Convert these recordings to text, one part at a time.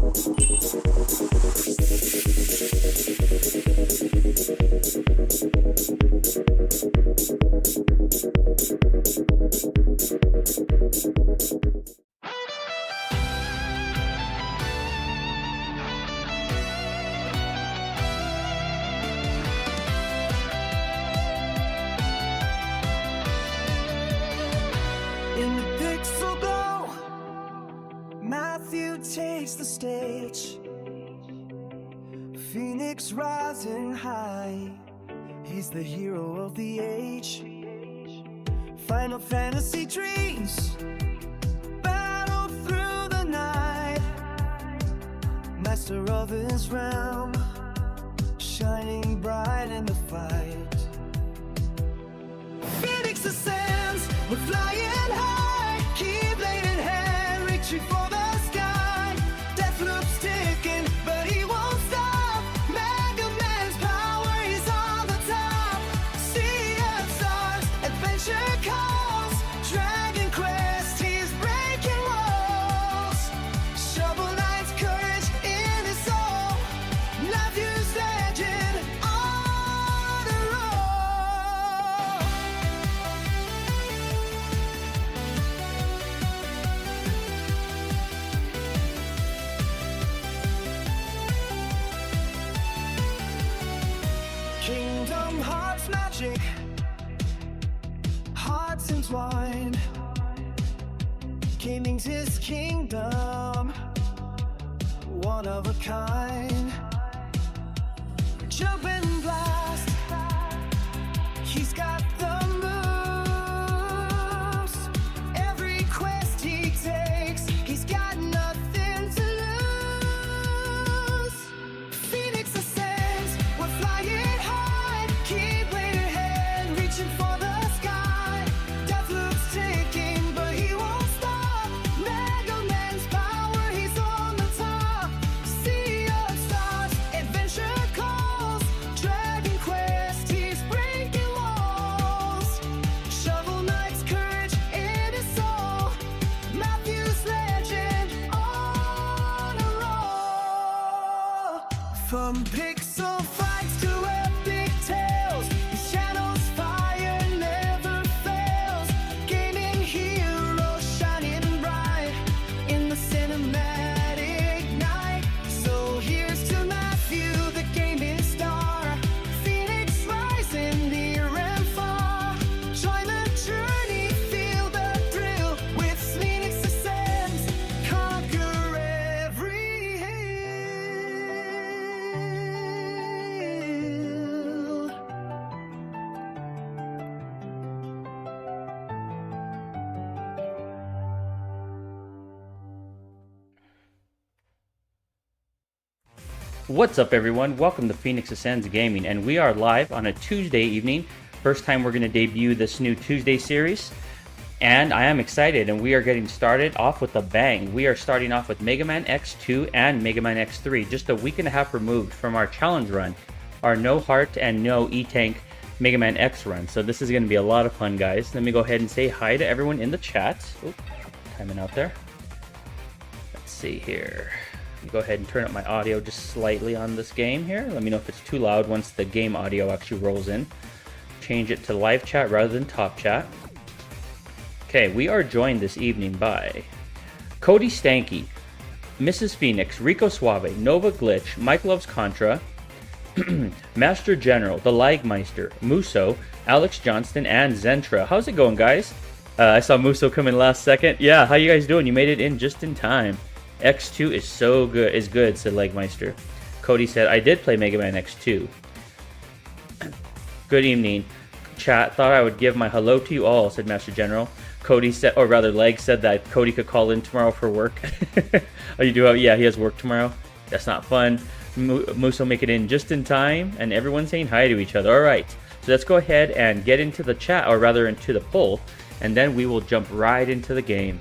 In the pixel glow, Matthew takes the stage. Phoenix rising high, he's the hero of the age. Final Fantasy dreams battle through the night. Master of his realm, shining bright in the fight. Phoenix ascends, we're flying high. Keyblade in hand, reaching for the sky. Deathloop's ticking, but he won't stop. Mega Man's power, he's on the top. Sea of stars, adventure calls. Dragon Quest, he's breaking walls. Shovel Knight's courage in his soul. Matthew's legend on a roll. Kingdom Hearts magic, hearts entwined. Gaming's his kingdom, one of a kind. Jump and blast, he's got the moves. Every quest he takes, he's got nothing to lose. Phoenix ascends, we're flying high. Keyblade in hand, reaching for the sky. Deathloop's ticking, but he won't stop. Mega Man's power, he's on the top. Sea of stars, adventure calls. Dragon Quest, he's breaking walls. Shovel Knight's courage in his soul. Matthew's legend on a roll. From pixel fights to epic tales, his channel's fire never fails. Gaming hero shining bright in the cinematic night. So here's to Matthew, the gaming star. Phoenix rising near and far. Join the journey, feel the thrill. With Phoenix ascends, conquer every hill. What's up, everyone? Welcome to Phoenix Ascends Gaming, and we are live on a Tuesday evening. First time we're going to debut this new Tuesday series, and I am excited, and we are getting started off with a bang. We are starting off with Mega Man X2 and Mega Man X3, just a week and a half removed from our challenge run, our no heart and no E-Tank Mega Man X run. So this is going to be a lot of fun, guys. Let me go ahead and say hi to everyone in the chat. Oop, timing out there. Let's see here. Let me go ahead and turn up my audio just slightly on this game here. Let me know if it's too loud once the game audio actually rolls in. Change it to live chat rather than top chat. Okay, we are joined this evening by Cody Stanky, Mrs. Phoenix, Rico Suave, Nova Glitch, Mike Loves Contra, Master General, The Lagmeister, Muso, Alex Johnston, and Zentra. How's it going, guys? I saw Muso come in last second. Yeah, how you guys doing? You made it in just in time. X2 is so good, said Lagmeister. Cody said, I did play Mega Man X2. Good evening, chat. Thought I would give my hello to you all, said Master General. Cody said, or rather, Leg said that Cody could call in tomorrow for work. Oh, you do have, yeah, he has work tomorrow. That's not fun. Muso make it in just in time, and everyone's saying hi to each other. All right, so let's go ahead and get into the chat, or rather into the poll, and then we will jump right into the game.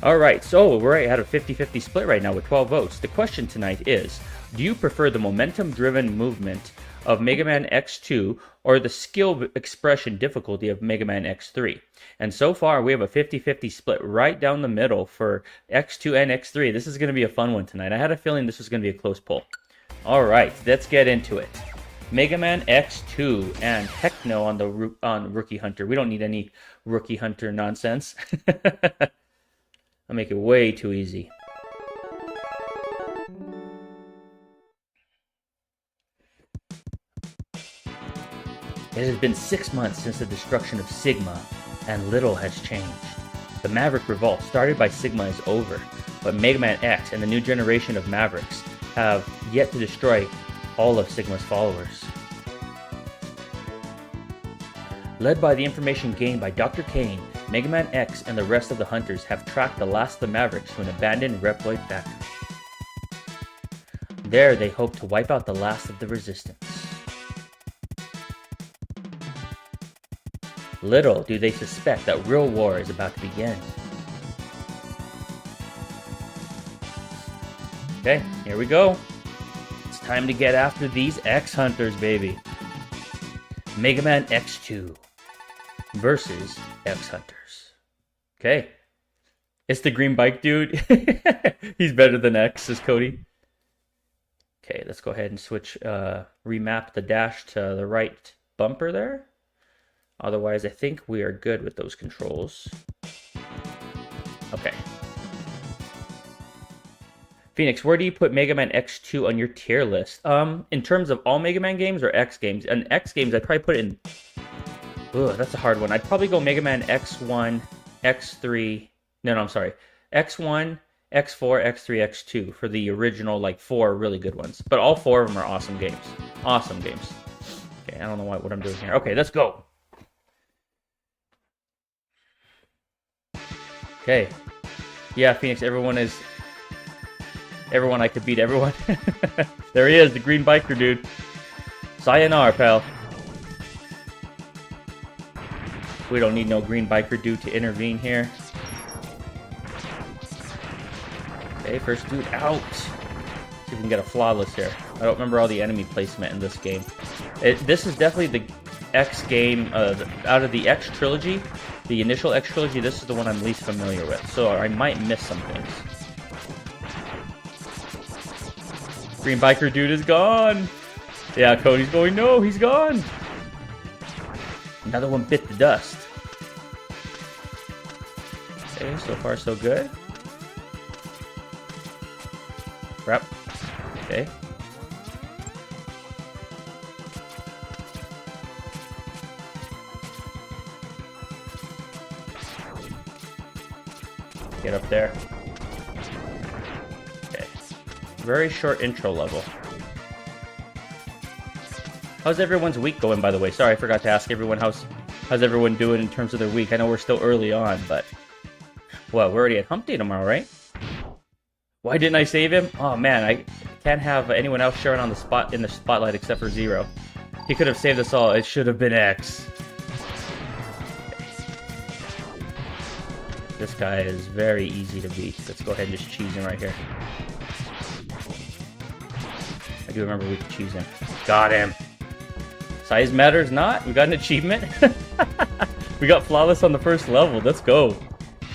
All right, so we're at a 50-50 split right now with 12 votes. The question tonight is, do you prefer the momentum-driven movement of Mega Man X2 or the skill expression difficulty of Mega Man X3. And so far, we have a 50-50 split right down the middle for X2 and X3. This is going to be a fun one tonight. I had a feeling this was going to be a close pull. All right, let's get into it. Mega Man X2, and heck no on Rookie Hunter. We don't need any Rookie Hunter nonsense. I'll make it way too easy. It has been 6 months since the destruction of Sigma, and little has changed. The Maverick revolt started by Sigma is over, but Mega Man X and the new generation of Mavericks have yet to destroy all of Sigma's followers. Led by the information gained by Dr. Kane, Mega Man X and the rest of the hunters have tracked the last of the Mavericks to an abandoned Reploid factory. There they hope to wipe out the last of the resistance. Little do they suspect that real war is about to begin. Okay, here we go. It's time to get after these X-Hunters, baby. Mega Man X2 versus X-Hunters. Okay. It's the green bike dude. He's better than X, says Cody. Okay, let's go ahead and switch, remap the dash to the right bumper there. Otherwise, I think we are good with those controls. Okay. Phoenix, where do you put Mega Man X2 on your tier list? In terms of all Mega Man games or X games? And X games, I'd probably put it in... Ugh, that's a hard one. I'd probably go Mega Man X1, X3... No, I'm sorry. X1, X4, X3, X2 for the original, like, 4 really good ones. But all 4 of them are awesome games. Awesome games. Okay, I don't know what I'm doing here. Okay, let's go. Okay. Yeah, Phoenix, everyone I could beat everyone. There he is, the green biker dude. Sayonara, pal. We don't need no green biker dude to intervene here. Okay, first dude out. See if we can get a flawless here. I don't remember all the enemy placement in this game. This is definitely the X game, out of the X trilogy, the initial X trilogy, this is the one I'm least familiar with, so I might miss some things. Green biker dude is gone! Yeah, Cody's going, no, he's gone! Another one bit the dust. Okay, so far so good. Crap. Okay. Get up there. Okay. Very short intro level. How's everyone's week going, by the way? Sorry, I forgot to ask everyone how's everyone doing in terms of their week. I know we're still early on, but... Well, we're already at hump day tomorrow, right? Why didn't I save him? Oh man, I can't have anyone else sharing on the spot in the spotlight except for Zero. He could have saved us all. It should have been X. This guy is very easy to beat. Let's go ahead and just cheese him right here. I do remember we could cheese him. Got him. Size matters not. We got an achievement. We got flawless on the first level. Let's go.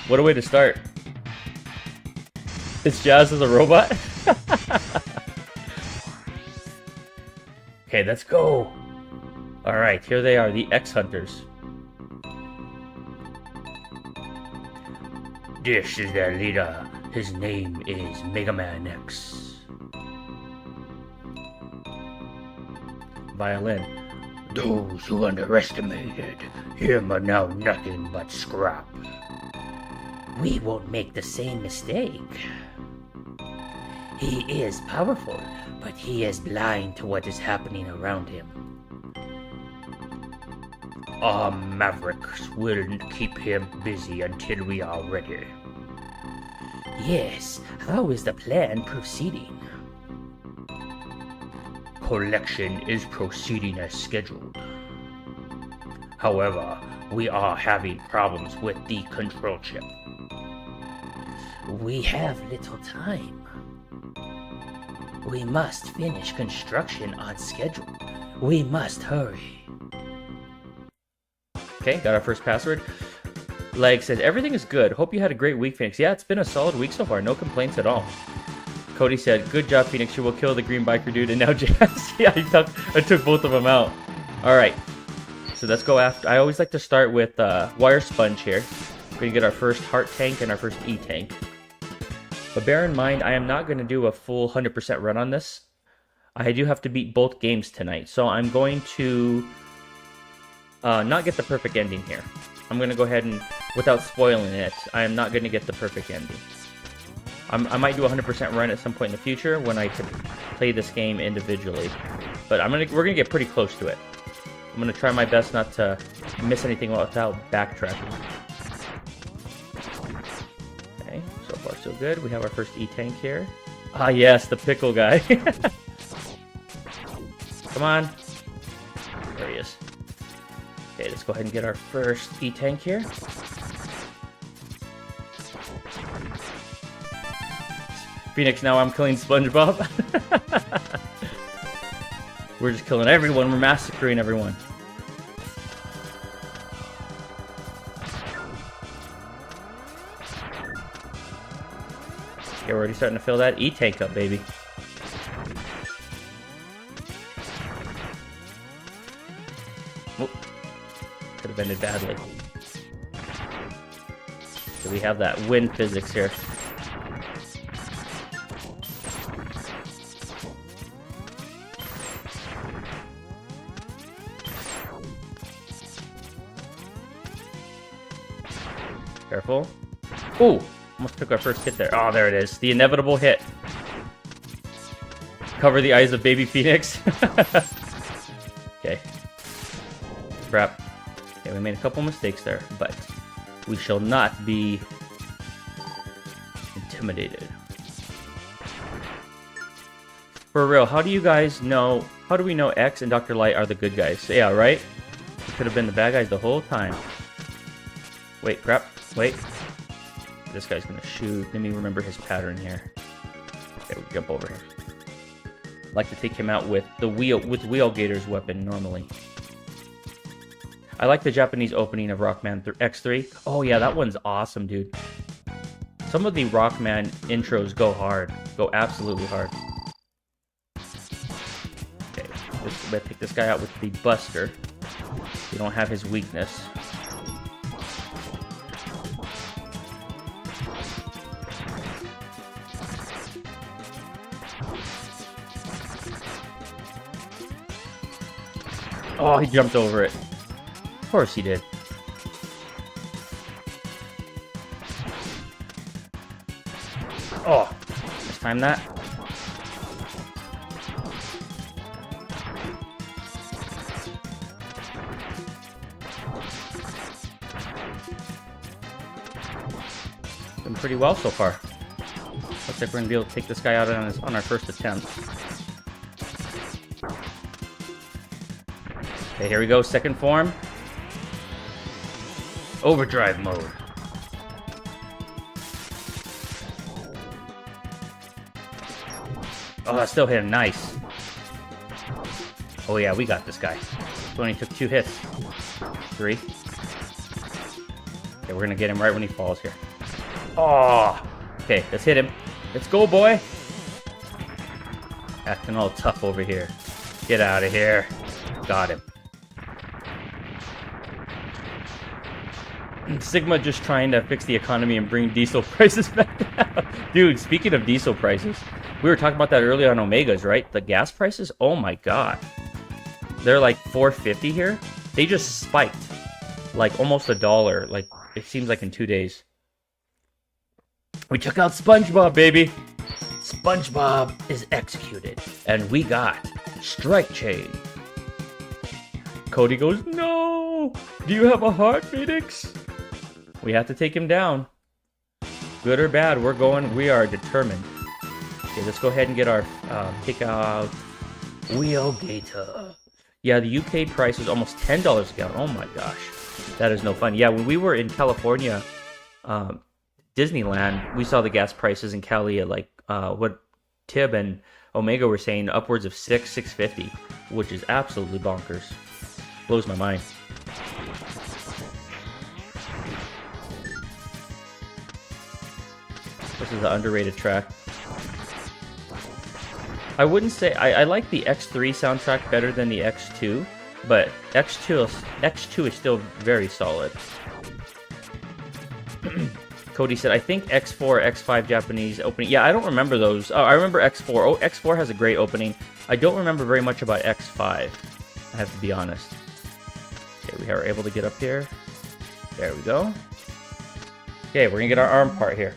What a way to start. It's Jazz as a robot. Okay, let's go. Alright, here they are, the X-Hunters. This is their leader. His name is Mega Man X. Violin. Those who underestimated him are now nothing but scrap. We won't make the same mistake. He is powerful, but he is blind to what is happening around him. Our Mavericks will keep him busy until we are ready. Yes, how is the plan proceeding? Collection is proceeding as scheduled. However, we are having problems with the control chip. We have little time. We must finish construction on schedule. We must hurry. Okay, got our first password. Leg says, everything is good. Hope you had a great week, Phoenix. Yeah, it's been a solid week so far. No complaints at all. Cody said, good job, Phoenix. You will kill the green biker dude. And now Jazz. Yeah, I took both of them out. All right. So let's go after. I always like to start with wire sponge here. We're going to get our first heart tank and our first E tank. But bear in mind, I am not going to do a full 100% run on this. I do have to beat both games tonight. So I'm going to not get the perfect ending here. I'm going to go ahead and, without spoiling it, I am not going to get the perfect ending. I might do a 100% run at some point in the future when I can play this game individually. But we're going to get pretty close to it. I'm going to try my best not to miss anything without backtracking. Okay, so far so good. We have our first E-tank here. Ah yes, the pickle guy. Come on. There he is. Okay, let's go ahead and get our first E-tank here. Phoenix, now I'm killing SpongeBob. We're just killing everyone. We're massacring everyone. Okay, we're already starting to fill that E-tank up, baby. Whoop. Could have ended badly. So we have that wind physics here. Careful. Ooh! Almost took our first hit there. Oh, there it is. The inevitable hit. Cover the eyes of baby Phoenix. Okay. Crap. Okay, we made a couple mistakes there, but we shall not be intimidated. For real, how do you guys know... How do we know X and Dr. Light are the good guys? Yeah, right? We could have been the bad guys the whole time. Wait, crap. Wait. This guy's gonna shoot. Let me remember his pattern here. Okay, we jump over here. I like to take him out with the Wheel Gator's weapon normally. I like the Japanese opening of Rockman X3. Oh yeah, that one's awesome, dude. Some of the Rockman intros go hard. Go absolutely hard. Okay, let's take this guy out with the Buster. We don't have his weakness. Oh, he jumped over it. Of course he did. Oh, let's time that. Doing pretty well so far. Looks like we're gonna be able to take this guy out on our first attempt. Okay, here we go, second form. Overdrive mode. Oh, that still hit him, nice. Oh yeah, we got this guy. He only took 2 hits. 3. Okay, we're gonna get him right when he falls here. Oh! Okay, let's hit him. Let's go, boy! Acting all tough over here. Get out of here. Got him. Sigma just trying to fix the economy and bring diesel prices back down. Dude, speaking of diesel prices, we were talking about that earlier on Omegas, right? The gas prices, oh my god. They're like $4.50 here. They just spiked. Like almost $1. Like, it seems like in 2 days. We took out SpongeBob, baby. SpongeBob is executed. And we got Strike Chain. Cody goes, no! Do you have a heart, Phoenix? We have to take him down. Good or bad, we are determined. Okay, let's go ahead and get our pick out Wheel Gator. Yeah, the UK price is almost $10 a gallon. Oh my gosh. That is no fun. Yeah, when we were in California, Disneyland, we saw the gas prices in Cali at like, Tib and Omega were saying upwards of 650, which is absolutely bonkers. Blows my mind. This is an underrated track. I wouldn't say I like the X3 soundtrack better than the X2, but X2 is still very solid. Cody said, I think X4, X5 Japanese opening. Yeah, I don't remember those. Oh, I remember X4. Oh, X4 has a great opening. I don't remember very much about X5. I have to be honest. Okay, we are able to get up here. There we go. Okay, we're gonna get our arm part here.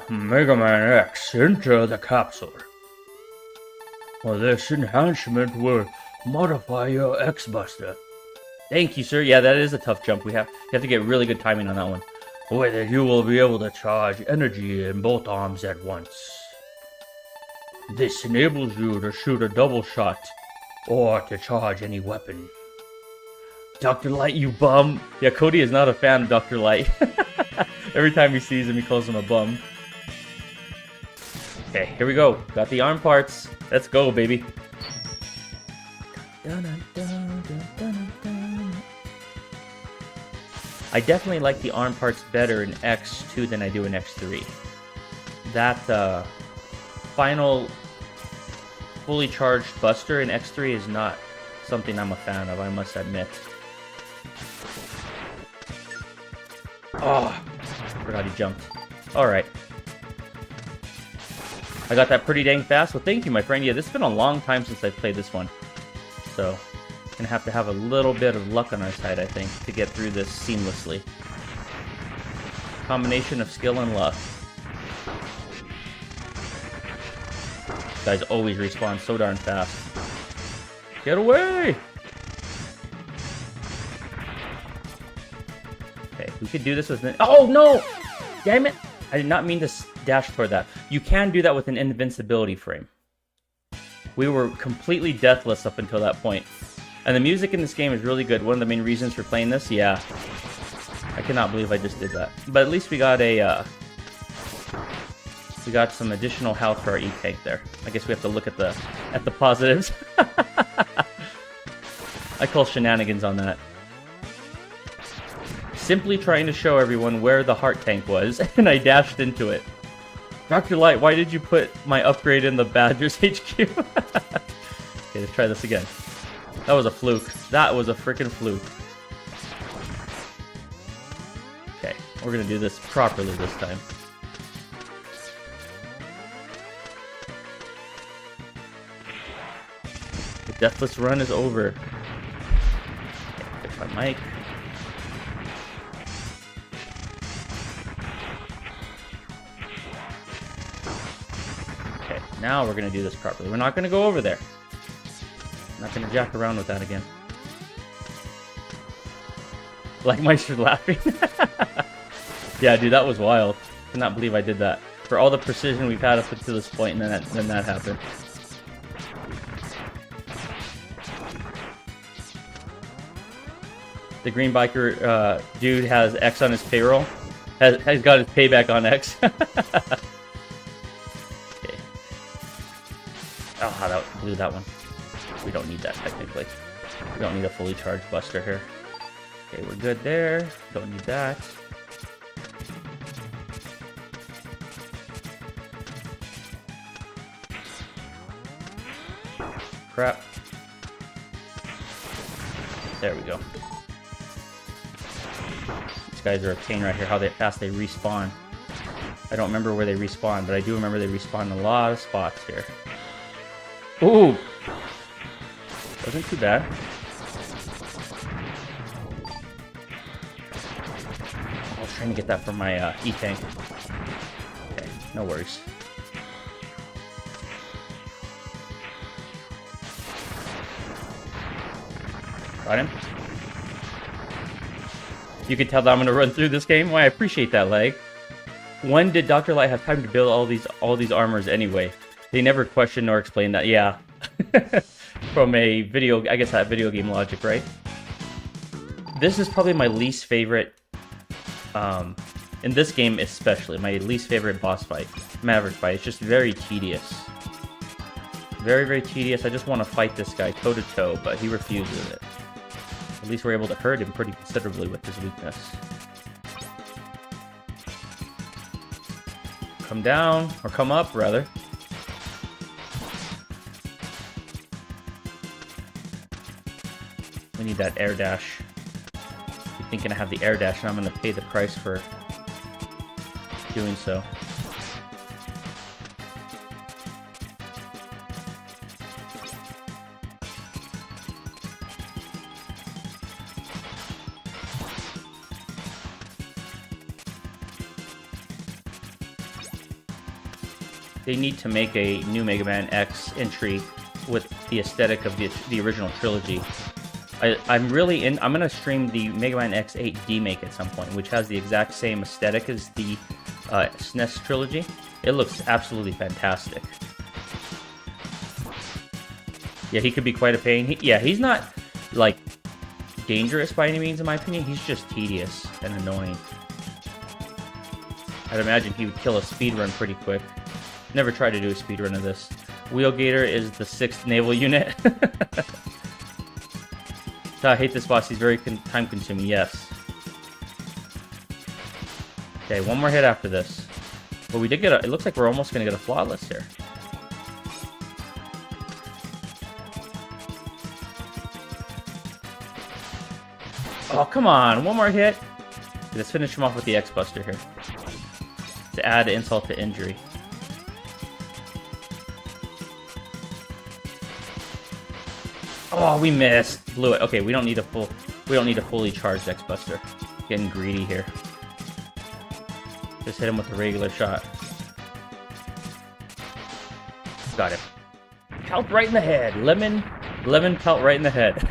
Mega Man X, enter the capsule. Well, this enhancement will modify your X-Buster. Thank you, sir. Yeah, that is a tough jump. You have to get really good timing on that one. Whether you will be able to charge energy in both arms at once. This enables you to shoot a double shot, or to charge any weapon. Dr. Light, you bum! Yeah, Cody is not a fan of Dr. Light. Every time he sees him, he calls him a bum. Okay, here we go. Got the arm parts. Let's go, baby. I definitely like the arm parts better in X2 than I do in X3. That final fully charged Buster in X3 is not something I'm a fan of, I must admit. Oh, forgot he jumped. Alright. I got that pretty dang fast. Well, thank you, my friend. Yeah, this has been a long time since I've played this one. So, gonna have a little bit of luck on our side, I think, to get through this seamlessly. Combination of skill and luck. These guys always respawn so darn fast. Get away! Okay, we could do this with... Oh, no! Damn it! I did not mean to dash toward that. You can do that with an invincibility frame. We were completely deathless up until that point. And the music in this game is really good. One of the main reasons for playing this, yeah. I cannot believe I just did that. But at least we got a, we got some additional health for our E-Tank there. I guess we have to look at the positives. I call shenanigans on that. Simply trying to show everyone where the heart tank was, and I dashed into it. Dr. Light, why did you put my upgrade in the Badger's HQ? Okay, let's try this again. That was a fluke. That was a freaking fluke. Okay, we're gonna do this properly this time. The deathless run is over. Okay, fix my mic. Okay, now we're gonna do this properly. We're not gonna go over there. I'm not gonna jack around with that again. Like Meister's laughing. Yeah, dude, that was wild. Cannot believe I did that. For all the precision we've had up until this point, and then that happened. The green biker dude has X on his payroll. Has got his payback on X. Okay. Oh, that blew that one. We don't need that technically. We don't need a fully charged Buster here. Okay, we're good there. Don't need that. Crap. There we go. These guys are a pain right here, how fast they respawn. I don't remember where they respawn, but I do remember they respawn in a lot of spots here. Ooh! Wasn't too bad. I was trying to get that from my E-Tank. Okay, no worries. Got him. You can tell that I'm going to run through this game. Why, I appreciate that, leg. When did Dr. Light have time to build all these armors anyway? They never questioned nor explained that. Yeah. From a video, I guess that video game logic, right? This is probably my least favorite In this game especially, my least favorite boss fight, Maverick fight. It's just very tedious. Very, very tedious. I just want to fight this guy toe-to-toe, but he refuses it. At least we're able to hurt him pretty considerably with his weakness. Come down, or come up, rather. We need that air dash. You're thinking I have the air dash, and I'm going to pay the price for doing so. They need to make a new Mega Man X entry with the aesthetic of the original trilogy. I'm gonna stream the Mega Man X8 demake at some point, which has the exact same aesthetic as the SNES trilogy. It looks absolutely fantastic. Yeah, he could be quite a pain. He's not like dangerous by any means, in my opinion. He's just tedious and annoying. I'd imagine he would kill a speedrun pretty quick. Never tried to do a speedrun of this. Wheelgator is the 6th naval unit. I hate this boss. He's very time-consuming. Yes. Okay, one more hit after this. But we did get a... It looks like we're almost going to get a flawless here. Oh, come on. One more hit. Let's finish him off with the X-Buster here. To add insult to injury. Oh, we missed. Blew it. Okay, we don't need a fully charged X-Buster. Getting greedy here. Just hit him with a regular shot. Got him. Pelt right in the head. Lemon pelt right in the head.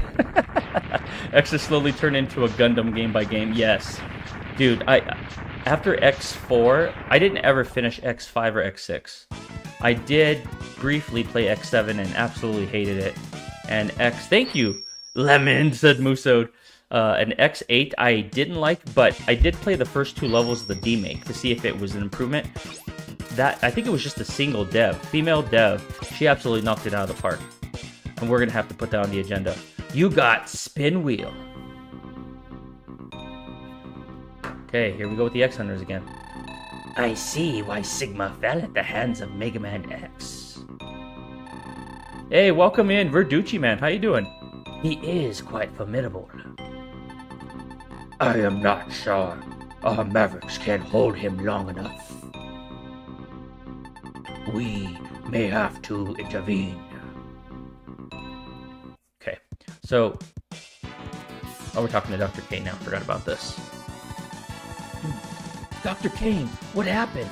X is slowly turned into a Gundam game by game. Yes. Dude, after X4, I didn't ever finish X5 or X6. I did briefly play X7 and absolutely hated it. And thank you, Lemon, said Musode. And X8 I didn't like, but I did play the first 2 levels of the demake to see if it was an improvement. I think it was just a single dev, female dev. She absolutely knocked it out of the park. And we're gonna have to put that on the agenda. You got Spin Wheel. Okay, here we go with the X Hunters again. I see why Sigma fell at the hands of Mega Man X. Hey, welcome in, Verducci Man. How you doing? He is quite formidable. I am not sure our Mavericks can hold him long enough. We may have to intervene. Okay, so... Oh, we're talking to Dr. Kane now. Forgot about this. Dr. Kane, what happened?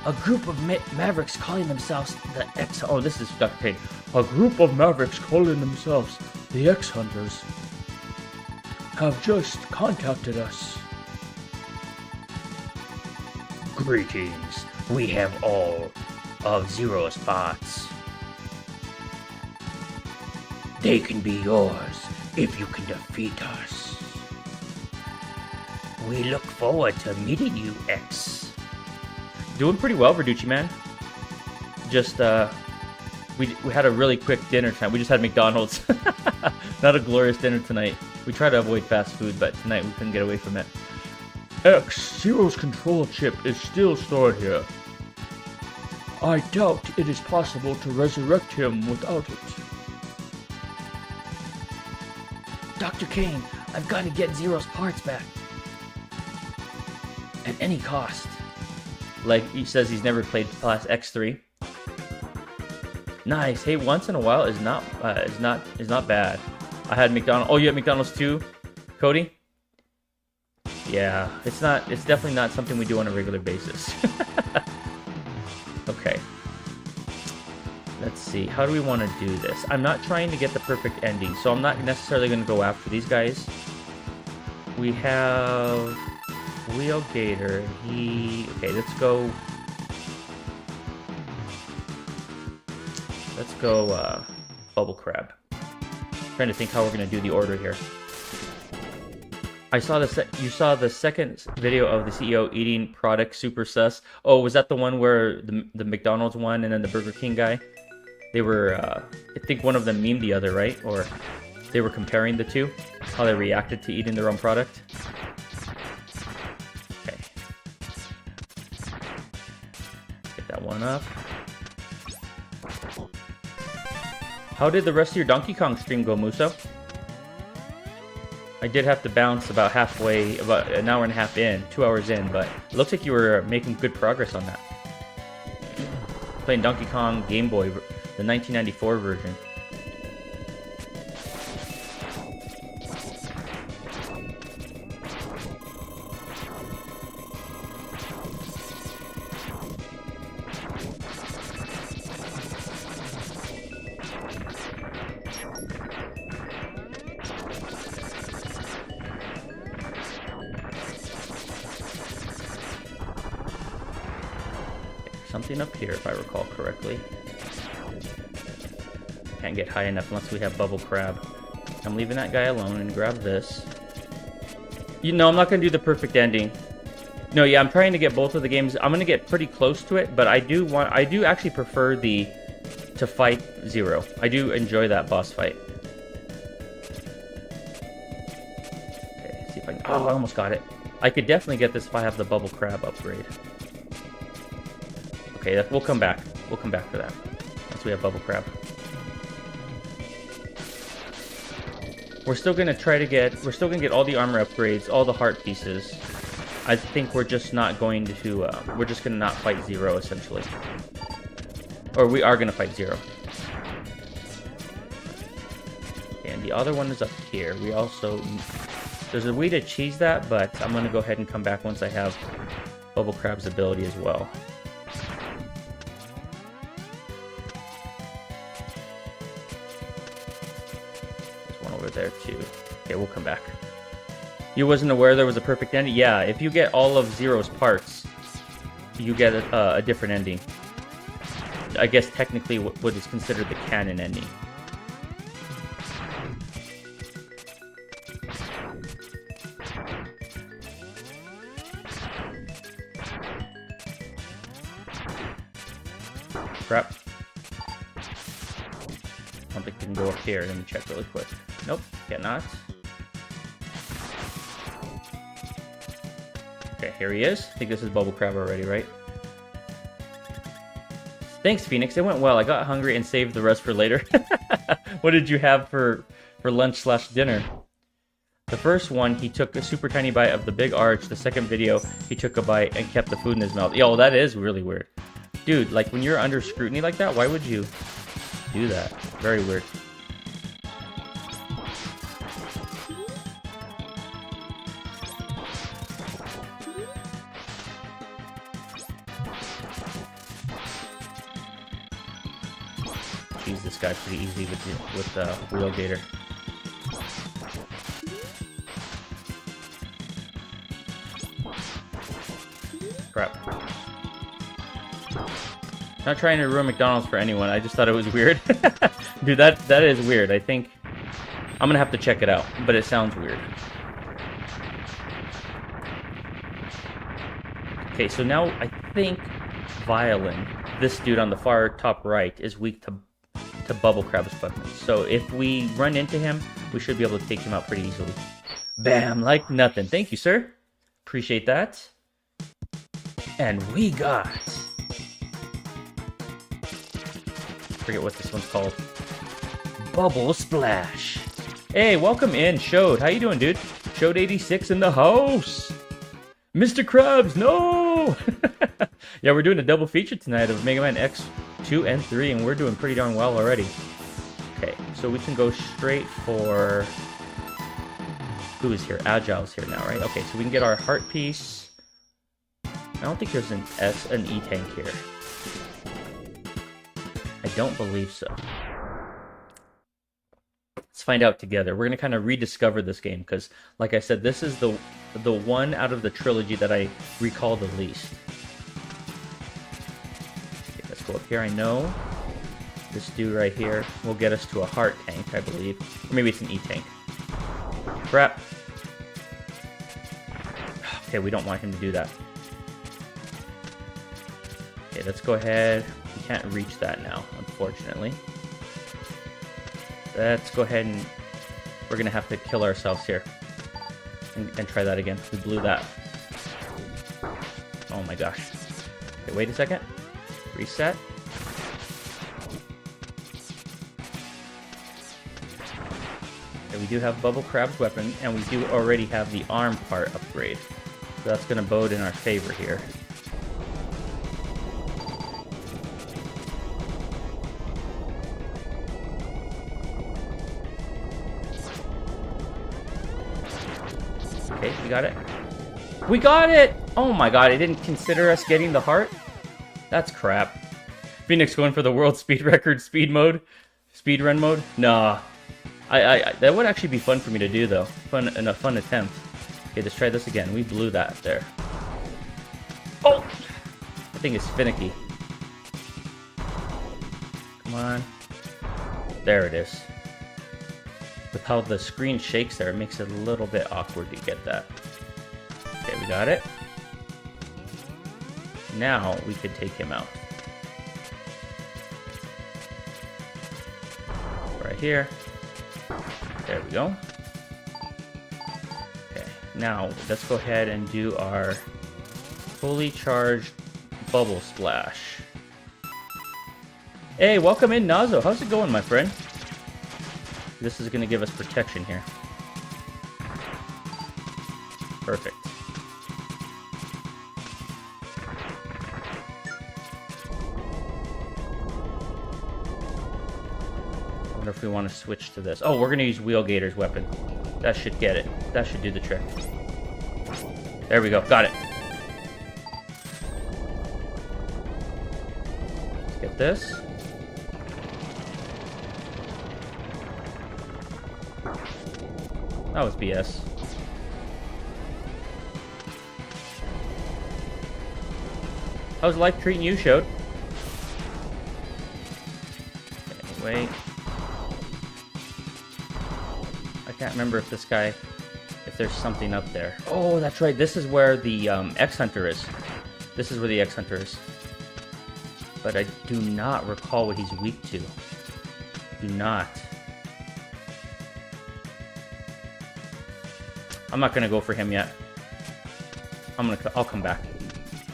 A group of Mavericks calling themselves the X... Oh, this is Dr. Kane. A group of Mavericks calling themselves the X Hunters have just contacted us. Greetings. We have all of Zero's parts. They can be yours if you can defeat us. We look forward to meeting you, X. Doing pretty well, Verducci Man. Just, we had a really quick dinner time. We just had McDonald's. Not a glorious dinner tonight. We try to avoid fast food, but tonight we couldn't get away from it. X, Zero's control chip is still stored here. I doubt it is possible to resurrect him without it. Dr. Kane, I've got to get Zero's parts back. At any cost. Like he says he's never played past X3. Nice. Hey, once in a while is not bad. I had McDonald's. Oh, you had McDonald's too, Cody? Yeah, it's definitely not something we do on a regular basis. Okay. Let's see. How do we want to do this? I'm not trying to get the perfect ending, so I'm not necessarily going to go after these guys. We have Wheelgator. Okay, let's go. Let's go Bubble Crab. Trying to think how we're going to do the order here. I saw you saw the second video of the CEO eating product super sus. Oh, was that the one where the McDonald's one and then the Burger King guy? They were, I think one of them memed the other, right? Or they were comparing the two, how they reacted to eating their own product. Okay. Get that one up. How did the rest of your Donkey Kong stream go, Muso? I did have to bounce about halfway, about an hour and a half in, 2 hours in, but it looks like you were making good progress on that. Playing Donkey Kong Game Boy, the 1994 version. Something up here, if I recall correctly. Can't get high enough unless we have Bubble Crab. I'm leaving that guy alone and grab this. You know, I'm not going to do the perfect ending. No, yeah, I'm trying to get both of the games. I'm going to get pretty close to it, but I do actually prefer to fight Zero. I do enjoy that boss fight. Okay, see if I can... Oh, I almost got it. I could definitely get this if I have the Bubble Crab upgrade. Okay, we'll come back. We'll come back for that. Once we have Bubble Crab. We're still gonna get all the armor upgrades, all the heart pieces. I think we're just not going to, we're just gonna not fight Zero, essentially. Or we are gonna fight Zero. And the other one is up here. We also, there's a way to cheese that, but I'm gonna go ahead and come back once I have Bubble Crab's ability as well. Over there too. Okay, we'll come back. You wasn't aware there was a perfect ending? Yeah, if you get all of Zero's parts, you get a different ending. I guess technically what is considered the canon ending. Crap. I don't think we can go up here. Let me check really quick. Nope, cannot. Okay, here he is. I think this is Bubble Crab already, right? Thanks, Phoenix. It went well. I got hungry and saved the rest for later. What did you have for lunch/dinner? The first one, he took a super tiny bite of the big arch. The second video, he took a bite and kept the food in his mouth. Yo, that is really weird. Dude, like when you're under scrutiny like that, why would you do that? Very weird. Jeez, this guy's pretty easy with Real Gator. Crap. Not trying to ruin McDonald's for anyone. I just thought it was weird. Dude, that is weird. I think I'm gonna have to check it out, but it sounds weird. Okay, so now I think Violin, this dude on the far top right, is weak to Bubble Crab's weapons. So if we run into him, we should be able to take him out pretty easily. Bam, like nothing. Thank you, sir. Appreciate that. And we got... forget what this one's called. Bubble Splash. Hey, welcome in, Shode. How you doing, dude? Shode86 in the house. Mr. Krabs, no! Yeah, we're doing a double feature tonight of Mega Man X2 and 3, and we're doing pretty darn well already. Okay, so we can go straight for... who is here? Agile's here now, right? Okay, so we can get our heart piece. I don't think there's an E tank here. I don't believe so. Let's find out together. We're going to kind of rediscover this game because, like I said, this is the one out of the trilogy that I recall the least. Okay, let's go up here. I know this dude right here will get us to a heart tank, I believe. Or maybe it's an E tank. Crap. Okay, we don't want him to do that. Okay, let's go ahead. We can't reach that now, unfortunately. Let's go ahead and we're gonna have to kill ourselves here. And try that again. We blew that. Oh my gosh. Okay, wait a second. Reset. Okay, we do have Bubble Crab's weapon, and we do already have the arm part upgrade. So that's gonna bode in our favor here. Okay, we got it. We got it! Oh my god, it didn't consider us getting the heart? That's crap. Phoenix going for the world speed record speed mode? Speed run mode? Nah. That would actually be fun for me to do though. Fun and a fun attempt. Okay, let's try this again. We blew that there. Oh! That thing is finicky. Come on. There it is. With how the screen shakes there, it makes it a little bit awkward to get that. Okay, we got it. Now we could take him out. Right here. There we go. Okay, now let's go ahead and do our fully charged bubble splash. Hey, welcome in, Nazo. How's it going, my friend? This is going to give us protection here. Perfect. I wonder if we want to switch to this. Oh, we're going to use Wheelgator's weapon. That should get it. That should do the trick. There we go. Got it. Let's get this. That was BS. How's life treating you, Shode? Okay, wait. I can't remember if this guy... if there's something up there. Oh, that's right. This is where the X-Hunter is. This is where the X-Hunter is. But I do not recall what he's weak to. Do not. I'm not gonna go for him yet. I'll come back.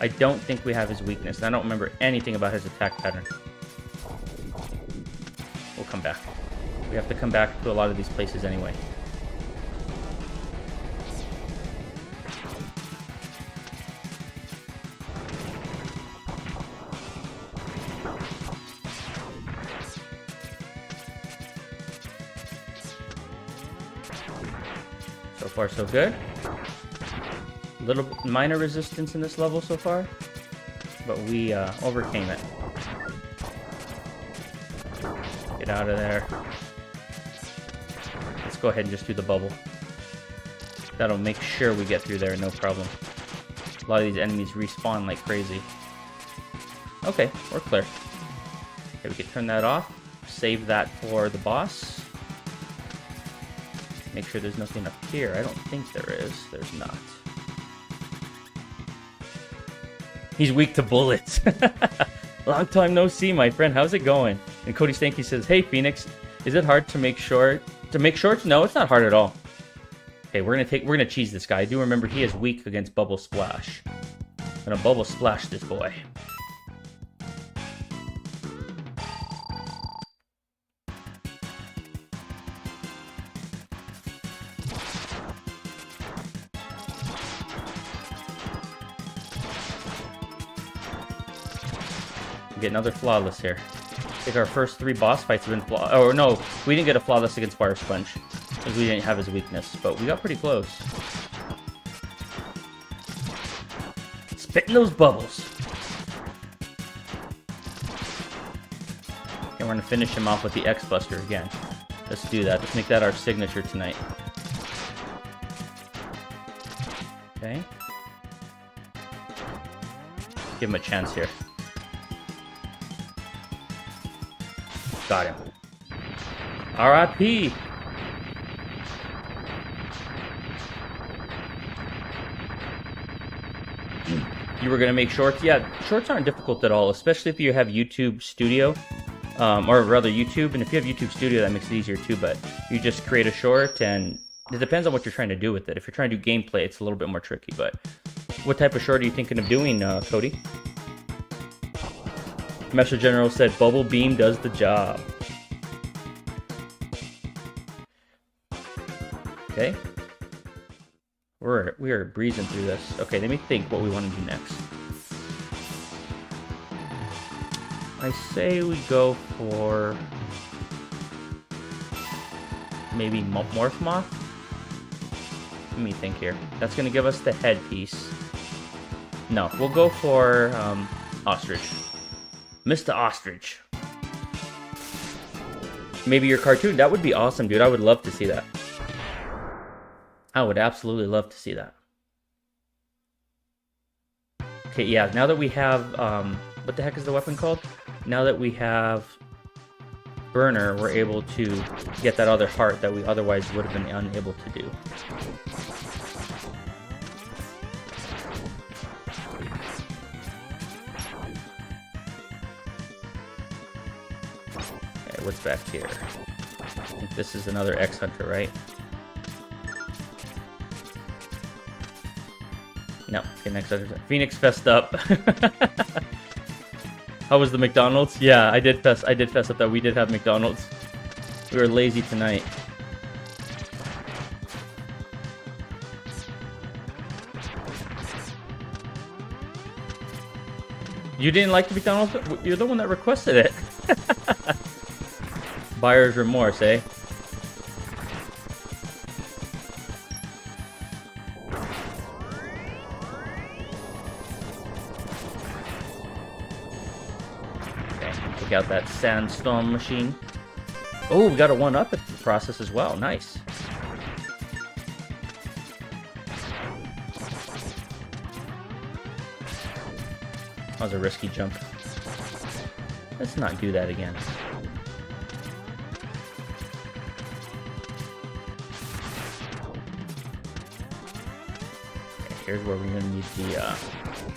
I don't think we have his weakness. I don't remember anything about his attack pattern. We'll come back. We have to come back to a lot of these places anyway. So far, so good. Little minor resistance in this level so far, but we overcame it. Get out of there. Let's go ahead and just do the bubble. That'll make sure we get through there, no problem. A lot of these enemies respawn like crazy. Okay, we're clear. Okay, we can turn that off. Save that for the boss. Make sure there's nothing up here. I don't think there is. There's not. He's weak to bullets. Long time no see, my friend. How's it going? And Cody Stanky says, "Hey, Phoenix, is it hard to make shorts? No, it's not hard at all." Okay, we're gonna cheese this guy. I do remember he is weak against Bubble Splash. I'm gonna Bubble Splash this boy. Get another flawless here. I think our first 3 boss fights have been flawless. Oh no, we didn't get a flawless against Fire Sponge because we didn't have his weakness, but we got pretty close. Spitting those bubbles. And we're gonna finish him off with the X Buster again. Let's do that. Let's make that our signature tonight. Okay. Give him a chance here. Got him. R.I.P. You were gonna make shorts? Yeah, shorts aren't difficult at all, especially if you have YouTube Studio, or rather YouTube. And if you have YouTube Studio, that makes it easier too. But you just create a short, and it depends on what you're trying to do with it. If you're trying to do gameplay, it's a little bit more tricky. But what type of short are you thinking of doing, Cody? Master General said, "Bubble Beam does the job." Okay. We are breezing through this. Okay, let me think what we want to do next. I say we go for maybe Morph Moth. Let me think here. That's gonna give us the headpiece. No, we'll go for Ostrich. Mr. Ostrich. Maybe your cartoon. That would be awesome, dude. I would love to see that. I would absolutely love to see that. Okay, yeah, now that we have, what the heck is the weapon called? Now that we have Burner, we're able to get that other heart that we otherwise would have been unable to do. Okay, what's back here? I think this is another X-Hunter, right? No, okay, next other Phoenix fessed up. How was the McDonald's? Yeah, I did fess up that we did have McDonald's. We were lazy tonight. You didn't like the McDonald's? You're the one that requested it. Buyer's remorse, eh? Out that sandstorm machine. Oh, we got a 1-up at the process as well. Nice. That was a risky jump. Let's not do that again. Okay, here's where we're gonna need the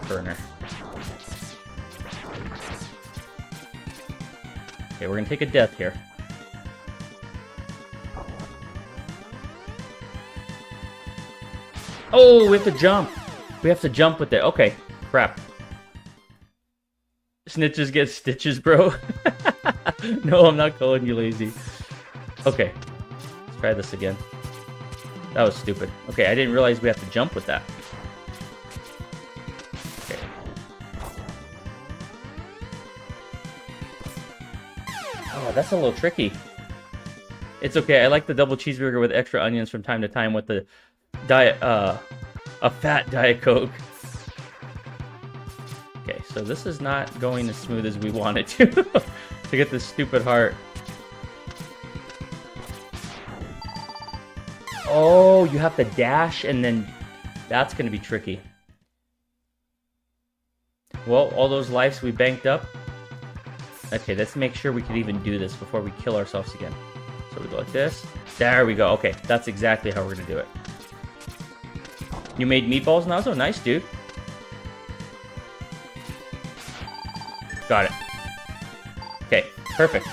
burner. Okay, we're gonna take a death here. Oh, we have to jump. We have to jump with it. Okay, crap. Snitches get stitches, bro. No, I'm not calling you lazy. Okay, let's try this again. That was stupid. Okay, I didn't realize we have to jump with that. Oh, that's a little tricky. It's okay. I like the double cheeseburger with extra onions from time to time with the diet, a fat Diet Coke. Okay, so this is not going as smooth as we want it to to get this stupid heart. Oh, you have to dash and then that's going to be tricky. Well, all those lives we banked up. Okay, let's make sure we can even do this before we kill ourselves again. So we go like this. There we go. Okay, that's exactly how we're going to do it. You made meatballs, Nazo? Nice, dude. Got it. Okay, perfect.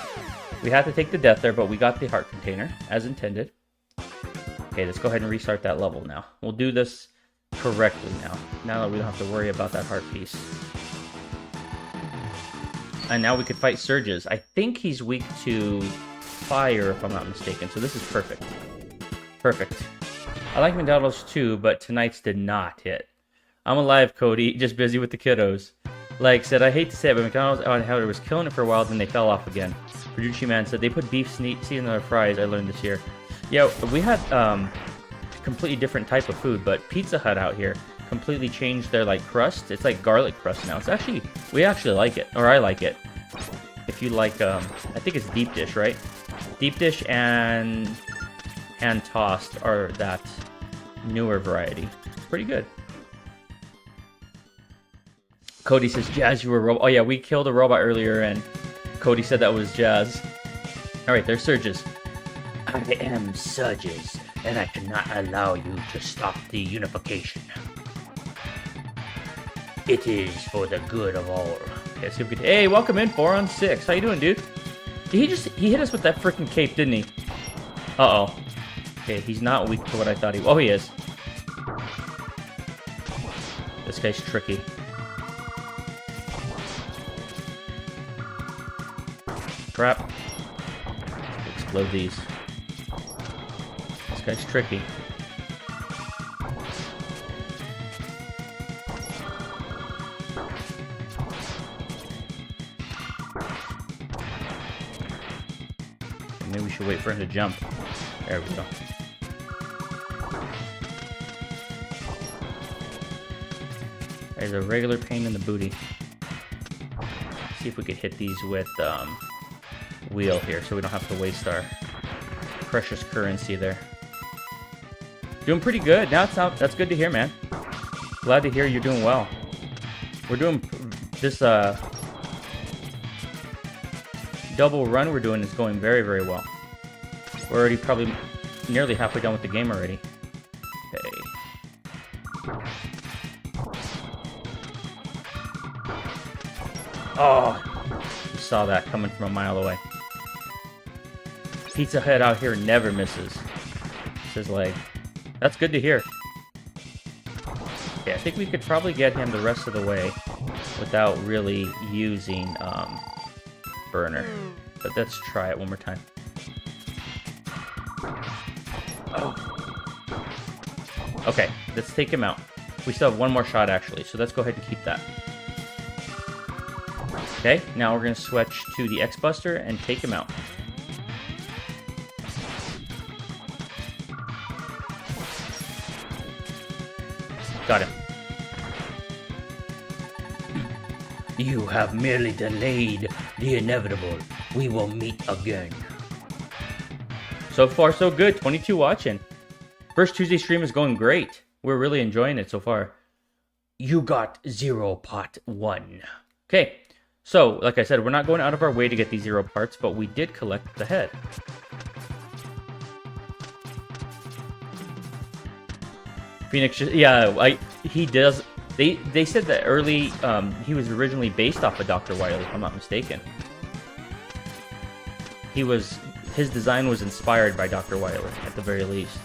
We had to take the death there, but we got the heart container, as intended. Okay, let's go ahead and restart that level now. We'll do this correctly now. Now that we don't have to worry about that heart piece. And now we could fight Surges. I think he's weak to fire, if I'm not mistaken. So this is perfect. Perfect. I like McDonald's too, but tonight's did not hit. I'm alive, Cody. Just busy with the kiddos. Like said, I hate to say it, but McDonald's it was killing it for a while, then they fell off again. Producer Man said they put beef seed in their fries. I learned this year. Yeah, we had completely different type of food, but Pizza Hut out here completely changed their like crust. It's like garlic crust now. It's actually, we actually like it, or I like it. If you like, I think it's deep dish, right? Deep dish and hand tossed are that newer variety. It's pretty good. Cody says, Jazz, you were a robot. Oh yeah, we killed a robot earlier, and Cody said that was Jazz. All right, there's Surges. I am Surges, and I cannot allow you to stop the unification. It is for the good of all. Okay, see if we can... Hey, welcome in, 4 on 6. How you doing, dude? He hit us with that freaking cape, didn't he? Uh-oh. Okay, he's not weak to what I thought he... Oh, he is. This guy's tricky. Crap. Explode these. This guy's tricky. Maybe we should wait for him to jump. There we go. There's a regular pain in the booty. See if we could hit these with wheel here so we don't have to waste our precious currency there. Doing pretty good. Now that's good to hear, man. Glad to hear you're doing well. We're doing this double run we're doing is going very, very well. We're already probably nearly halfway done with the game already. Okay. Oh, you saw that coming from a mile away. Pizza Hut out here never misses. Says like, that's good to hear. Okay, I think we could probably get him the rest of the way without really using burner. But let's try it one more time. Oh. Okay, let's take him out. We still have one more shot actually, so let's go ahead and keep that. Okay, now we're going to switch to the X-Buster and take him out. Got him. You have merely delayed the inevitable. We will meet again. So far, so good. 22 watching. First Tuesday stream is going great. We're really enjoying it so far. You got 0 pot 1. Okay. So, like I said, we're not going out of our way to get these 0 parts, but we did collect the head. Phoenix, yeah, he does. They said that early, he was originally based off of Dr. Wily, if I'm not mistaken. His design was inspired by Dr. Wily, at the very least.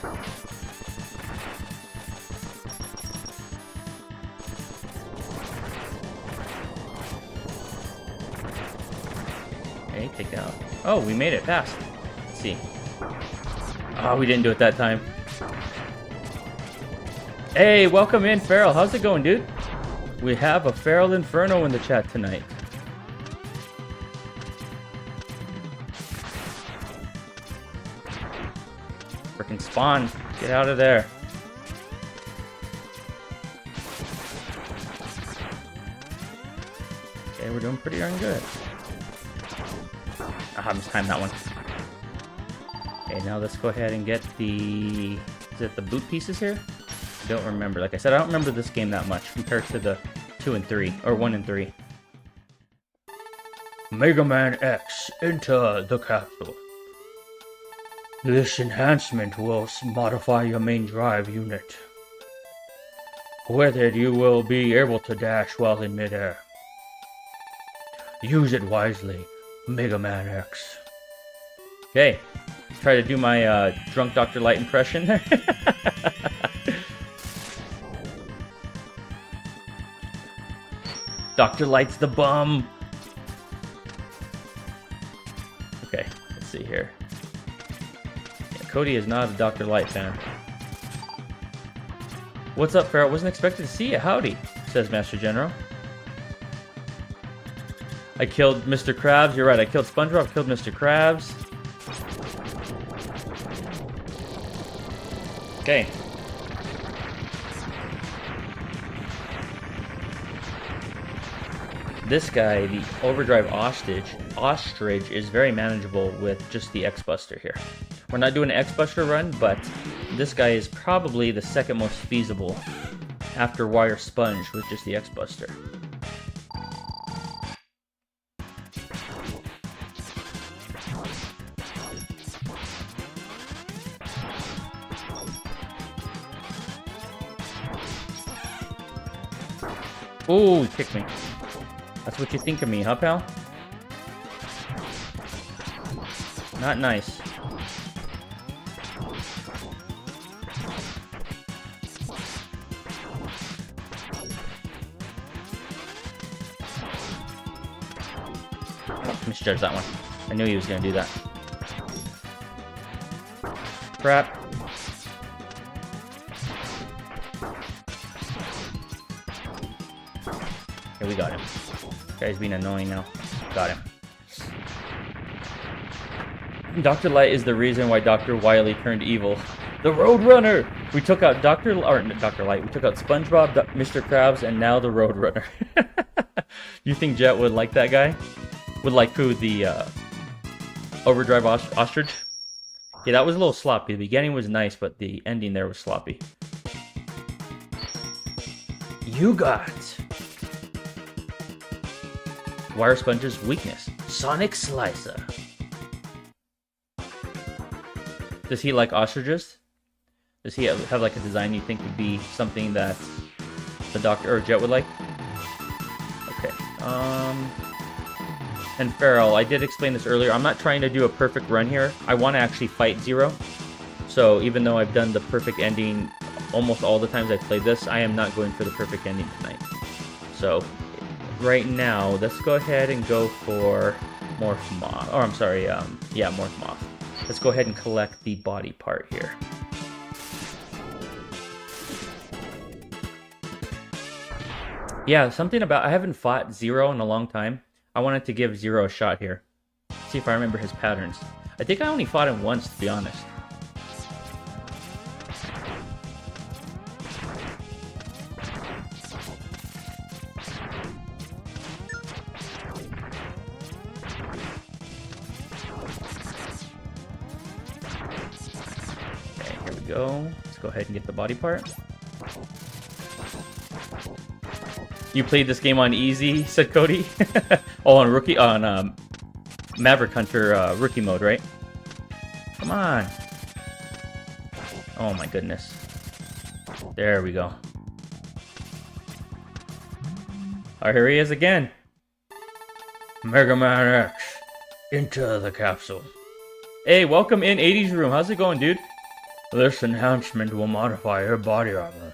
Okay, take that out. Oh, we made it past. Let's see. Oh, we didn't do it that time. Hey, welcome in, Feral. How's it going, dude? We have a Feral Inferno in the chat tonight. Freaking spawn. Get out of there. Okay, we're doing pretty darn good. I mistimed that one. Okay, now let's go ahead and get the... Is it the boot pieces here? Don't remember. Like I said, I don't remember this game that much compared to the 2 and 3, or 1 and 3. Mega Man X, enter the capsule. This enhancement will modify your main drive unit. With it, you will be able to dash while in midair. Use it wisely, Mega Man X. Okay, try to do my drunk Dr. Light impression there. Dr. Light's the bum. Okay, let's see here. Yeah, Cody is not a Dr. Light fan. What's up, Farrell? Wasn't expected to see you. Howdy, says Master General. I killed Mr. Krabs. You're right, I killed SpongeBob, killed Mr. Krabs. Okay. This guy, the Overdrive Ostrich, is very manageable with just the X-Buster here. We're not doing an X-Buster run, but this guy is probably the second most feasible after Wire Sponge with just the X-Buster. Oh, you kicked me. That's what you think of me, huh, pal? Not nice. Misjudged that one. I knew he was going to do that. Crap. Okay, we got him. Guy's being annoying now. Got him. Dr. Light is the reason why Dr. Wily turned evil. The Roadrunner! We took out Dr. Light. We took out SpongeBob, Mr. Krabs, and now the Roadrunner. You think Jet would like that guy? Would like who? The Overdrive Ostrich? Yeah, that was a little sloppy. The beginning was nice, but the ending there was sloppy. You got Wire Sponge's weakness. Sonic Slicer. Does he like ostriches? Does he have like a design you think would be something that the Doctor or Jet would like? Okay. And Farrell, I did explain this earlier. I'm not trying to do a perfect run here. I want to actually fight Zero. So even though I've done the perfect ending almost all the times I've played this, I am not going for the perfect ending tonight. So right now, let's go ahead and go for Morph Moth. Or I'm sorry, yeah, Morph Moth. Let's go ahead and collect the body part here. Yeah, something about, I haven't fought Zero in a long time. I wanted to give Zero a shot here. See if I remember his patterns. I think I only fought him once, to be honest. Okay, here we go. Let's go ahead and get the body part. You played this game on easy, said Cody. Oh, on Maverick Hunter rookie mode, right? Come on. Oh my goodness. There we go. Oh, here he is again. Mega Man X into the capsule. Hey, welcome in 80s room. How's it going, dude? This enhancement will modify your body armor.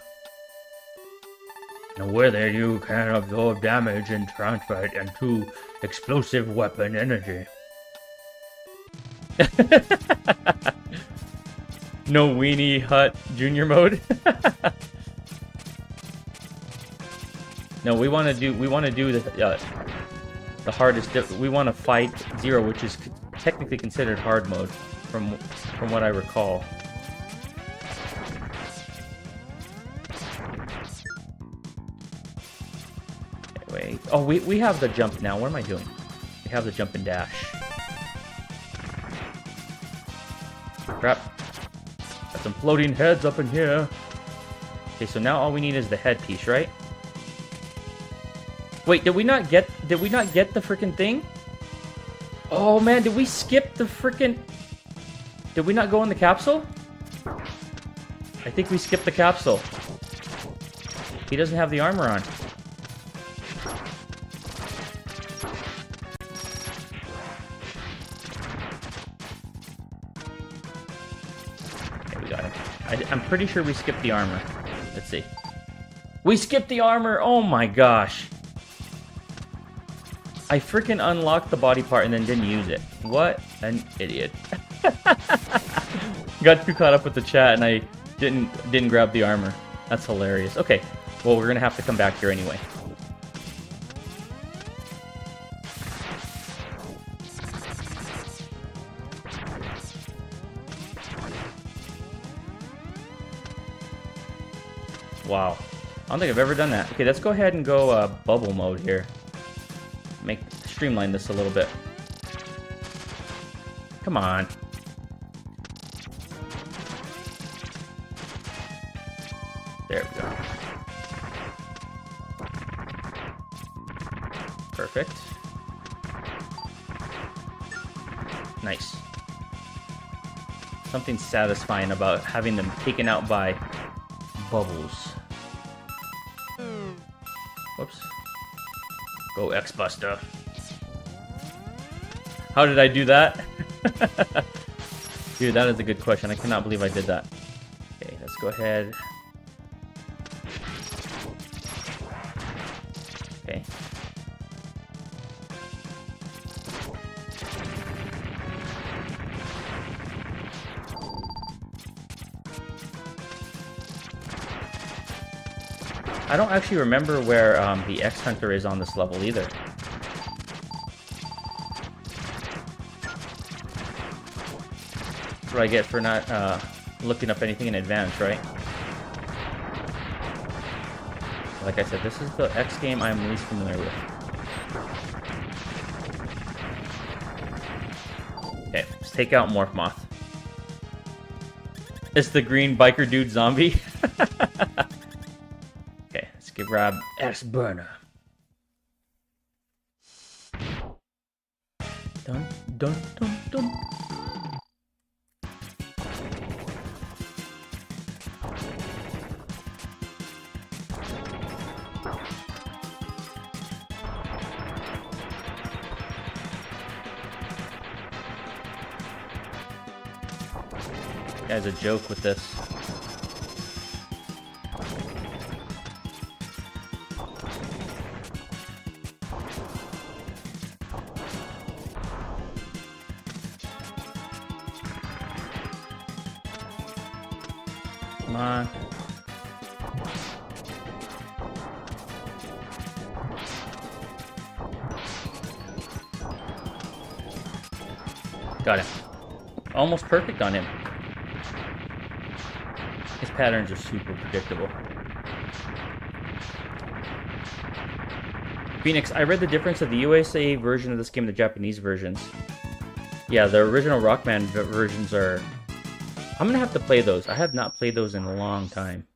And with it, you can absorb damage and transfer it into explosive weapon energy. No Weenie Hut Junior mode. No, we want to do the hardest. We want to fight Zero, which is technically considered hard mode, from what I recall. Wait. Oh, we have the jump now. What am I doing? We have the jump and dash. Crap. Got some floating heads up in here. Okay, so now all we need is the headpiece, right? Wait, did we not get the freaking thing? Oh man, did we skip the freaking... Did we not go in the capsule? I think we skipped the capsule. He doesn't have the armor on. I'm pretty sure we skipped the armor. Let's see. We skipped the armor! Oh my gosh. I freaking unlocked the body part and then didn't use it. What an idiot. Got too caught up with the chat and I didn't grab the armor. That's hilarious. Okay, well we're gonna have to come back here anyway. Wow. I don't think I've ever done that. Okay, let's go ahead and go bubble mode here. Streamline this a little bit. Come on. There we go. Perfect. Nice. Something satisfying about having them taken out by bubbles. Whoops. Go X-Buster. How did I do that? Dude, that is a good question. I cannot believe I did that. Okay, let's go ahead. Okay. I don't actually remember where the X-Hunter is on this level either. That's what I get for not looking up anything in advance, right? Like I said, this is the X game I'm least familiar with. Okay, let's take out Morph Moth. It's the green biker dude zombie. Okay, let's grab X Burner. Dun dun dun dun. Guy's a joke with this. Come on. Got him. Almost perfect on him. His patterns are super predictable. Phoenix, I read the difference of the USA version of this game and the Japanese versions. Yeah, the original Rockman versions are... I'm gonna have to play those. I have not played those in a long time.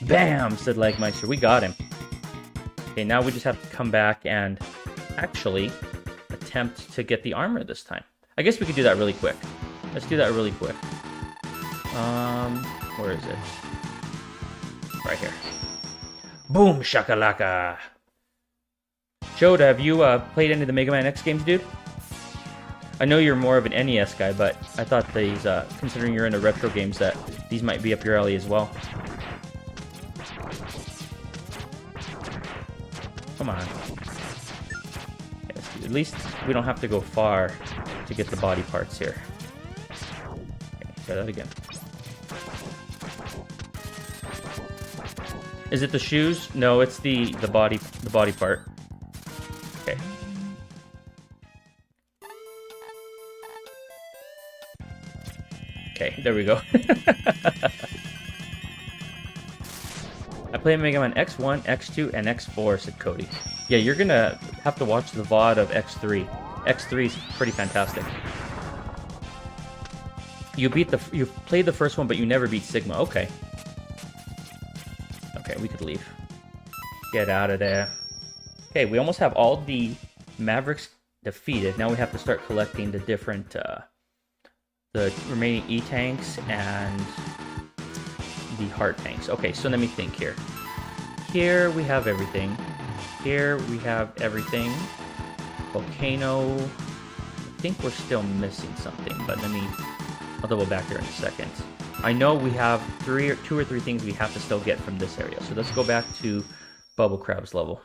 Bam! Said Legmeister. We got him. Okay, now we just have to come back and actually attempt to get the armor this time. I guess we could do that really quick. Let's do that really quick. Where is it? Right here. Boom shakalaka! Joda, have you played any of the Mega Man X games, dude? I know you're more of an NES guy, but I thought these, considering you're into retro games, that these might be up your alley as well. Come on. Yes, at least we don't have to go far to get the body parts here. Okay, try that again. Is it the shoes? No, it's the body part. Okay. Okay, there we go. I play Mega Man X1, X2, and X4, said Cody. Yeah, you're gonna have to watch the VOD of X3. X3 is pretty fantastic. You played the first one, but you never beat Sigma. Okay. Okay, we could leave. Get out of there. Okay, we almost have all the Mavericks defeated. Now we have to start collecting the different, the remaining E-tanks and the heart tanks. Okay, so let me think here. Here we have everything. Here we have everything. Volcano. I think we're still missing something, but I'll double back here in a second. I know we have two or three things we have to still get from this area. So let's go back to Bubble Crab's level.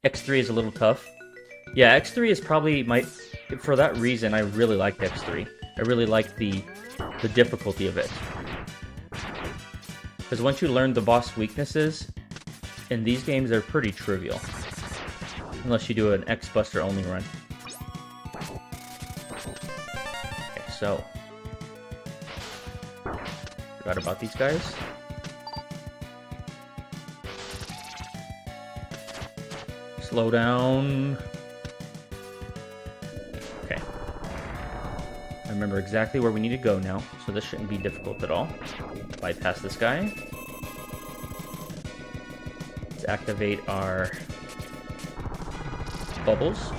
X3 is a little tough. Yeah, X3 is probably for that reason, I really liked X3. I really liked the difficulty of it. Because once you learn the boss weaknesses, in these games they're pretty trivial. Unless you do an X-Buster only run. Okay, so... Forgot about these guys. Slow down. Okay. I remember exactly where we need to go now, so this shouldn't be difficult at all. Bypass this guy. Let's activate our bubbles.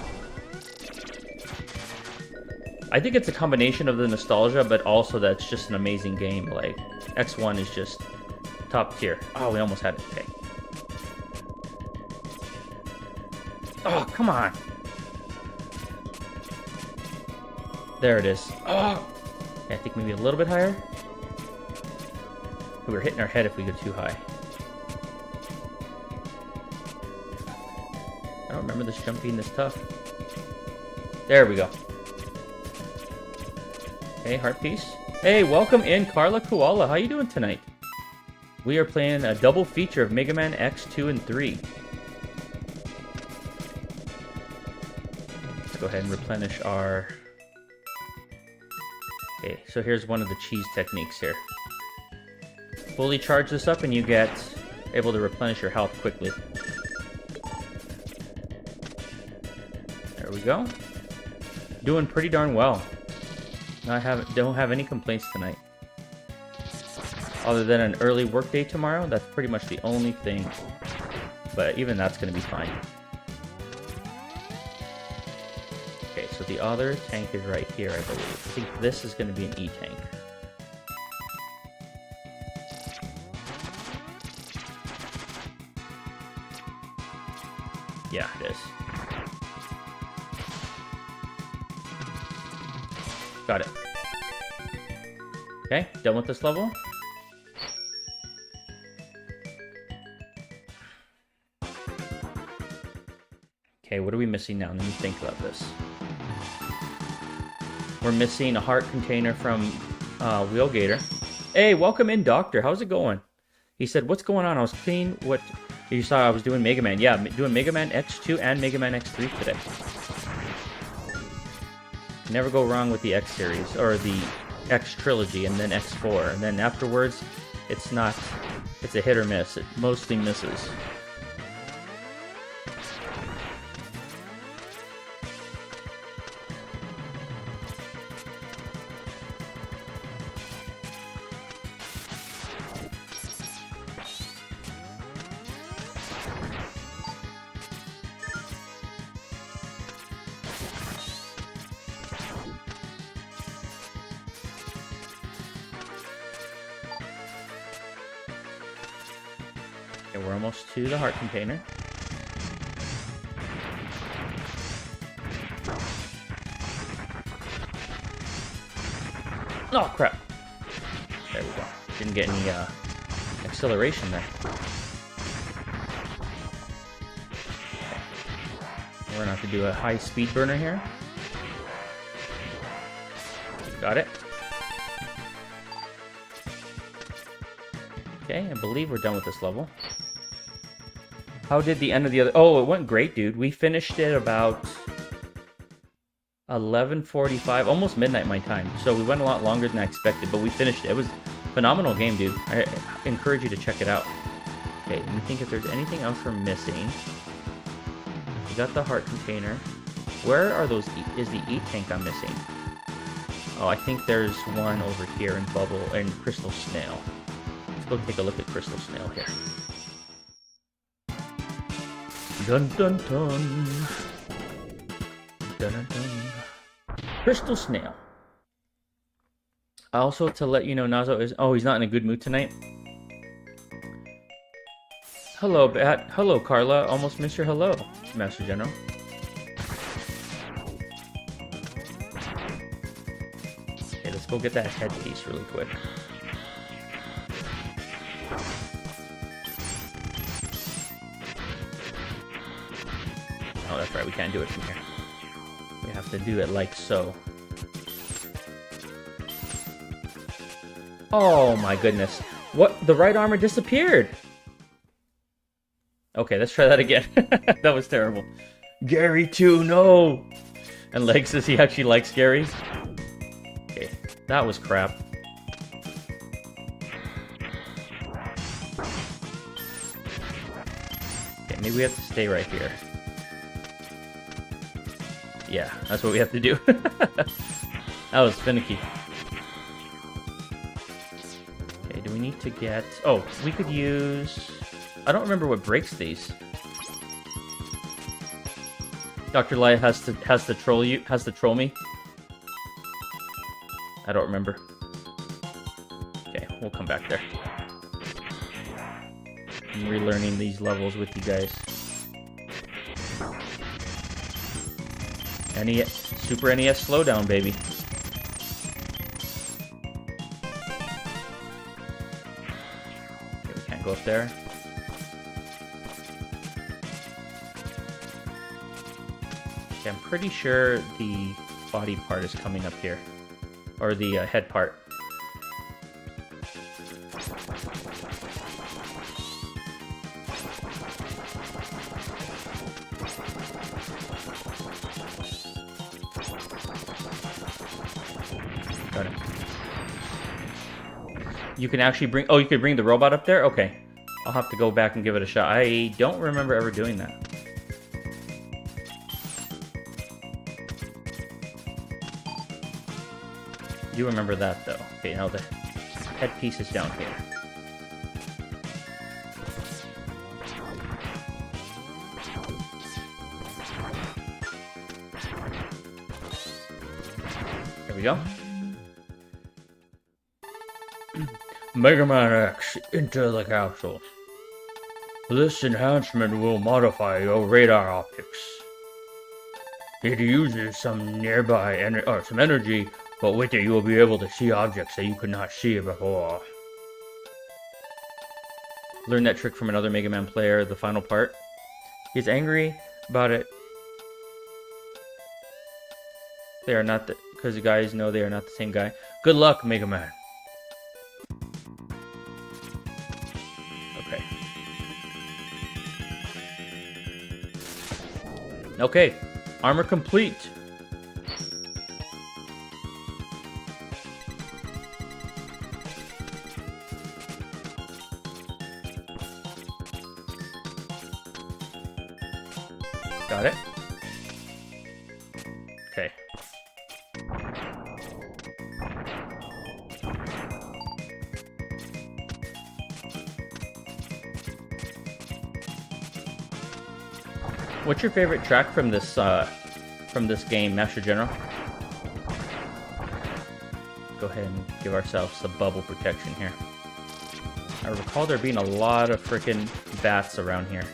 I think it's a combination of the nostalgia, but also that's just an amazing game. Like, X1 is just top tier. Oh, we almost had it. Okay. Oh, come on. There it is. Oh! Okay, I think maybe a little bit higher. We were hitting our head if we go too high. I don't remember this jump being this tough. There we go. Hey, heart piece. Hey, welcome in, Carla Koala. How you doing tonight? We are playing a double feature of Mega Man X 2 and 3. Let's go ahead and replenish our... Okay, so here's one of the cheese techniques here. Fully charge this up and you get able to replenish your health quickly. There we go. Doing pretty darn well. Don't have any complaints tonight. Other than an early work day tomorrow, that's pretty much the only thing. But even that's going to be fine. Okay, so the other tank is right here, I believe. I think this is going to be an E-tank. Yeah, it is. Got it. Okay, done with this level. Okay, what are we missing now? Let me think about this. We're missing a heart container from Wheelgator. Hey, welcome in, Doctor. How's it going? He said, what's going on? I was clean. What? You saw I was doing Mega Man. Yeah, doing Mega Man X2 and Mega Man X3 today. Never go wrong with the X series, or the X trilogy, and then X4. And then afterwards, it's not, it's a hit or miss. It mostly misses. Okay, we're almost to the heart container. Oh, crap. There we go. Didn't get any acceleration there. Okay. We're gonna have to do a high speed burner here. Got it. Okay, I believe we're done with this level. How did the end of the other... Oh, it went great, dude. We finished it about 11:45, almost midnight my time. So we went a lot longer than I expected, but we finished it. It was a phenomenal game, dude. I encourage you to check it out. Okay, let me think if there's anything else we're missing. We got the heart container. Where are those... Is the E-tank I'm missing? Oh, I think there's one over here in Bubble and Crystal Snail. Let's go take a look at Crystal Snail here. Dun dun dun. Dun dun dun. Crystal Snail. Also, to let you know, Nazo is... Oh, he's not in a good mood tonight. Hello, Bat. Hello, Carla. Almost missed your hello, Master General. Okay, let's go get that headpiece really quick. Oh, that's right. We can't do it from here. We have to do it like so. Oh my goodness. What? The right armor disappeared! Okay, let's try that again. That was terrible. Gary too, no! And Leg says he actually likes Gary. Okay, that was crap. Okay, maybe we have to stay right here. Yeah, that's what we have to do. That was finicky. Okay, do we need to get... Oh, we could use... I don't remember what breaks these. Dr. Light has to troll you, has to troll me. I don't remember. Okay, we'll come back there. I'm relearning these levels with you guys. Super NES slowdown, baby. Okay, we can't go up there. Okay, I'm pretty sure the body part is coming up here. Or the head part. Got it. You can actually bring... Oh, you could bring the robot up there? Okay. I'll have to go back and give it a shot. I don't remember ever doing that. You remember that, though. Okay, now the headpiece is down here. There we go. Mega Man X into the capsule. This enhancement will modify your radar optics. It uses some some energy, but with it you will be able to see objects that you could not see before. Learn that trick from another Mega Man player, the final part. He's angry about it. They are not because the guys know they are not the same guy. Good luck, Mega Man. Okay. Okay. Armor complete. Got it. Okay. What's your favorite track from this game, Master General? Go ahead and give ourselves some bubble protection here. I recall there being a lot of freaking bats around here.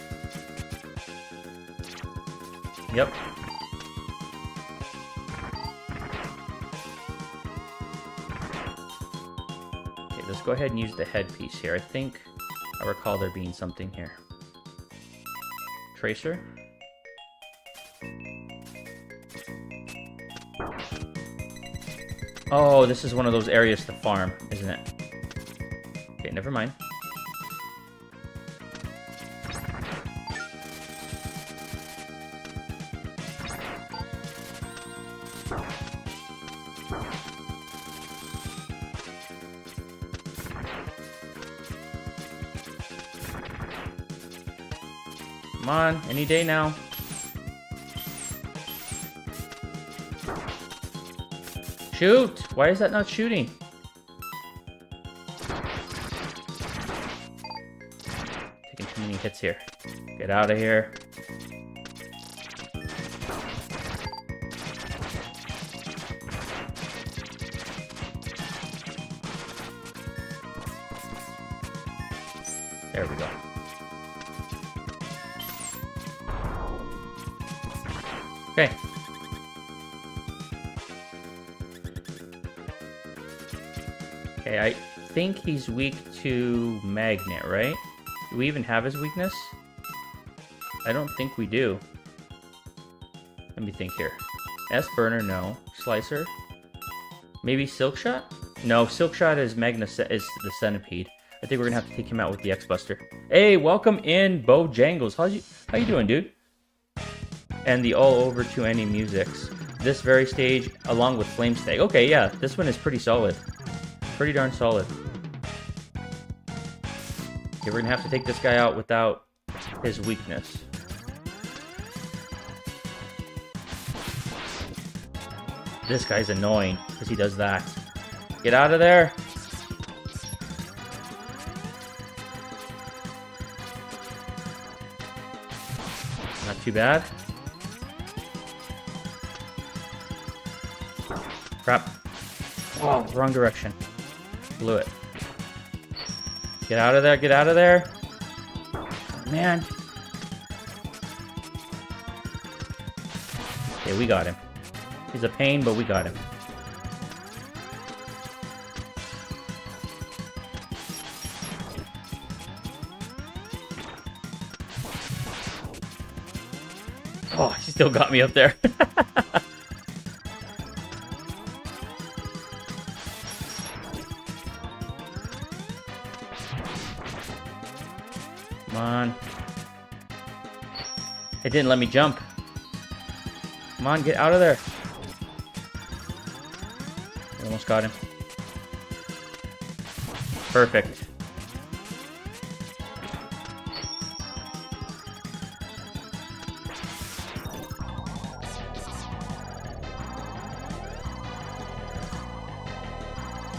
Yep. Okay, let's go ahead and use the headpiece here. I think I recall there being something here. Tracer. Oh, this is one of those areas to farm, isn't it? Okay, never mind. Come on, any day now. Shoot! Why is that not shooting? Taking too many hits here. Get out of here. There we go. Okay. Okay, I think he's weak to magnet, right? Do we even have his weakness? I don't think we do. Let me think here. S-burner, no. Slicer? Maybe Silk Shot? No, Silk Shot is is the centipede. I think we're gonna have to take him out with the X-Buster. Hey, welcome in, Bo Jangles. How you doing, dude? And the all over to any musics. This very stage, along with Flame Stag. Okay, yeah, this one is pretty solid. Pretty darn solid. Okay, we're gonna have to take this guy out without his weakness. This guy's annoying because he does that. Get out of there! Not too bad. Crap. Oh, wrong direction. Blew it. Get out of there, get out of there. Man. Okay, we got him. He's a pain, but we got him. Oh, he still got me up there. Come on. It didn't let me jump. Come on, get out of there. Almost got him. Perfect.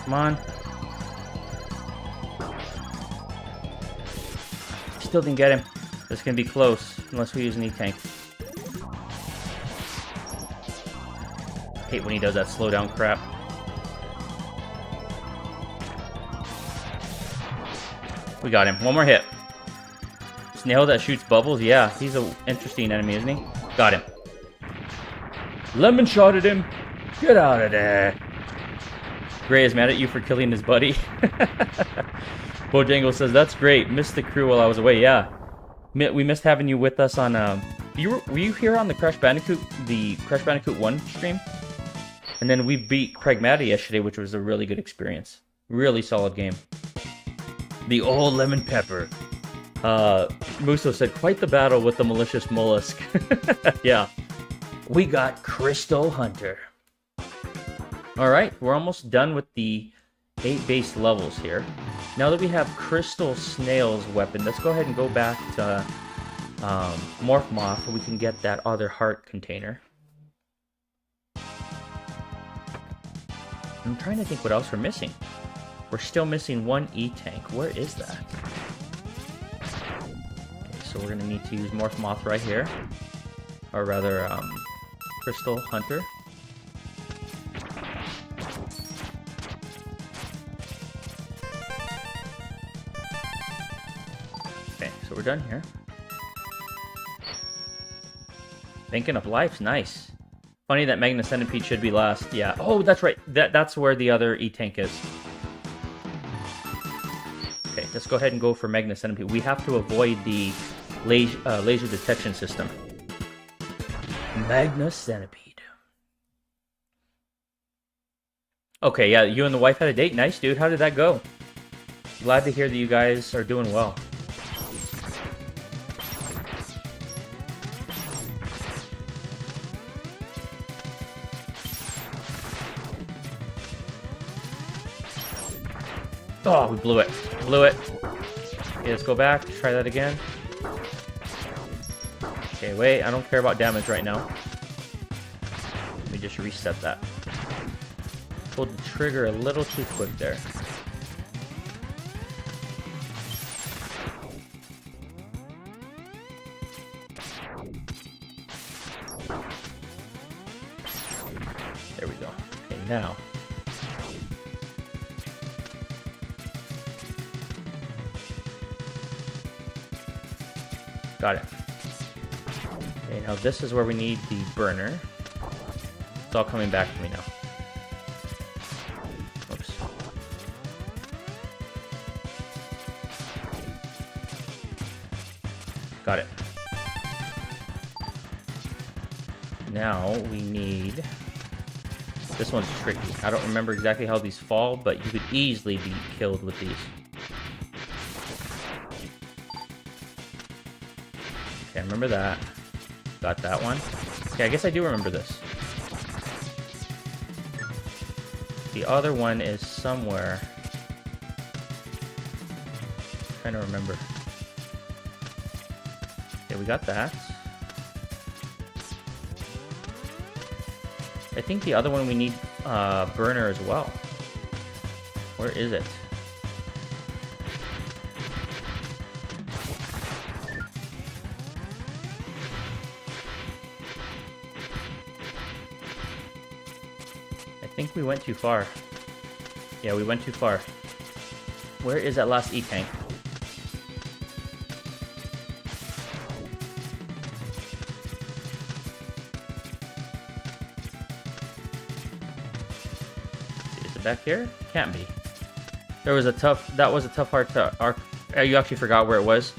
Come on. Still didn't get him. This can be close unless we use an E-tank. Hate when he does that slowdown crap. We got him. One more hit. Snail that shoots bubbles? Yeah, he's an interesting enemy, isn't he? Got him. Lemon shot at him. Get out of there. Gray is mad at you for killing his buddy. Bojangle says, that's great. Missed the crew while I was away. Yeah. We missed having you with us on... were you here on the Crash Bandicoot 1 stream? And then we beat Craig Matty yesterday, which was a really good experience. Really solid game. The old lemon pepper. Muso said, quite the battle with the malicious mollusk. Yeah. We got Crystal Hunter. Alright, we're almost done with the 8 base levels here. Now that we have Crystal Snail's weapon, let's go ahead and go back to Morph Moth so we can get that other heart container. I'm trying to think what else we're missing. We're still missing one E-tank. Where is that? Okay, so we're going to need to use Morph Moth right here. Or rather, Crystal Hunter. Okay, so we're done here. Thinking of Life's nice. Funny that Magna Centipede should be last. Yeah. Oh, that's right. That's where the other E-tank is. Okay, let's go ahead and go for Magna Centipede. We have to avoid the laser detection system. Magna Centipede. Okay, yeah, you and the wife had a date. Nice, dude. How did that go? Glad to hear that you guys are doing well. Oh, we blew it. Blew it. Okay, let's go back. Try that again. Okay, wait. I don't care about damage right now. Let me just reset that. Pulled the trigger a little too quick there. There we go. Okay, now. Got it. Okay, now this is where we need the burner. It's all coming back to me now. Oops. Got it. Now we need... This one's tricky. I don't remember exactly how these fall, but you could easily be killed with these. Okay, I remember that. Got that one. Okay, I guess I do remember this. The other one is somewhere. I'm trying to remember. Okay, we got that. I think the other one we need burner as well. Where is it? I think we went too far. Yeah, we went too far. Where is that last E-tank? back here? Can't be. That was a tough part to arc. You actually forgot where it was.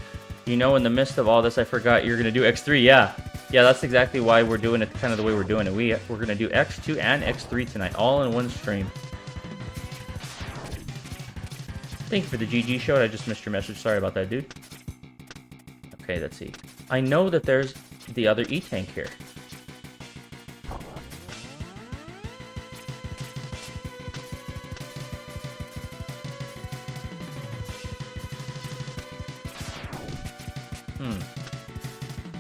You know, in the midst of all this, I forgot you're gonna do X3. Yeah, that's exactly why we're doing it kind of the way we're doing it. We're gonna do X2 and X3 tonight, all in one stream. Thank you for the GG shout. I just missed your message. Sorry about that, dude. Okay, let's see. I know that there's the other E-tank here.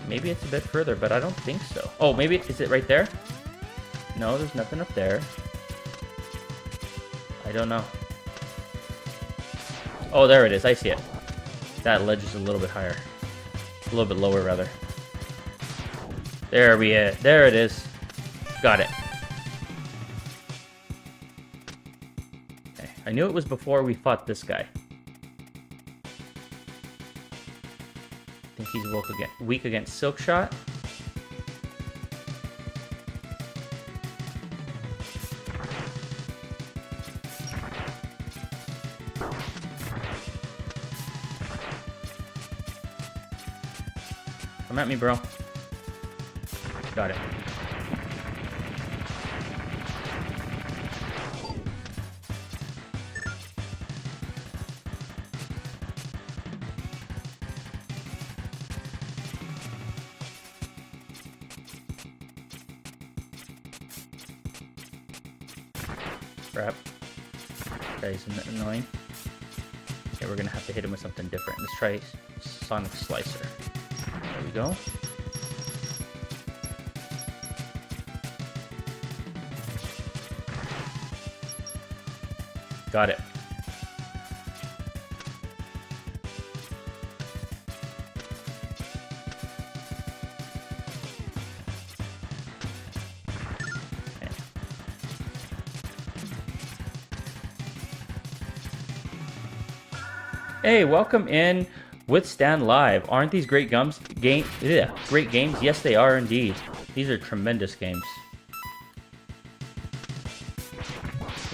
Maybe it's a bit further, but I don't think so. Oh, maybe, is it right there? No, there's nothing up there. I don't know. Oh, there it is. I see it. That ledge is a little bit higher. A little bit lower, rather. There it is. Got it. Okay. I knew it was before we fought this guy. I think he's weak against Silk Shot. Come at me, bro. Got it. Crap. That is annoying. Okay, we're gonna have to hit him with something different. Let's try Sonic Slicer. There we go. Got it. Hey, welcome in Withstand Live. Aren't these great great games? Yes, they are indeed. These are tremendous games.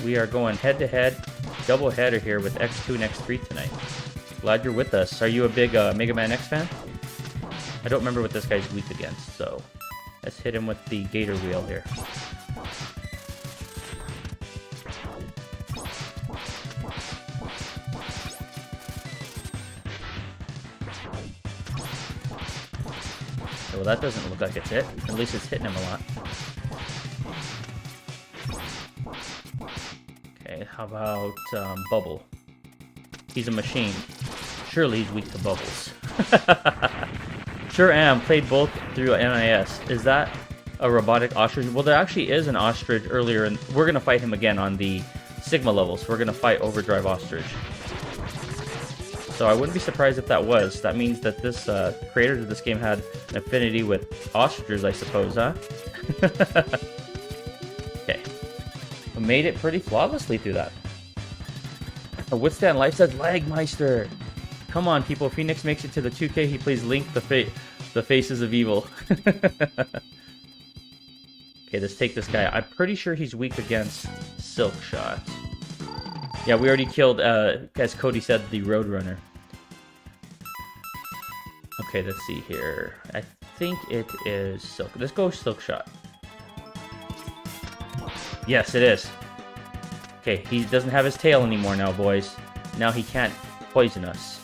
We are going head-to-head, double header here with X2 and X3 tonight. Glad you're with us. Are you a big Mega Man X fan? I don't remember what this guy's weak against, so let's hit him with the Gator Wheel here. Well, that doesn't look like it's hit. At least it's hitting him a lot. Okay, how about Bubble? He's a machine. Surely he's weak to bubbles. Sure am. Played both through NIS. Is that a robotic ostrich? Well, there actually is an ostrich earlier, and we're going to fight him again on the Sigma levels. We're going to fight Overdrive Ostrich. So I wouldn't be surprised if that was. That means that this creators of this game had an affinity with ostriches, I suppose, huh? Okay. We made it pretty flawlessly through that. Withstand Life says, Lagmeister! Come on, people. Phoenix makes it to the 2K. He plays Link, the Faces of Evil. Okay, let's take this guy. I'm pretty sure he's weak against Silk Shot. Yeah, we already killed, as Cody said, the Roadrunner. Okay, let's see here. I think it is Silk. Let's go Silk Shot. Yes, it is. Okay, he doesn't have his tail anymore now, boys. Now he can't poison us.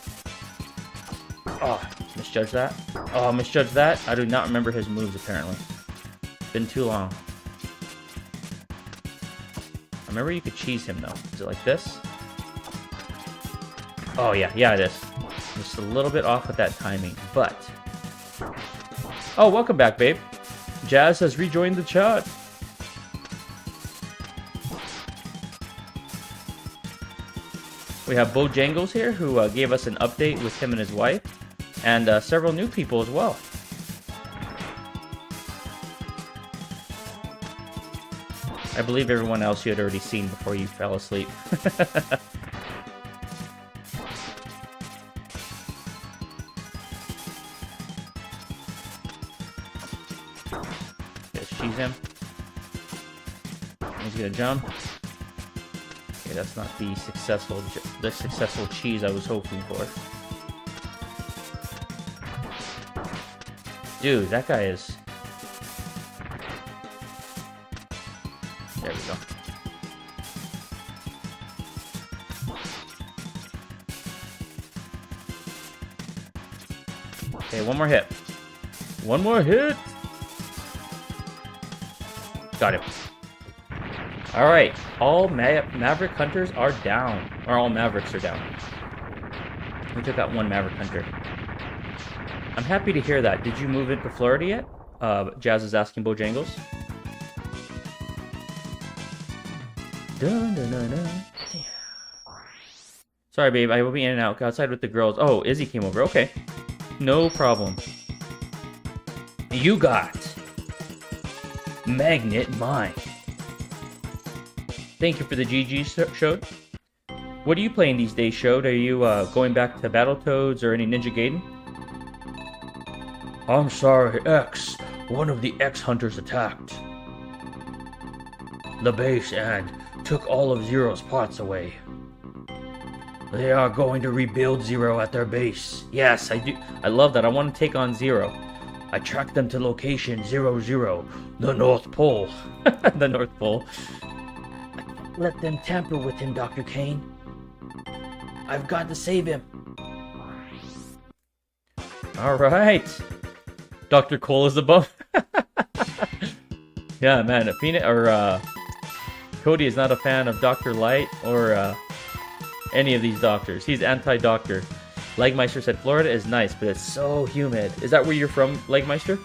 Oh, misjudged that. Oh, misjudged that. I do not remember his moves, apparently. Been too long. I remember you could cheese him, though. Is it like this? Oh, yeah. Yeah, it is. Just a little bit off with that timing, but... Oh, welcome back, babe. Jazz has rejoined the chat. We have Bojangles here, who gave us an update with him and his wife, and several new people as well. I believe everyone else you had already seen before you fell asleep. Just cheese him. He's gonna jump. Okay, that's not the successful cheese I was hoping for. Dude, that guy is... There we go. Okay, one more hit. One more hit! Got him. Alright, all Maverick Hunters are down. Or all Mavericks are down. We took out one Maverick Hunter. I'm happy to hear that. Did you move into Florida yet? Jazz is asking Bojangles. Dun, dun, dun, dun. Sorry, babe. I will be in and out. Go outside with the girls. Oh, Izzy came over. Okay. No problem. You got Magnet Mine. Thank you for the GG, Shode. What are you playing these days, Shode? Are you going back to Battletoads or any Ninja Gaiden? I'm sorry, X. One of the X hunters attacked the base and took all of Zero's pots away. They are going to rebuild Zero at their base. Yes, I do. I love that. I want to take on Zero. I tracked them to location 00, the North Pole. The North Pole. I can't let them tamper with him, Dr. Kane. I've got to save him. All right. Dr. Cole is above. Yeah, man. Cody is not a fan of Dr. Light or any of these doctors. He's anti-doctor. Legmeister said Florida is nice, but it's so humid. Is that where you're from, Legmeister?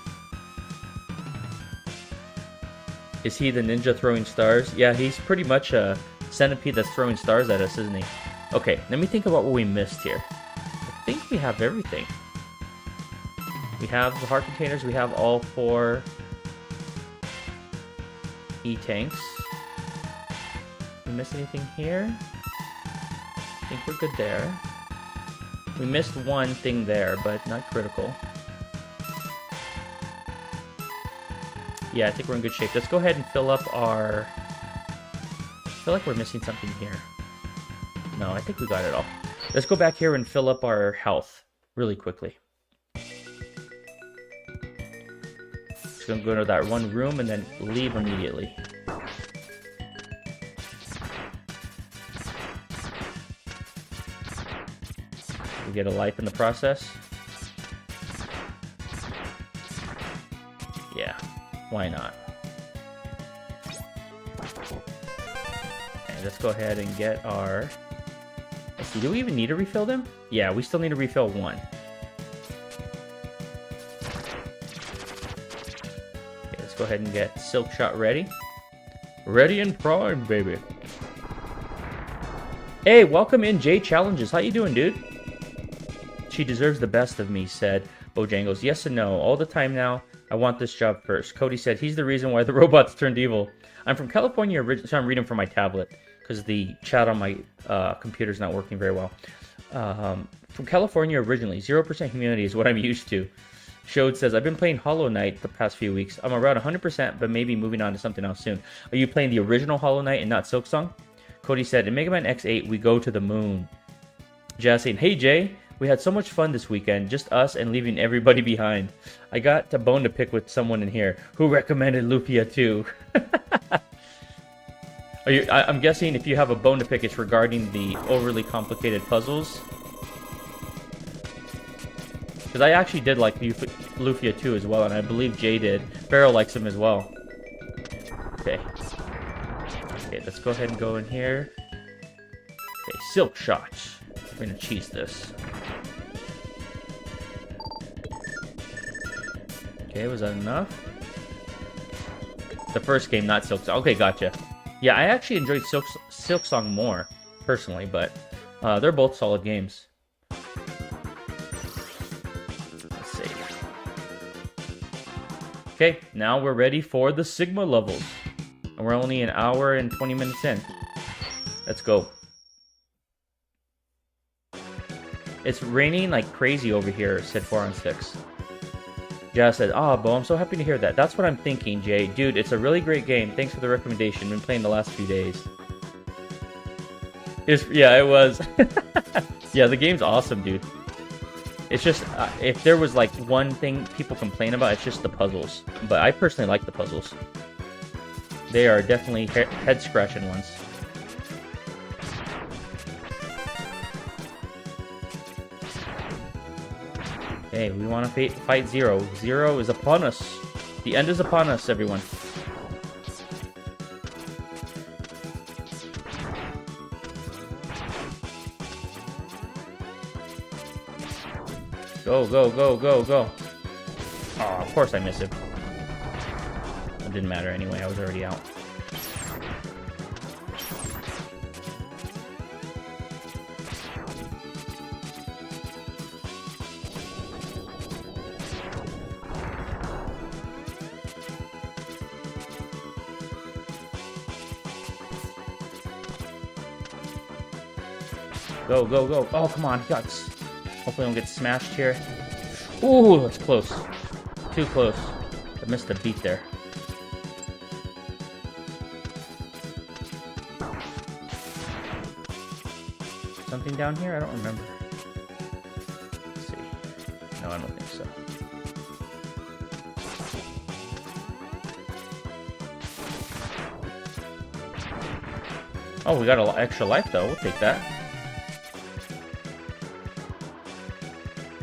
Is he the ninja throwing stars? Yeah, he's pretty much a centipede that's throwing stars at us, isn't he? Okay, let me think about what we missed here. I think we have everything. We have the heart containers. We have all 4 E-tanks. We miss anything here? I think we're good there. We missed one thing there, but not critical. Yeah, I think we're in good shape. Let's go ahead and fill up our... I feel like we're missing something here. No, I think we got it all. Let's go back here and fill up our health really quickly. Just gonna go to that one room and then leave immediately. We get a life in the process. Yeah, why not? And let's go ahead and get our... Let's see, do we even need to refill them? Yeah, we still need to refill one. Okay, let's go ahead and get Silk Shot ready. Ready and prime, baby. Hey, welcome in, Jay Challenges. How you doing, dude? She deserves the best of me, said Bojangles. Yes and no, all the time now. I want this job first. Cody said he's the reason why the robots turned evil. I'm from California originally, so I'm reading from my tablet because the chat on my computer's not working very well. From California originally, 0% humidity is what I'm used to. Shode says, I've been playing Hollow Knight the past few weeks. I'm around 100%, but maybe moving on to something else soon. Are you playing the original Hollow Knight and not Silksong? Cody said, in Mega Man X8, we go to the moon. Jazz saying, hey Jay, we had so much fun this weekend, just us and leaving everybody behind. I got a bone to pick with someone in here who recommended Lufia 2. I'm guessing if you have a bone to pick, it's regarding the overly complicated puzzles. Because I actually did like Lufia 2 as well, and I believe Jay did. Barrel likes him as well. Okay. Okay, let's go ahead and go in here. Okay, Silk Shot. We're gonna cheese this. Okay, was that enough? The first game, not Silksong. Okay, gotcha. Yeah, I actually enjoyed Silksong more, personally, but they're both solid games. Let's see. Okay, now we're ready for the Sigma levels. And we're only an hour and 20 minutes in. Let's go. It's raining like crazy over here, said 4 on 6. Jazz said, Bo, I'm so happy to hear that. That's what I'm thinking, Jay. Dude, it's a really great game. Thanks for the recommendation. Been playing the last few days. Yeah, it was. Yeah, the game's awesome, dude. It's just, if there was like one thing people complain about, it's just the puzzles. But I personally like the puzzles. They are definitely head-scratching ones. Okay, we want to fight Zero. Zero is upon us. The end is upon us, everyone. Go, go, go, go, go. Oh, of course I missed it. It didn't matter anyway, I was already out. Go, go, go. Oh, come on. Guts. Hopefully I don't get smashed here. Ooh, that's close. Too close. I missed a beat there. Something down here? I don't remember. Let's see. No, I don't think so. Oh, we got an extra life though. We'll take that.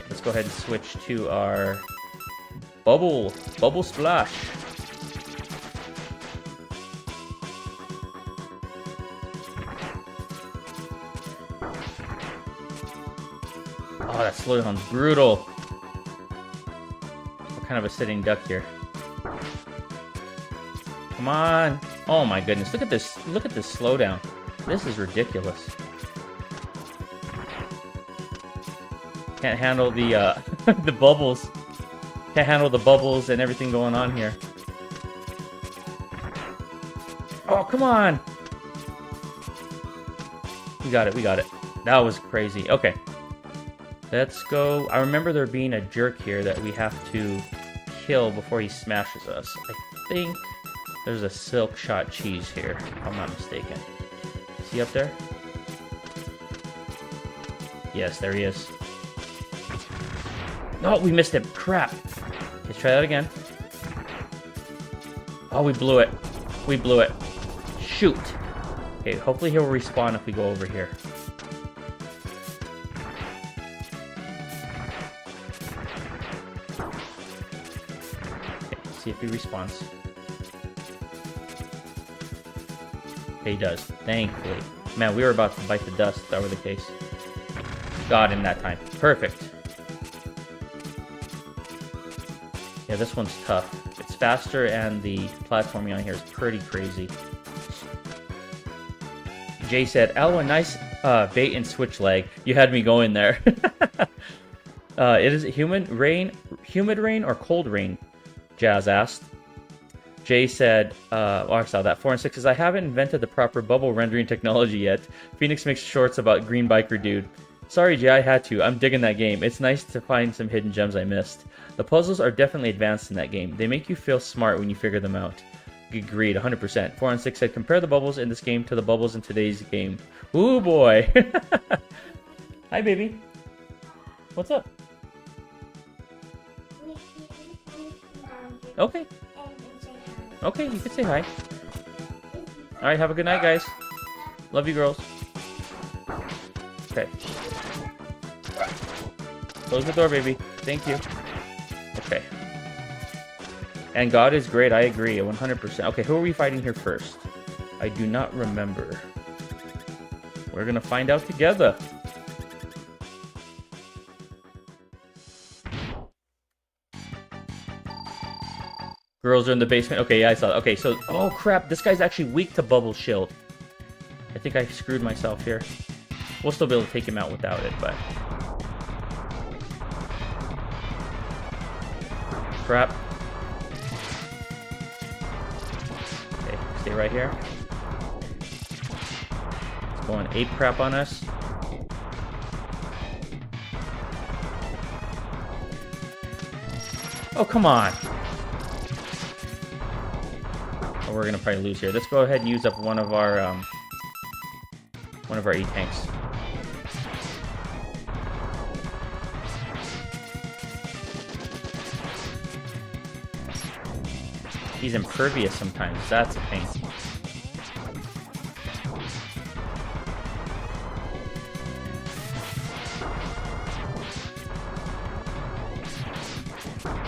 Let's go ahead and switch to our bubble splash. Oh, that slowdown's brutal. What kind of a sitting duck here? Come on. Oh my goodness. Look at this. Look at this slowdown. This is ridiculous. Can't handle the the bubbles. Can't handle the bubbles and everything going on here. Oh, come on. We got it. We got it. That was crazy. Okay. Let's go. I remember there being a jerk here that we have to kill before he smashes us. I think there's a silk shot cheese here, if I'm not mistaken. Is he up there? Yes, there he is. No, we missed him. Crap. Let's try that again. Oh, we blew it. We blew it. Shoot. Okay, hopefully he'll respawn if we go over here. See if he respawns. Okay, he does. Thankfully. Man, we were about to bite the dust if that were the case. Got him that time. Perfect. Yeah, this one's tough. It's faster and the platforming on here is pretty crazy. Jay said, Alwa, nice bait and switch leg. You had me going there. Is it humid rain or cold rain? Jazz asked. Jay said, I saw that. 4 and 6 says, I haven't invented the proper bubble rendering technology yet. Phoenix makes shorts about green biker dude. Sorry, Jay, I had to. I'm digging that game. It's nice to find some hidden gems I missed. The puzzles are definitely advanced in that game. They make you feel smart when you figure them out. Agreed, 100%. 4 and 6 said, compare the bubbles in this game to the bubbles in today's game. Ooh, boy. Hi, baby. What's up? Okay. Okay, you can say hi. Alright, have a good night, guys. Love you, girls. Okay. Close the door, baby. Thank you. Okay. And God is great, I agree, 100%. Okay, who are we fighting here first? I do not remember. We're gonna find out together. Girls are in the basement. Okay, yeah, I saw that. Okay, so... Oh, crap. This guy's actually weak to Bubble Shield. I think I screwed myself here. We'll still be able to take him out without it, but... Crap. Okay, stay right here. It's going ape crap on us. Oh, come on. We're gonna probably lose here. Let's go ahead and use up one of our One of our E-tanks. He's impervious sometimes. That's a pain.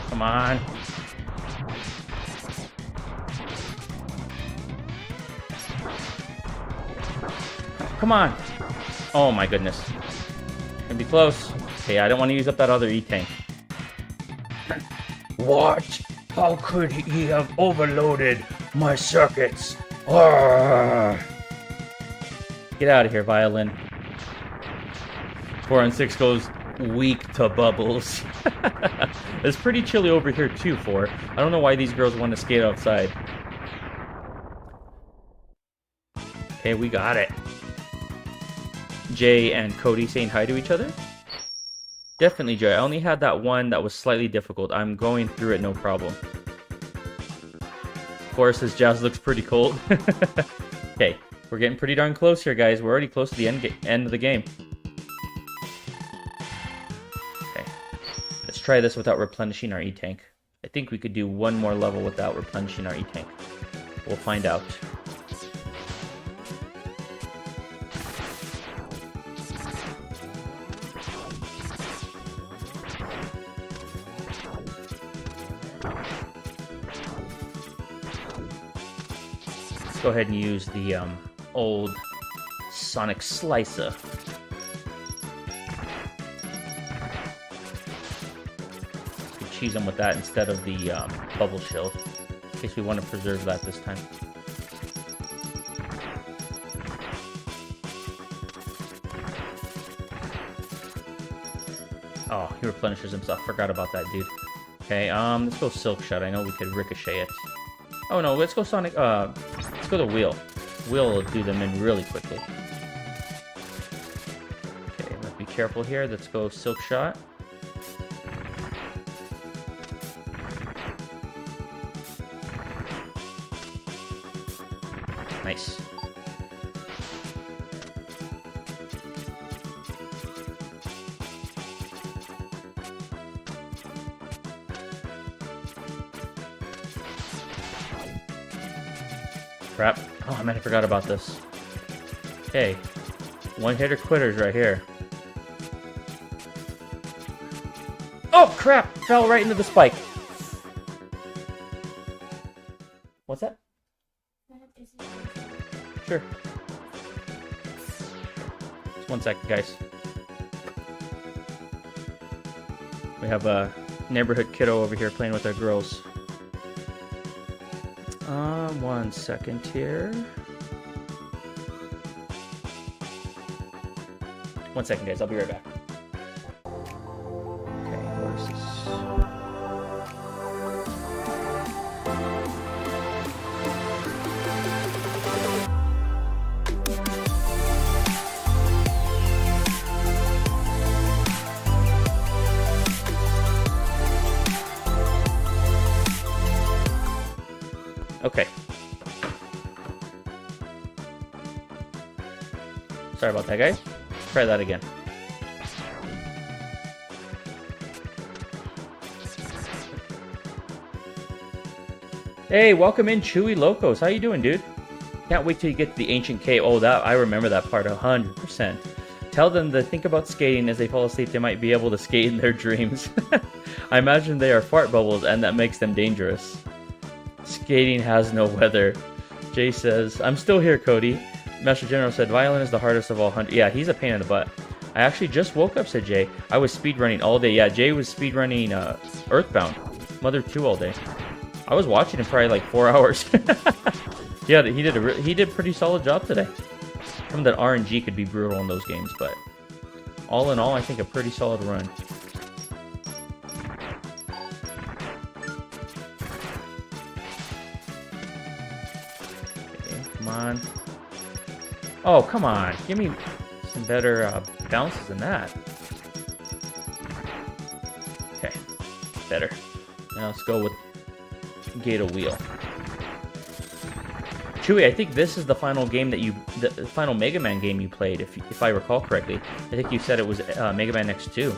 Come on. Come on. Oh my goodness. Gonna be close. Okay, I don't want to use up that other E-tank. What? How could he have overloaded my circuits? Arrgh. Get out of here, Violin. 4 and 6 goes weak to bubbles. It's pretty chilly over here too, 4. I don't know why these girls want to skate outside. Okay, we got it. Jay and Cody saying hi to each other? Definitely, Jay. I only had that one that was slightly difficult. I'm going through it, no problem. Of course, this Jazz looks pretty cold. Okay, we're getting pretty darn close here, guys. We're already close to the end of the game. Okay, let's try this without replenishing our E-tank. I think we could do one more level without replenishing our E-tank. We'll find out. Go ahead and use the old Sonic Slicer. Could cheese them with that instead of the bubble shield, in case we want to preserve that this time. Oh, he replenishes himself. Forgot about that, dude. Okay, let's go Silk Shot. I know we could ricochet it. Oh no, let's go Sonic. Let's go to Wheel. Wheel will do them in really quickly. Okay, let's be careful here. Let's go Silk Shot. Nice. Crap. Oh, man, I forgot about this. Okay. One-hitter quitters right here. Oh, crap! Fell right into the spike. What's that? Sure. Just 1 second, guys. We have a neighborhood kiddo over here playing with our girls. 1 second here. 1 second, guys. I'll be right back. Okay, where's this? Okay. Sorry about that, guys. Try that again. Hey, welcome in, Chewy Locos. How you doing, dude? Can't wait till you get to the Ancient Cave. Oh, that I remember that part 100%. Tell them to think about skating as they fall asleep. They might be able to skate in their dreams. I imagine they are fart bubbles, and that makes them dangerous. Skating has no weather. Jay says, I'm still here, Cody. Master General said, Violin is the hardest of all 100. Yeah, he's a pain in the butt. I actually just woke up, said Jay. I was speedrunning all day. Yeah, Jay was speedrunning Earthbound. Mother 2 all day. I was watching him probably like 4 hours. Yeah, he did a pretty solid job today. Some of that RNG could be brutal in those games, but all in all, I think a pretty solid run. Okay, come on. Oh, come on. Give me some better bounces than that. Okay, better. Now let's go with Gator Wheel. Chewie, I think this is the final game that the final Mega Man game you played, if I recall correctly. I think you said it was Mega Man X2.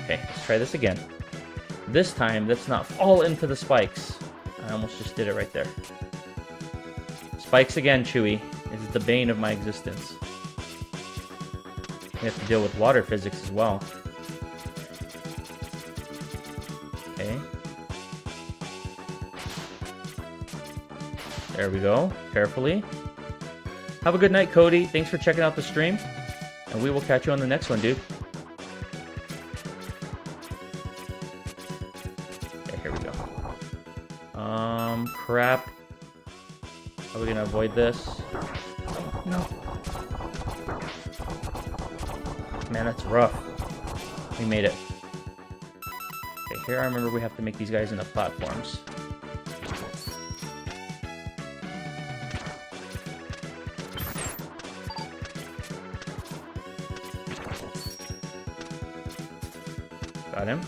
Okay, let's try this again. This time, let's not fall into the spikes. I almost just did it right there. Spikes again, Chewie. This is the bane of my existence. We have to deal with water physics as well. Okay. There we go. Carefully. Have a good night, Cody. Thanks for checking out the stream. And we will catch you on the next one, dude. Okay, here we go. Crap. How are we gonna avoid this? Oh, no. Man, that's rough. We made it. Okay, here I remember we have to make these guys into platforms. Got him.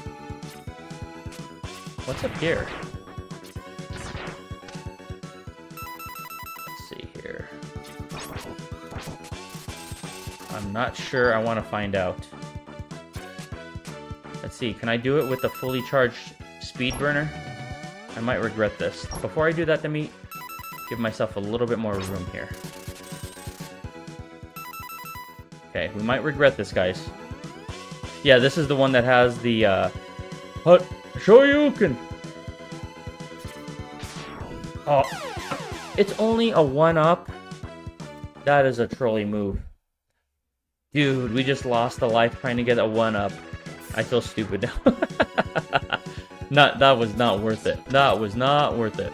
What's up here? Let's see here. I'm not sure. I want to find out. Let's see. Can I do it with the fully charged speed burner? I might regret this. Before I do that, let me give myself a little bit more room here. Okay, we might regret this, guys. Yeah, this is the one that has the Shoryuken. Oh, it's only a 1-up. That is a trolley move. Dude, we just lost a life trying to get a 1-up. I feel stupid now. That was not worth it. That was not worth it.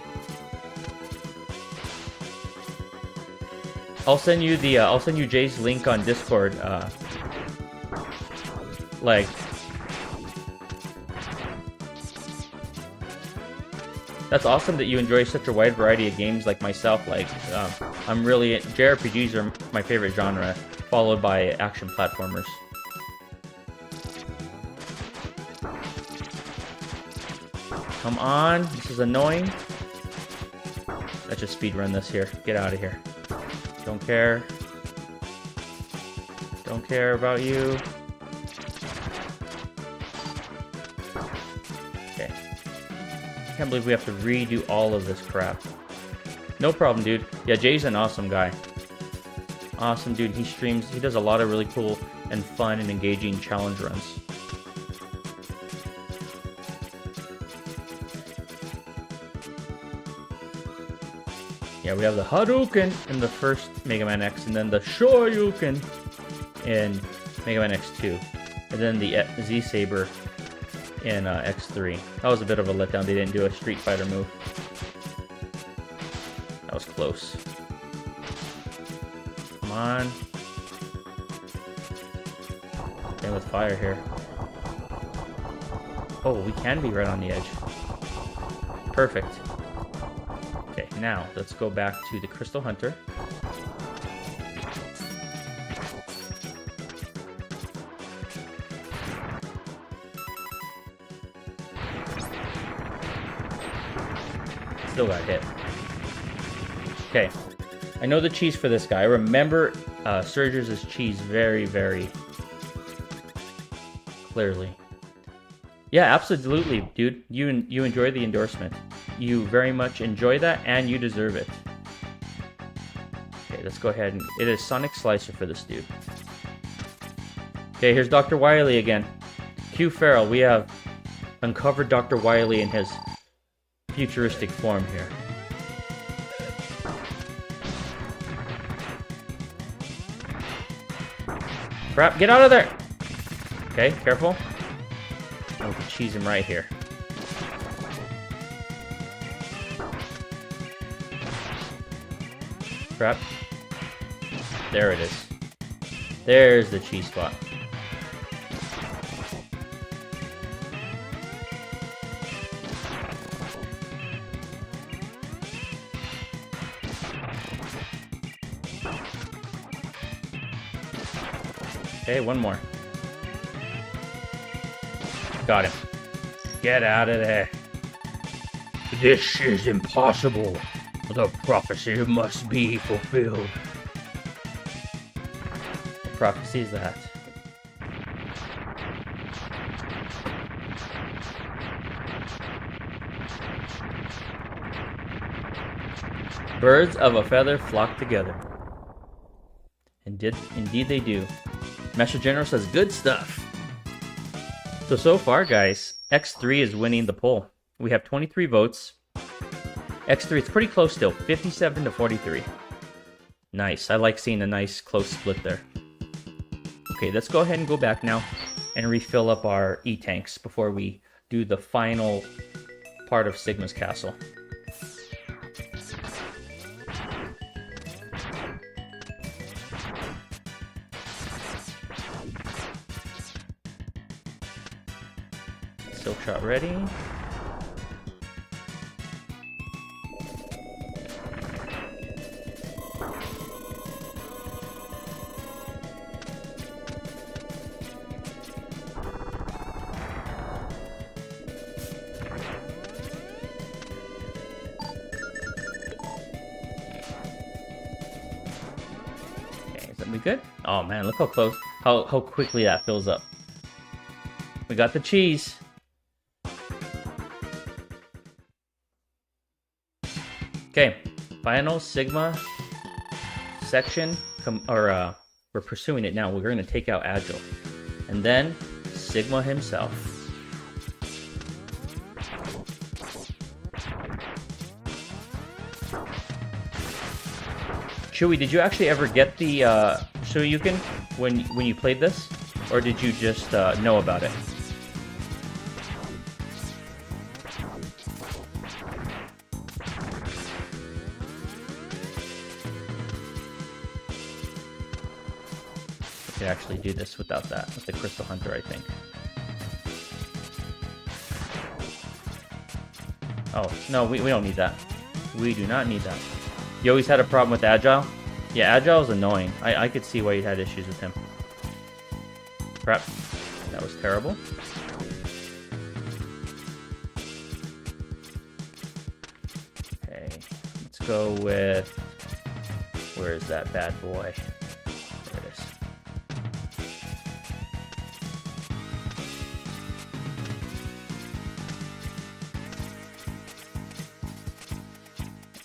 I'll send you Jay's link on Discord. Like, that's awesome that you enjoy such a wide variety of games like myself. Like, I'm really... JRPGs are my favorite genre, followed by action platformers. Come on, this is annoying. Let's just speedrun this here. Get out of here. Don't care. Don't care about you. Okay. I can't believe we have to redo all of this crap. No problem, dude. Yeah, Jay's an awesome guy. Awesome dude. He streams. He does a lot of really cool and fun and engaging challenge runs. Yeah, we have the Hadouken in the first Mega Man X, and then the Shoryuken in Mega Man X2, and then the Z-Saber in X3. That was a bit of a letdown. They didn't do a Street Fighter move. That was close. Come on. Playing with fire here. Oh, we can be right on the edge. Perfect. Okay, now let's go back to the Crystal Hunter. Still got hit. Okay, I know the cheese for this guy. Remember Surge's cheese very, very clearly. Yeah, absolutely, dude. You enjoy the endorsement. You very much enjoy that, and you deserve it. Okay, let's go ahead and... It is Sonic Slicer for this dude. Okay, here's Dr. Wily again. Q Farrell, we have uncovered Dr. Wily in his futuristic form here. Crap, get out of there! Okay, careful. Oh, we can cheese him right here. Crap. There it is. There's the cheese spot. Okay, one more. Got him. Get out of there. This is impossible. The prophecy must be fulfilled. What prophecy is that? Birds of a feather flock together. Indeed they do. Master General says, good stuff. So far, guys, X3 is winning the poll. We have 23 votes. X3, it's pretty close still, 57 to 43. Nice. I like seeing a nice close split there. Okay, let's go ahead and go back now and refill up our E-tanks before we do the final part of Sigma's castle. Silk shot ready. Okay, is that we good? Oh man, look how close, how quickly that fills up. We got the cheese. Okay, final Sigma section, we're pursuing it now. We're going to take out Agile. And then Sigma himself. Chewie, did you actually ever get the Shoryuken when you played this? Or did you just know about it? Could actually do this without that, with the Crystal Hunter, I think. Oh, no, we don't need that. We do not need that. You always had a problem with Agile? Yeah, Agile is annoying. I could see why you had issues with him. Crap. That was terrible. Okay, let's go with... Where is that bad boy? There it is.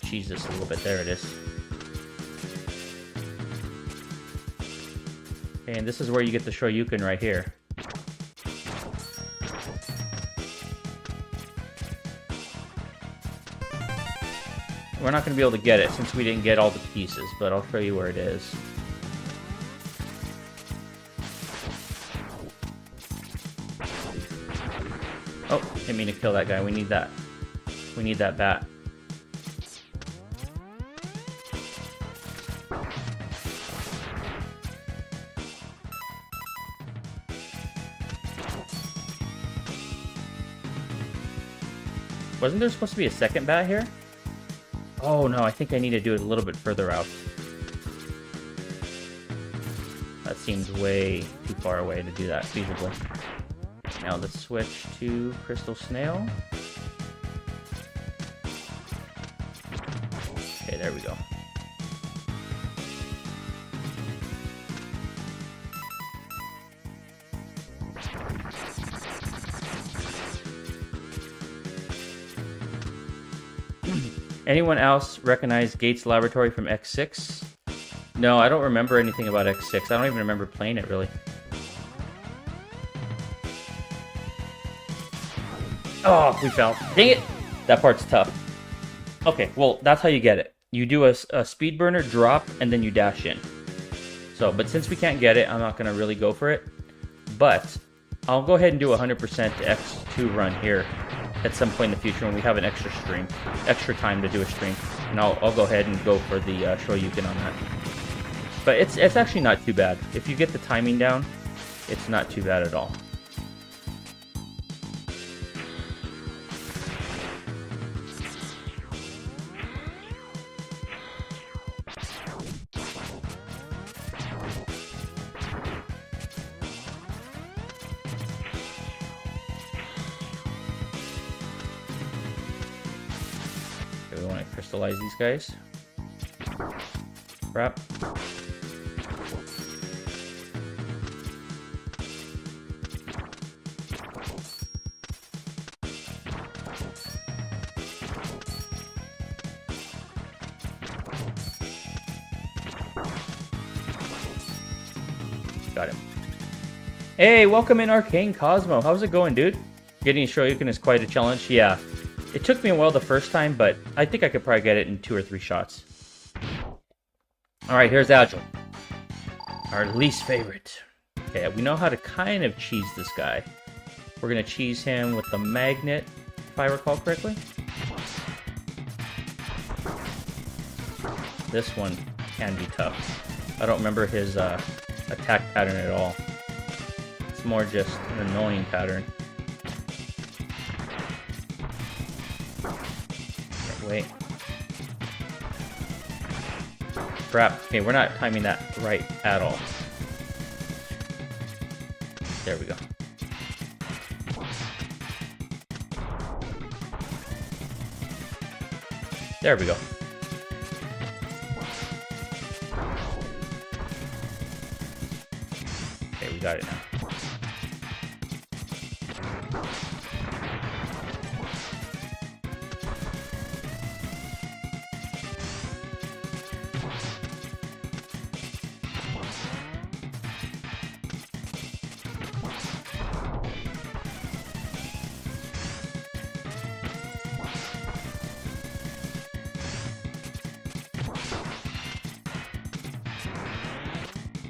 Cheese this a little bit. There it is. And this is where you get the Shoryuken right here. We're not going to be able to get it since we didn't get all the pieces, but I'll show you where it is. Oh, didn't mean to kill that guy. We need that. We need that bat. Wasn't there supposed to be a second bat here? Oh no, I think I need to do it a little bit further out. That seems way too far away to do that feasibly. Now let's switch to Crystal Snail. Okay, there we go. Anyone else recognize Gates Laboratory from X6? No, I don't remember anything about X6. I don't even remember playing it, really. Oh, we fell. Dang it! That part's tough. Okay, well, that's how you get it. You do a speed burner, drop, and then you dash in. So, but since we can't get it, I'm not going to really go for it. But I'll go ahead and do 100% X2 run here at some point in the future when we have an extra time to do a stream, and I'll go ahead and go for the Shoryuken on that. But it's actually not too bad. If you get the timing down, it's not too bad at all. want to crystallize these guys. Crap. Got him. Hey, welcome in Arcane Cosmo. How's it going, dude? Getting a Shoryuken is quite a challenge. Yeah, it took me a while the first time, but I think I could probably get it in 2 or 3 shots. Alright, here's Agile. Our least favorite. Okay, we know how to kind of cheese this guy. We're going to cheese him with the magnet, if I recall correctly. This one can be tough. I don't remember his attack pattern at all. It's more just an annoying pattern. Wait. Crap. Okay, we're not timing that right at all. There we go. There we go. Okay, we got it now.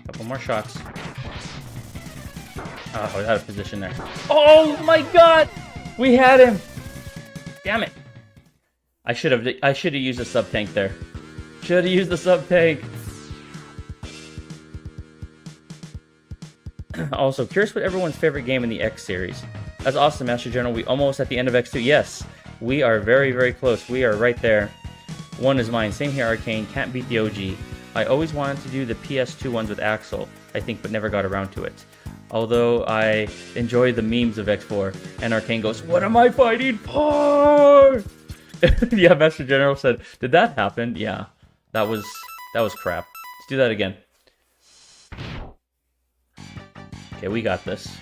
Couple more shots. Oh, I was out of position there. Oh my god! We had him! Damn it. I should have used the sub tank there. Should have used the sub tank. Also, curious what everyone's favorite game in the X series. That's awesome, Master General. We almost at the end of X2. Yes, we are very, very close. We are right there. 1 is mine. Same here, Arcane. Can't beat the OG. I always wanted to do the PS2 ones with Axel, I think, but never got around to it. Although I enjoy the memes of X4, and Arcane goes, "What am I fighting for?" Yeah, Master General said, "Did that happen?" Yeah, that was crap. Let's do that again. Okay, we got this.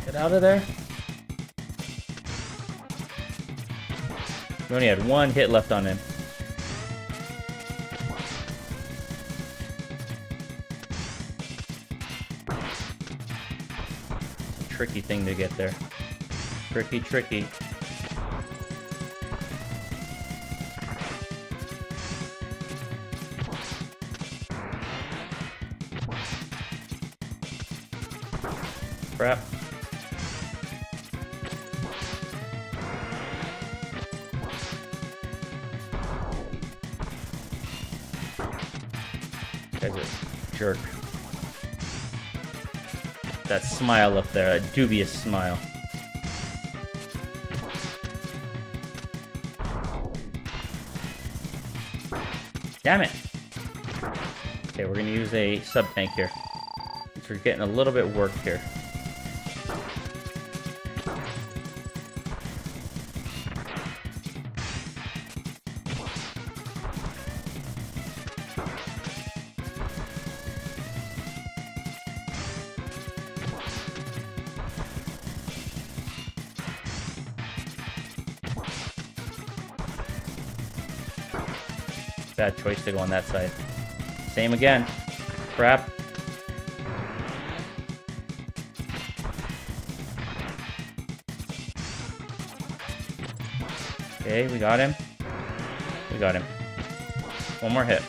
Get out of there. We only had 1 hit left on him. It's a tricky thing to get there. Tricky, tricky. Crap. Guy's a jerk. That smile up there, a dubious smile. Damn it! Okay, we're gonna use a sub-tank here. We're getting a little bit worked here. Bad choice to go on that side. Same again. Crap. Okay, we got him. We got him. 1 more hit.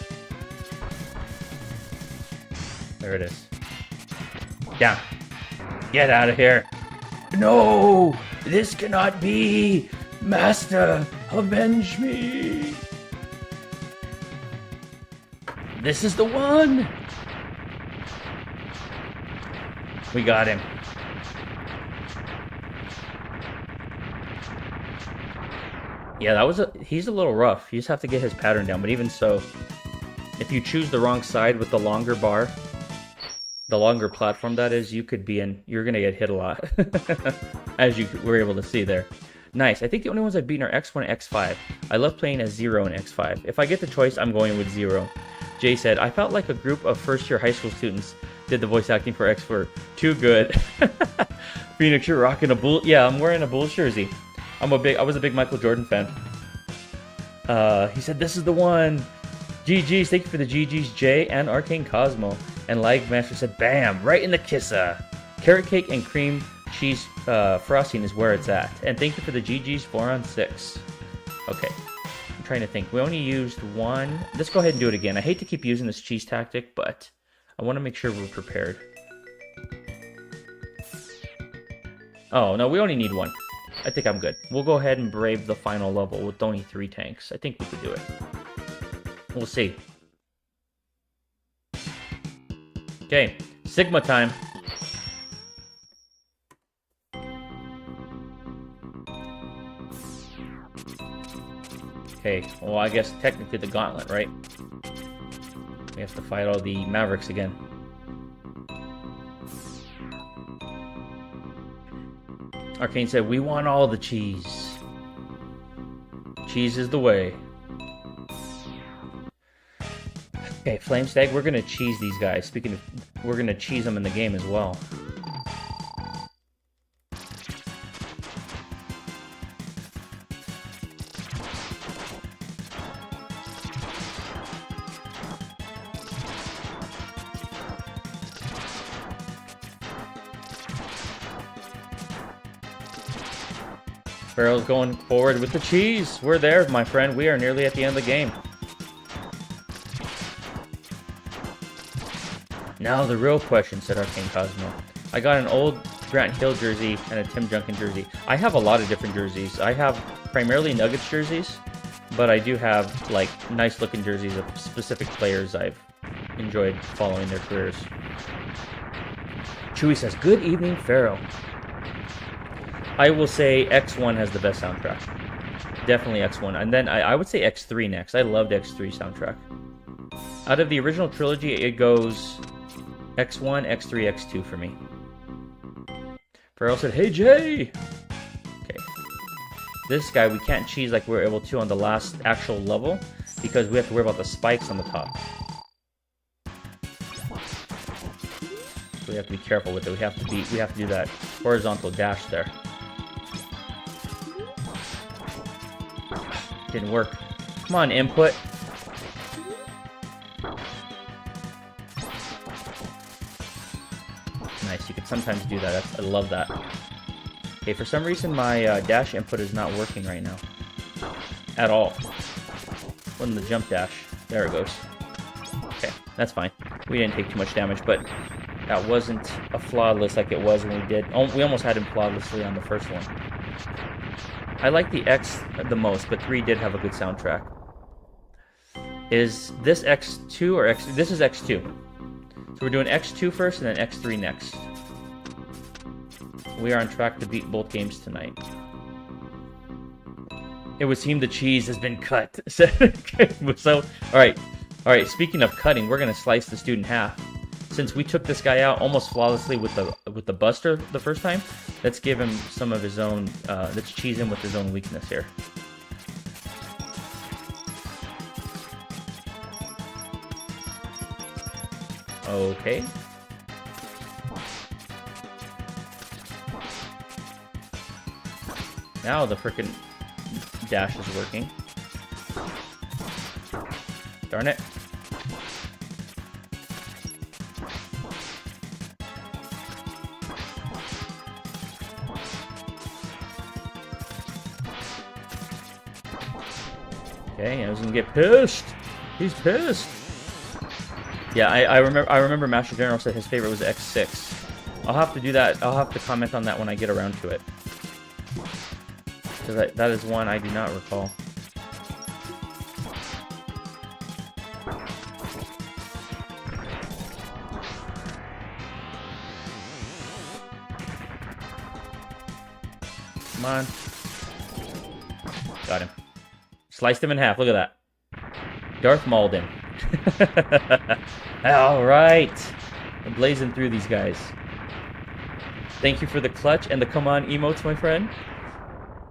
There it is. Down. Get out of here. No! This cannot be! Master, avenge me! This is the one! We got him. Yeah, that was he's a little rough. You just have to get his pattern down, but even so, if you choose the wrong side with the longer bar, The longer platform that is, you could be in. You're gonna get hit a lot, as you were able to see there. Nice. I think the only ones I've beaten are X1 and X5. I love playing as Zero and X5. If I get the choice, I'm going with Zero. Jay said, I felt like a group of first-year high school students did the voice acting for X4. Too good. Phoenix, you're rocking a Bull. Yeah, I'm wearing a Bulls jersey. I was a big Michael Jordan fan. He said, this is the one. GG's. Thank you for the GG's, Jay and Arcane Cosmo. And Lag Master said, bam, right in the kissa. Carrot cake and cream cheese frosting is where it's at. And thank you for the GG's 4 on 6. Okay, I'm trying to think. We only used one. Let's go ahead and do it again. I hate to keep using this cheese tactic, but I want to make sure we're prepared. Oh, no, we only need one. I think I'm good. We'll go ahead and brave the final level with only 3 tanks. I think we could do it. We'll see. Okay, Sigma time. Okay, well, I guess technically the gauntlet, right? We have to fight all the Mavericks again. Arcane said, we want all the cheese. Cheese is the way. Okay, Flamestag, we're gonna cheese these guys. Speaking of, we're gonna cheese them in the game as well. Barrel's going forward with the cheese. We're there, my friend. We are nearly at the end of the game. Now the real question, said Arcane Cosmo. I got an old Grant Hill jersey and a Tim Duncan jersey. I have a lot of different jerseys. I have primarily Nuggets jerseys, but I do have like nice looking jerseys of specific players I've enjoyed following their careers. Chewy says, good evening, Pharaoh. I will say X1 has the best soundtrack. Definitely X1. And then I would say X3 next. I loved X3 soundtrack. Out of the original trilogy, it goes X1, X3, X2 for me. Pharrell said, hey, Jay! Okay. This guy, we can't cheese like we were able to on the last actual level because we have to worry about the spikes on the top. So we have to be careful with it. We have to do that horizontal dash there. Didn't work. Come on, input. Nice, you can sometimes do that. I love that. Okay, for some reason my dash input is not working right now. At all. Wasn't the jump dash. There it goes. Okay, that's fine. We didn't take too much damage, but that wasn't a flawless like it was when we did. Oh, we almost had him flawlessly on the first one. I like the X the most, but 3 did have a good soundtrack. Is this X2 or X... This is X2. So we're doing X2 first and then X3 next. We are on track to beat both games tonight. It would seem the cheese has been cut. So, alright, speaking of cutting, we're going to slice this dude in half. Since we took this guy out almost flawlessly with the Buster the first time, let's give him some of his own, let's cheese him with his own weakness here. Okay. Now the frickin' dash is working. Darn it. Okay, I was gonna get pissed. He's pissed. Yeah, I remember Master General said his favorite was X6. I'll have to do that. I'll have to comment on that when I get around to it. Because that is one I do not recall. Come on. Got him. Sliced him in half. Look at that. Darth Malden. All right. blazing through these guys. Thank you for the clutch and the come on emotes, my friend.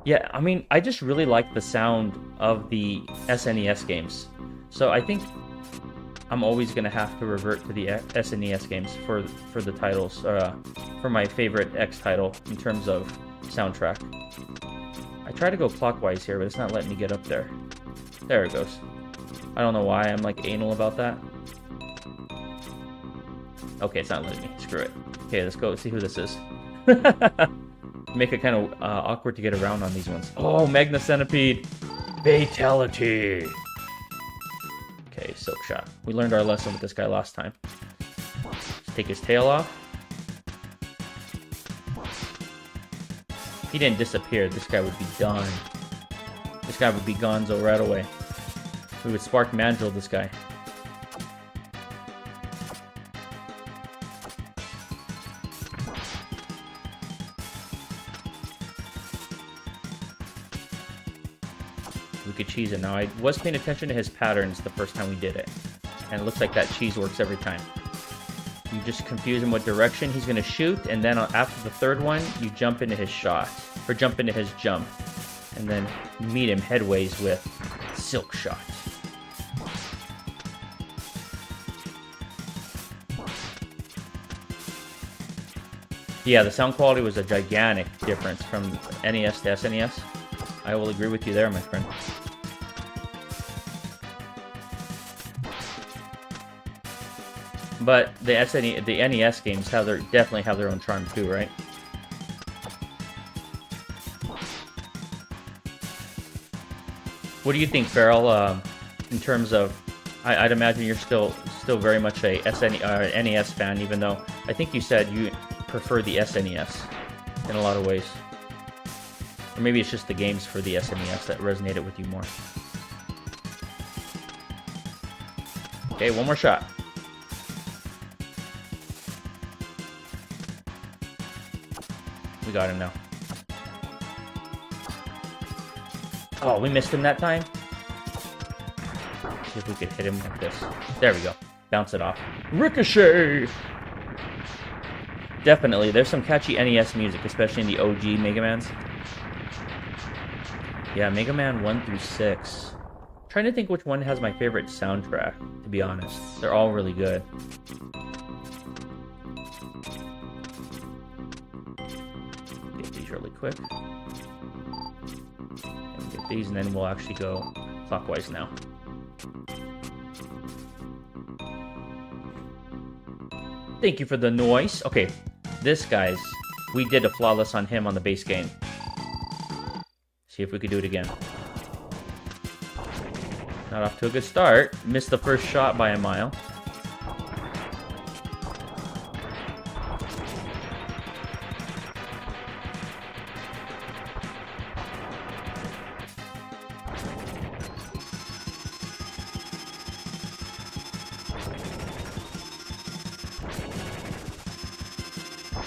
Yeah, I mean, I just really like the sound of the SNES games. So I think I'm always going to have to revert to the SNES games for the titles, for my favorite X title in terms of soundtrack. I try to go clockwise here, but it's not letting me get up there. There it goes. I don't know why I'm like anal about that. Okay, it's not letting me. Screw it. Okay, let's go see who this is. Make it kind of awkward to get around on these ones. Oh, Magna Centipede. Fatality. Okay, Silk Shot. We learned our lesson with this guy last time. Let's take his tail off. If he didn't disappear, this guy would be done. This guy would be gonzo right away. We would spark mandrill this guy. We could cheese it. Now, I was paying attention to his patterns the first time we did it. And it looks like that cheese works every time. You just confuse him what direction he's going to shoot, and then after the third one, you jump into his shot. Or jump into his jump. And then meet him headways with Silk Shot. Yeah, the sound quality was a gigantic difference from NES to SNES. I will agree with you there, my friend. But the NES games definitely have their own charm too, right? What do you think, Farrell? In terms of, I'd imagine you're still very much a NES fan, even though I think you said you prefer the SNES in a lot of ways. Or maybe it's just the games for the SNES that resonated with you more. Okay, one more shot. We got him now. Oh, we missed him that time? See if we could hit him with this. There we go. Bounce it off. Ricochet! Definitely, there's some catchy NES music, especially in the OG Mega Mans. Yeah, Mega Man 1 through 6. I'm trying to think which one has my favorite soundtrack, to be honest. They're all really good. Get these really quick. And get these, and then we'll actually go clockwise now. Thank you for the noise. Okay, this guy's... We did a flawless on him on the base game. See if we could do it again. Not off to a good start. Missed the first shot by a mile.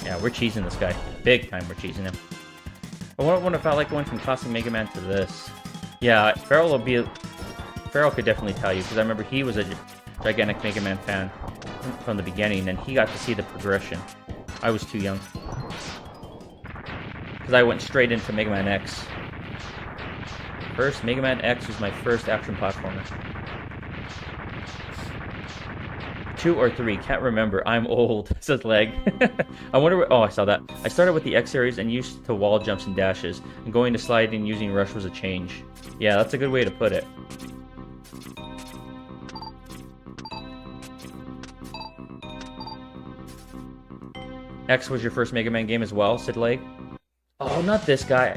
Yeah, we're cheesing this guy. Big time we're cheesing him. I wonder if I like going from classic Mega Man to this. Yeah, Farrell could definitely tell you, because I remember he was a gigantic Mega Man fan from the beginning, and he got to see the progression. I was too young. Because I went straight into Mega Man X. First, Mega Man X was my first action platformer. 2 or 3, can't remember. I'm old, says Leg. I wonder what... Oh, I saw that. I started with the X series and used to wall jumps and dashes, and going to sliding using rush was a change. Yeah, that's a good way to put it. X was your first Mega Man game as well, said Leg. Oh, not this guy.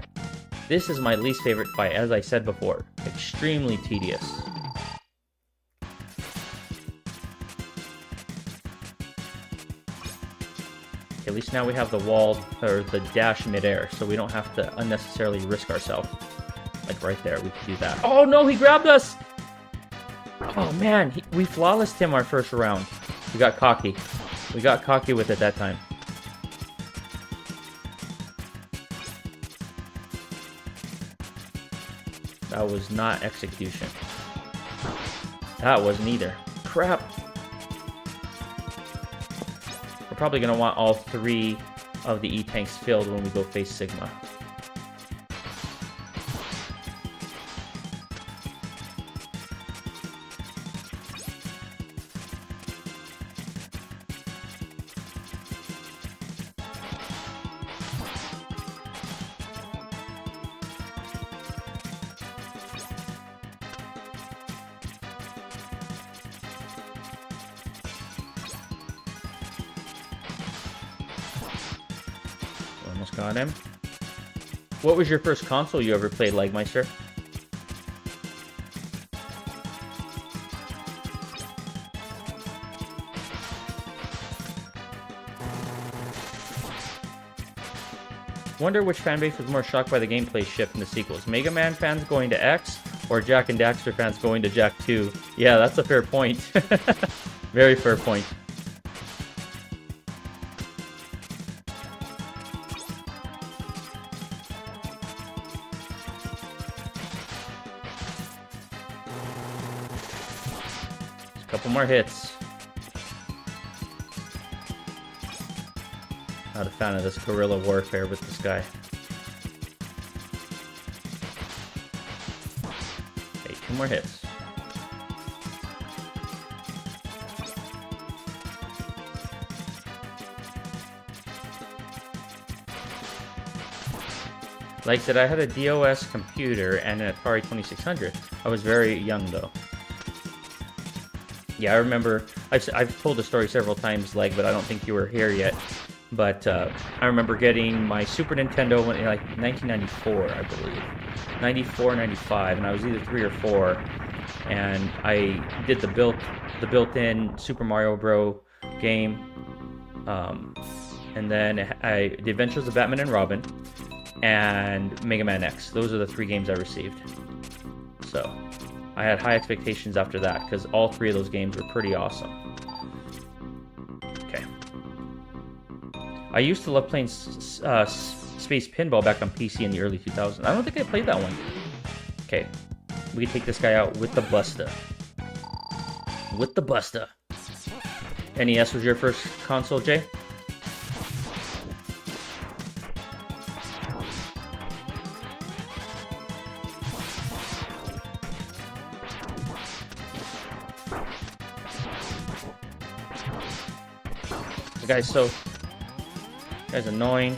This is my least favorite fight, as I said before. Extremely tedious. At least now we have the wall, or the dash midair, so we don't have to unnecessarily risk ourselves. Like right there, we can do that. Oh no, he grabbed us! Oh man, we flawlessed him our first round. We got cocky. We got cocky with it that time. That was not execution. That wasn't either. Crap. We're probably going to want all 3 of the E-tanks filled when we go face Sigma. Almost got him. What was your first console you ever played, Legmeister? Wonder which fanbase was more shocked by the gameplay shift in the sequels. Mega Man fans going to X, or Jak and Daxter fans going to Jak 2? Yeah, that's a fair point. Very fair point. Couple more hits. Not a fan of this guerrilla warfare with this guy. Okay, 2 more hits. Like I said, I had a DOS computer and an Atari 2600. I was very young though. Yeah, I remember, I've told the story several times, Leg, but I don't think you were here yet. But I remember getting my Super Nintendo in like 1994, I believe. 94, 95, and I was either 3 or 4. And I did the built-in Super Mario Bros. Game. And then The Adventures of Batman and Robin. And Mega Man X. Those are the 3 games I received. So I had high expectations after that, because all 3 of those games were pretty awesome. Okay. I used to love playing Space Pinball back on PC in the early 2000s. I don't think I played that one. Okay. We can take this guy out with the Busta. With the Busta. NES was your first console, Jay? The guy's annoying.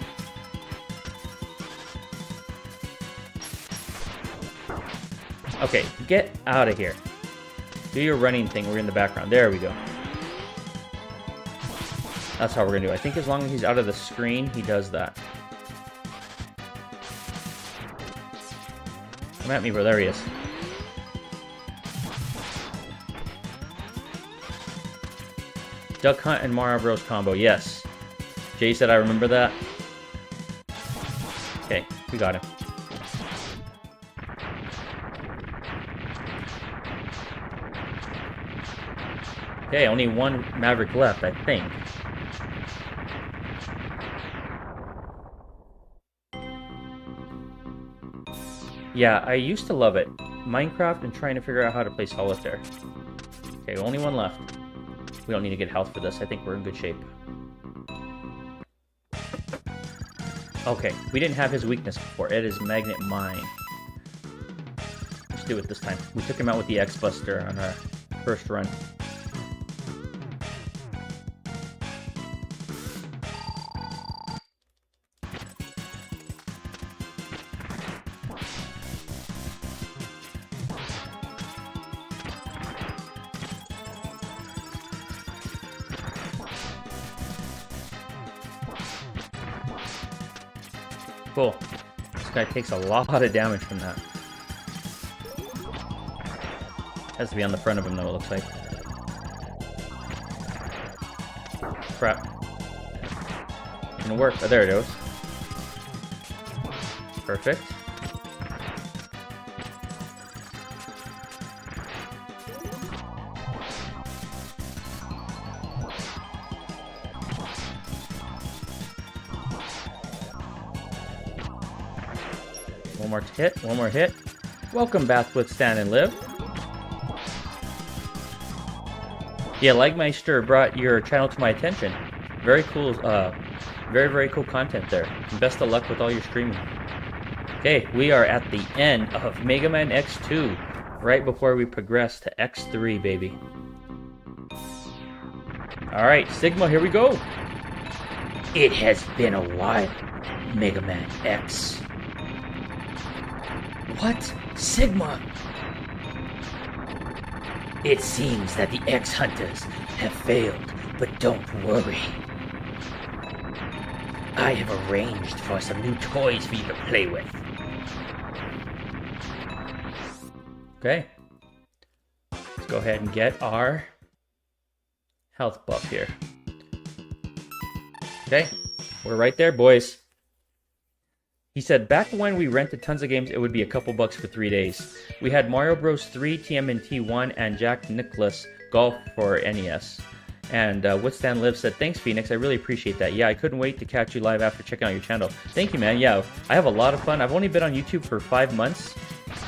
Okay, get out of here. Do your running thing. We're in the background. There we go. That's how we're gonna do it. I think as long as he's out of the screen, he does that. Come at me, bro. There he is. Duck Hunt and Mario Bros. Combo, yes. Jay said I remember that. Okay, we got him. Okay, only 1 Maverick left, I think. Yeah, I used to love it. Minecraft and trying to figure out how to play solitaire. Okay, only 1 left. We don't need to get health for this. I think we're in good shape. Okay, we didn't have his weakness before. It is Magnet Mine. Let's do it this time. We took him out with the X-Buster on our first run. Cool. This guy takes a lot of damage from that. Has to be on the front of him though, it looks like. Crap. Gonna work. Oh, there it goes. Perfect. One more hit. Welcome back with Stand and Live. Yeah, Legmeister brought your channel to my attention. Very cool, very, very cool content there. Best of luck with all your streaming. Okay, we are at the end of Mega Man X2, right before we progress to X3, baby. Alright, Sigma, here we go. It has been a while, Mega Man X. What? Sigma? It seems that the X-Hunters have failed, but don't worry. I have arranged for some new toys for you to play with. Okay. Let's go ahead and get our health buff here. Okay, we're right there, boys. He said, back when we rented tons of games, it would be a couple bucks for 3 days. We had Mario Bros. 3, TMNT 1, and Jack Nicklaus Golf for NES. And Withstand Live said, thanks, Phoenix. I really appreciate that. Yeah, I couldn't wait to catch you live after checking out your channel. Thank you, man. Yeah, I have a lot of fun. I've only been on YouTube for 5 months,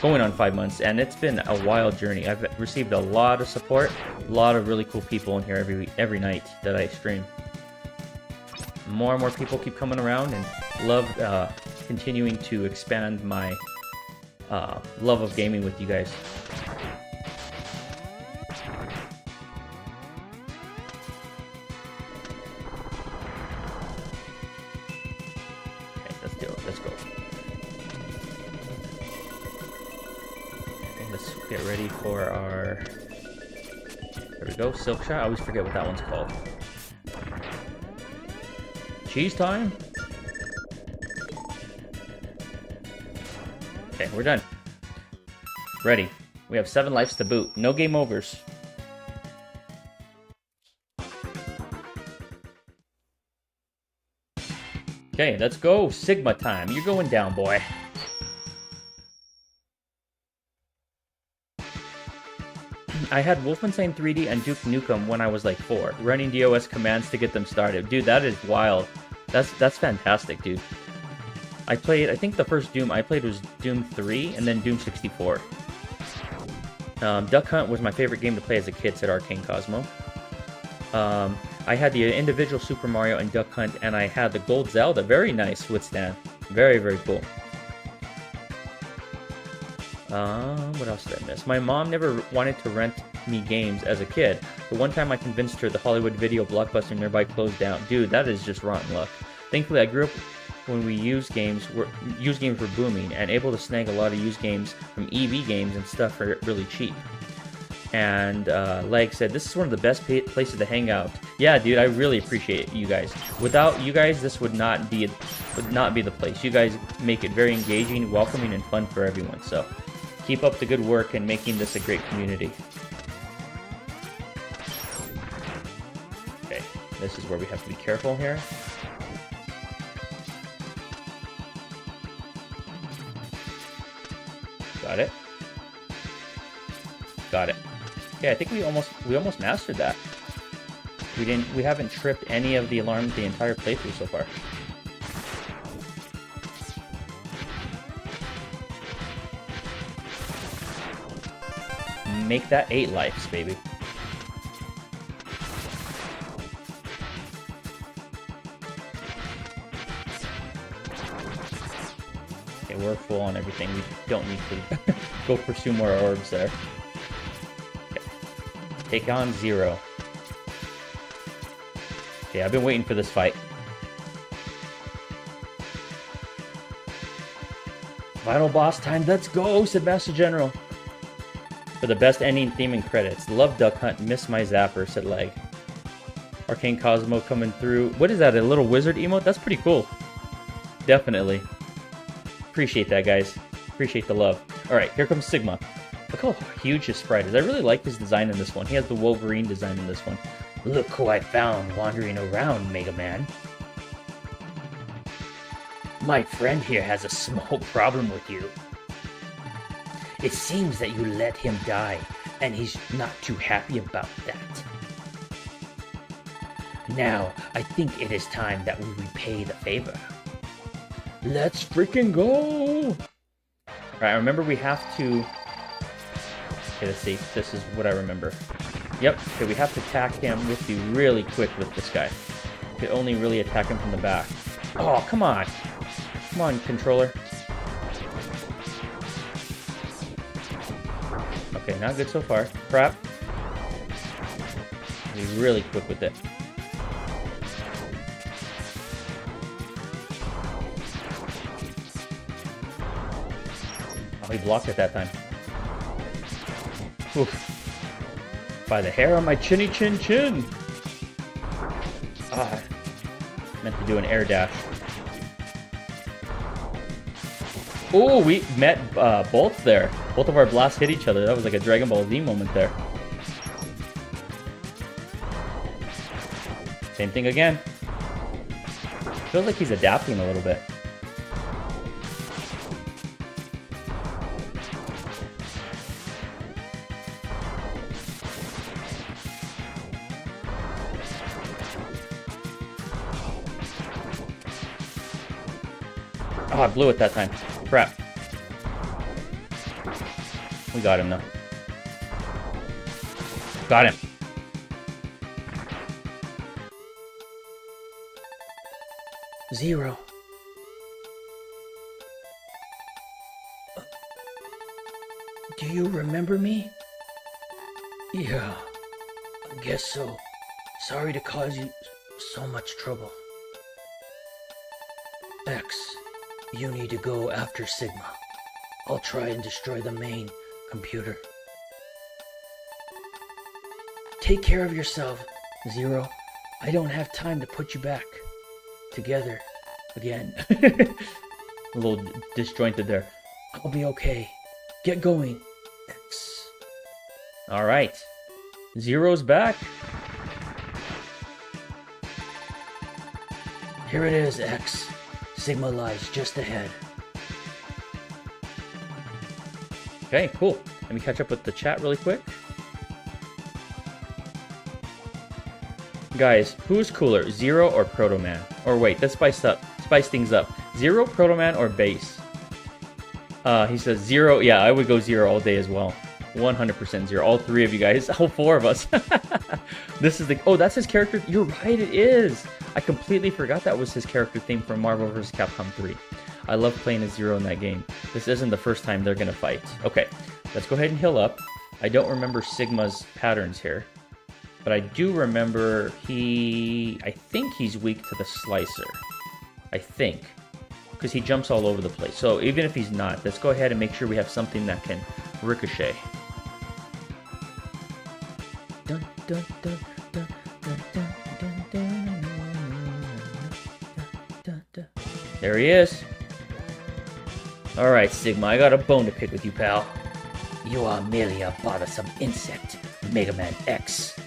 going on 5 months, and it's been a wild journey. I've received a lot of support, a lot of really cool people in here every night that I stream. More and more people keep coming around, and love continuing to expand my love of gaming with you guys. Okay, let's do it. Let's go. Okay, let's get ready for our... There we go, Silk Shot. I always forget what that one's called. Cheese time? Okay, we're done. Ready. We have 7 lives to boot. No game overs. Okay, let's go. Sigma time. You're going down, boy. I had Wolfenstein 3D and Duke Nukem when I was like 4, running DOS commands to get them started. Dude, that is wild. That's fantastic, dude. I played, I think the first Doom I played was Doom 3 and then Doom 64. Duck Hunt was my favorite game to play as a kid, said Arcane Cosmo. I had the individual Super Mario and Duck Hunt, and I had the Gold Zelda. Very nice, Withstand. Very, very cool. What else did I miss? My mom never wanted to rent me games as a kid, but one time I convinced her the Hollywood Video Blockbuster nearby closed down. Dude, that is just rotten luck. Thankfully, I grew up when we used games were booming and able to snag a lot of used games from EV games and stuff for really cheap. And Leg said, this is one of the best places to hang out. Yeah, dude, I really appreciate you guys. Without you guys, this would not be the place. You guys make it very engaging, welcoming, and fun for everyone. So keep up the good work and making this a great community. Okay, this is where we have to be careful here. Got it. Got it. Okay, I think we almost mastered that. We haven't tripped any of the alarms the entire playthrough so far. Make that 8 lives, baby. Okay, we're full on everything. We don't need to go pursue more orbs there. Okay. Take on 0. Okay, I've been waiting for this fight. Final boss time, let's go, said Master General. For the best ending theme and credits. Love Duck Hunt, miss my zapper, said Leg. Arcane Cosmo coming through. What is that, a little wizard emote? That's pretty cool. Definitely. Appreciate that, guys. Appreciate the love. Alright, here comes Sigma. Look how huge his sprite is. I really like his design in this one. He has the Wolverine design in this one. Look who I found wandering around, Mega Man. My friend here has a small problem with you. It seems that you let him die, and he's not too happy about that. Now, I think it is time that we repay the favor. Let's freaking go! Alright, remember we have to... Okay, let's see. This is what I remember. Yep, okay, we have to attack him with you really quick with this guy. could only really attack him from the back. Oh, come on. Come on, controller. Okay, not good so far. Crap. Be really quick with it. Oh, he blocked it that time. Oof. By the hair on my chinny chin chin. Ah. Meant to do an air dash. Oh, we met both there. Both of our blasts hit each other. That was like a Dragon Ball Z moment there. Same thing again. Feels like he's adapting a little bit. Oh, I blew it that time. Crap. We got him though. Got him. Zero. Do you remember me? Yeah, I guess so. Sorry to cause you so much trouble. X, you need to go after Sigma. I'll try and destroy the main computer. Take care of yourself, Zero. I don't have time to put you back together again. A little disjointed there. I'll be okay. Get going, X. Alright. Zero's back. Here it is, X. Sigma lies just ahead. Okay, cool. Let me catch up with the chat really quick. Guys, who's cooler, Zero or Proto Man? Or wait, let's spice things up. Zero, Proto Man, or Base? He says Zero. Yeah, I would go Zero all day as well. 100% Zero. All three of you guys. All four of us. This is the... Oh, that's his character. You're right, it is. I completely forgot that was his character theme from Marvel vs. Capcom 3. I love playing as Zero in that game. This isn't the first time they're going to fight. Okay, let's go ahead and heal up. I don't remember Sigma's patterns here. But I do remember I think he's weak to the slicer. I think. Because he jumps all over the place. So even if he's not, let's go ahead and make sure we have something that can ricochet. Dun, dun, dun, dun, dun, dun, dun, dun, dun, dun. There he is. Alright, Sigma, I got a bone to pick with you, pal. You are merely a bothersome insect, Mega Man X.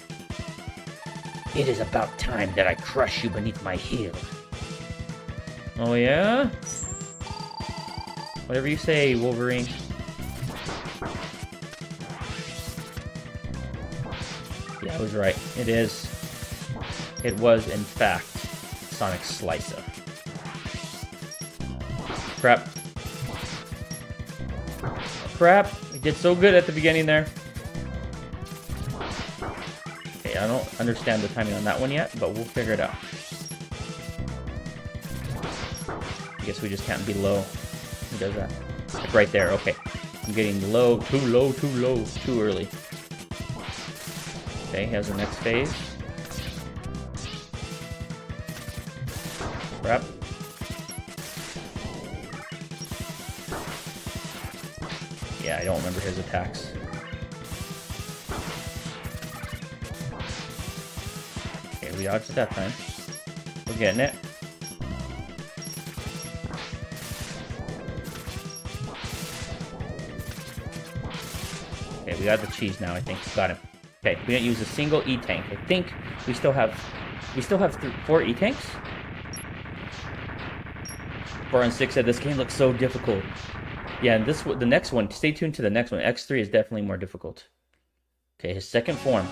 It is about time that I crush you beneath my heel. Oh yeah? Whatever you say, Wolverine. Yeah, I was right. It is. It was, in fact, Sonic Slicer. Crap. Crap. I did so good at the beginning there. Okay, I don't understand the timing on that one yet, but we'll figure it out. I guess we just can't be low. Who does that? Like right there, okay. I'm getting low, too early. Okay, here's the next phase. Crap. Yeah, I don't remember his attacks. Okay, we dodged it that time. We're getting it. Okay, we got the cheese now, I think. Got him. Okay, we didn't use a single E-tank. I think we still have 4 E-tanks? 4 and 6 said this game looks so difficult. Yeah, and the next one, stay tuned to the next one. X3 is definitely more difficult. Okay, his second form.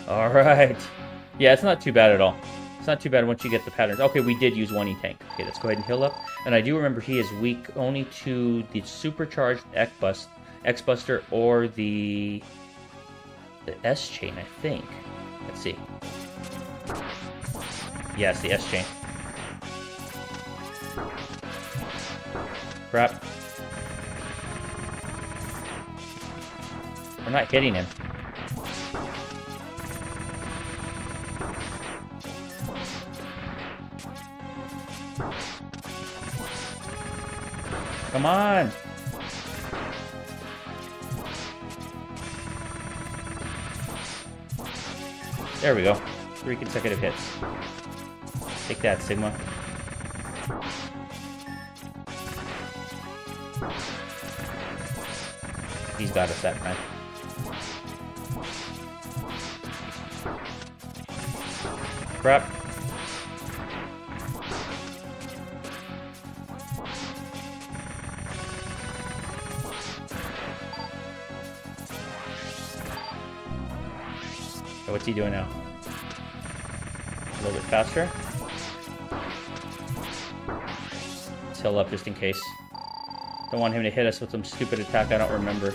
Alright. Yeah, it's not too bad at all. It's not too bad once you get the patterns. Okay, we did use 1 E-tank. Okay, let's go ahead and heal up. And I do remember he is weak only to the supercharged X-Buster or the S-Chain, I think. Let's see. Yes, the S chain. Crap. We're not hitting him. Come on! There we go. 3 consecutive hits. Take that, Sigma. He's got us that time. Crap. So what's he doing now? A little bit faster. Let's heal up just in case. Don't want him to hit us with some stupid attack I don't remember.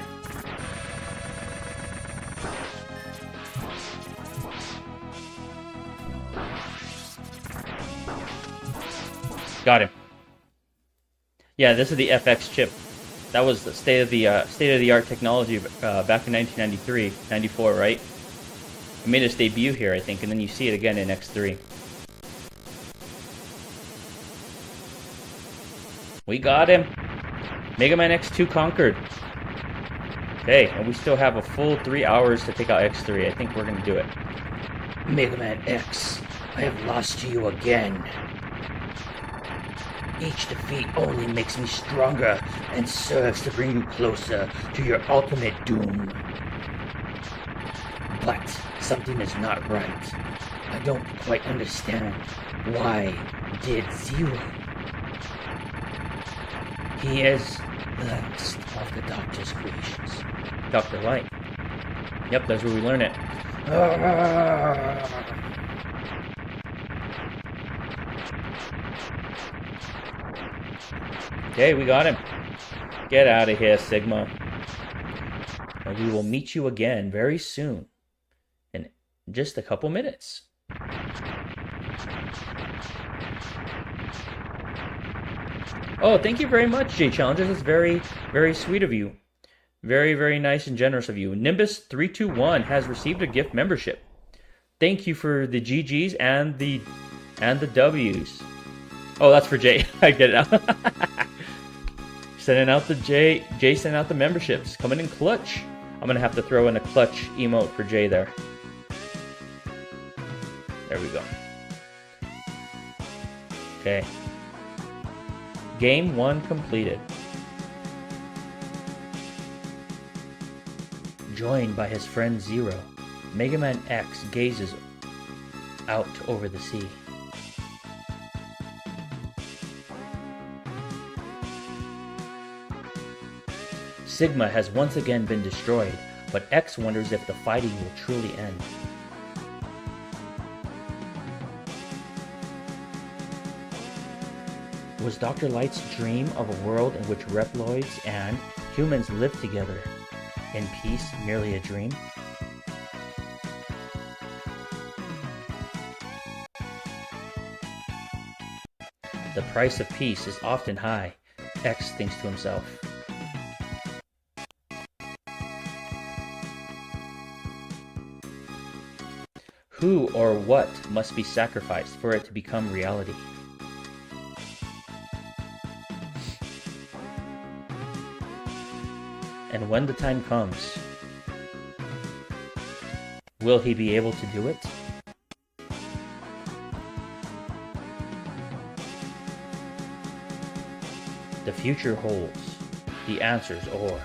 Got him. Yeah, this is the FX chip. That was the state of the art technology back in 1993, 94, right? It made its debut here, I think, and then you see it again in X3. We got him. Mega Man X2 conquered. Okay, and we still have a full 3 hours to take out X3. I think we're gonna do it. Mega Man X, I have lost to you again. Each defeat only makes me stronger and serves to bring you closer to your ultimate doom. But something is not right. I don't quite understand. Why did Zero? He is the last of the Doctor's creations. Dr. Light. Yep, that's where we learn it. Okay, we got him. Get out of here, Sigma. And we will meet you again very soon. In just a couple minutes. Oh, thank you very much, J Challenges. That's very, very sweet of you. Very, very nice and generous of you. Nimbus321 has received a gift membership. Thank you for the GGs and the W's. Oh, that's for Jay. I get it now. Sending out the Jay sent out the memberships. Coming in clutch. I'm gonna have to throw in a clutch emote for Jay there. There we go. Okay. Game 1 completed. Joined by his friend Zero, Mega Man X gazes out over the sea. Sigma has once again been destroyed, but X wonders if the fighting will truly end. Was Dr. Light's dream of a world in which Reploids and humans live together in peace merely a dream? The price of peace is often high, X thinks to himself. Who or what must be sacrificed for it to become reality? And when the time comes, will he be able to do it? The future holds the answers or...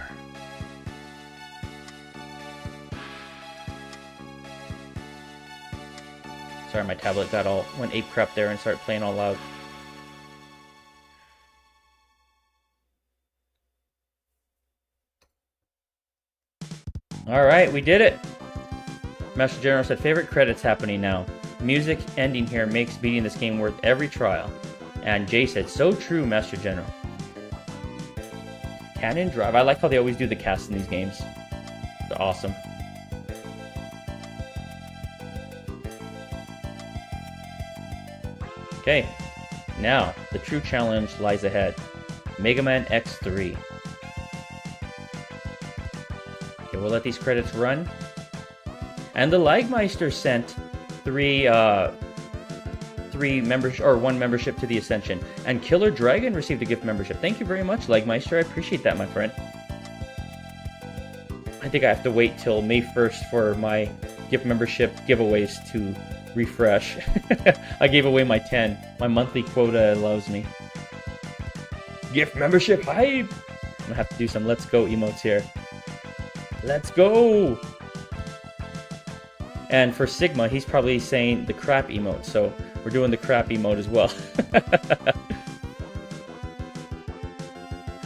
Sorry, my tablet went ape crap there and started playing all loud. Alright, we did it! Master General said, favorite credits happening now. Music ending here makes beating this game worth every trial. And Jay said, so true, Master General. Cannon Drive. I like how they always do the cast in these games. They're awesome. Okay, now the true challenge lies ahead. Mega Man X3. Okay, we'll let these credits run. And the Lagmeister sent one membership to the Ascension. And Killer Dragon received a gift membership. Thank you very much, Lagmeister. I appreciate that, my friend. I think I have to wait till May 1st for my gift membership giveaways to refresh. I gave away my 10. My monthly quota allows me. Gift membership hype! I'm gonna have to do some let's go emotes here. Let's go! And for Sigma, he's probably saying the crap emote, so we're doing the crap emote as well.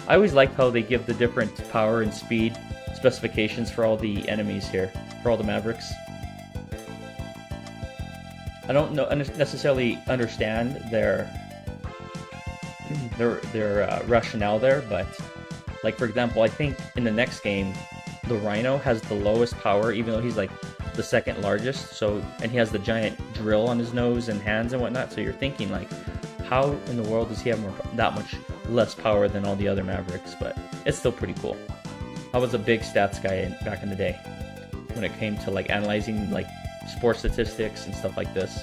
I always like how they give the different power and speed specifications for all the enemies here, for all the Mavericks. I don't necessarily understand their rationale there, but like for example, I think in the next game, the Rhino has the lowest power, even though he's like the second largest. So, and he has the giant drill on his nose and hands and whatnot. So you're thinking like, how in the world does he have that much less power than all the other Mavericks? But it's still pretty cool. I was a big stats guy back in the day when it came to like analyzing like sports statistics and stuff like this.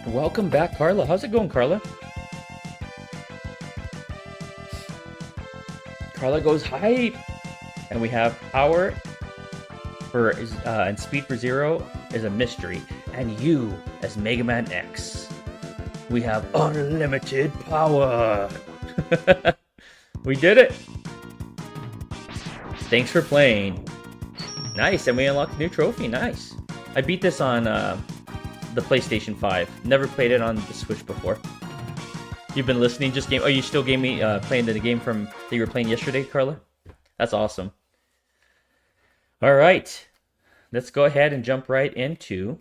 Welcome back, Carla. How's it going, Carla? Carla goes hype, and we have power for and speed for 0 is a mystery, and you as Mega Man X, we have unlimited power. We did it. Thanks for playing. Nice, and we unlocked a new trophy. Nice. I beat this on the PlayStation 5. Never played it on the Switch before. You've been listening, just game. Oh, you still playing the game from that you were playing yesterday, Carla? That's awesome. All right, let's go ahead and jump right into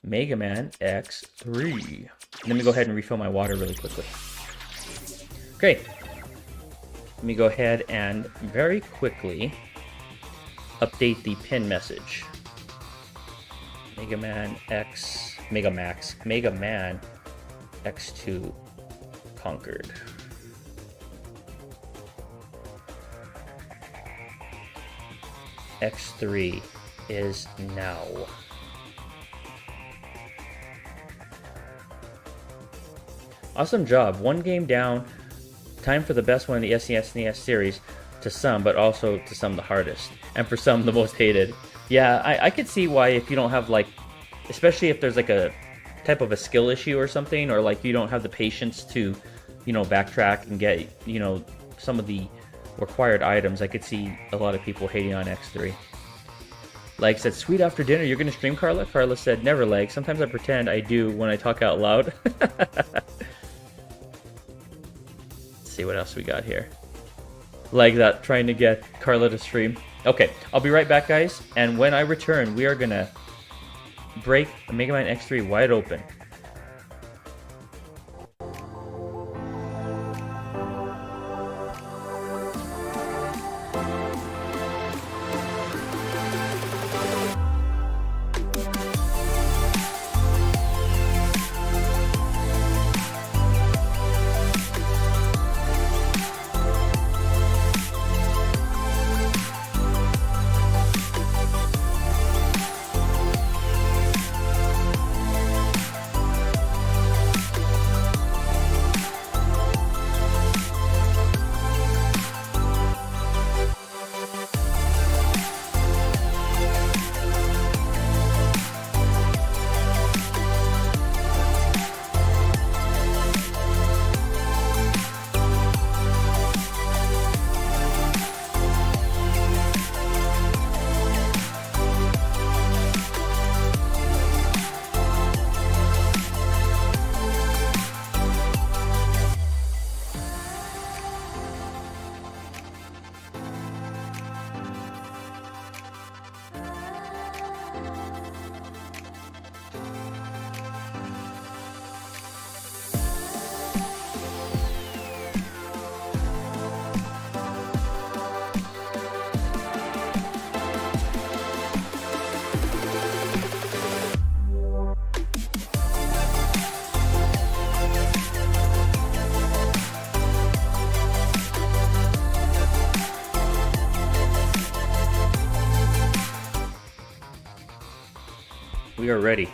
Mega Man X3. Let me go ahead and refill my water really quickly. Okay, let me go ahead and very quickly update the pin message. Mega Man X2 conquered. X3 is now. Awesome job. One game down. Time for the best one in the SNES series to some, but also to some the hardest. And for some the most hated. Yeah, I could see why if you don't have like, especially if there's like a type of a skill issue or something, or like you don't have the patience to, backtrack and get, some of the required items, I could see a lot of people hating on X3. Lag said, sweet after dinner, you're going to stream, Carla? Carla said, never, Lag. Sometimes I pretend I do when I talk out loud. Let's see what else we got here. Like that, trying to get Carla to stream. Okay, I'll be right back, guys. And when I return, we are going to break Mega Man X3 wide open. We are ready.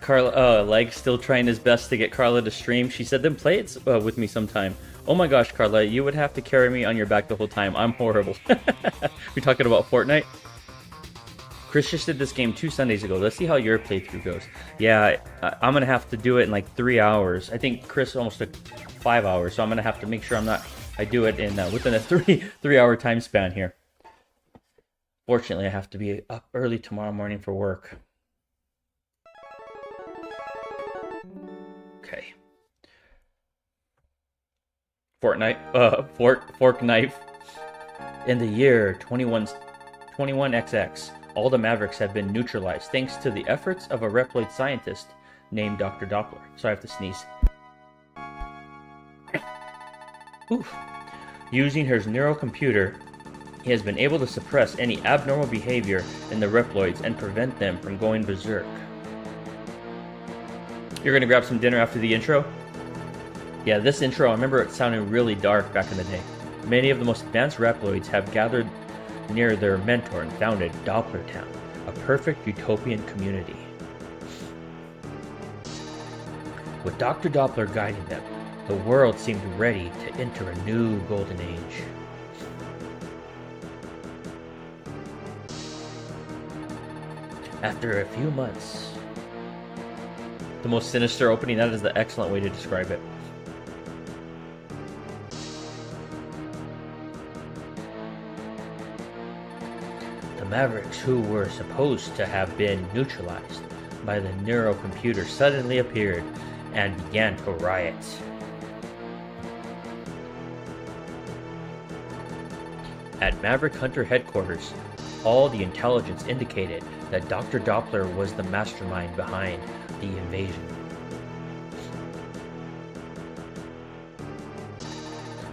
Carla, Leg still trying his best to get Carla to stream. She said, then play it with me sometime. Oh my gosh, Carla, you would have to carry me on your back the whole time. I'm horrible. We talking about Fortnite? Chris just did this game 2 Sundays ago. Let's see how your playthrough goes. Yeah, I'm gonna have to do it in like 3 hours. I think Chris almost took 5 hours, so I'm gonna have to make sure I do it in within a 3 hour time span here. Fortunately, I have to be up early tomorrow morning for work. Okay. Fortnite, fork knife. In the year 21XX, all the Mavericks have been neutralized thanks to the efforts of a Reploid scientist named Dr. Doppler. So I have to sneeze. Oof. Using his neural computer, he has been able to suppress any abnormal behavior in the Reploids and prevent them from going berserk. You're gonna grab some dinner after the intro? Yeah, this intro, I remember it sounded really dark back in the day. Many of the most advanced Reploids have gathered near their mentor and founded Doppler Town, a perfect utopian community. With Dr. Doppler guiding them, the world seemed ready to enter a new golden age. After a few months... The most sinister opening, that is the excellent way to describe it. The Mavericks, who were supposed to have been neutralized by the neurocomputer, suddenly appeared and began to riot. At Maverick Hunter headquarters, all the intelligence indicated that Dr. Doppler was the mastermind behind the invasion.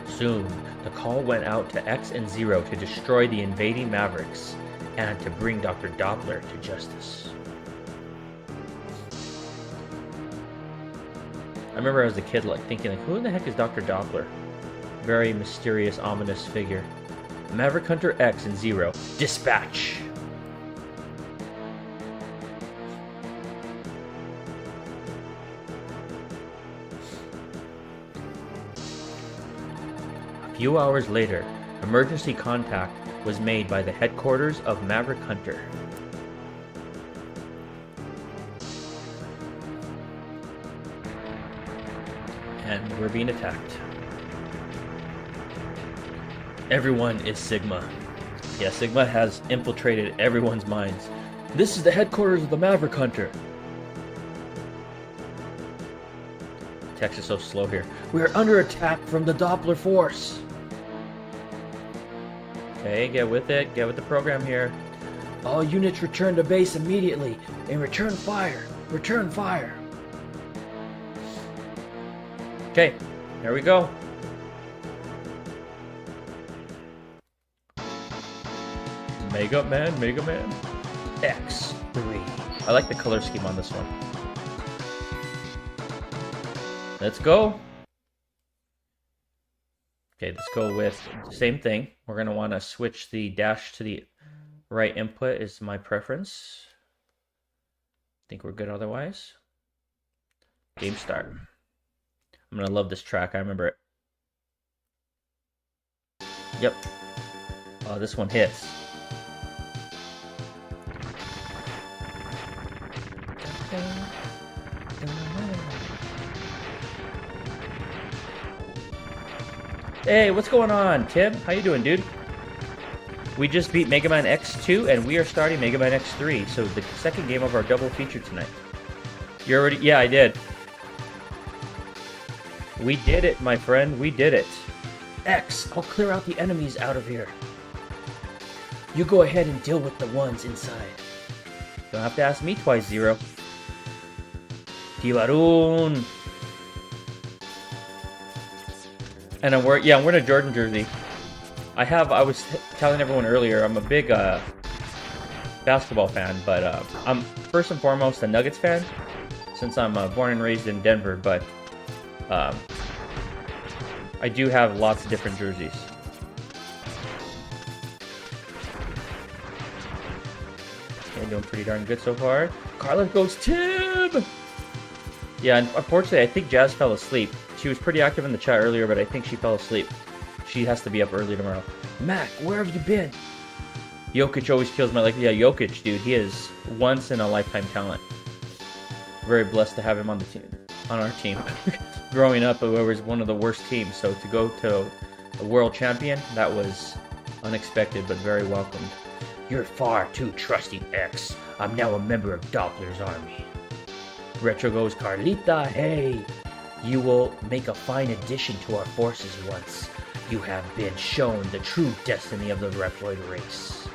Soon, the call went out to X and Zero to destroy the invading Mavericks and to bring Dr. Doppler to justice. I remember as a kid thinking, who the heck is Dr. Doppler? Very mysterious, ominous figure. Maverick Hunter X and Zero, dispatch! A few hours later, emergency contact was made by the headquarters of Maverick Hunter. And we're being attacked. Everyone is Sigma. Yeah, Sigma has infiltrated everyone's minds. This is the headquarters of the Maverick Hunter. Text is so slow here. We are under attack from the Doppler force. Okay, get with it. Get with the program here. All units return to base immediately and return fire. Return fire. Okay, there we go. Mega Man X3. I like the color scheme on this one. Let's go. Okay, let's go with the same thing. We're going to want to switch the dash to the right input is my preference. I think we're good otherwise. Game start. I'm going to love this track. I remember it. Yep. Oh, this one hits. Hey, what's going on, Tim? How you doing, dude? We just beat Mega Man X2, and we are starting Mega Man X3, so the second game of our double feature tonight. You already... Yeah, I did. We did it, my friend. We did it. X, I'll clear out the enemies out of here. You go ahead and deal with the ones inside. Don't have to ask me twice, Zero. Tibaroon. And I'm wearing a Jordan jersey. I was telling everyone earlier, I'm a big basketball fan, but I'm first and foremost a Nuggets fan, since I'm born and raised in Denver, but I do have lots of different jerseys. Okay, doing pretty darn good so far. Carla goes Tim! Yeah, unfortunately, I think Jazz fell asleep. She was pretty active in the chat earlier, but I think she fell asleep. She has to be up early tomorrow. Mac, where have you been? Jokic always kills my life. Yeah, Jokic, dude, he is once in a lifetime talent. Very blessed to have him on the team, on our team. Growing up, it was one of the worst teams, so to go to a world champion, that was unexpected but very welcomed. You're far too trusting, X. I'm now a member of Doppler's army. Retro goes, Carlita, hey! You will make a fine addition to our forces once you have been shown the true destiny of the Reploid race.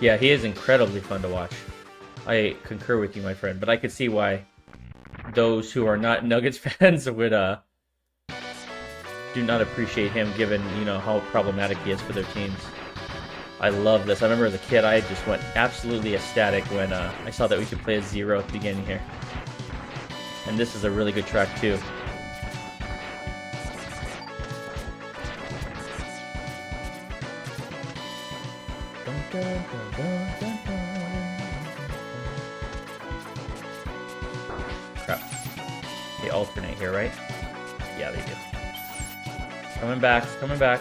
Yeah, he is incredibly fun to watch. I concur with you, my friend, but I could see why those who are not Nuggets fans would do not appreciate him, given, you know, how problematic he is for their teams. I love this. I remember as a kid, I just went absolutely ecstatic when I saw that we could play as Zero at the beginning here. And this is a really good track too. Crap. They alternate here, right? Yeah, they do. Coming back, coming back.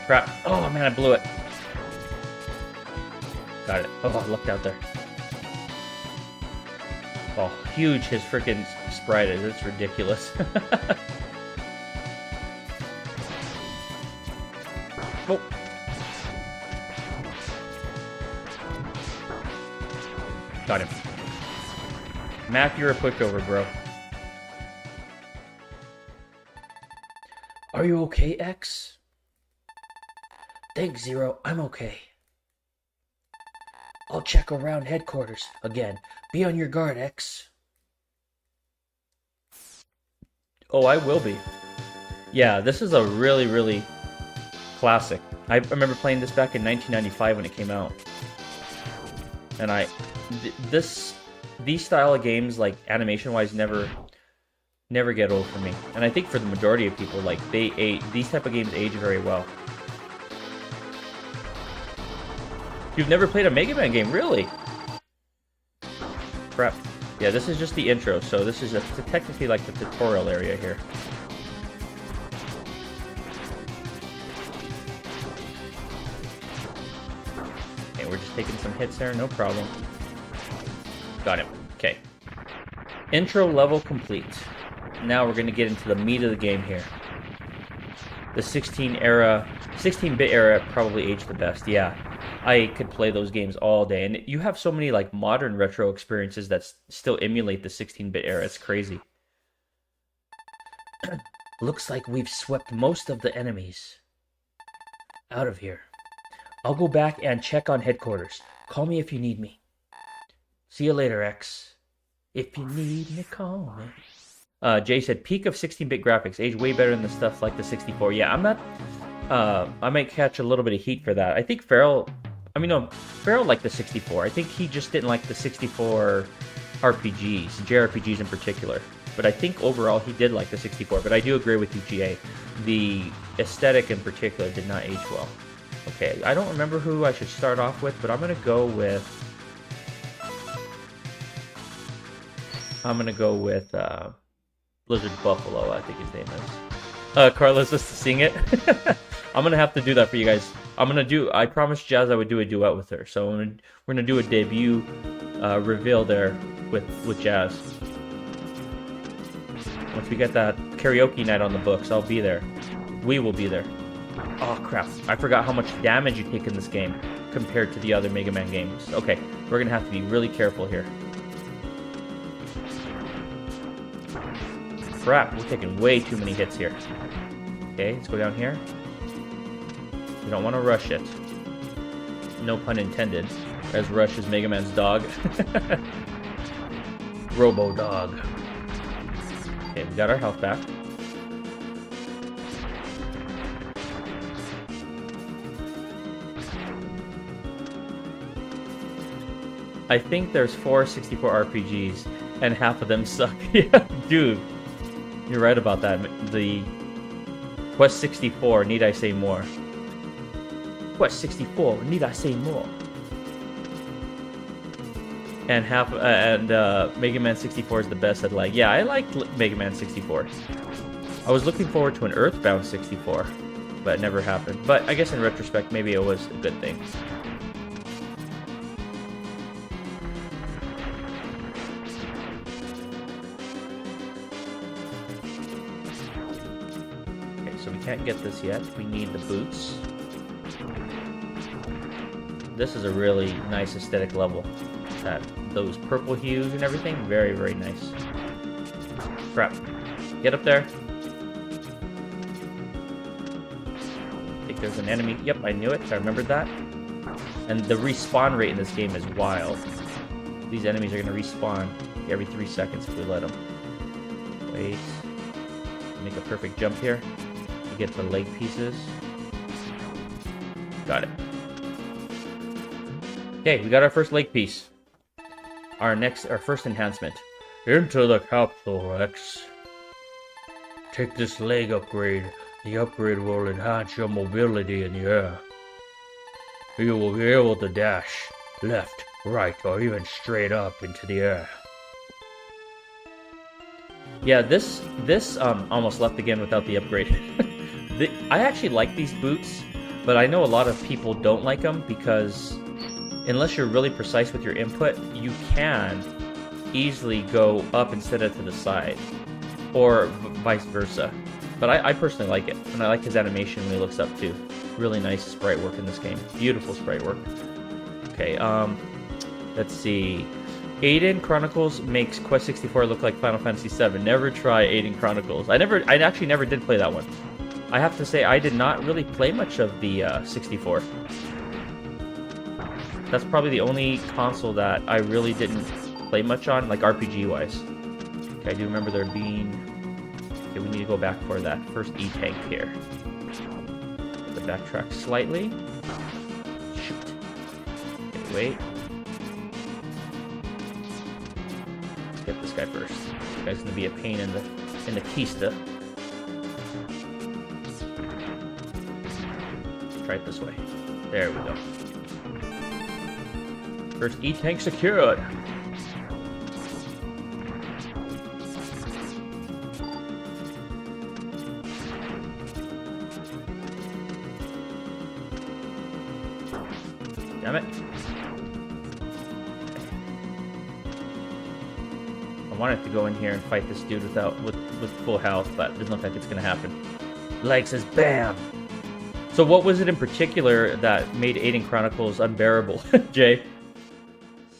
Crap. Oh man, I blew it. Got it. Oh, I looked out there. Oh, huge his freaking sprite is. It's ridiculous. Oh. Got him. Mac, you're a pushover, bro. Are you okay, X? Thanks, Zero. I'm okay. I'll check around headquarters again. Be on your guard, X. Oh, I will be. Yeah, this is a really, really classic. I remember playing this back in 1995 when it came out. And these style of games, like animation-wise, never get old for me. And I think for the majority of people, like these type of games age very well. You've never played a Mega Man game, really? Crap. Yeah, this is just the intro, so this is technically like the tutorial area here. Okay, we're just taking some hits there, no problem. Got him. Okay. Intro level complete. Now we're going to get into the meat of the game here. The 16-bit era probably aged the best, yeah. I could play those games all day, and you have so many like modern retro experiences that still emulate the 16-bit era. It's crazy. Looks like we've swept most of the enemies out of here. I'll go back and check on headquarters. Call me if you need me. See you later, X. If you need me, call me. Jay said, peak of 16-bit graphics. Age way better than the stuff like the 64. Yeah, I'm not... I might catch a little bit of heat for that. I think Farrell liked the 64. I think he just didn't like the 64 RPGs, JRPGs in particular. But I think overall he did like the 64. But I do agree with you, GA. The aesthetic in particular did not age well. Okay, I don't remember who I should start off with, but I'm going to go with... Blizzard Buffalo, I think his name is. Carlos, just to sing it. I'm gonna have to do that for you guys. I promised Jazz I would do a duet with her, so we're gonna do a debut reveal there with Jazz. Once we get that karaoke night on the books, I'll be there. We will be there. Oh crap! I forgot how much damage you take in this game compared to the other Mega Man games. Okay, we're gonna have to be really careful here. Crap, we're taking way too many hits here. Okay, let's go down here. We don't want to rush it. No pun intended, as Rush is Mega Man's dog. Robo Dog. Okay, we got our health back. I think there's 4 64 RPGs, and half of them suck. Yeah, dude. You're right about that. The Quest 64, need I say more? Quest 64, need I say more? And Mega Man 64 is the best I'd like. Yeah, I liked Mega Man 64. I was looking forward to an Earthbound 64, but it never happened. But I guess in retrospect, maybe it was a good thing. Okay, so we can't get this yet. We need the boots. This is a really nice aesthetic level. Those purple hues and everything, very, very nice. Crap. Get up there. I think there's an enemy. Yep, I knew it. I remembered that. And the respawn rate in this game is wild. These enemies are going to respawn every 3 seconds if we let them. Wait. Make a perfect jump here. To get the leg pieces. Got it. Okay, we got our first leg piece. Our first enhancement. Into the capsule, X. Take this leg upgrade. The upgrade will enhance your mobility in the air. You will be able to dash left, right, or even straight up into the air. Yeah, this almost left again without the upgrade. I actually like these boots, but I know a lot of people don't like them because unless you're really precise with your input, you can easily go up instead of to the side, or vice versa. But I personally like it, and I like his animation when he looks up too. Really nice sprite work in this game. Beautiful sprite work. Okay, let's see. Aiden Chronicles makes Quest 64 look like Final Fantasy VII. Never try Aiden Chronicles. I actually never did play that one. I have to say I did not really play much of the 64. That's probably the only console that I really didn't play much on, like RPG-wise. Okay, I do remember there being... Okay, we need to go back for that first E-tank here. The backtrack slightly. Shoot. Okay, wait. Let's get this guy first. This guy's gonna be a pain in the keister. Let's try it this way. There we go. First E-tank secured. Damn it. I wanted to go in here and fight this dude with full health, but doesn't look like it's gonna happen. Like says BAM! So what was it in particular that made Aiden Chronicles unbearable, Jay?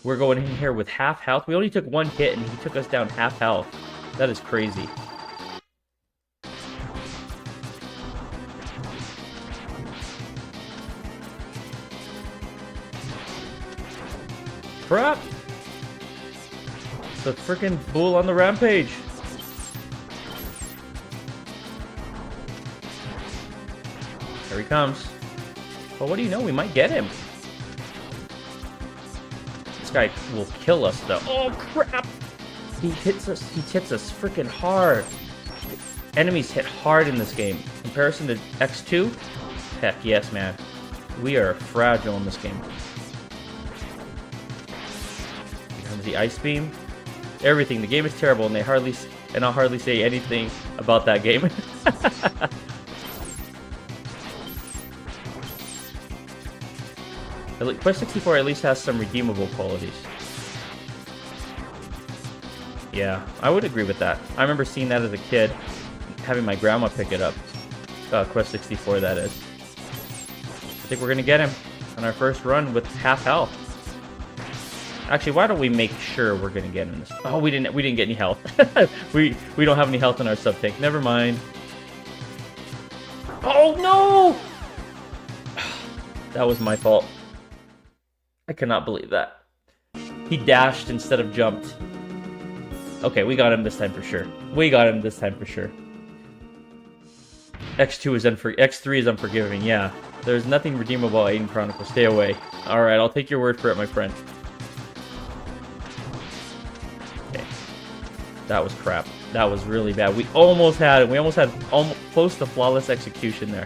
We're going in here with half health. We only took one hit and he took us down half health. That is crazy. Crap! The freaking bull on the rampage. Here he comes. Well, what do you know? We might get him. This guy will kill us, though. Oh, crap! He hits us freaking hard. Enemies hit hard in this game. In comparison to X2? Heck yes, man. We are fragile in this game. Here comes the ice beam. Everything. The game is terrible, and I'll hardly say anything about that game. Quest 64 at least has some redeemable qualities. Yeah, I would agree with that. I remember seeing that as a kid, having my grandma pick it up. Quest 64, that is. I think we're gonna get him on our first run with half health. Actually, why don't we make sure we're gonna get him this? Oh, we didn't get any health. we don't have any health in our sub tank. Never mind. Oh no! That was my fault. I cannot believe that. He dashed instead of jumped. Okay, we got him this time for sure. X3 is unforgiving, yeah. There's nothing redeemable about Aiden Chronicles. Stay away. Alright, I'll take your word for it, my friend. Okay. That was crap. That was really bad. We almost had it. We almost had close to flawless execution there.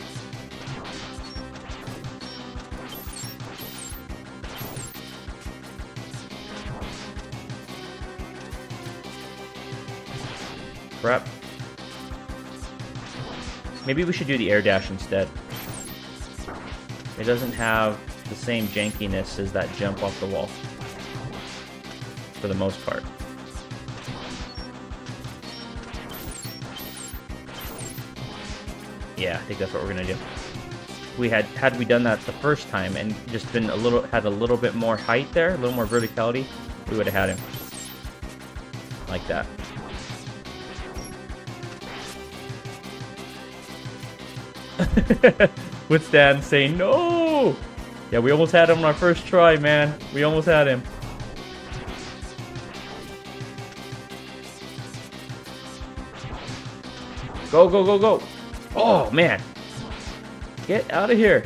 Crap. Maybe we should do the air dash instead. It doesn't have the same jankiness as that jump off the wall. For the most part. Yeah, I think that's what we're gonna do. We had we done that the first time and just been had a little bit more height there, a little more verticality, we would have had him. Like that. With Stan saying no! Yeah, we almost had him on our first try, man. We almost had him. Go, go, go, go! Oh, man! Get out of here!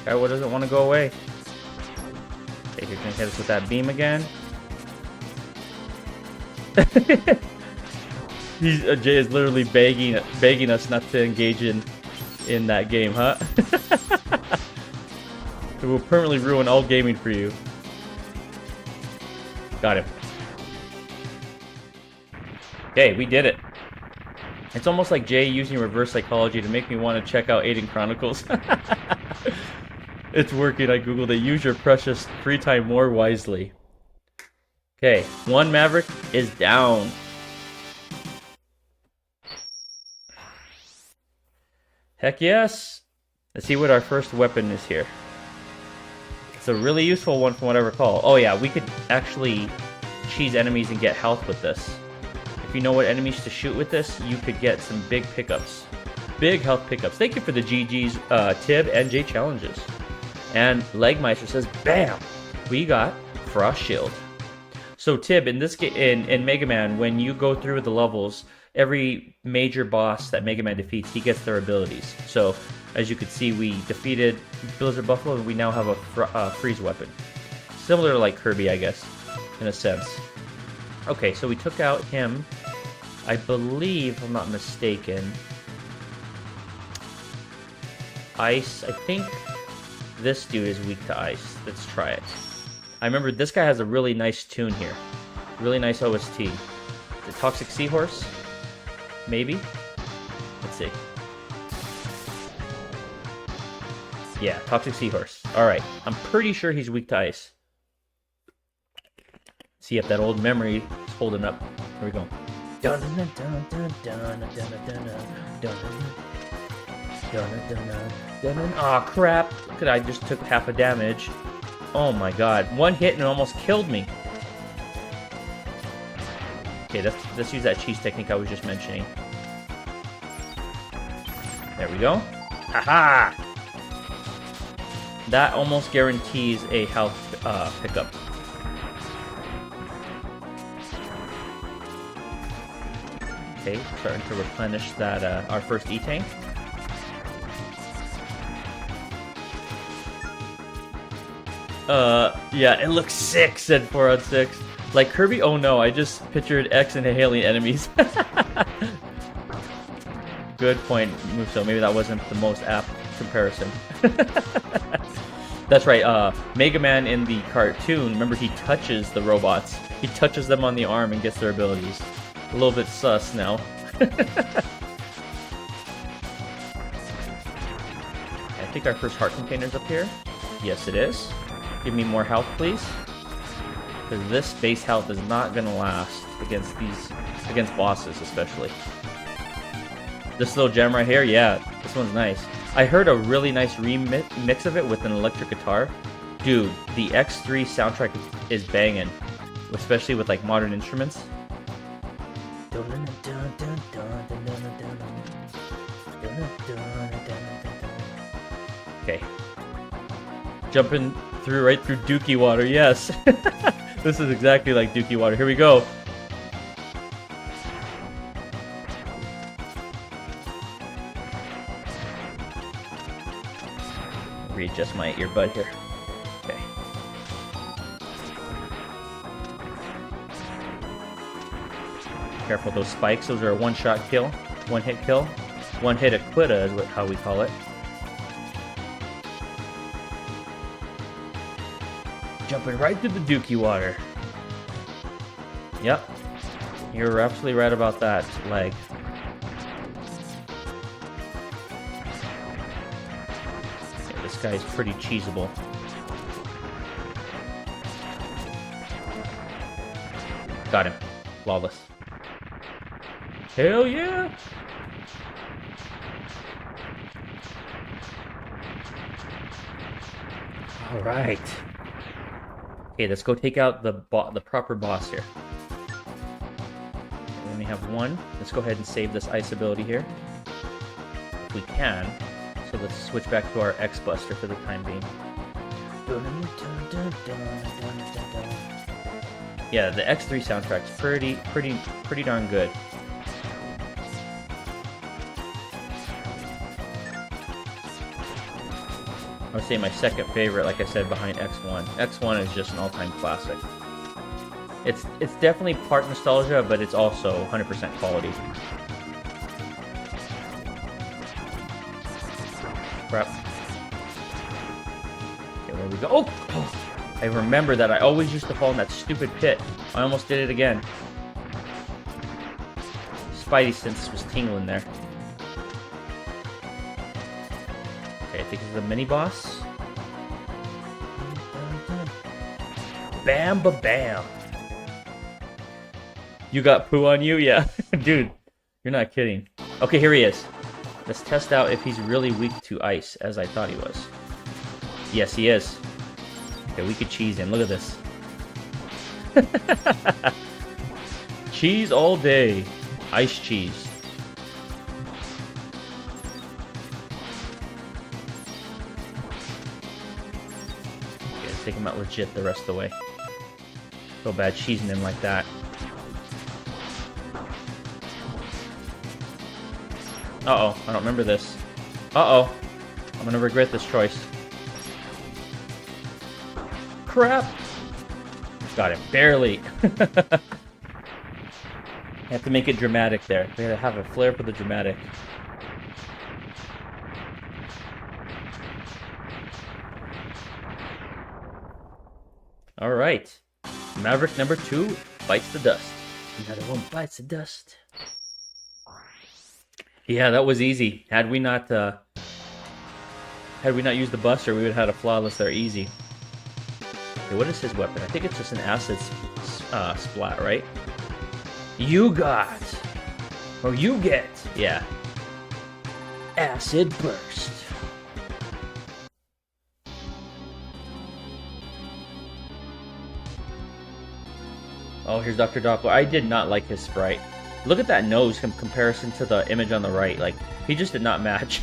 Guy doesn't want to go away. Okay, he's gonna hit us with that beam again. Jay is literally begging us not to engage in that game, huh? It will permanently ruin all gaming for you. Got him. Okay, we did it. It's almost like Jay using reverse psychology to make me want to check out Aiden Chronicles. It's working. I googled it. Use your precious free time more wisely. Okay, one Maverick is down. Heck yes! Let's see what our first weapon is here. It's a really useful one from what I recall. Oh yeah, we could actually cheese enemies and get health with this. If you know what enemies to shoot with this, you could get some big pickups. Big health pickups. Thank you for the GG's, Tib and J challenges. And Legmeister says, BAM! We got Frost Shield. So Tib, in this in Mega Man, when you go through the levels, every major boss that Mega Man defeats, he gets their abilities. So, as you can see, we defeated Blizzard Buffalo, and we now have a freeze weapon. Similar to like Kirby, I guess, in a sense. Okay, so we took out him. I believe, if I'm not mistaken, ice. I think this dude is weak to ice. Let's try it. I remember this guy has a really nice tune here. Really nice OST. The Toxic Seahorse? Maybe? Let's see. Yeah, Toxic Seahorse. Alright, I'm pretty sure he's weak to ice. See if that old memory is holding up. Here we go. Aw, crap. Look at I just took half a damage. Oh my god. One hit and it almost killed me. Okay, let's use that cheese technique I was just mentioning. There we go. Haha! That almost guarantees a health pickup. Okay, starting to replenish that our first E-Tank. Yeah, it looks sick, said 4 on 6. Like Kirby, oh no, I just pictured X and inhaling enemies. Good point, Muso. Maybe that wasn't the most apt comparison. That's right, Mega Man in the cartoon, remember he touches the robots. He touches them on the arm and gets their abilities. A little bit sus now. I think our first heart container's up here. Yes, it is. Give me more health, please. Because this base health is not gonna last against bosses, especially. This little gem right here, yeah, this one's nice. I heard a really nice remix of it with an electric guitar. Dude, the X3 soundtrack is banging, especially with like modern instruments. Okay. Jumping right through Dookie water, yes. This is exactly like Dookie water. Here we go. Readjust my earbud here. Okay. Careful, those spikes. Those are a one-shot kill. One-hit kill. One-hit acquitta is how we call it. Jumping right through the dookie water. Yep. You're absolutely right about that leg. Yeah, this guy's pretty cheesable. Got him. Flawless. Hell yeah! Alright. Okay, let's go take out the proper boss here. We only have one. Let's go ahead and save this ice ability here. If we can. So let's switch back to our X-Buster for the time being. Yeah, the X3 soundtrack's pretty darn good. I would say my second favorite, like I said, behind X1. X1 is just an all-time classic. It's definitely part nostalgia, but it's also 100% quality. Crap. Okay, where we go? Oh! I remember that I always used to fall in that stupid pit. I almost did it again. Spidey sense was tingling there. Okay, I think this is the mini-boss. Bam ba bam. You got poo on you? Yeah. Dude, you're not kidding. Okay, here he is. Let's test out if he's really weak to ice, as I thought he was. Yes, he is. Okay, we could cheese him. Look at this. Cheese all day. Ice cheese. Okay, let's take him out legit the rest of the way. Feel bad cheesing him like that. Uh-oh, I don't remember this. Uh-oh. I'm gonna regret this choice. Crap! Got it, barely. Have to make it dramatic there. We gotta have a flair for the dramatic. Alright. Maverick number 2 bites the dust. Another one bites the dust. Yeah, that was easy. Had we not used the buster, we would have had a flawless there easy. Okay, what is his weapon? I think it's just an acid splat, right? You got, or you get, yeah. Acid burst. Oh, here's Dr. Doppler. I did not like his sprite. Look at that nose in comparison to the image on the right. Like, he just did not match.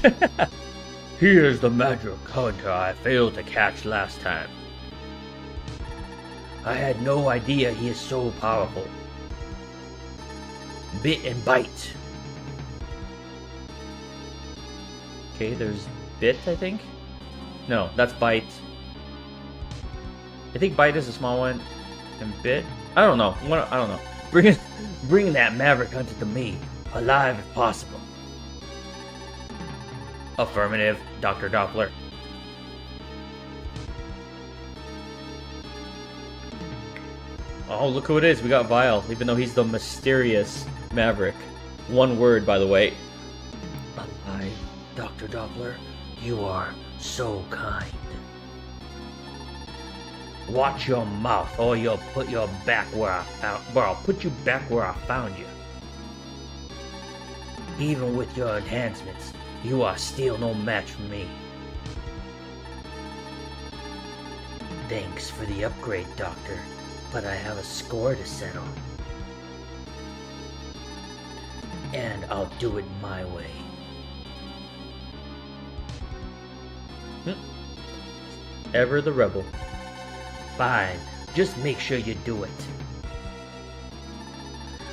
Here's the magic hunter I failed to catch last time. I had no idea he is so powerful. Bit and bite. Okay, there's bit, I think? No, that's bite. I think bite is a small one. And bit? I don't know. I don't know. Bring that Maverick hunter to me, alive if possible. Affirmative, Dr. Doppler. Oh, look who it is. We got Vile, even though he's the mysterious Maverick. One word, by the way. Alive, Dr. Doppler. You are so kind. Watch your mouth, or you'll put your back where I'll put you back where I found you. Even with your enhancements, you are still no match for me. Thanks for the upgrade, Doctor, but I have a score to settle. And I'll do it my way. Ever the rebel. Fine, just make sure you do it.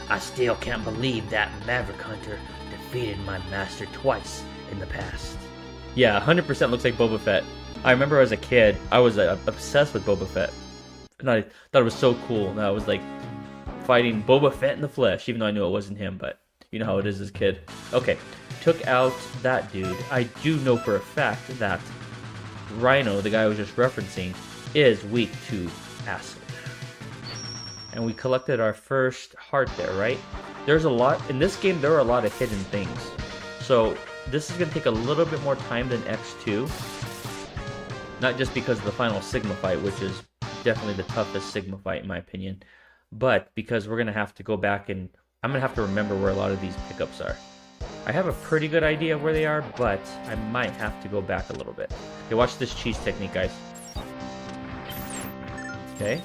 I still can't believe that Maverick Hunter defeated my master twice in the past. Yeah, 100% looks like Boba Fett. I remember as a kid, I was obsessed with Boba Fett. And I thought it was so cool. And I was like fighting Boba Fett in the flesh, even though I knew it wasn't him, but you know how it is as a kid. Okay, took out that dude. I do know for a fact that Rhino, the guy I was just referencing, is weak to acid. And we collected our first heart there, right? There's a lot, in this game there are a lot of hidden things. So this is going to take a little bit more time than X2. Not just because of the final Sigma fight, which is definitely the toughest Sigma fight in my opinion, but because we're going to have to go back and I'm going to have to remember where a lot of these pickups are. I have a pretty good idea of where they are, but I might have to go back a little bit. Okay, watch this cheese technique, guys. Okay.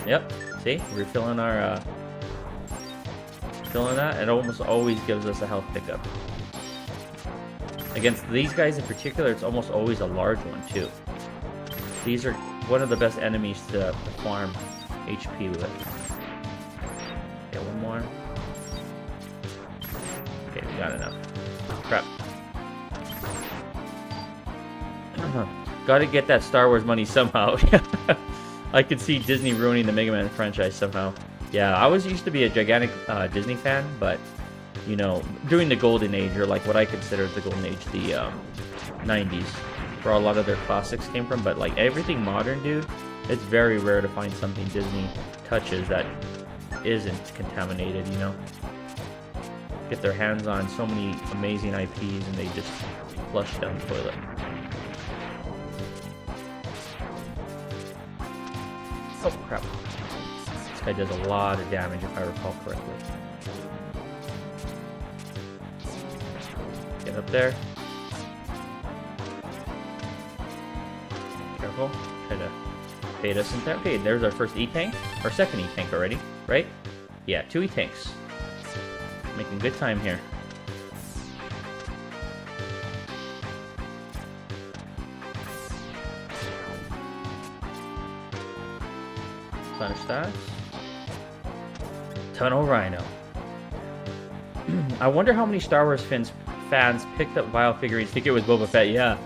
Yep, see? We're filling our, filling that. It almost always gives us a health pickup. Against these guys in particular, it's almost always a large one, too. These are one of the best enemies to farm HP with. Okay, one more. Okay, we got enough. Crap. Gotta get that Star Wars money somehow. I could see Disney ruining the Mega Man franchise somehow. Yeah, I used to be a gigantic Disney fan, but, you know, during the Golden Age, or like what I consider the Golden Age, the 90s, where a lot of their classics came from, but like everything modern, dude, it's very rare to find something Disney touches that isn't contaminated, you know? Get their hands on so many amazing IPs and they just flush it down the toilet. Oh crap. This guy does a lot of damage if I recall correctly. Get up there. Careful. Try to bait us in there. Okay, there's our first E-Tank. Our second E-Tank already, right? Yeah, 2 E-Tanks. Making good time here. Punish that. Tunnel Rhino. I wonder how many Star Wars fans picked up Vile figurines. Think it was Boba Fett. Yeah,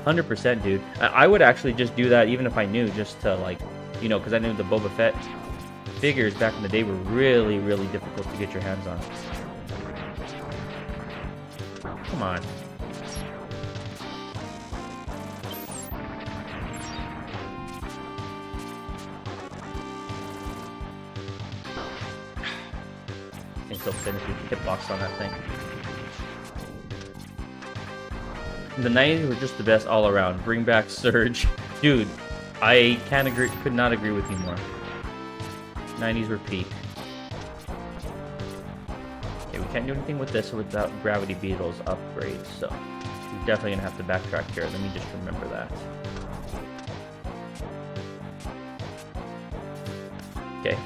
100%, dude. I would actually just do that even if I knew, just to, like, you know, because I knew the Boba Fett figures back in the day were really, really difficult to get your hands on. Come on. I think so finicky hitbox on that thing. The 90s were just the best all around. Bring back Surge. Dude, I could not agree with you more. 90s were peak. Okay, we can't do anything with this without Gravity Beetle's upgrades, so we're definitely gonna have to backtrack here. Let me just remember that. Okay.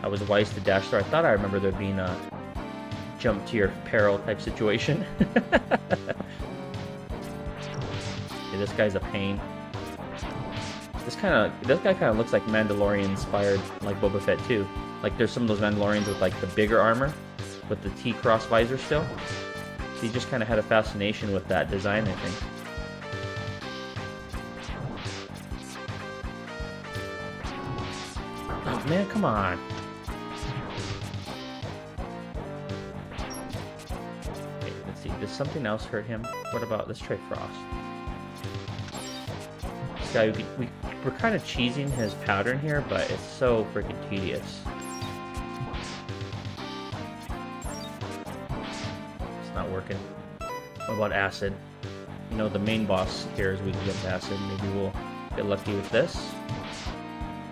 I was wise to dash there. I thought I remember there being a jump to your peril type situation. Okay, this guy's a pain. This guy kind of looks like Mandalorian inspired, like Boba Fett too. Like there's some of those Mandalorians with like the bigger armor, with the T-cross visor still. So he just kind of had a fascination with that design, I think. Oh man, come on. Okay, let's see. Does something else hurt him? What about, let's try Frost. This guy, we're kind of cheesing his pattern here, but it's so freaking tedious. It's not working. What about Acid? You know, the main boss here is weak against Acid. Maybe we'll get lucky with this.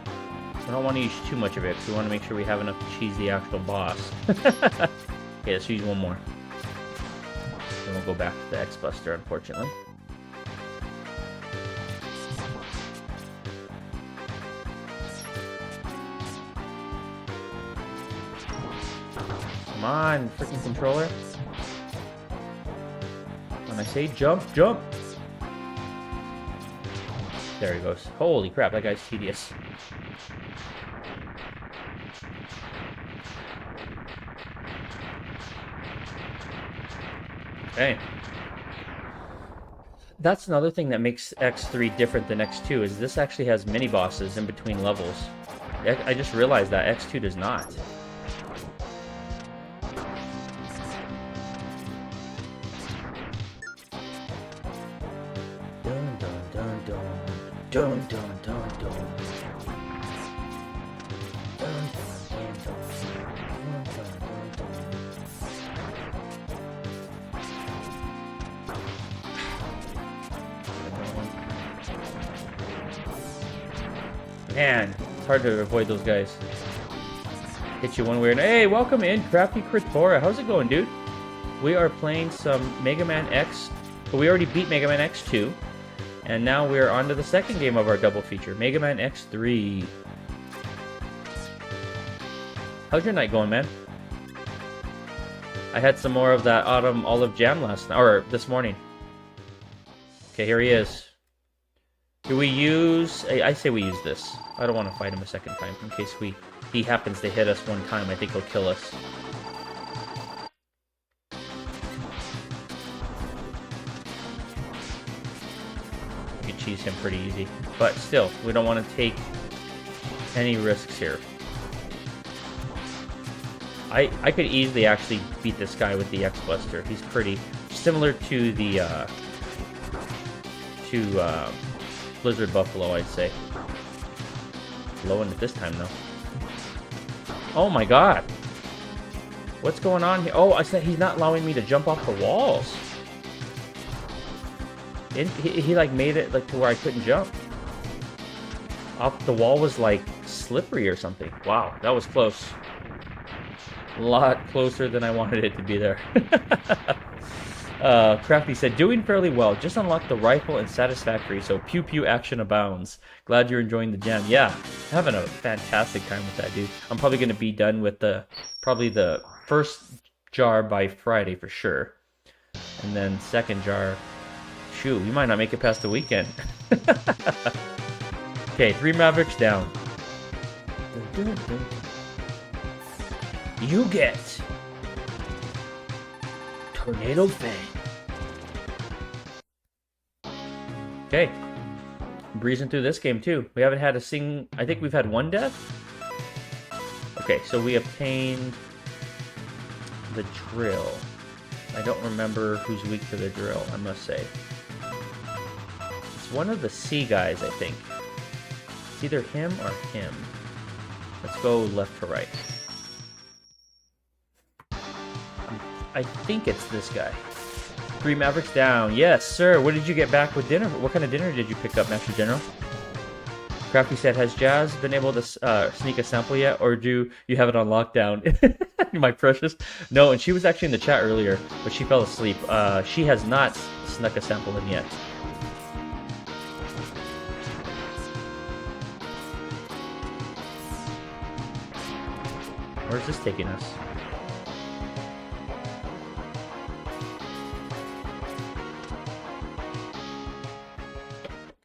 I don't want to use too much of it, because we want to make sure we have enough to cheese the actual boss. Okay, let's use one more. Then we'll go back to the X-Buster, unfortunately. Come on, freaking controller. When I say jump, jump! There he goes. Holy crap, that guy's tedious. Okay. That's another thing that makes X3 different than X2, is this actually has mini-bosses in between levels. I just realized that X2 does not. Dun dun dun dun dun dun dun dun. Dun, dun, dun, dun, dun, dun, dun. Man, it's hard to avoid those guys. Hit you one way or another. Hey, welcome in, Crafty Kritora. How's it going, dude? We are playing some Mega Man X. But we already beat Mega Man X2. And now we're on to the second game of our double feature, Mega Man X3. How's your night going, man? I had some more of that autumn olive jam last night, or this morning. Okay, here he is. Do we use... I say we use this. I don't want to fight him a second time in case he happens to hit us one time. I think he'll kill us. You can cheese him pretty easy. But still, we don't want to take any risks here. I could easily actually beat this guy with the X-Buster. He's pretty similar to the Blizzard Buffalo, I'd say. Blowing it this time though. Oh my god! What's going on here? Oh, I said he's not allowing me to jump off the walls. He like made it like to where I couldn't jump. Off the wall was like slippery or something. Wow, that was close. A lot closer than I wanted it to be there. Crafty said, doing fairly well. Just unlocked the rifle and satisfactory, so pew pew action abounds. Glad you're enjoying the jam. Yeah, having a fantastic time with that, dude. I'm probably going to be done with probably the first jar by Friday for sure. And then second jar, shoot, we might not make it past the weekend. Okay, 3 Mavericks down. You get Tornado Fang. Okay. Breezing through this game too. We haven't had I think we've had one death. Okay, so we obtained the drill. I don't remember who's weak to the drill, I must say. It's one of the C guys, I think. It's either him or him. Let's go left to right. I think it's this guy. 3 Mavericks down. Yes, sir. What did you get back with dinner? What kind of dinner did you pick up, Master General? Crafty said, has Jazz been able to sneak a sample yet? Or do you have it on lockdown? My precious. No, and she was actually in the chat earlier, but she fell asleep. She has not snuck a sample in yet. Where's this taking us?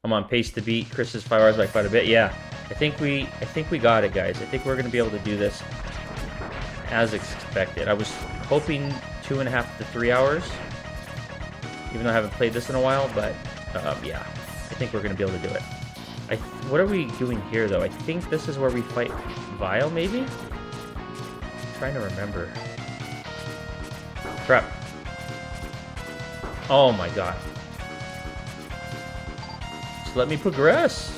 I'm on pace to beat Chris's 5 hours by quite a bit. Yeah, I think we got it, guys. I think we're gonna be able to do this as expected. I was hoping 2.5 to 3 hours, even though I haven't played this in a while. But yeah, I think we're gonna be able to do it. What are we doing here, though? I think this is where we fight Vile, maybe. I'm trying to remember. Crap. Oh my god. Just let me progress.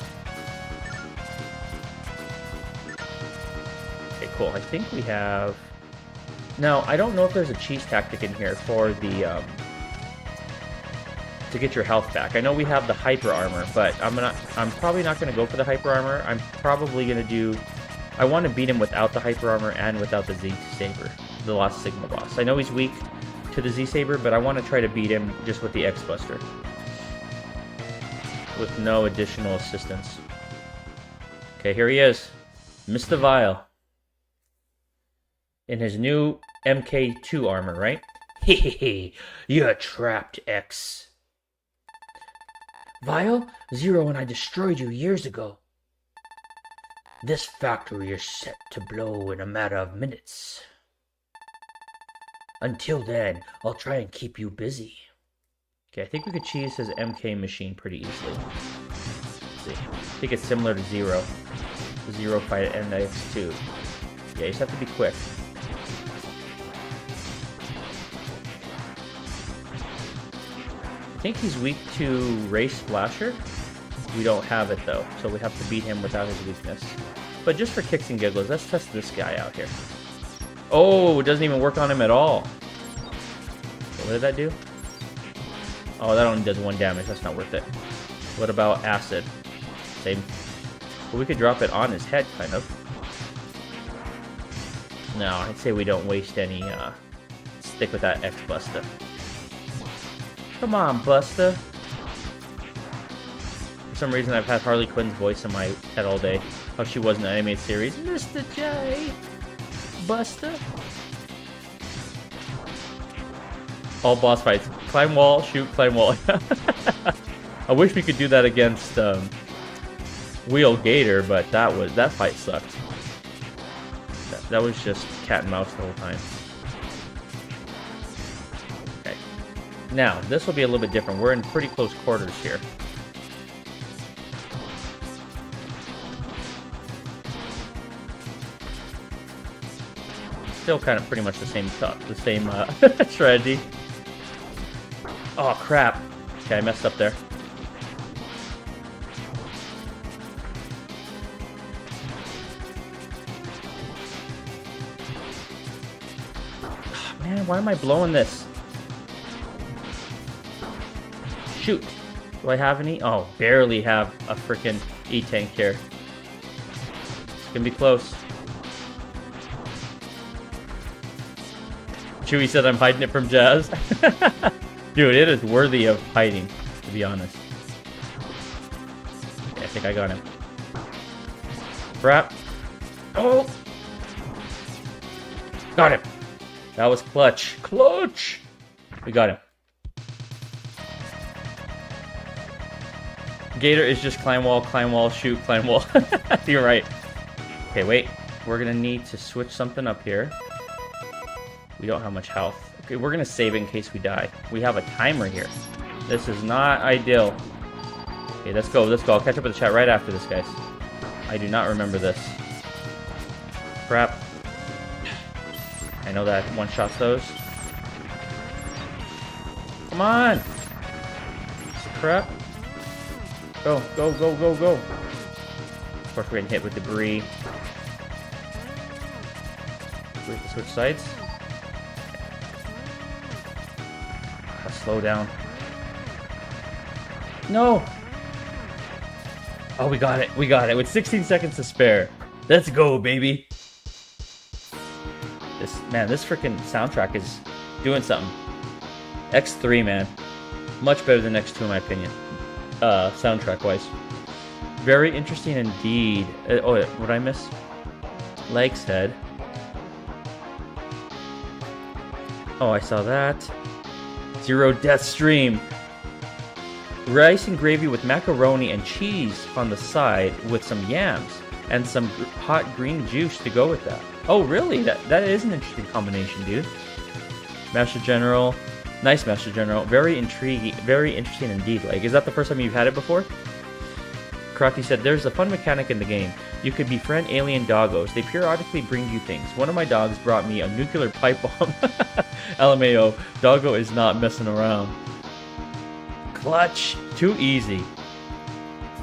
Okay, cool. I think we have... Now, I don't know if there's a cheese tactic in here for the... to get your health back. I know we have the hyper armor, but I'm probably not going to go for the hyper armor. I'm probably going to do... I want to beat him without the hyper armor and without the Z-Saber, the Lost Sigma boss. I know he's weak to the Z-Saber, but I want to try to beat him just with the X-Buster, with no additional assistance. Okay, here he is. Mr. Vile. In his new MK2 armor, right? Hehehe, you're trapped, X. Vile, Zero and I destroyed you years ago. This factory is set to blow in a matter of minutes. Until then, I'll try and keep you busy. Okay, I think we could cheese his MK machine pretty easily. Let's see. I think it's similar to Zero. Zero fight and X2. Yeah, you just have to be quick. I think he's weak to Race Splasher. We don't have it though, so we have to beat him without his weakness. But just for kicks and giggles, let's test this guy out here. Oh, it doesn't even work on him at all. So what did that do? Oh, that only does 1 damage. That's not worth it. What about acid? Same. But we could drop it on his head, kind of. No, I'd say we don't waste any, stick with that X Buster. Come on, Buster. For some reason, I've had Harley Quinn's voice in my head all day. How she was in the animated series. Mr. J! Buster? All boss fights. Climb wall, shoot, climb wall. I wish we could do that against, Wheel Gator, but that fight sucked. That was just cat and mouse the whole time. Okay. Now, this will be a little bit different. We're in pretty close quarters here. Still kind of pretty much the same strategy. Oh, crap. Okay, I messed up there. Man, why am I blowing this? Shoot. Do I have any? Oh, barely have a freaking E-tank here. It's gonna be close. Chewie said I'm hiding it from Jazz. Dude, it is worthy of hiding, to be honest. Yeah, I think I got him. Crap. Oh! Got him! That was clutch. Clutch! We got him. Gator is just climb wall, shoot, climb wall. You're right. Okay, wait. We're gonna need to switch something up here. We don't have much health. Okay, we're gonna save it in case we die. We have a timer here. This is not ideal. Okay, let's go, let's go. I'll catch up with the chat right after this, guys. I do not remember this. Crap. I know that one-shots those. Come on! Crap. Go, go, go, go, go. Of course, we're getting hit with debris. We have to switch sides. I'll slow down. No! Oh, we got it. We got it. With 16 seconds to spare. Let's go, baby. This freaking soundtrack is doing something. X3, man. Much better than X2 in my opinion. Soundtrack-wise. Very interesting indeed. Oh, what did I miss? Leg's head. Oh, I saw that. Zero Death Stream. Rice and gravy with macaroni and cheese on the side with some yams and some hot green juice to go with that. Oh, really? That is an interesting combination, dude. Master General. Nice, Master General. Very intriguing. Very interesting indeed. Like, is that the first time you've had it before? Karate said, there's a fun mechanic in the game. You could befriend alien doggos. They periodically bring you things. One of my dogs brought me a nuclear pipe bomb. LMAO. Doggo is not messing around. Clutch. Too easy.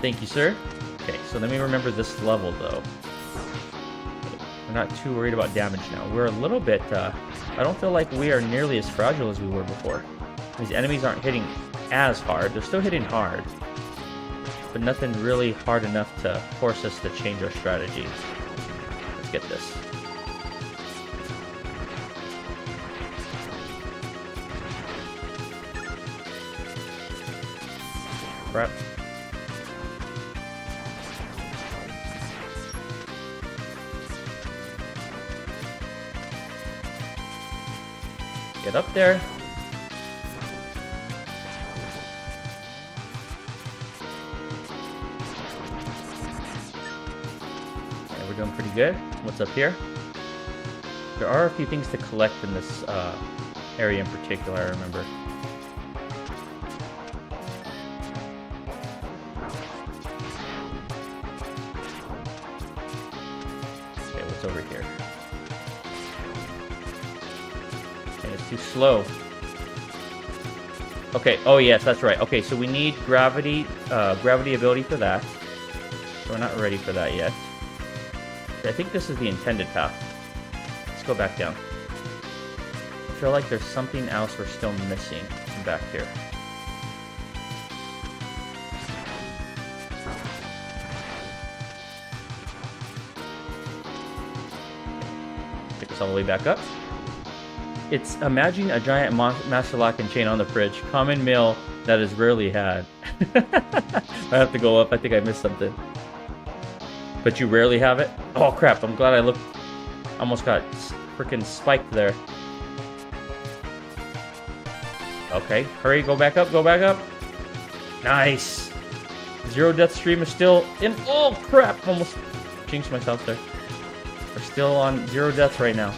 Thank you, sir. Okay, so let me remember this level, though. We're not too worried about damage now. We're a little bit, I don't feel like we are nearly as fragile as we were before. These enemies aren't hitting as hard. They're still hitting hard. But nothing really hard enough to force us to change our strategy. Let's get this. Crap. Get up there. Okay, we're doing pretty good. What's up here? There are a few things to collect in this area in particular, I remember. Too slow. Okay, oh yes, that's right. Okay, so we need gravity ability for that. So we're not ready for that yet. I think this is the intended path. Let's go back down. I feel like there's something else we're still missing back here. Take us all the way back up. It's imagine a giant master lock and chain on the fridge. Common meal that is rarely had. I have to go up. I think I missed something. But you rarely have it? Oh crap, I'm glad I looked. Almost got freaking spiked there. Okay, hurry, go back up, go back up. Nice. Zero death stream is still in. Oh crap, almost jinxed myself there. We're still on 0 deaths right now.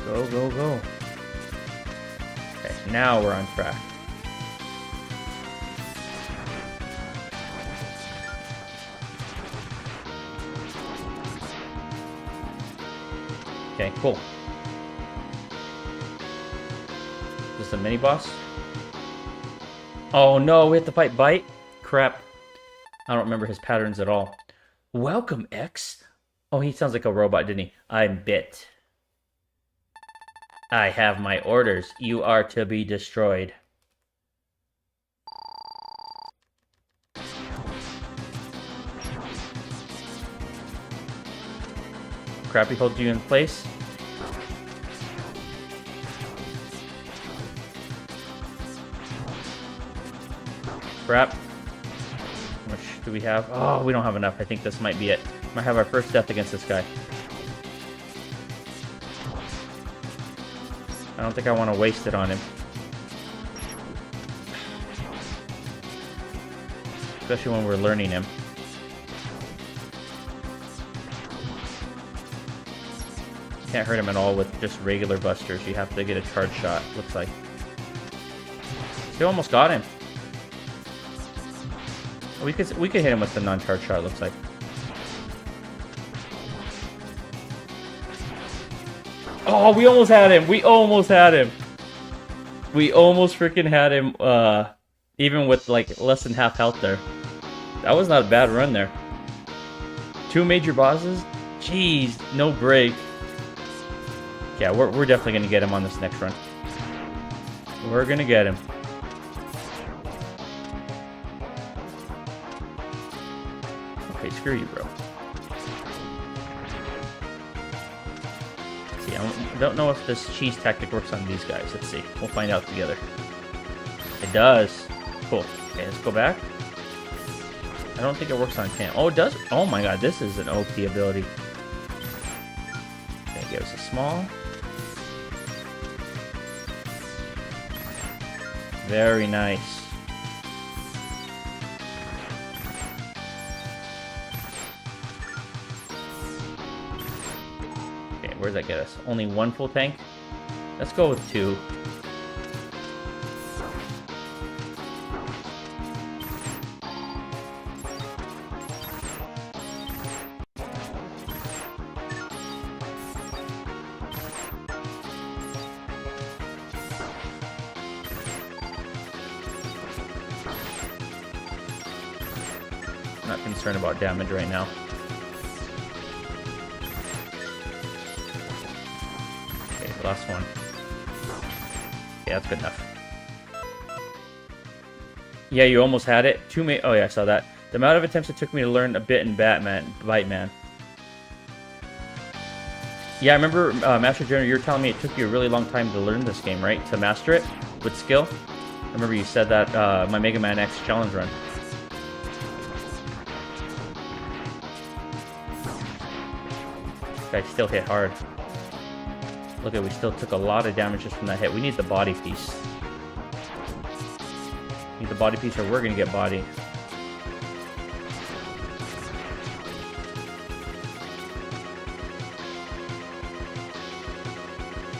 Go, go, go. Okay, now we're on track. Okay, cool. Is this a mini boss? Oh no, we have to fight Bite? Crap. I don't remember his patterns at all. Welcome, X. Oh, he sounds like a robot, didn't he? I'm Bit. I have my orders. You are to be destroyed. Crap, he holds you in place. Crap. How much do we have? Oh, we don't have enough. I think this might be it. Might have our first death against this guy. I don't think I want to waste it on him. Especially when we're learning him. Can't hurt him at all with just regular busters. You have to get a charge shot, looks like. Still almost got him. We could hit him with the non-charge shot, looks like. Oh, we almost had him. We almost had him. We almost freaking had him, even with like less than half health there. That was not a bad run there. 2 major bosses? Jeez, no break. Yeah, we're definitely going to get him on this next run. We're going to get him. Okay, screw you, bro. See, I don't know if this cheese tactic works on these guys. Let's see. We'll find out together. It does. Cool. Okay, let's go back. I don't think it works on Cam. Oh, it does? Oh my god, this is an OP ability. Okay, give us a small. Very nice. Okay, where does that get us? Only 1 full tank? Let's go with 2. Not concerned about damage right now. Okay, the last one. Yeah, that's good enough. Yeah, you almost had it. Oh yeah, I saw that. The amount of attempts it took me to learn a bit in Bite Man. Yeah, I remember, Master General, you were telling me it took you a really long time to learn this game, right? To master it with skill. I remember you said that my Mega Man X challenge run. Guy still hit hard. Look at, we still took a lot of damage just from that hit. We need the body piece. Need the body piece or we're gonna get body.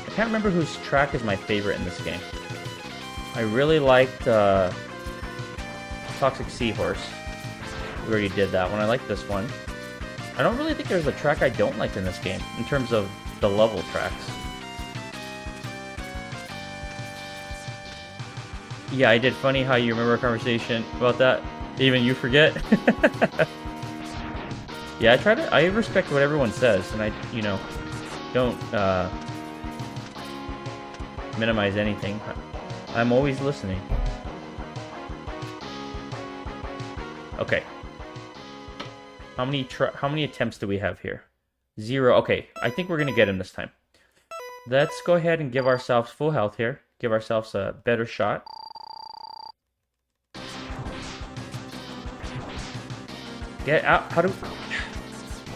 I can't remember whose track is my favorite in this game. I really liked Toxic Seahorse. We already did that one. I like this one. I don't really think there's a track I don't like in this game, in terms of the level tracks. Yeah, I did. Funny how you remember a conversation about that. Even you forget. Yeah, I respect what everyone says, and I, you know, don't minimize anything. I'm always listening. Okay. How many attempts do we have here? 0. Okay, I think we're gonna get him this time. Let's go ahead and give ourselves full health here. Give ourselves a better shot. Get out. How do...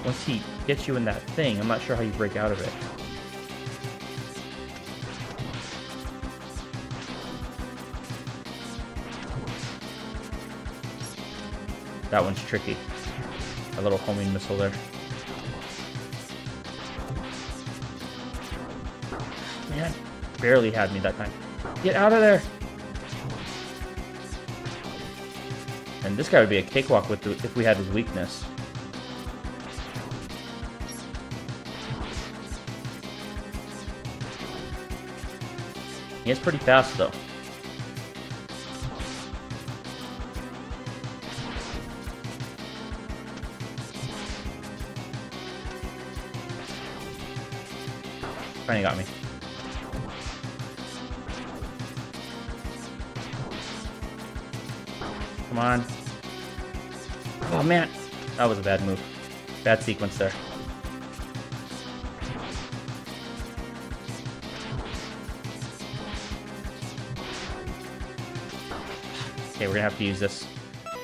Once he gets you in that thing, I'm not sure how you break out of it. That one's tricky. A little homing missile there. Man, barely had me that time. Get out of there! And this guy would be a cakewalk with if we had his weakness. He is pretty fast, though. Finally got me. Come on. Oh, man. That was a bad move. Bad sequence there. Okay, we're gonna have to use this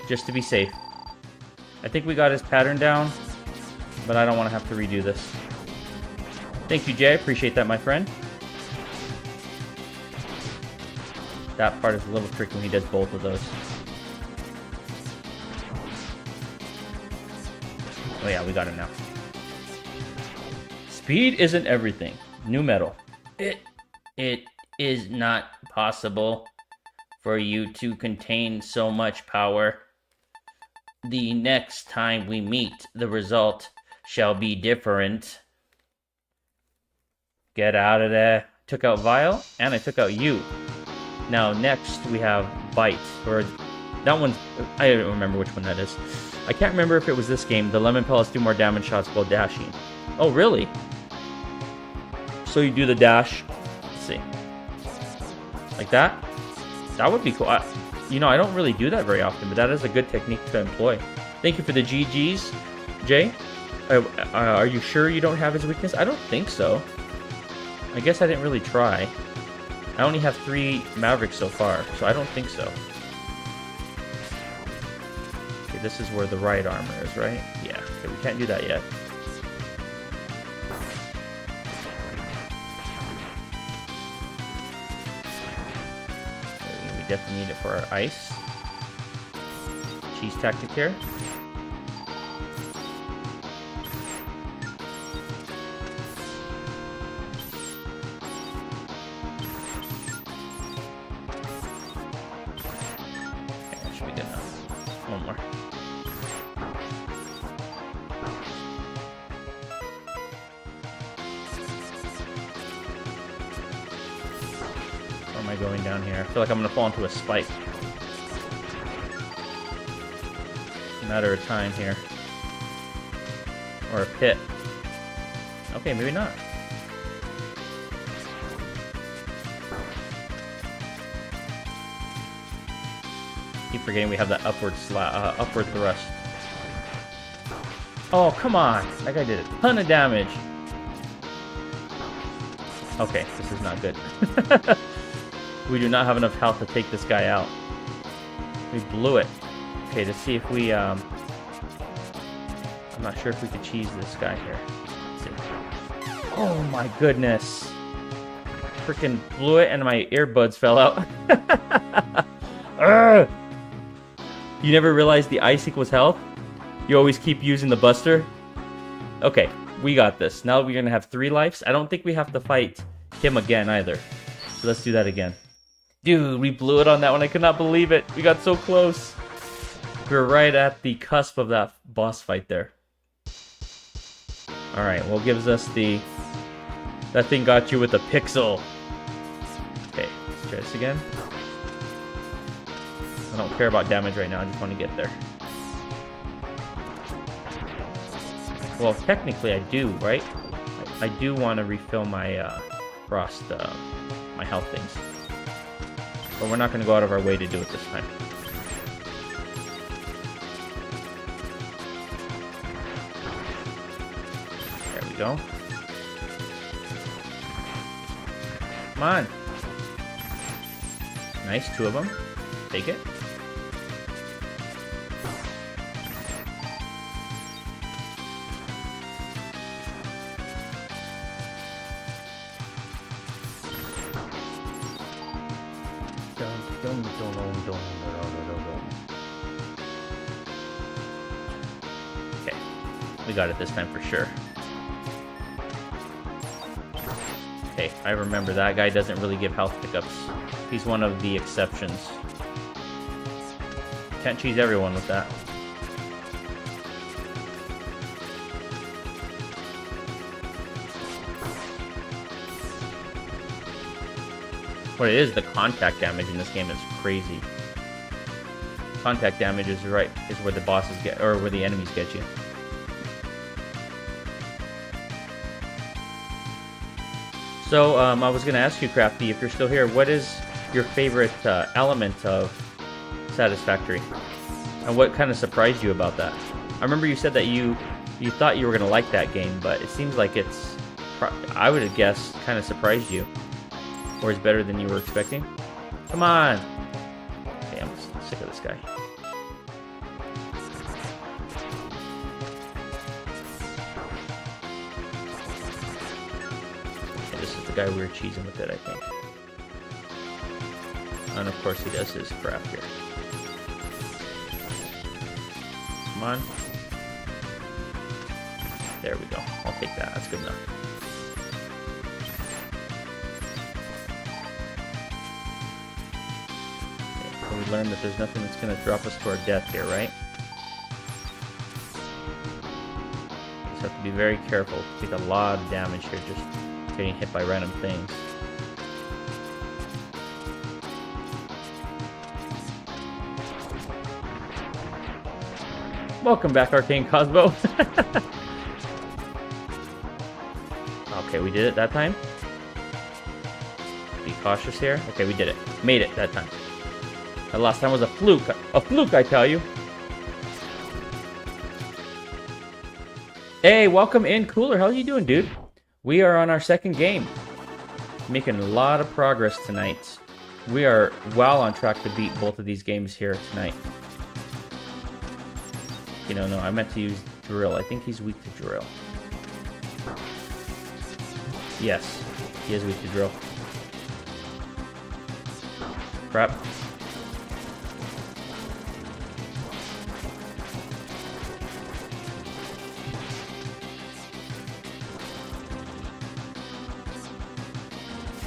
just to be safe. I think we got his pattern down, but I don't want to have to redo this. Thank you, Jay. I appreciate that, my friend. That part is a little tricky when he does both of those. Oh yeah, we got him now. Speed isn't everything. New metal. It is not possible for you to contain so much power. The next time we meet, the result shall be different. Get out of there. Took out Vile, and I took out you. Now, next we have Bite. Or that one's... I don't remember which one that is. I can't remember if it was this game. The lemon pellets do more damage shots while dashing. Oh, really? So you do the dash. Let's see. Like that? That would be cool. You know, I don't really do that very often, but that is a good technique to employ. Thank you for the GGs, Jay. Are you sure you don't have his weakness? I don't think so. I guess I didn't really try. I only have 3 Mavericks so far, so I don't think so. Okay, this is where the right armor is, right? Yeah, okay, we can't do that yet. Okay, we definitely need it for our ice. Cheese tactic here. Going down here. I feel like I'm gonna fall into a spike. It's a matter of time here. Or a pit. Okay, maybe not. Keep forgetting we have that upward thrust. Oh, come on! That guy did a ton of damage. Okay, this is not good. We do not have enough health to take this guy out. We blew it. Okay, to see if we, I'm not sure if we could cheese this guy here. Let's see. Oh my goodness. Freaking blew it and my earbuds fell out. You never realized the ice equals health? You always keep using the buster? Okay, we got this. Now we're gonna have 3 lives. I don't think we have to fight him again either. So let's do that again. Dude, we blew it on that one. I could not believe it. We got so close. We were right at the cusp of that boss fight there. Alright, well, gives us the... That thing got you with a pixel. Okay, let's try this again. I don't care about damage right now, I just want to get there. Well, technically I do, right? I do want to refill my frost, my health things. But we're not going to go out of our way to do it this time. There we go. Come on. Nice, 2 of them. Take it. Okay, we got it this time for sure. Okay, I remember that guy doesn't really give health pickups. He's one of the exceptions. Can't cheese everyone with that. What it is, the contact damage in this game is crazy. Contact damage is where the bosses get, or where the enemies get you. So, I was going to ask you, Crafty, if you're still here, what is your favorite element of Satisfactory? And what kind of surprised you about that? I remember you said that you thought you were going to like that game, but it seems like it's, I would have guessed, kind of surprised you. Or is better than you were expecting? Come on! Okay, I'm sick of this guy. Okay, this is the guy we were cheesing with it, I think. And of course he does his crap here. Come on. There we go. I'll take that. That's good enough. We learned that there's nothing that's going to drop us to our death here, right? Just have to be very careful. Take a lot of damage here just getting hit by random things. Welcome back, Arcane Cosmo. Okay, we did it that time. Be cautious here. Okay, we did it. Made it that time. That last time was a fluke. A fluke, I tell you. Hey, welcome in, Cooler. How are you doing, dude? We are on our second game. Making a lot of progress tonight. We are well on track to beat both of these games here tonight. You know, no, I meant to use Drill. I think he's weak to Drill. Yes, he is weak to Drill. Crap.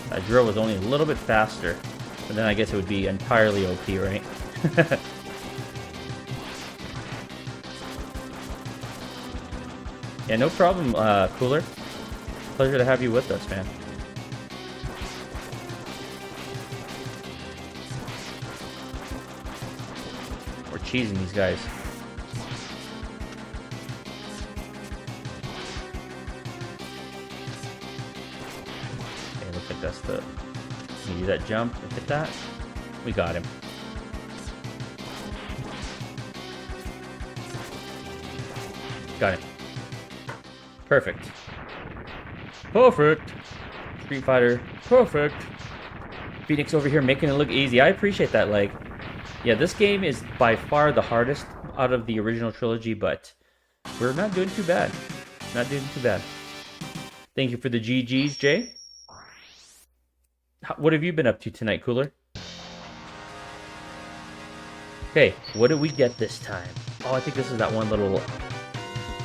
That drill was only a little bit faster, but then I guess it would be entirely OP, right? Yeah, no problem, Cooler. Pleasure to have you with us, man. We're cheesing these guys. That's the... You do that jump and hit that. We got him. Got him. Perfect. Perfect. Street Fighter. Perfect. Phoenix over here making it look easy. I appreciate that, like. Yeah, this game is by far the hardest out of the original trilogy, but we're not doing too bad. Not doing too bad. Thank you for the GGs, Jay. What have you been up to tonight, Cooler? Okay, what did we get this time? Oh, I think this is that one little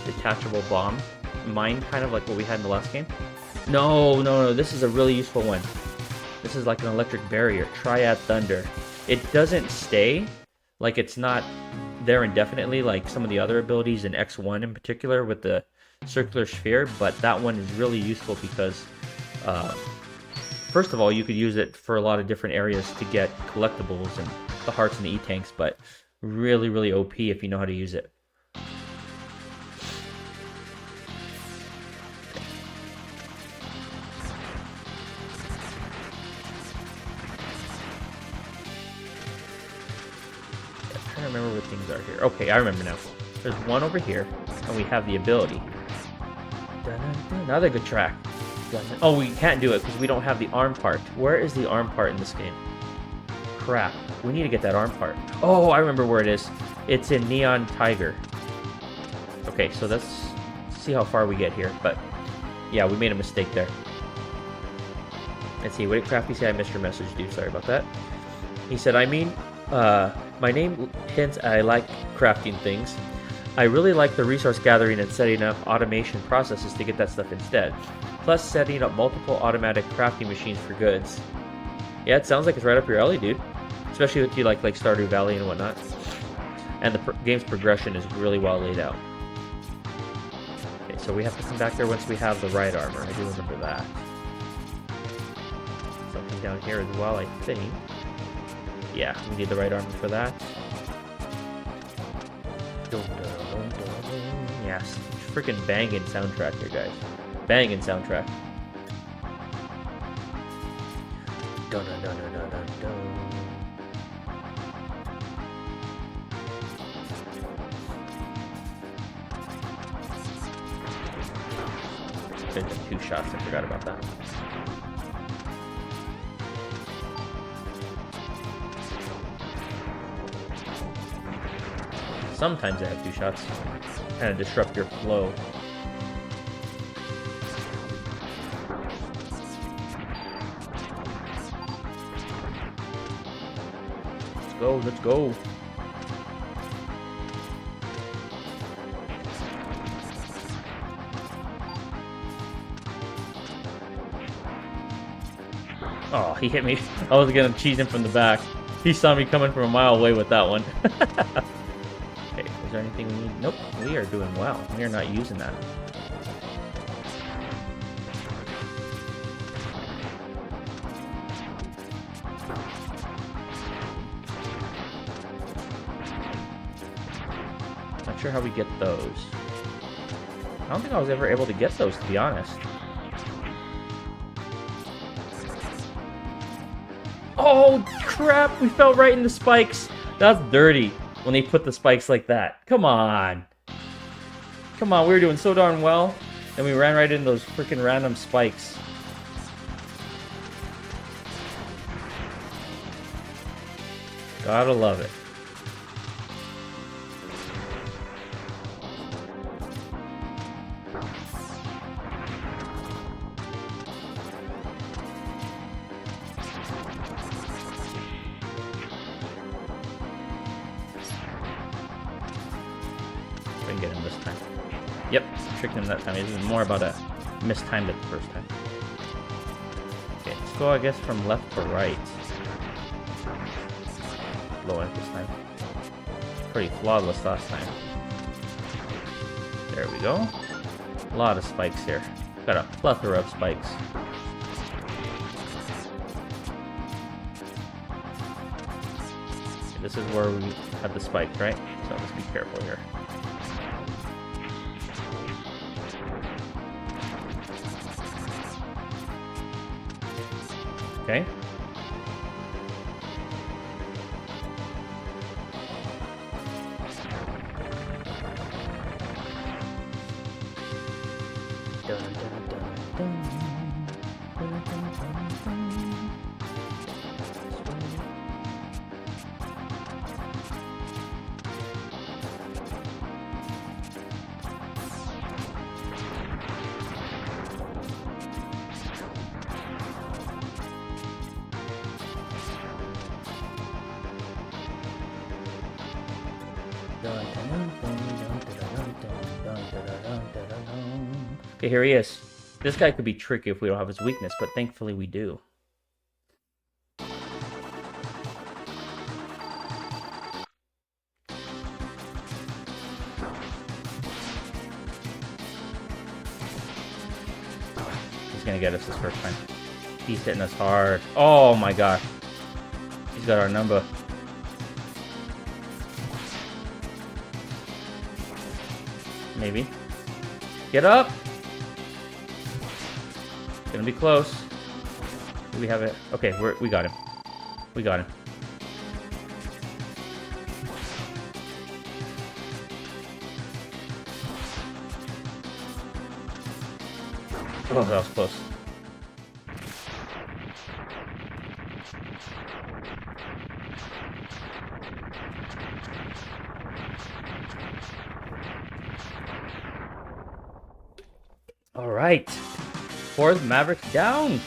detachable bomb. Mine, kind of like what we had in the last game. No, this is a really useful one. This is like an electric barrier. Triad Thunder. It doesn't stay. Like, it's not there indefinitely like some of the other abilities in X1 in particular with the circular sphere, but that one is really useful because, first of all, you could use it for a lot of different areas to get collectibles and the hearts and the E-tanks, but really, really OP if you know how to use it. I'm trying to remember what things are here. Okay, I remember now. There's one over here, and we have the ability. Another good track. Oh, we can't do it because we don't have the arm part. Where is the arm part in this game? Crap. We need to get that arm part. Oh, I remember where it is. It's in Neon Tiger. Okay, so let's see how far we get here. But, yeah, we made a mistake there. Let's see. What did Crafty say? I missed your message, dude. Sorry about that. He said, my name hints I like crafting things. I really like the resource gathering and setting up automation processes to get that stuff instead. Plus setting up multiple automatic crafting machines for goods. Yeah, it sounds like it's right up your alley, dude. Especially with you like Stardew Valley and whatnot. And the game's progression is really well laid out. Okay, so we have to come back there once we have the right armor. I do remember that. Something down here as well, I think. Yeah, we need the right armor for that. Yes, freaking banging soundtrack here, guys. Banging soundtrack. Dun dun dun dun dun dun. Been 2 shots, I forgot about that. Sometimes I have 2 shots. Kind of disrupt your flow. Let's go, let's go. Oh, he hit me. I was gonna cheese him from the back. He saw me coming from a mile away with that one. Okay, is there anything we need? Nope, we are doing well. We are not using that. Not sure how we get those. I don't think I was ever able to get those, to be honest. Oh, crap! We fell right in the spikes. That's dirty when they put the spikes like that. Come on. Come on, we were doing so darn well. And we ran right into those freaking random spikes. Gotta love it. Get him this time. Yep, tricked him that time. It was more about a mistimed it the first time. Okay, let's go, I guess, from left to right. Low end this time. Pretty flawless last time. There we go. A lot of spikes here. Got a plethora of spikes. Okay, this is where we have the spikes, right? So let's be careful here. Okay. Okay, here he is. This guy could be tricky if we don't have his weakness, but thankfully we do. he's gonna get us this first time. He's hitting us hard. Oh my gosh. He's got our number. Maybe. Get up! Gonna be close. Do we have it? Okay, we got him. We got him. Oh, that was close. All right. Fourth Maverick down.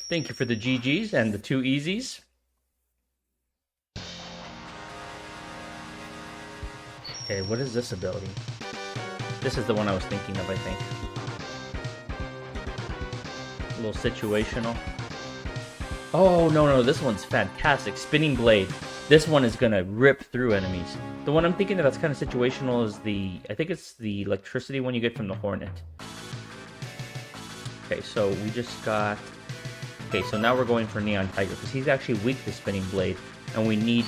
Thank you for the GGs and the 2 easies. Okay, what is this ability? This is the one I was thinking of, I think. A little situational. Oh, no, this one's fantastic. Spinning Blade. This one is gonna rip through enemies. The one I'm thinking that's kind of situational is I think it's the electricity one you get from the Hornet. Okay, so we just got... Okay, so now we're going for Neon Tiger, because he's actually weak to Spinning Blade, and we need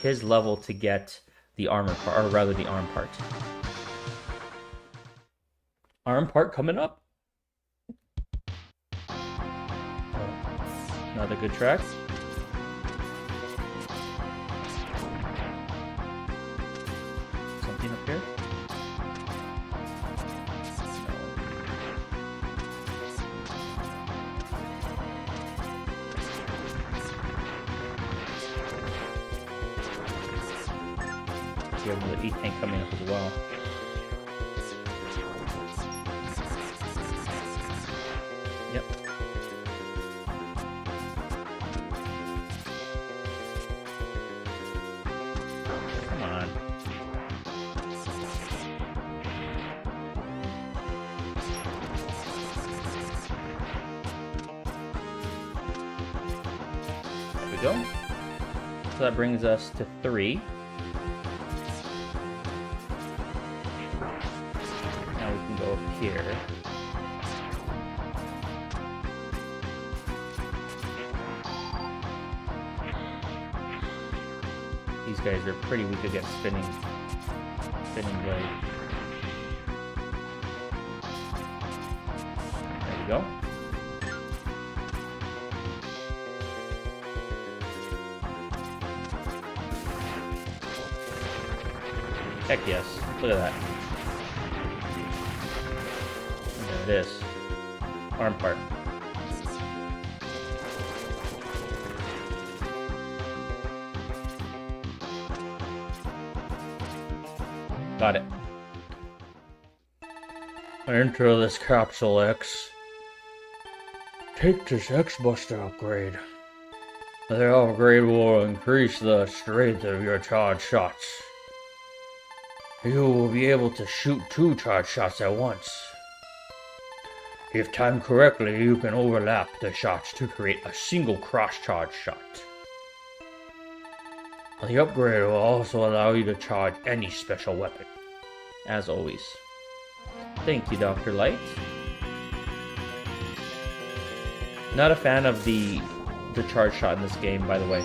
his level to get the armor part, or rather the arm part. Arm part coming up. Another good track. Something up here. We have another E-Tank coming up as well. Yep. Come on. There we go. So that brings us to 3. Now we can go up here. These guys are pretty weak against spinning blade. There we go. Heck yes. Look at that. There it is. Arm part. Got it. Enter this capsule, X. Take this X-Buster upgrade. The upgrade will increase the strength of your charge shots. You will be able to shoot 2 charge shots at once. If timed correctly, you can overlap the shots to create a single cross-charge shot. The upgrade will also allow you to charge any special weapon. As always. Thank you, Dr. Light. Not a fan of the charge shot in this game, by the way.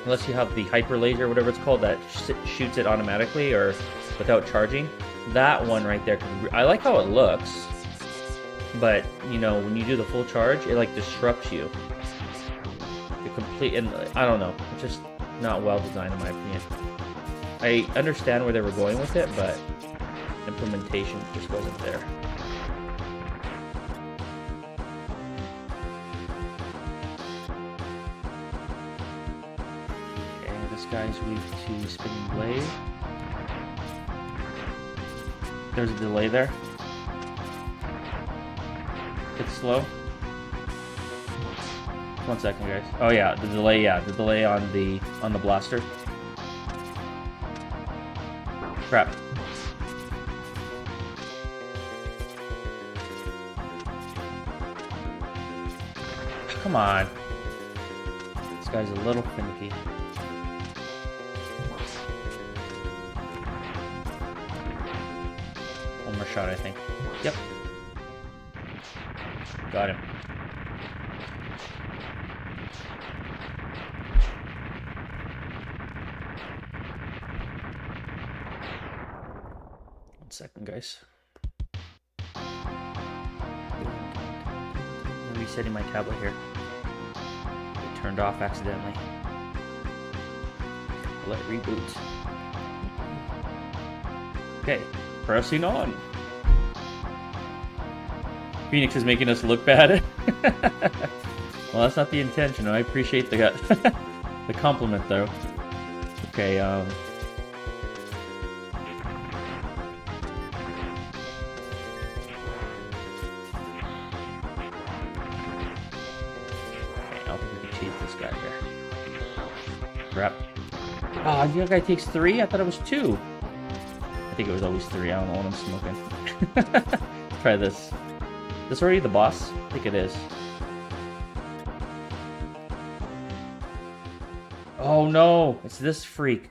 Unless you have the hyper laser, whatever it's called, that shoots it automatically or without charging. That one right there, I like how it looks, but you know, when you do the full charge, it like disrupts you. The complete, and I don't know, it's just not well designed in my opinion. I understand where they were going with it, but implementation just wasn't there. Guy's weak to spinning blade. There's a delay there. It's slow. 1 second, guys. Oh yeah, the delay. Yeah, the delay on the blaster. Crap. Come on. This guy's a little finicky. shot, I think. Yep. Got him. One second, guys. I'm resetting my tablet here. It turned off accidentally. Let it reboot. Okay, pressing on. Phoenix is making us look bad. Well, that's not the intention. I appreciate the the compliment, though. Okay. Okay, I don't think we can chase this guy here. Crap. Oh, the other guy takes 3? I thought it was 2. I think it was always 3. I don't know what I'm smoking. Try this. Is this already the boss? I think it is. Oh no! It's this freak.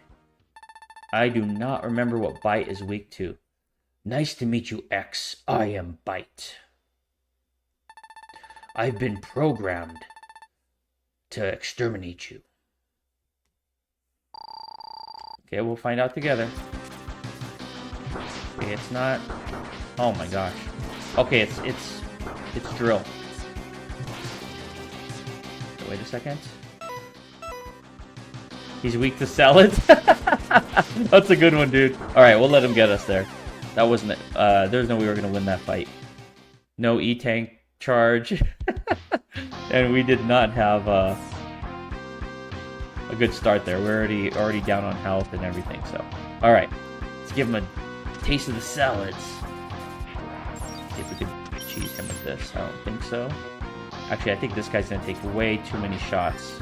I do not remember what Bite is weak to. Nice to meet you, X. I am Bite. I've been programmed to exterminate you. Okay, we'll find out together. Okay, it's not... Oh my gosh. Okay, it's drill. Wait a second. He's weak to salad. That's a good one, dude. Alright, we'll let him get us there. That wasn't it. There's no way we were going to win that fight. No E-tank charge. And we did not have a good start there. We're already down on health and everything, so. Alright, let's give him a taste of the salads. See if we can cheese him with this. I don't think so. Actually, I think this guy's going to take way too many shots.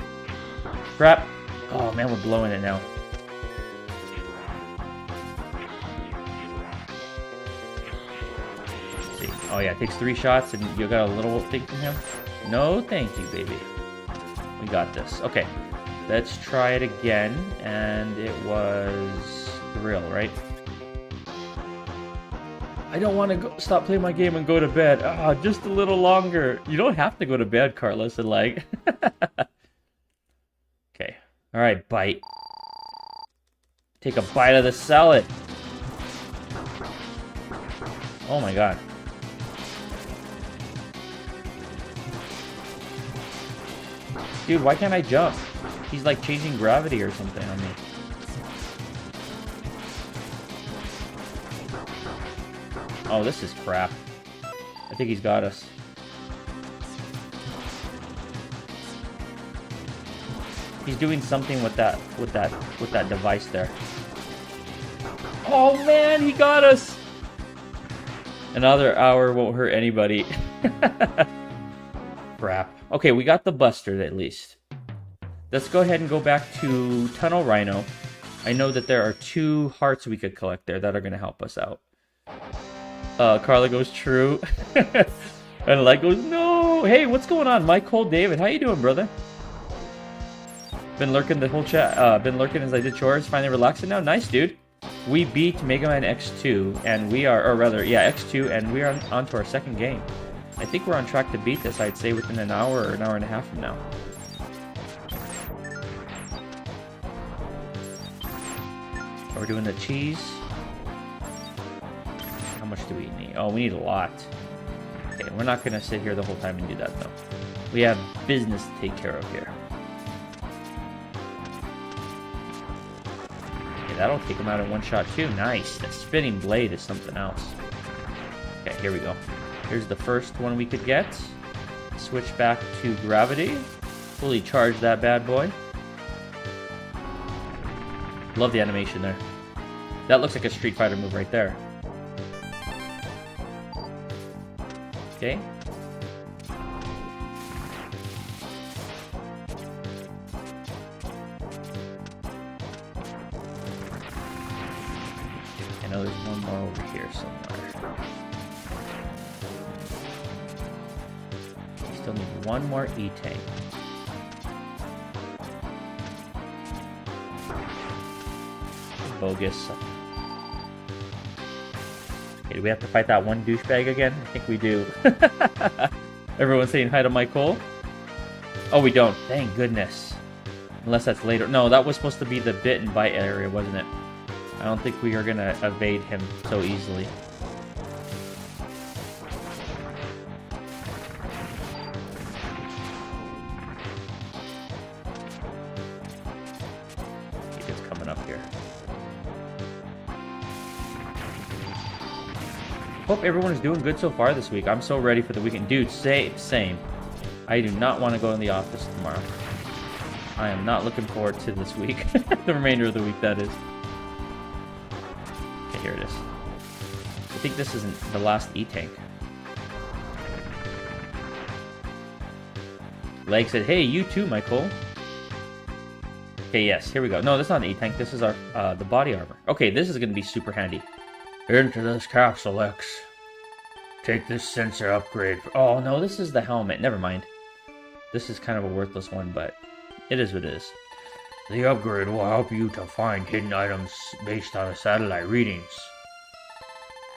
Crap. Oh man, we're blowing it now. Let's see. Oh yeah, it takes 3 shots and you got a little thing from him? No, thank you, baby. We got this. Okay, let's try it again. And it was Thrill, right? I don't want to stop playing my game and go to bed. Ah, just a little longer. You don't have to go to bed, Carlos and Leg. Okay. Alright, Bite. Take a bite of the salad. Oh my god. Dude, why can't I jump? He's like changing gravity or something on me. Oh, this is crap. I think he's got us. He's doing something with that device there. Oh man, he got us! Another hour won't hurt anybody. Crap. Okay, we got the Buster at least. Let's go ahead and go back to Tunnel Rhino. I know that there are 2 hearts we could collect there that are going to help us out. Carla goes true. And Light goes, no! Hey, what's going on? Mike Cole David, how you doing, brother? Been lurking the whole chat. Been lurking as I did chores. Finally relaxing now. Nice, dude. We beat Mega Man X2, and we are, or rather, yeah, X2, and we are on to our 2nd game. I think we're on track to beat this, I'd say, within an hour or an hour and a half from now. We're doing the cheese. How much do we need? Oh, we need a lot. Okay, we're not going to sit here the whole time and do that, though. We have business to take care of here. Okay, that'll take him out in 1 shot, too. Nice. That spinning blade is something else. Okay, here we go. Here's the first one we could get. Switch back to gravity. Fully charge that bad boy. Love the animation there. That looks like a Street Fighter move right there. Okay. I know there's one more over here somewhere. Still need one more E-tank. Bogus. Okay, Okay, do we have to fight that one douchebag again? I think we do. Everyone's saying hi to Michael. Oh, we don't. Thank goodness. Unless that's later. No, that was supposed to be the bit and bite area, wasn't it? I don't think we are going to evade him so easily. He is coming up here. Hope everyone is doing good so far this week. I'm so ready for the weekend. Dude, same. I do not want to go in the office tomorrow. I am not looking forward to this week. The remainder of the week, that is. Okay, here it is. I think this isn't the last E-Tank. Leg said, hey, you too, Michael. Okay, yes, here we go. No, this is not an E-Tank. This is our the body armor. Okay, this is going to be super handy. Into this capsule, X. Take this sensor upgrade. Oh, no, this is the helmet. Never mind. This is kind of a worthless one, but it is what it is. The upgrade will help you to find hidden items based on the satellite readings.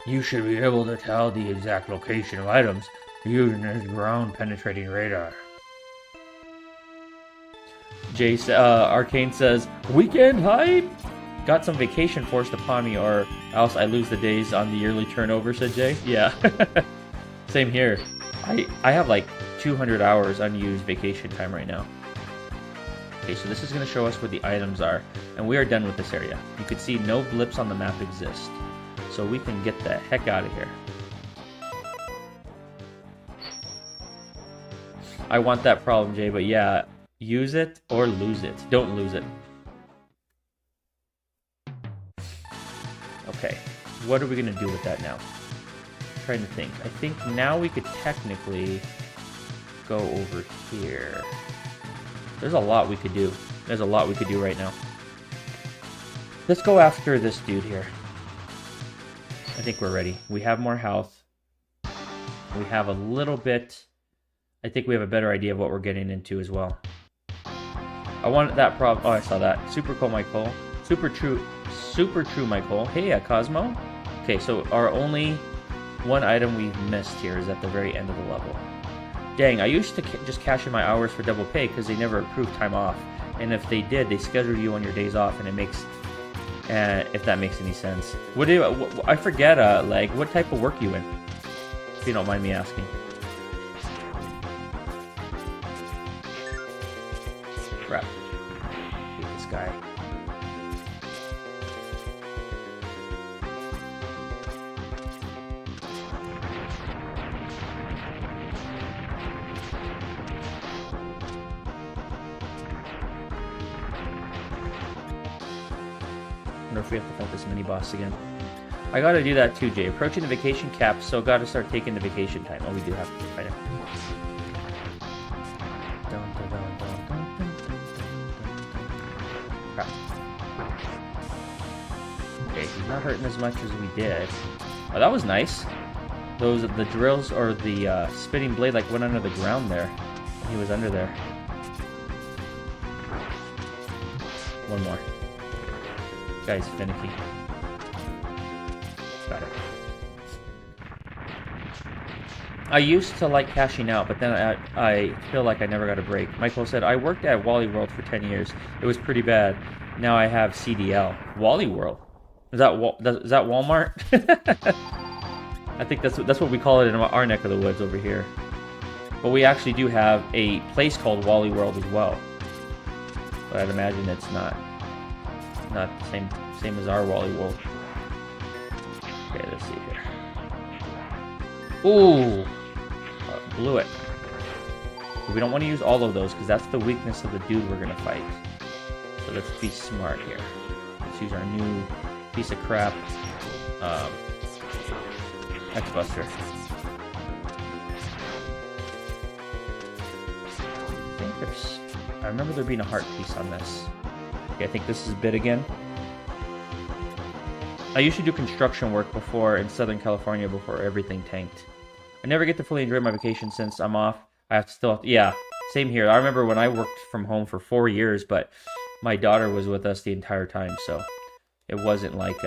You should be able to tell the exact location of items using this ground-penetrating radar. Arcane says, weekend hype! Got some vacation forced upon me, or else I lose the days on the yearly turnover, said Jay. Yeah. Same here. I have like 200 hours unused vacation time right now. Okay, so this is going to show us where the items are, and we are done with this area. You can see no blips on the map exist, so we can get the heck out of here. I want that problem, Jay, but yeah, use it or lose it. Don't lose it. Okay, what are we going to do with that now? I'm trying to think. I think now we could technically go over here. There's a lot we could do. There's a lot we could do right now. Let's go after this dude here. I think we're ready. We have more health. We have a little bit... I think we have a better idea of what we're getting into as well. I wanted that problem... Oh, I saw that. Super cool, Michael. Super true, Michael. Hey, Cosmo. Okay, so our only one item we've missed here is at the very end of the level. Dang, I used to just cash in my hours for double pay because they never approved time off. And if they did, they schedule you on your days off, and it makes... if that makes any sense. I forget, like, what type of work you in? If you don't mind me asking. Crap. I hate this guy. If we have to fight this mini boss again. I gotta do that too, Jay. Approaching the vacation cap, so gotta start taking the vacation time. Oh, we do have to fight him. Crap. Okay, he's not hurting as much as we did. Oh, that was nice. The drills or the spinning blade like went under the ground there. He was under there. One more. Guy's finicky. Got it. I used to like cashing out, but then I feel like I never got a break. Michael said, I worked at Wally World for 10 years. It was pretty bad. Now I have CDL. Wally World? Is that Walmart? I think that's what we call it in our neck of the woods over here. But we actually do have a place called Wally World as well. But I'd imagine it's not the same as our Wally World. Okay, let's see here. Ooh! Blew it. But we don't want to use all of those because that's the weakness of the dude we're going to fight. So let's be smart here. Let's use our new piece of crap X-Buster. I remember there being a heart piece on this. Okay, I think this is bit again. I used to do construction work before in Southern California before everything tanked. I never get to fully enjoy my vacation since I'm off. I have to still... Yeah, same here. I remember when I worked from home for 4 years, but my daughter was with us the entire time, so it wasn't like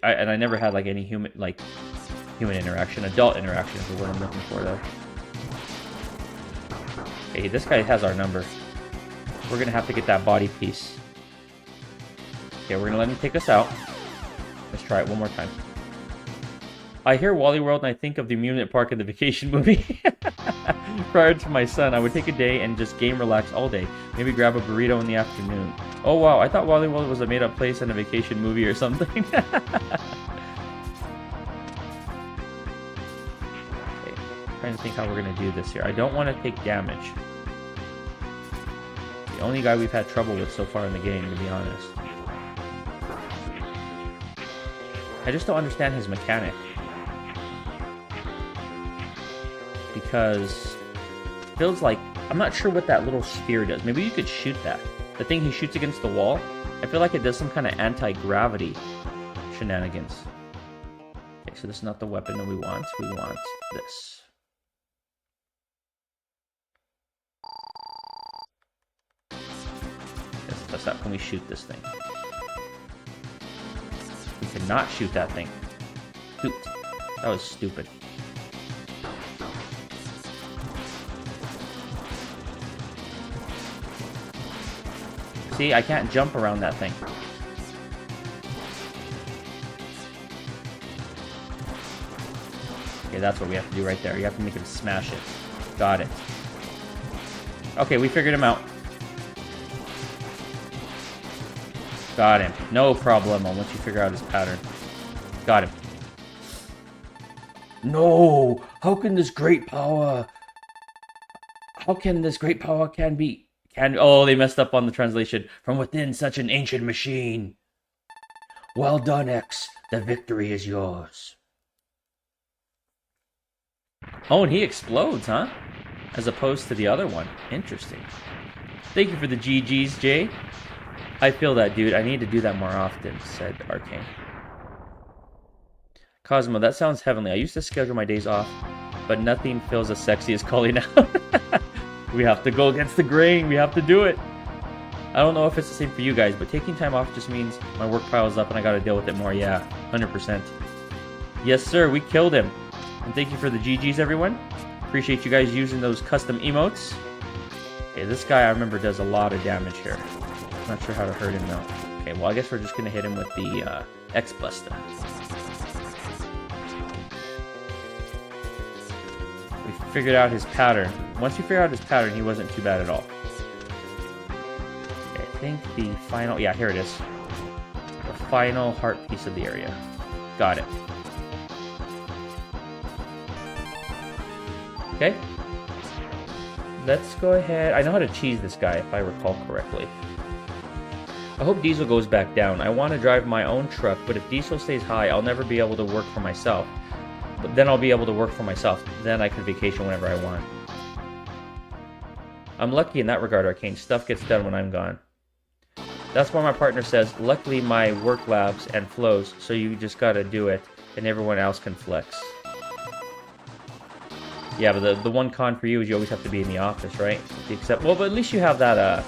And I never had like any human interaction, adult interaction is what I'm looking for though. Hey, this guy has our number. We're gonna have to get that body piece. Okay, we're gonna let him take us out. Let's try it one more time. I hear Wally World and I think of the amusement park in the Vacation movie. Prior to my son, I would take a day and just game relax all day. Maybe grab a burrito in the afternoon. Oh wow, I thought Wally World was a made-up place in a vacation movie or something. Okay, trying to think how we're gonna do this here. I don't want to take damage. The only guy we've had trouble with so far in the game, to be honest. I just don't understand his mechanic. Because it feels like, I'm not sure what that little sphere does. Maybe you could shoot that. The thing he shoots against the wall, I feel like it does some kind of anti-gravity shenanigans. Okay, so this is not the weapon that we want. We want this. Let's test out. Can we shoot this thing? We cannot shoot that thing. Shoot. That was stupid. See, I can't jump around that thing. Okay, that's what we have to do right there. You have to make him smash it. Got it. Okay, we figured him out. Got him. No problem once you figure out his pattern. Got him. No! How can this great power... How can this great power be... Oh, they messed up on the translation. From within such an ancient machine. Well done, X. The victory is yours. Oh, and he explodes, huh? As opposed to the other one. Interesting. Thank you for the GGs, Jay. I feel that, dude. I need to do that more often, said Arcane. Cosmo, that sounds heavenly. I used to schedule my days off, but nothing feels as sexy as calling out. We have to go against the grain. We have to do it. I don't know if it's the same for you guys, but taking time off just means my work piles up and I gotta deal with it more. Yeah, 100%. Yes, sir. We killed him. And thank you for the GGs, everyone. Appreciate you guys using those custom emotes. Okay, this guy I remember does a lot of damage here. Not sure how to hurt him though. Okay, well I guess we're just gonna hit him with the X-Buster. We figured out his pattern. Once you figure out his pattern, he wasn't too bad at all. Okay, I think the final... Yeah, here it is. The final heart piece of the area. Got it. Okay. Let's go ahead... I know how to cheese this guy, if I recall correctly. I hope Diesel goes back down. I want to drive my own truck, but if Diesel stays high, I'll never be able to work for myself. But then I'll be able to work for myself. Then I can vacation whenever I want. I'm lucky in that regard, Arcane. Stuff gets done when I'm gone. That's why my partner says, luckily my work labs and flows, so you just gotta do it, and everyone else can flex. Yeah, but the one con for you is you always have to be in the office, right? Except, well, but at least you have that,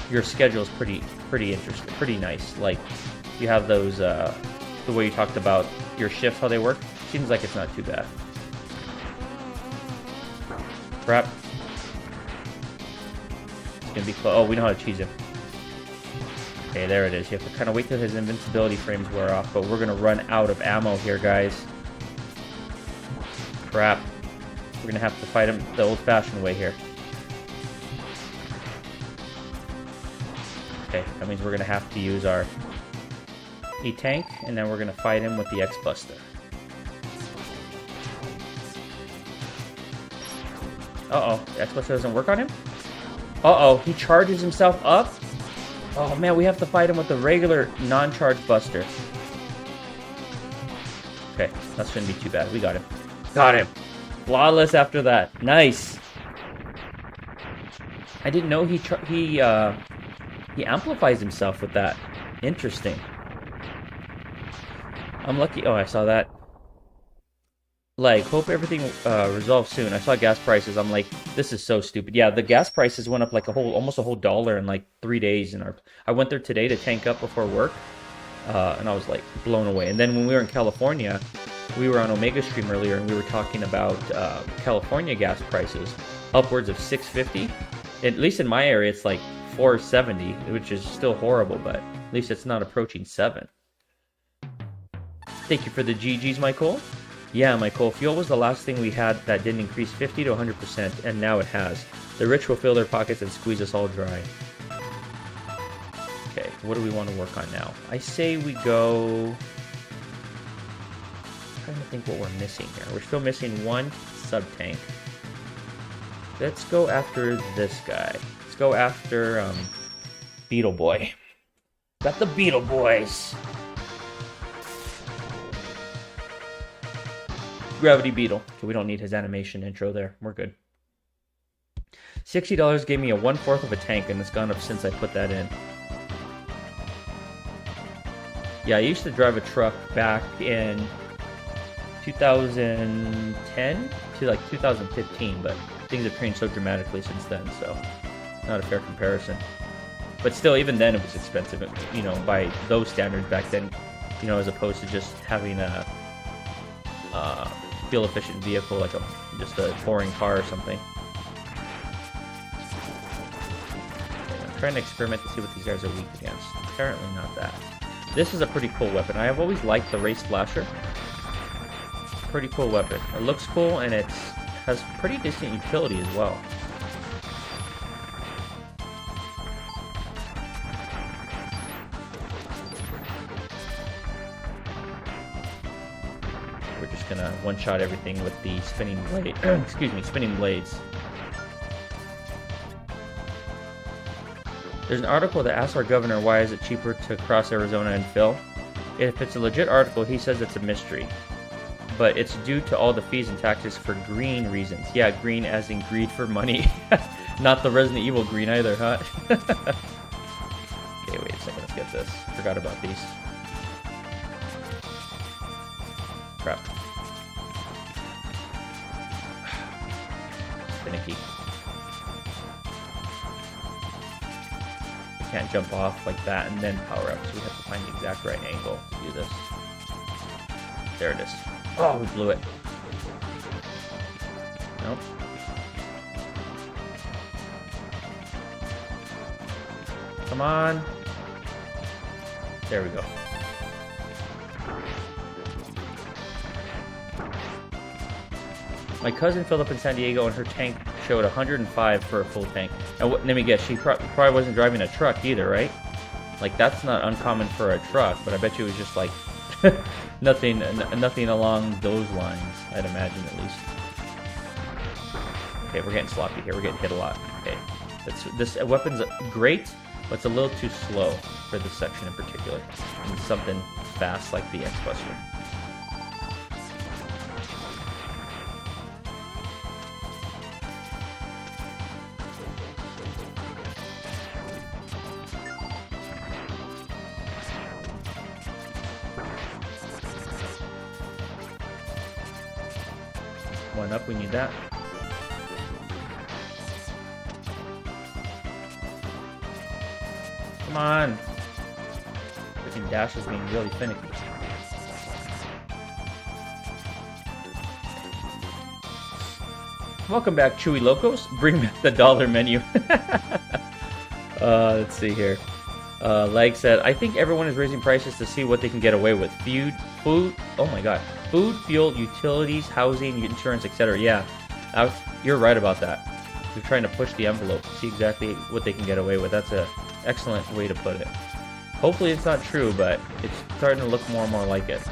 your schedule's pretty interesting, pretty nice. Like, you have those, the way you talked about your shifts, how they work. Seems like it's not too bad. Crap. It's gonna be close. Oh, we know how to cheese him. Okay, there it is. You have to kind of wait till his invincibility frames wear off, but we're gonna run out of ammo here, guys. Crap. We're gonna have to fight him the old-fashioned way here. Okay, that means we're gonna have to use our E-Tank, and then we're gonna fight him with the X-Buster. Uh-oh, the X-Buster doesn't work on him? Uh-oh, he charges himself up? Oh man, we have to fight him with the regular non-charge buster. Okay, that shouldn't be too bad. We got him. Got him! Flawless after that. Nice! I didn't know he amplifies himself with that. Interesting. I'm lucky. Oh, I saw that. Like, hope everything resolves soon. I saw gas prices. I'm like, this is so stupid. Yeah, the gas prices went up like almost a whole $1 in like 3 days. I went there today to tank up before work, and I was like blown away. And then when we were in California, we were on Omega Stream earlier, and we were talking about California gas prices, upwards of $6.50. At least in my area, it's like $4.70, which is still horrible, but at least it's not approaching $7. Thank you for the GGs, Michael. Yeah, Michael, fuel was the last thing we had that didn't increase 50 to 100%, and now it has. The rich will fill their pockets and squeeze us all dry. Okay, what do we want to work on now? I say we go... I'm trying to think what we're missing here. We're still missing one sub-tank. Let's go after this guy. Let's go after Beetle Boy. Got the Beetle Boys. Gravity Beetle. Okay, we don't need his animation intro there. We're good. $60 gave me a 1/4 of a tank, and it's gone up since I put that in. Yeah, I used to drive a truck back in 2010 to like 2015, but things have changed so dramatically since then, so not a fair comparison. But still, even then it was expensive, you know, by those standards back then, you know, as opposed to just having a fuel-efficient vehicle like just a touring car or something. I'm trying to experiment to see what these guys are weak against. Apparently not that. This is a pretty cool weapon. I have always liked the Ray Splasher. Pretty cool weapon. It looks cool, and it has pretty decent utility as well. We're just gonna one-shot everything with the spinning blade. Excuse me, spinning blades. There's an article that asks our governor why is it cheaper to cross Arizona and fill. If it's a legit article, he says it's a mystery. But it's due to all the fees and taxes for green reasons. Yeah, green as in greed for money. Not the Resident Evil green either, huh? Okay, wait a second, let's get this. Forgot about these. Crap. Finicky. We can't jump off like that and then power up, so we have to find the exact right angle to do this. There it is. Oh, we blew it. Nope. Come on. There we go. My cousin filled up in San Diego and her tank showed 105 for a full tank. And let me guess, she probably wasn't driving a truck either, right? Like, that's not uncommon for a truck, but I bet you it was just like nothing along those lines, I'd imagine at least. Okay, we're getting sloppy here. We're getting hit a lot. Okay, this weapon's great, but it's a little too slow for this section in particular. And something fast like the X-Buster. One up, we need that. Come on! Freaking Dash is being really finicky. Welcome back, Chewy Locos. Bring back the dollar menu. Let's see here. Leg said, I think everyone is raising prices to see what they can get away with. Food, oh my god. Food, fuel, utilities, housing, insurance, etc. Yeah, you're right about that. They're trying to push the envelope, see exactly what they can get away with. That's an excellent way to put it. Hopefully it's not true, but it's starting to look more and more like it.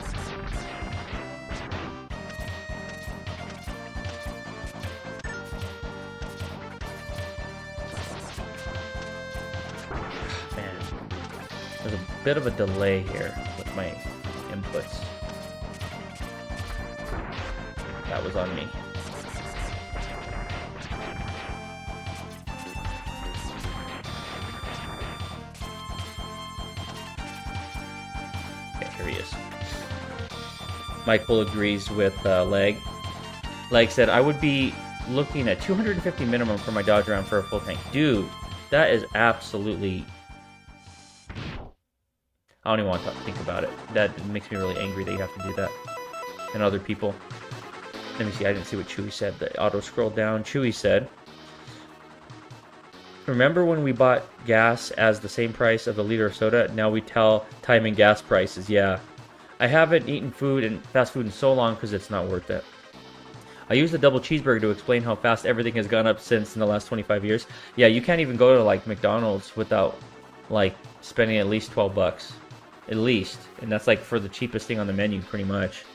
Man, there's a bit of a delay here with my inputs. That was on me. Okay, here he is. Michael agrees with Leg. Leg said, I would be looking at 250 minimum for my Dodge Ram for a full tank. Dude, that is absolutely... I don't even want to think about it. That makes me really angry that you have to do that. And other people. Let me see, I didn't see what Chewy said. The auto scroll down. Chewy said, remember when we bought gas as the same price of a liter of soda? Now we tell time and gas prices. Yeah. I haven't eaten food and fast food in so long because it's not worth it. I used the double cheeseburger to explain how fast everything has gone up since in the last 25 years. Yeah, you can't even go to like McDonald's without like spending at least 12 bucks. At least. And that's like for the cheapest thing on the menu pretty much.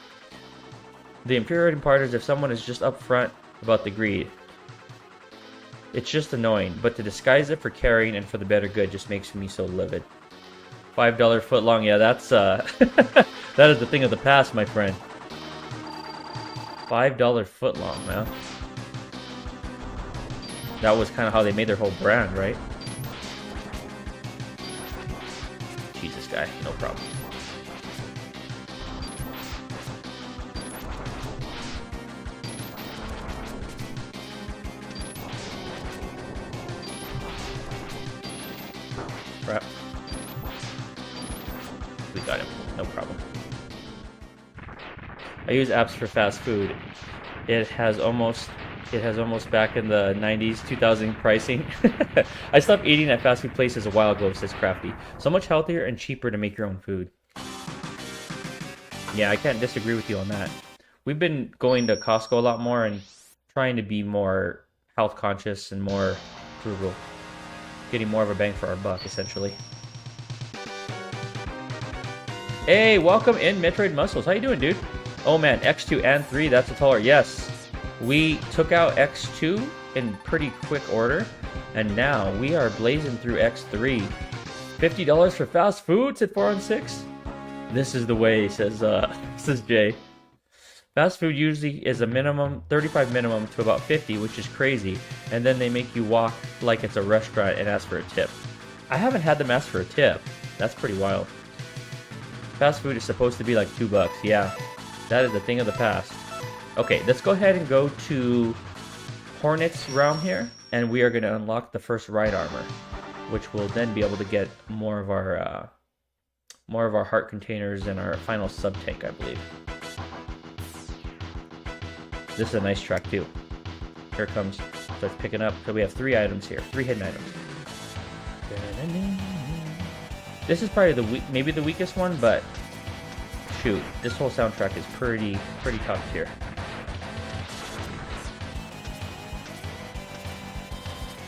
The infuriating part is if someone is just upfront about the greed. It's just annoying, but to disguise it for caring and for the better good just makes me so livid. $5 footlong, yeah, that's that is the thing of the past, my friend. $5 footlong, man. That was kind of how they made their whole brand, right? Jesus, guy, no problem. Crap. We got him. No problem. I use apps for fast food. It has almost back in the 90s, 2000 pricing. I stopped eating at fast food places a while ago, says Crafty. So much healthier and cheaper to make your own food. Yeah, I can't disagree with you on that. We've been going to Costco a lot more and trying to be more health conscious and more frugal. Getting more of a bang for our buck, essentially. Hey, welcome in, Metroid Muscles. How you doing, dude? Oh man, X2 and 3, that's a taller. Yes, we took out X2 in pretty quick order, and now we are blazing through X3. $50 for fast food, said 416. This is the way, says Jay. Fast food usually is a minimum, 35 minimum to about 50, which is crazy, and then they make you walk like it's a restaurant and ask for a tip. I haven't had them ask for a tip. That's pretty wild. Fast food is supposed to be like $2. Yeah, that is a thing of the past. Okay, let's go ahead and go to Hornet's realm here, and we are going to unlock the first ride armor, which will then be able to get more of our heart containers and our final sub tank, I believe. This is a nice track too. Here it comes. Starts picking up. So we have 3 items here, 3 hidden items. This is probably maybe the weakest one, but shoot, this whole soundtrack is pretty top tier.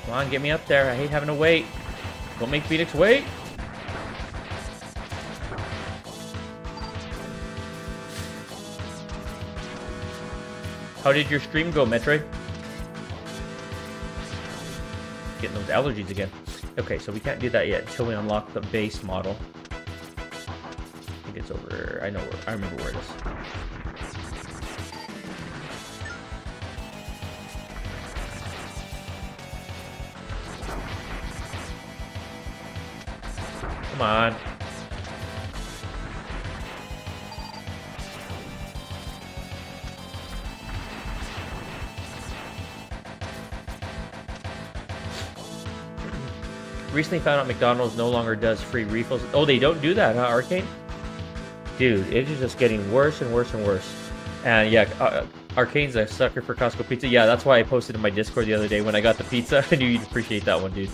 Come on, get me up there. I hate having to wait. Don't make Phoenix wait. How did your stream go, Metroid? Getting those allergies again. Okay, so we can't do that yet until we unlock the base model. I think it's over. I remember where it is. Come on. Recently found out McDonald's no longer does free refills. Oh, they don't do that, huh, Arcane? Dude, it is just getting worse and worse and worse. And yeah, Arcane's a sucker for Costco pizza. Yeah, that's why I posted in my Discord the other day when I got the pizza. I knew you'd appreciate that one, dude.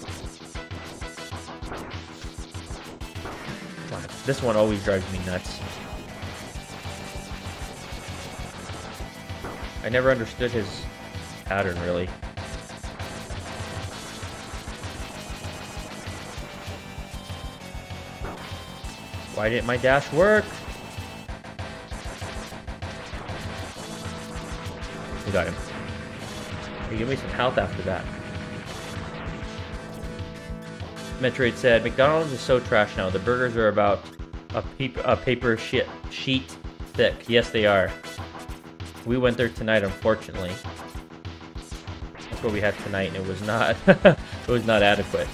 This one always drives me nuts. I never understood his pattern, really. Why didn't my dash work? We got him. Hey, give me some health after that. Metroid said, McDonald's is so trash now. The burgers are about a paper sheet thick. Yes, they are. We went there tonight, unfortunately. That's what we had tonight, and it was not it was not adequate.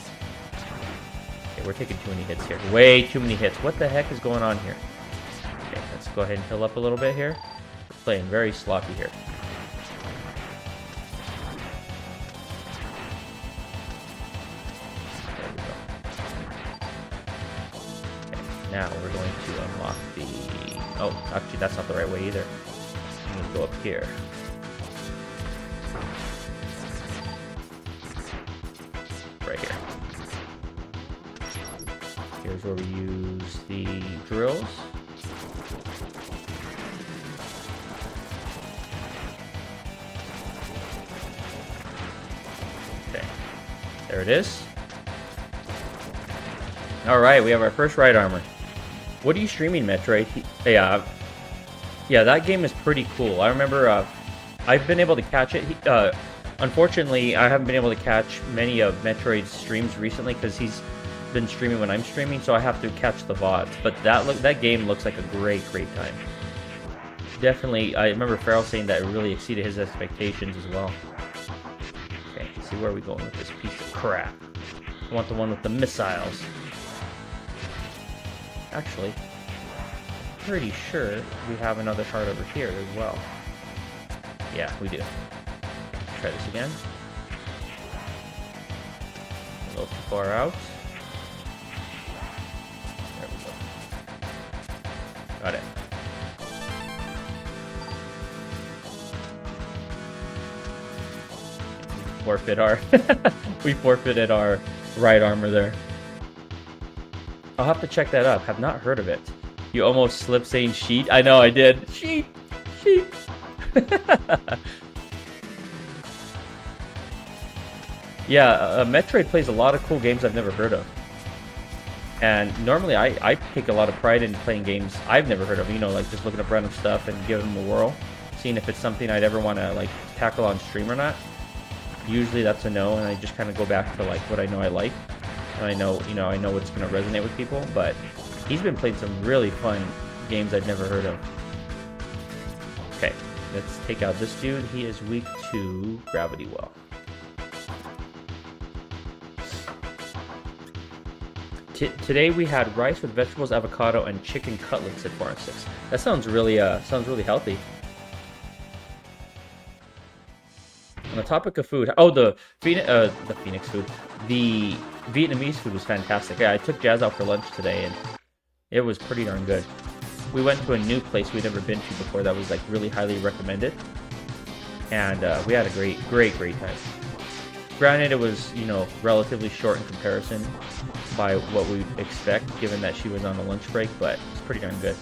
Okay, we're taking too many hits here. Way too many hits. What the heck is going on here? Okay, let's go ahead and heal up a little bit here. We're playing very sloppy here. There we go. Okay, now we're Oh, actually, that's not the right way either. I'm gonna go up here. Right here. Here's where we use the drills. Okay, there it is. Alright, we have our first right armor. What are you streaming, Metroid? Yeah, that game is pretty cool. I remember I've been able to catch it. Unfortunately, I haven't been able to catch many of Metroid's streams recently because he's been streaming when I'm streaming, so I have to catch the VODs. But that game looks like a great time. Definitely, I remember Farrell saying that it really exceeded his expectations as well. Okay, let's see where are we going with this piece of crap. I want the one with the missiles. Actually, pretty sure we have another heart over here as well. Yeah, we do. Try this again. A little too far out. There we go. Got it. We forfeited our right armor there. I'll have to check that up. Have not heard of it. You almost slipped saying sheet. I know I did. Sheet. Yeah, Metroid plays a lot of cool games I've never heard of. And normally I take a lot of pride in playing games I've never heard of. You know, like just looking up random stuff and giving them a whirl. Seeing if it's something I'd ever want to like tackle on stream or not. Usually that's a no, and I just kind of go back to like what I know I like. And I know what's going to resonate with people, but he's been playing some really fun games I've never heard of. Okay, let's take out this dude. He is weak to gravity well. Today we had rice with vegetables, avocado, and chicken cutlets at 4 and 6. That sounds really healthy. On the topic of food, oh, the Phoenix food, the Vietnamese food was fantastic. Yeah, I took Jazz out for lunch today, and it was pretty darn good. We went to a new place we'd never been to before that was like really highly recommended, and we had a great time. Granted, it was relatively short in comparison by what we'd expect, given that she was on a lunch break, but it's pretty darn good.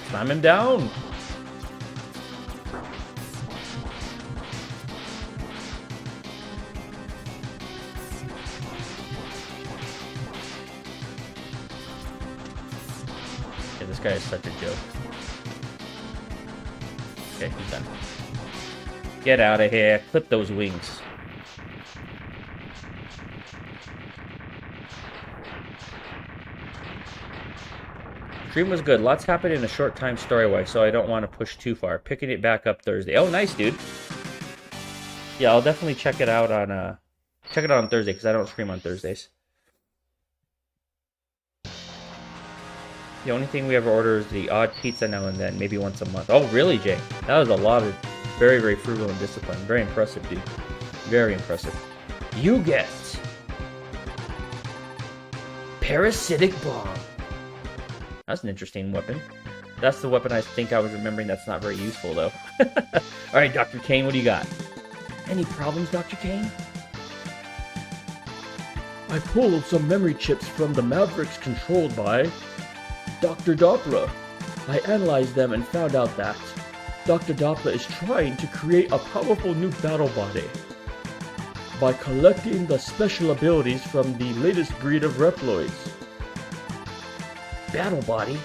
Slam him down! Yeah, this guy is such a joke. Okay, he's done. Get out of here. Clip those wings. Stream was good. Lots happened in a short time story-wise, so I don't want to push too far. Picking it back up Thursday. Oh, nice, dude. Yeah, I'll definitely check it out on Thursday, because I don't stream on Thursdays. The only thing we ever order is the odd pizza now and then, maybe once a month. Oh, really, Jay? That was a lot of very frugal and disciplined. Very impressive, dude. Very impressive. You get parasitic bomb. That's an interesting weapon. That's the weapon I think I was remembering that's not very useful, though. Alright, Dr. Kane, what do you got? Any problems, Dr. Kane? I pulled some memory chips from the Mavericks controlled by Dr. Doppler. I analyzed them and found out that Dr. Doppler is trying to create a powerful new battle body by collecting the special abilities from the latest breed of Reploids. Battle body?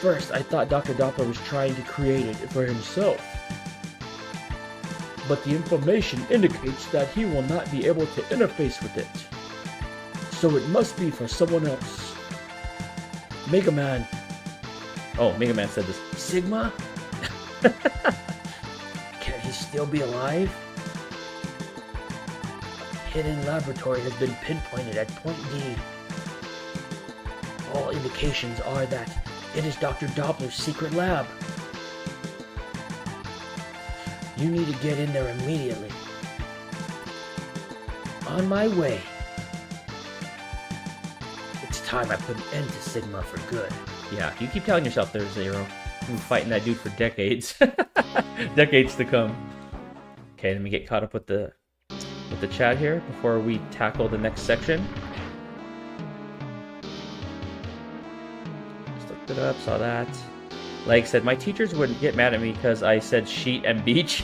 First, I thought Dr. Doppler was trying to create it for himself, but the information indicates that he will not be able to interface with it, so it must be for someone else. Mega Man. Oh, Mega Man said this. Sigma? Can he still be alive? A hidden laboratory has been pinpointed at Point D. All indications are that it is Dr. Doppler's secret lab. You need to get in there immediately. On my way. time I put an end to Sigma for good. Yeah, you keep telling yourself there's Zero. You've been fighting that dude for decades. Decades to come. Okay, let me get caught up with the chat here before we tackle the next section. Just looked it up, saw that. Like said, my teachers wouldn't get mad at me because I said sheet and beach.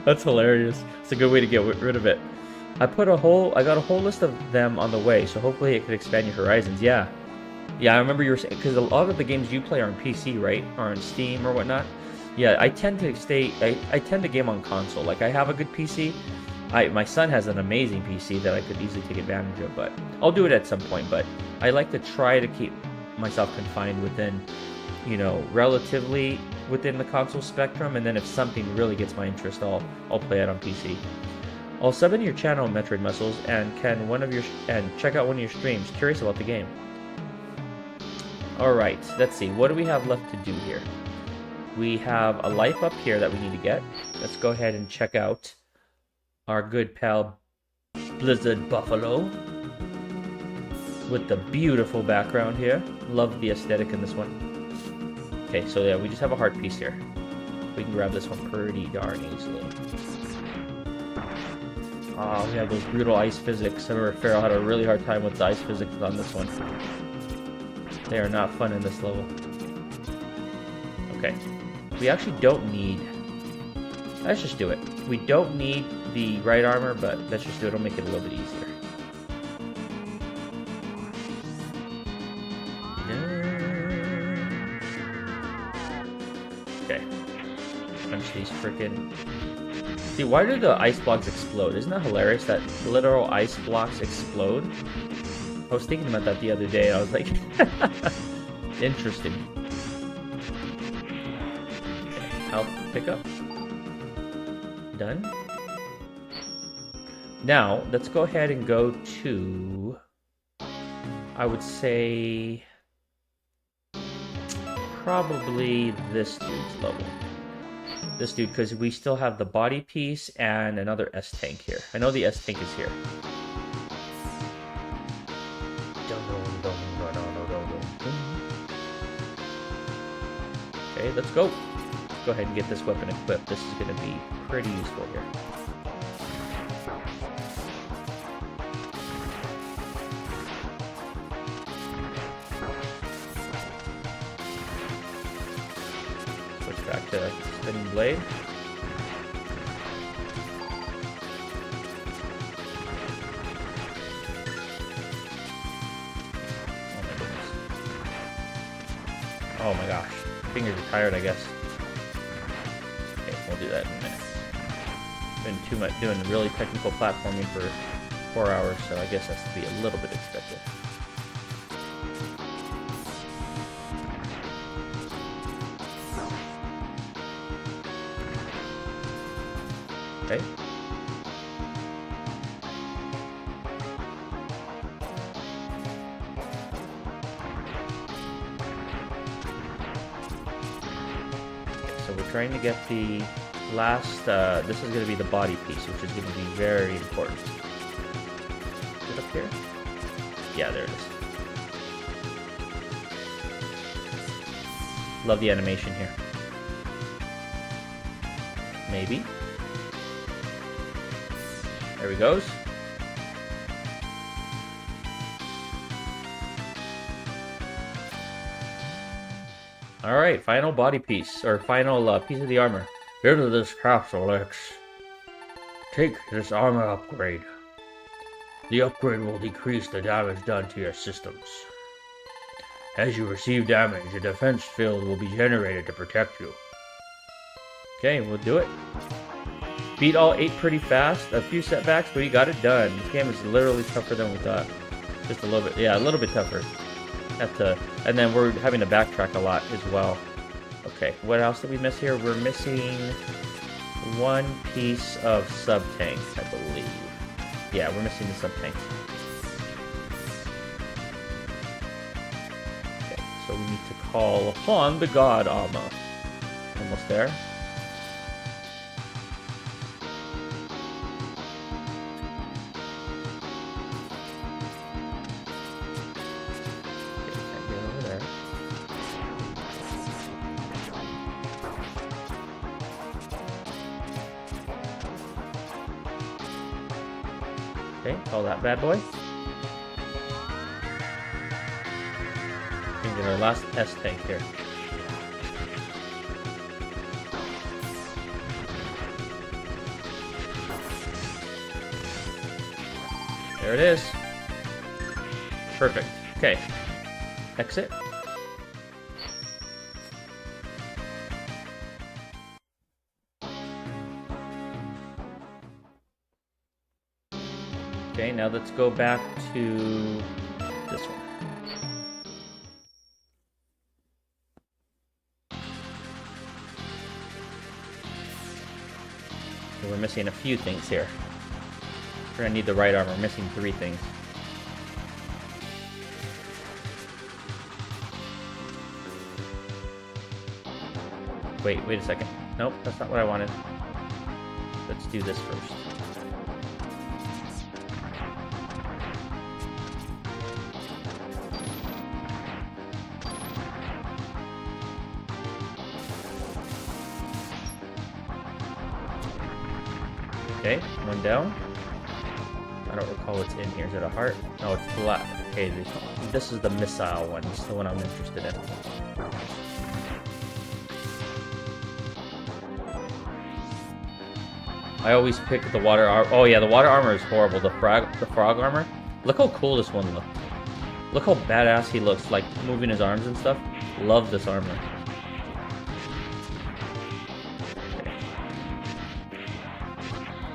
That's hilarious. It's a good way to get rid of it. I got a whole list of them on the way, so hopefully it could expand your horizons. Yeah, I remember you were saying, because a lot of the games you play are on PC, right? Or on Steam or whatnot. Yeah, I tend to game on console. Like, I have a good PC. My son has an amazing PC that I could easily take advantage of, but I'll do it at some point. But I like to try to keep myself confined within, you know, relatively within the console spectrum, and then if something really gets my interest, I'll play it on PC. I'll sub into your channel, Metroid Muscles, and check out one of your streams. Curious about the game. All right, let's see. What do we have left to do here? We have a life up here that we need to get. Let's go ahead and check out our good pal Blizzard Buffalo with the beautiful background here. Love the aesthetic in this one. Okay, so yeah, we just have a heart piece here. We can grab this one pretty darn easily. Oh, we have those brutal ice physics. I remember Farrell had a really hard time with the ice physics on this one. They are not fun in this level. Okay. We actually don't need... Let's just do it. We don't need the right armor, but let's just do it. It'll make it a little bit easier. Okay. Punch these frickin'... See, why do the ice blocks explode? Isn't that hilarious that literal ice blocks explode? I was thinking about that the other day. I was like, interesting. Okay, health pickup. Done. Now, let's go ahead and go to, I would say, probably this dude's level. This dude, because we still have the body piece and another S-Tank here. I know the S-Tank is here. Okay, let's go. Let's go ahead and get this weapon equipped. This is going to be pretty useful here. Switch back to spinning blade. Oh my gosh. Fingers are tired, I guess. Okay, we'll do that in a minute. Been too much doing really technical platforming for 4 hours, so I guess that's to be a little bit expected. Okay. Trying to get the last, this is going to be the body piece, which is going to be very important. Is it up here? Yeah, there it is. Love the animation here. Maybe. There he goes. Alright, final body piece, or final piece of the armor. Into this capsule, X. Take this armor upgrade. The upgrade will decrease the damage done to your systems. As you receive damage, a defense field will be generated to protect you. Okay, we'll do it. Beat all 8 pretty fast. A few setbacks, but we got it done. This game is literally tougher than we thought. Just a little bit, yeah, a little bit tougher. And then we're having to backtrack a lot as well. Okay, what else did we miss here? We're missing one piece of sub-tank, I believe. Yeah, we're missing the sub-tank. Okay, so we need to call upon the God Alma. Almost there. Okay, call that bad boy. We get our last S tank here. There it is. Perfect. Okay. Exit. Okay, now let's go back to this one. So we're missing a few things here. We're gonna need the right arm. We're missing 3 things. Wait a second. Nope, that's not what I wanted. Let's do this first. Okay, one down. I don't recall what's in here. Is it a heart? No, it's black. Okay, this is the missile one. This is the one I'm interested in. I always pick the water armor. Oh yeah, the water armor is horrible. The frog armor. Look how cool this one looks. Look how badass he looks, like moving his arms and stuff. Love this armor.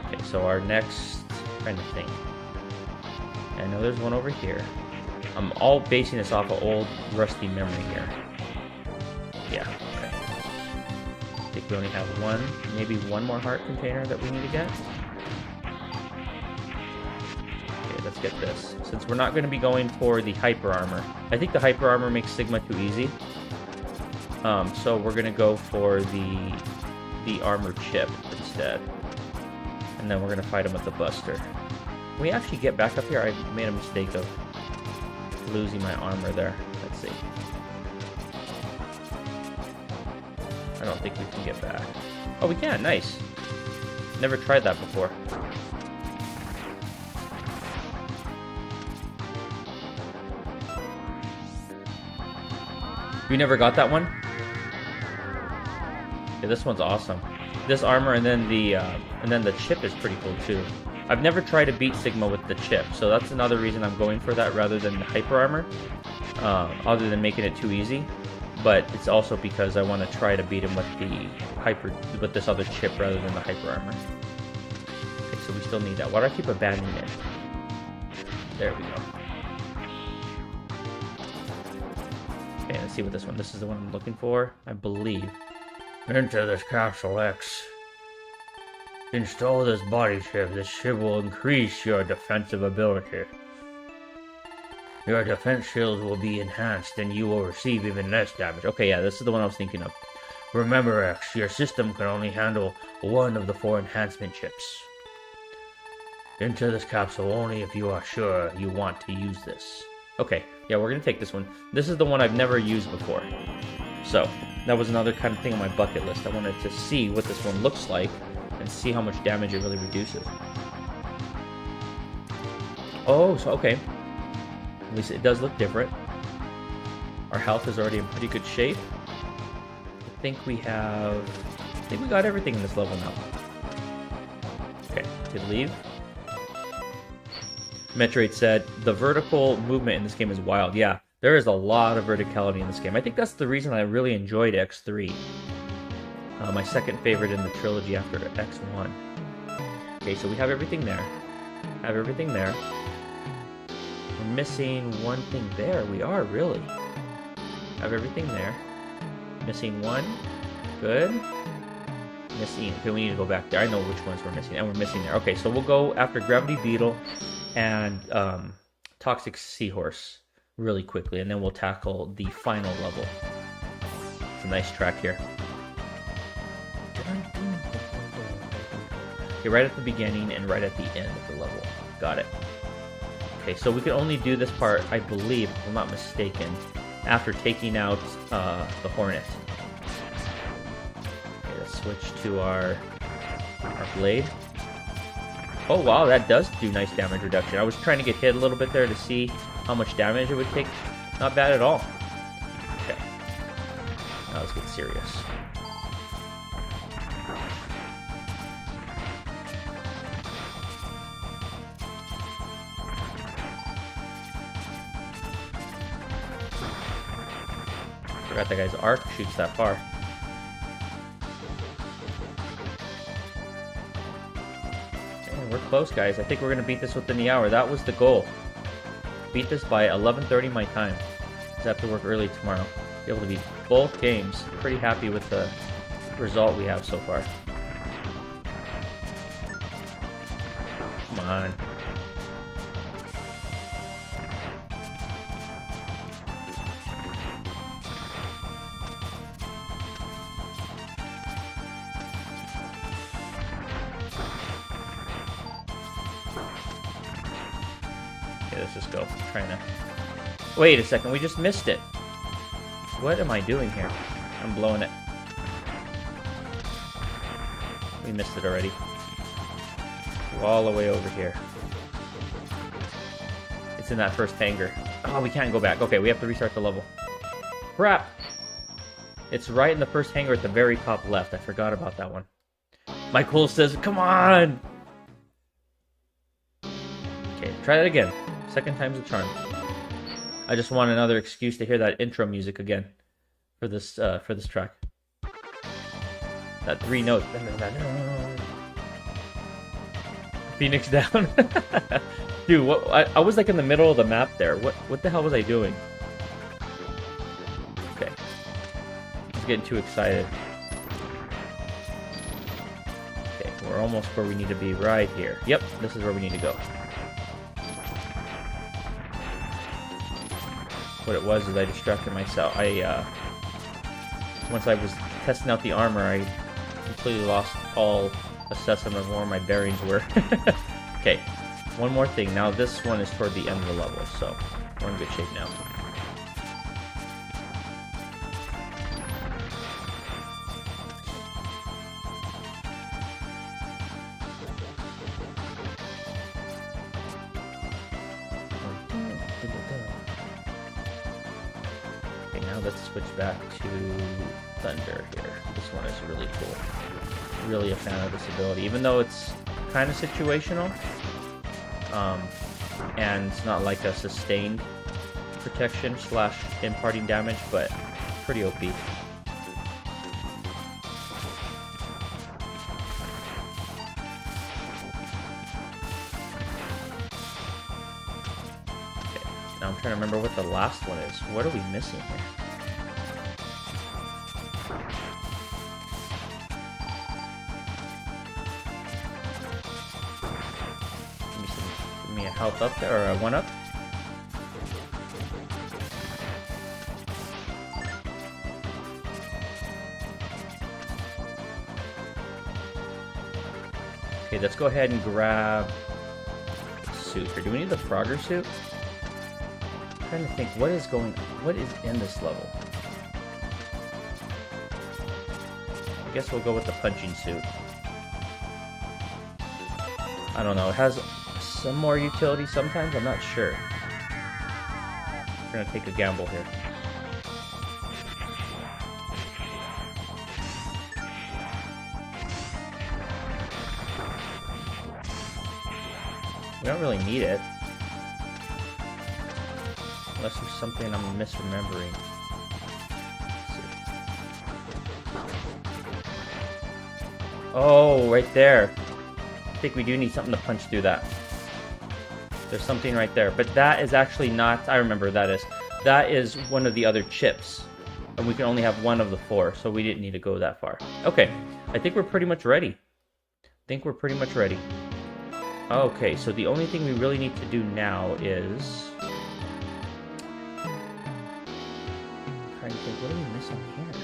Okay, so our next, trying to think. I know there's one over here. I'm all basing this off of old rusty memory here. Yeah, okay. I think we only have one, maybe one more heart container that we need to get. Okay, let's get this. Since we're not going to be going for the hyper armor. I think the hyper armor makes Sigma too easy. So we're going to go for the armor chip instead. And then we're going to fight him with the buster. Can we actually get back up here? I made a mistake of losing my armor there. Let's see. I don't think we can get back. Oh, we can. Nice. Never tried that before. You never got that one? Yeah, this one's awesome. This armor and then the chip is pretty cool too. I've never tried to beat Sigma with the chip, so that's another reason I'm going for that rather than the hyper armor. Other than making it too easy, but it's also because I want to try to beat him with this other chip rather than the hyper armor. Okay, so we still need that. Why do I keep abandoning it? There we go. Okay, let's see what this one. This is the one I'm looking for, I believe. Enter this Capsule X. Install this body chip. This chip will increase your defensive ability. Your defense shields will be enhanced and you will receive even less damage. Okay, yeah, this is the one I was thinking of. Remember, X, your system can only handle one of the 4 enhancement chips. Enter this capsule only if you are sure you want to use this. Okay, yeah, we're gonna take this one. This is the one I've never used before. So, that was another kind of thing on my bucket list. I wanted to see what this one looks like and see how much damage it really reduces. Oh, so okay. At least it does look different. Our health is already in pretty good shape. I think we got everything in this level now. Okay, did leave. Metroid said, the vertical movement in this game is wild. Yeah, there is a lot of verticality in this game. I think that's the reason I really enjoyed X3. My second favorite in the trilogy after X1. Okay, so we have everything there. We're missing one thing there. We are, really. Have everything there. Missing one. Good. Missing. Okay, we need to go back there. I know which ones we're missing. And we're missing there. Okay, so we'll go after Gravity Beetle and Toxic Seahorse really quickly. And then we'll tackle the final level. It's a nice track here. Okay, right at the beginning and right at the end of the level. Got it. Okay, so we can only do this part, I believe, if I'm not mistaken, after taking out the Hornet. Okay, let's switch to our blade. Oh wow, that does do nice damage reduction. I was trying to get hit a little bit there to see how much damage it would take. Not bad at all. Okay. Now let's get serious. Forgot that guy's arc shoots that far. We're close, guys. I think we're going to beat this within the hour. That was the goal. Beat this by 11:30 my time. I have to work early tomorrow. Be able to beat both games. Pretty happy with the result we have so far. Come on. Okay, let's just go. I'm trying to... Wait a second, we just missed it. What am I doing here? I'm blowing it. We missed it already. All the way over here. It's in that first hangar. Oh, we can't go back. Okay, we have to restart the level. Crap! It's right in the first hangar at the very top left. I forgot about that one. Michael says, come on! Okay, try that again. Second time's a charm. I just want another excuse to hear that intro music again for this track. That 3 notes. Phoenix down. Dude, what? I was like in the middle of the map there. What the hell was I doing? Okay. I was getting too excited. Okay, we're almost where we need to be right here. Yep, this is where we need to go. What it was is I distracted myself. Once I was testing out the armor, I completely lost all assessment of where my bearings were. Okay, one more thing. Now this one is toward the end of the level, so we're in good shape now. Let's switch back to Thunder here. This one is really cool. Really a fan of this ability, even though it's kind of situational, and it's not like a sustained protection / imparting damage, but pretty OP. Okay, now I'm trying to remember what the last one is. What are we missing here? Health up there, or 1 up. Okay, let's go ahead and grab suit. Or do we need the Frogger suit? I'm trying to think what is in this level. I guess we'll go with the punching suit. I don't know, it has some more utility sometimes, I'm not sure. We're gonna take a gamble here. We don't really need it. Unless there's something I'm misremembering. Oh, right there. I think we do need something to punch through that. There's something right there, but that is actually not, I remember that is one of the other chips, and we can only have one of the 4, so we didn't need to go that far. Okay, I think we're pretty much ready. Okay, so the only thing we really need to do now is... I'm trying to think, what are we missing here?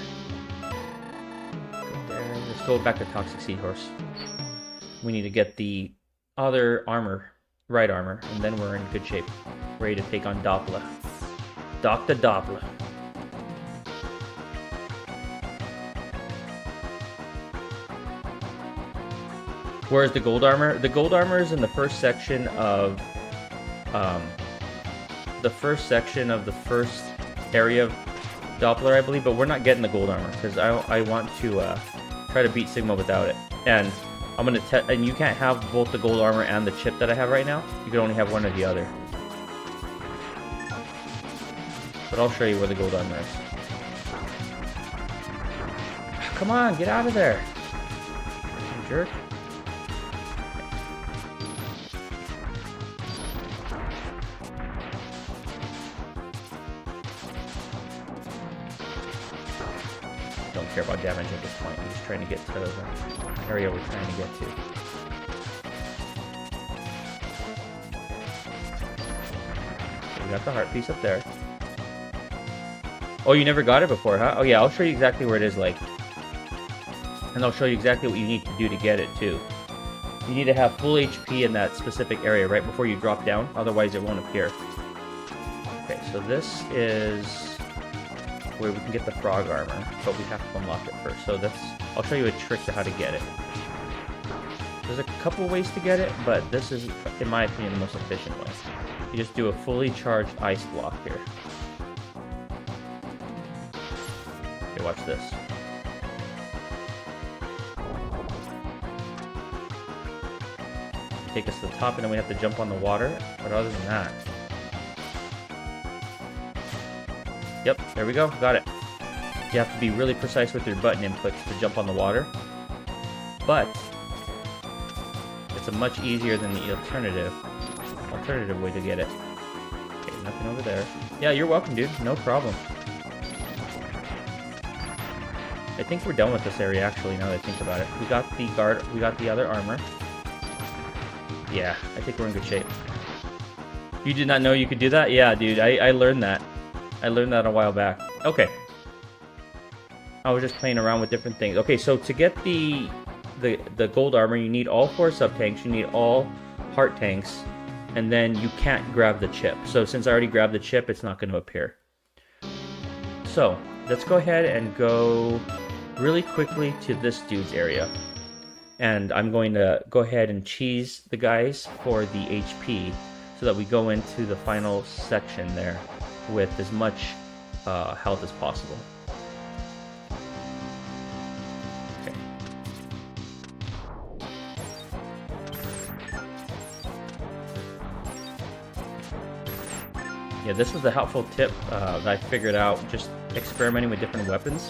Go there, let's go back to Toxic Seahorse. We need to get the other armor. Right armor, and then we're in good shape. Ready to take on Doppler. Dr. Doppler. Whereas the gold armor is in the first section of the first area of Doppler, I believe, but we're not getting the gold armor because I want to try to beat Sigma without it. And I'm gonna and you can't have both the gold armor and the chip that I have right now. You can only have one or the other. But I'll show you where the gold armor is. Come on, get out of there, you jerk. Don't care about damage at this point. I'm just trying to get to the area we're trying to get to. Okay, we got the heart piece up there. Oh, you never got it before, huh? Oh yeah, I'll show you exactly where it is, like. And I'll show you exactly what you need to do to get it, too. You need to have full HP in that specific area right before you drop down, otherwise it won't appear. Okay, so this is where we can get the frog armor, but we have to unlock it first. So I'll show you a trick to how to get it. There's a couple ways to get it, but this is, in my opinion, the most efficient way. You just do a fully charged ice block here. Okay, watch this. Take us to the top, and then we have to jump on the water. But other than that, yep, there we go, got it. You have to be really precise with your button inputs to jump on the water, but it's a much easier than the alternative way to get it. Okay, nothing over there. Yeah, you're welcome, dude. No problem. I think we're done with this area, actually, now that I think about it. We got the guard, we got the other armor. Yeah, I think we're in good shape. You did not know you could do that? Yeah, dude, I learned that. I learned that a while back. Okay. I was just playing around with different things. Okay, so to get the gold armor, you need all 4 sub-tanks, you need all heart tanks, and then you can't grab the chip. So since I already grabbed the chip, it's not going to appear. So, let's go ahead and go really quickly to this dude's area. And I'm going to go ahead and cheese the guys for the HP so that we go into the final section there with as much health as possible. Okay. Yeah, this was a helpful tip that I figured out just experimenting with different weapons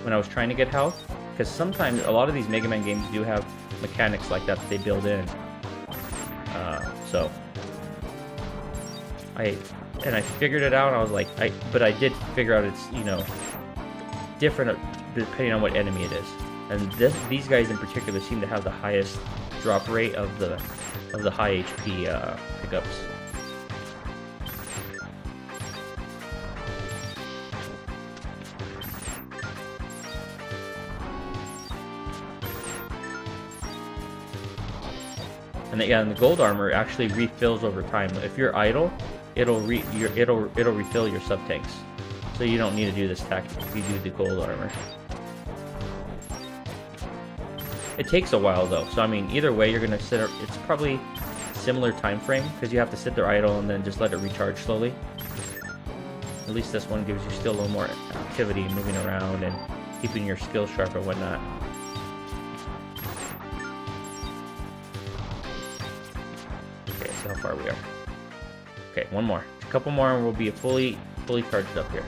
when I was trying to get health. Because sometimes a lot of these Mega Man games do have mechanics like that they build in. So I figured it out. I was like, but I did figure out it's, you know, different depending on what enemy it is. And these guys in particular seem to have the highest drop rate of the high HP pickups. And the gold armor actually refills over time. If you're idle, it'll refill your sub tanks. So you don't need to do this tactic if you do the gold armor. It takes a while though, so I mean either way you're gonna sit. It's probably similar time frame because you have to sit there idle and then just let it recharge slowly. At least this one gives you still a little more activity, moving around and keeping your skills sharp and whatnot. Okay, so how far we are. Okay, one more. A couple more and we'll be fully charged up here.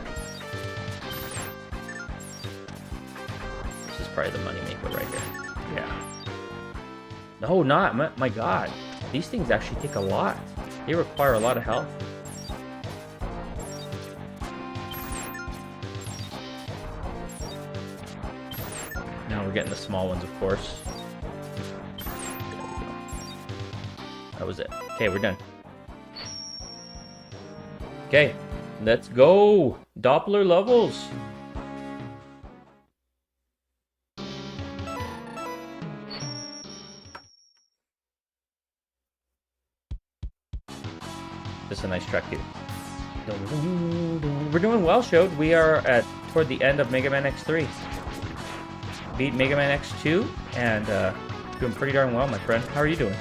This is probably the money maker right here. Yeah. No, not. My god. These things actually take a lot. They require a lot of health. Now we're getting the small ones, of course. That was it. Okay, we're done. Okay, let's go. Doppler levels. This is a nice track here. We're doing well, Showed. We are toward the end of Mega Man X3. Beat Mega Man X2, and Doing pretty darn well, my friend. How are you doing?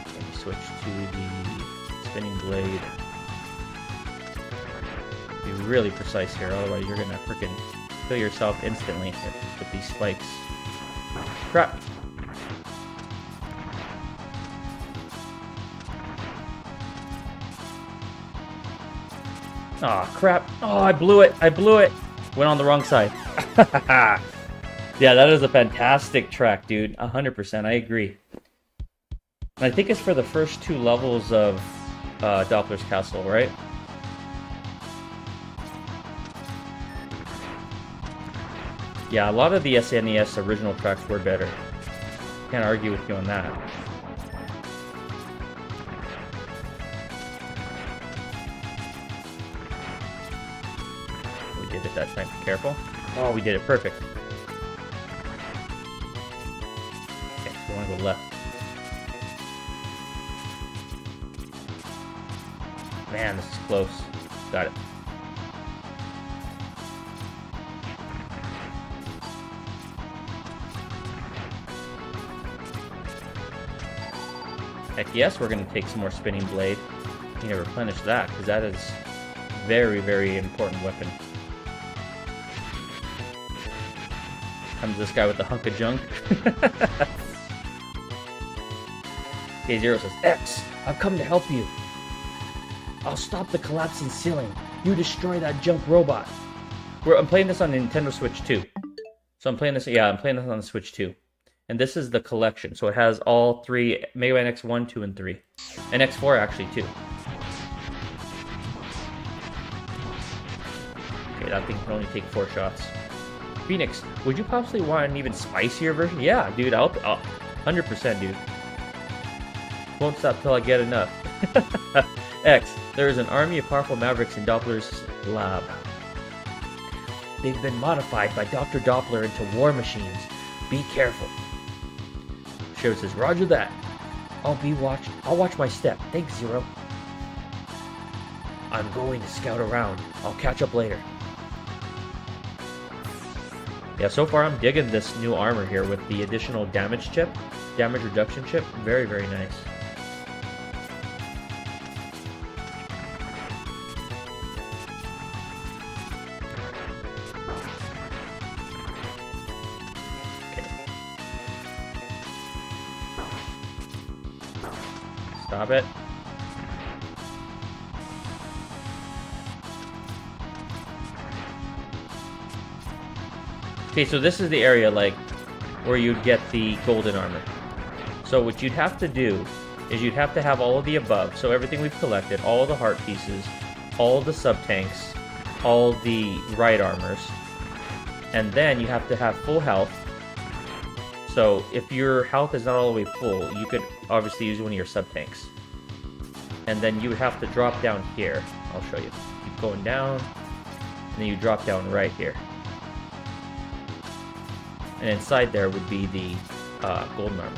Let me switch to the spinning blade. Be really precise here, otherwise you're gonna freaking kill yourself instantly with these spikes. Crap! Aw, crap. Oh, I blew it. I blew it. Went on the wrong side. Yeah, that is a fantastic track, dude. 100%. I agree. And I think it's for the first 2 levels of Doppler's Castle, right? Yeah, a lot of the SNES original tracks were better. Can't argue with you on that. We did it that time. Be careful. Oh, we did it perfect. Okay, so we want to go left. Man, this is close. Got it. Heck yes, we're going to take some more spinning blade. Need to replenish that, because that is very, very important weapon. Comes this guy with the hunk of junk. Okay, Zero says, X, I've come to help you. I'll stop the collapsing ceiling. You destroy that junk robot. I'm playing this on Nintendo Switch 2. So I'm playing this on the Switch 2. And this is the collection. So it has all 3 Mega Man X1, 2, and 3. And X4 actually too. Okay, that thing can only take 4 shots. Phoenix, would you possibly want an even spicier version? Yeah, dude, I'll 100%, dude. Won't stop till I get enough. X, there is an army of powerful Mavericks in Doppler's lab. They've been modified by Dr. Doppler into war machines. Be careful. Show says, Roger that. I'll watch my step. Thanks, Zero. I'm going to scout around. I'll catch up later. Yeah, so far I'm digging this new armor here with the additional damage reduction chip. Very, very nice. Stop it. Okay, so this is the area, like, where you'd get the golden armor. So what you'd have to do is you'd have to have all of the above. So everything we've collected, all of the heart pieces, all of the sub-tanks, all the right armors. And then you have to have full health. So if your health is not all the way full, you could obviously use one of your sub-tanks. And then you would have to drop down here. I'll show you. Keep going down, and then you drop down right here. And inside there would be the golden armor,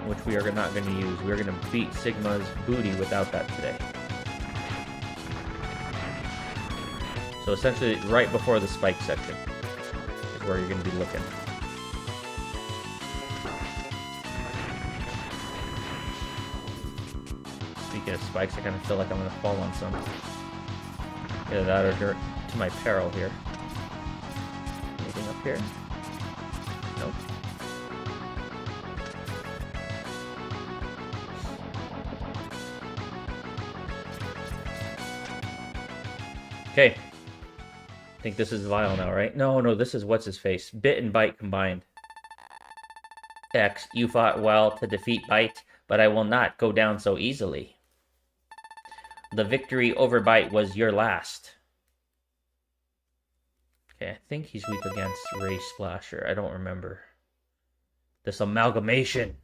which we are not going to use. We're going to beat Sigma's booty without that today. So essentially, right before the spike section is where you're going to be looking. Speaking of spikes, I kind of feel like I'm going to fall on some. Either that or dirt to my peril here. Anything up here? Nope. Okay. I think this is Vile now, right? No, this is what's his face. Bit and Bite combined. X, you fought well to defeat Bite, but I will not go down so easily. The victory over Bite was your last. Okay, I think he's weak against Ray Splasher. I don't remember. This amalgamation.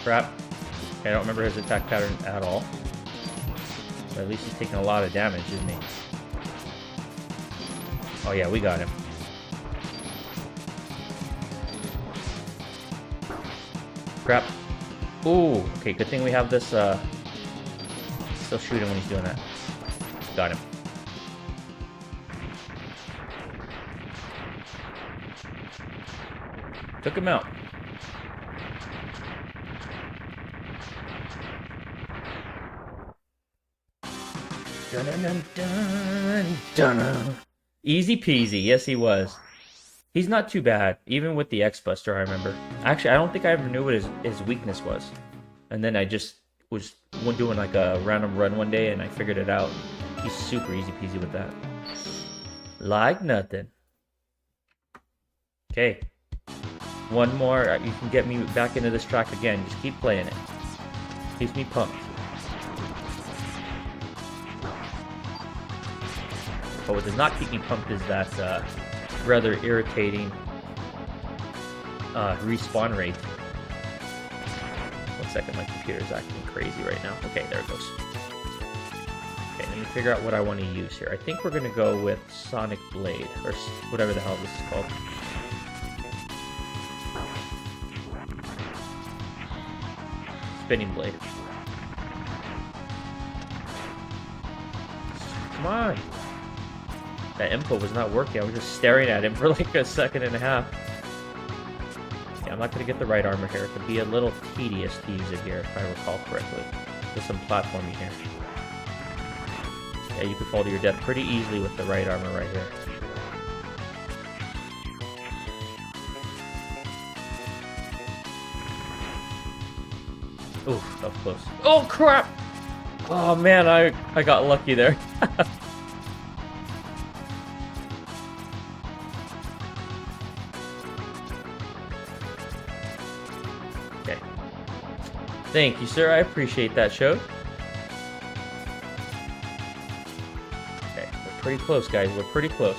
Crap. Okay, I don't remember his attack pattern at all. But at least he's taking a lot of damage, isn't he? Oh yeah, we got him. Crap. Ooh, okay, good thing we have this, still shoot him when he's doing that. Got him. Took him out. Dun dun dun dun dun. Easy peasy, yes he was. He's not too bad, even with the X-Buster, I remember. Actually, I don't think I ever knew what his weakness was. And then I just was doing like a random run one day and I figured it out. He's super easy peasy with that. Like nothing. Okay. One more, you can get me back into this track again. Just keep playing it. Keeps me pumped. But what does not keep me pumped is that rather irritating respawn rate. 1 second, my computer's acting crazy right now. Okay, there it goes. Okay, let me figure out what I want to use here. I think we're going to go with Sonic Blade, or whatever the hell this is called. Spinning Blade. Come on! That input was not working. I was just staring at him for like a second and a half. Yeah, I'm not going to get the right armor here. It could be a little tedious to use it here, if I recall correctly. There's some platforming here. Yeah, you could fall to your death pretty easily with the right armor right here. Oof, that was close. Oh, crap! Oh, man, I got lucky there. Okay. Thank you, sir. I appreciate that, show. Okay, we're pretty close, guys. We're pretty close.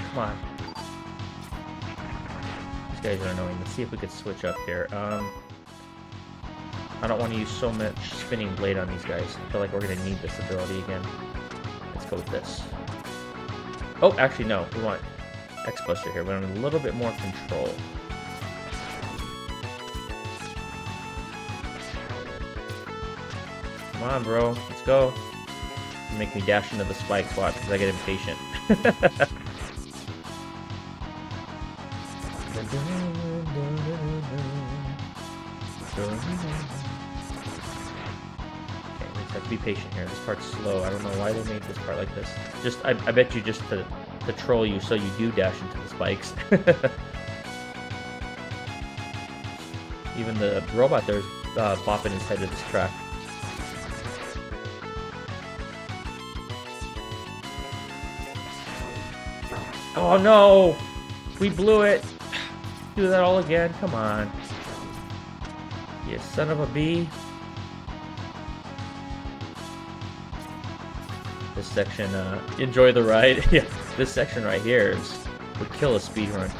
Come on. These guys are annoying. Let's see if we could switch up here. I don't want to use so much spinning blade on these guys. I feel like we're going to need this ability again. Let's go with this. Oh, actually, no. We want X-Buster here. We want a little bit more control. Come on, bro. Let's go. Make me dash into the spike spot because I get impatient. Have to be patient here. This part's slow. I don't know why they made this part like this. Just, I bet you just to troll you so you do dash into the spikes. Even the robot there's bopping his head to this track. Oh no! We blew it! Do that all again? Come on. You son of a bee. This section, enjoy the ride. Yeah, this section right here would kill a speedrun.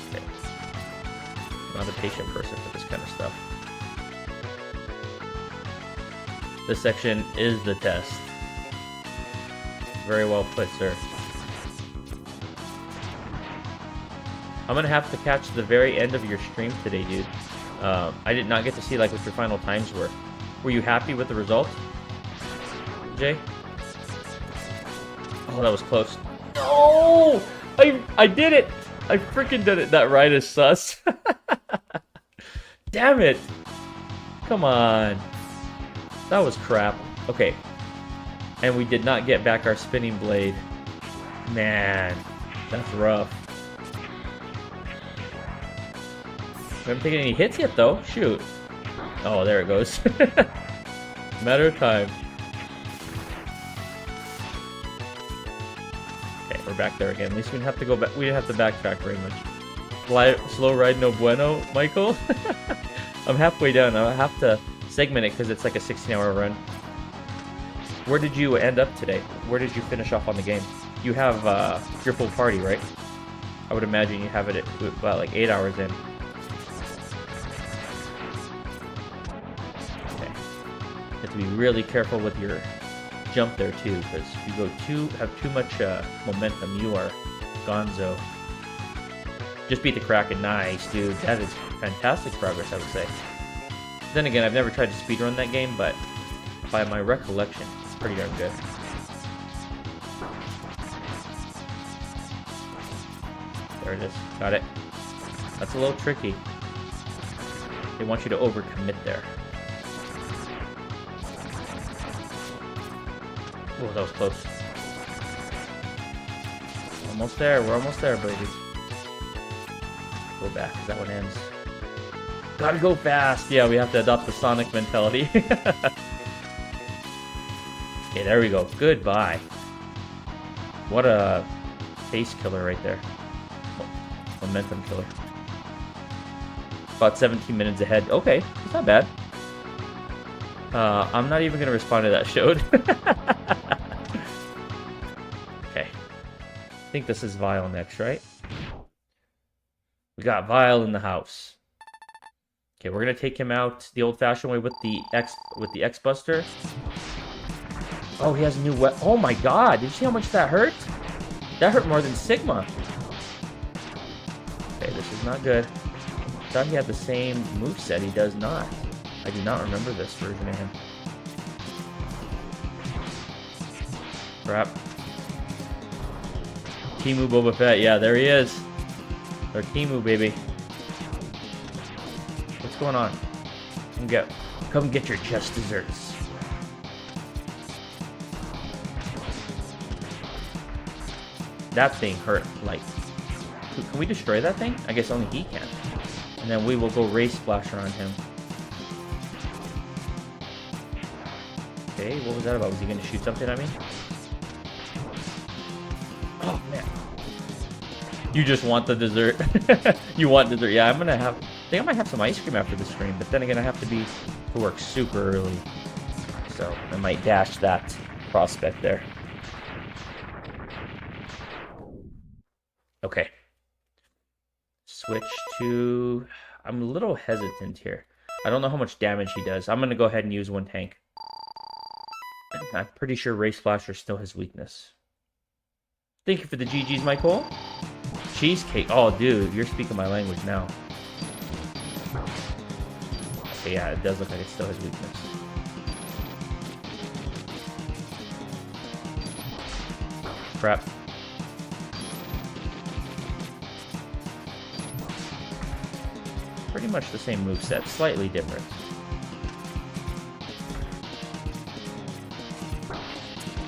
Okay. I'm not a patient person for this kind of stuff. This section is the test. Very well put, sir. I'm gonna have to catch the very end of your stream today, dude. I did not get to see like what your final times were. Were you happy with the result, Jay? Oh, that was close. No! I did it! I freaking did it. That ride is sus. Damn it! Come on. That was crap. Okay. And we did not get back our spinning blade. Man, that's rough. We haven't taken any hits yet, though. Shoot. Oh, there it goes. Matter of time. Okay, we're back there again. At least we didn't have to go back. We didn't have to backtrack very much. Slow ride, no bueno, Michael. I'm halfway down. I'll have to segment it because it's like a 16-hour run. Where did you end up today? Where did you finish off on the game? you have your full party, right? I would imagine you have it at about like 8 hours in. Okay. You have to be really careful with your jump there too, because if you have too much momentum, you are gonzo. Just beat the Kraken. Nice, dude. That is fantastic progress, I would say. Then again, I've never tried to speedrun that game, but by my recollection, it's pretty darn good. There it is. Got it. That's a little tricky. They want you to overcommit there. Oh, that was close. Almost there. We're almost there, baby. Go back, because that one ends. Gotta go fast. Yeah, we have to adopt the Sonic mentality. Okay, there we go. Goodbye. What a pace killer right there. Momentum killer. About 17 minutes ahead. Okay, it's not bad. I'm not even going to respond to that showed. Okay. I think this is Vile next, right? We got Vile in the house. Okay, we're going to take him out the old-fashioned way with the X-Buster. Oh, he has a new weapon. Oh my god, did you see how much that hurt? That hurt more than Sigma. Okay, this is not good. I thought he had the same moveset. He does not. I do not remember this version of him. Crap. Timu Boba Fett. Yeah, there he is. Our Timu, baby. What's going on? Come get your just desserts. That thing hurt, like... Can we destroy that thing? I guess only he can. And then we will go Race Splasher on him. Okay, what was that about? Was he going to shoot something at me? Oh, man. You just want the dessert. You want dessert. Yeah, I think I might have some ice cream after the stream. But then again, I have to be to work super early. So I might dash that prospect there. Okay. Switch to... I'm a little hesitant here. I don't know how much damage he does. I'm going to go ahead and use one tank. I'm pretty sure Race Flasher is still his weakness. Thank you for the GGs, Michael. Cheesecake. Oh, dude, you're speaking my language now. Okay, yeah, it does look like it's still his weakness. Crap. Pretty much the same moveset, slightly different.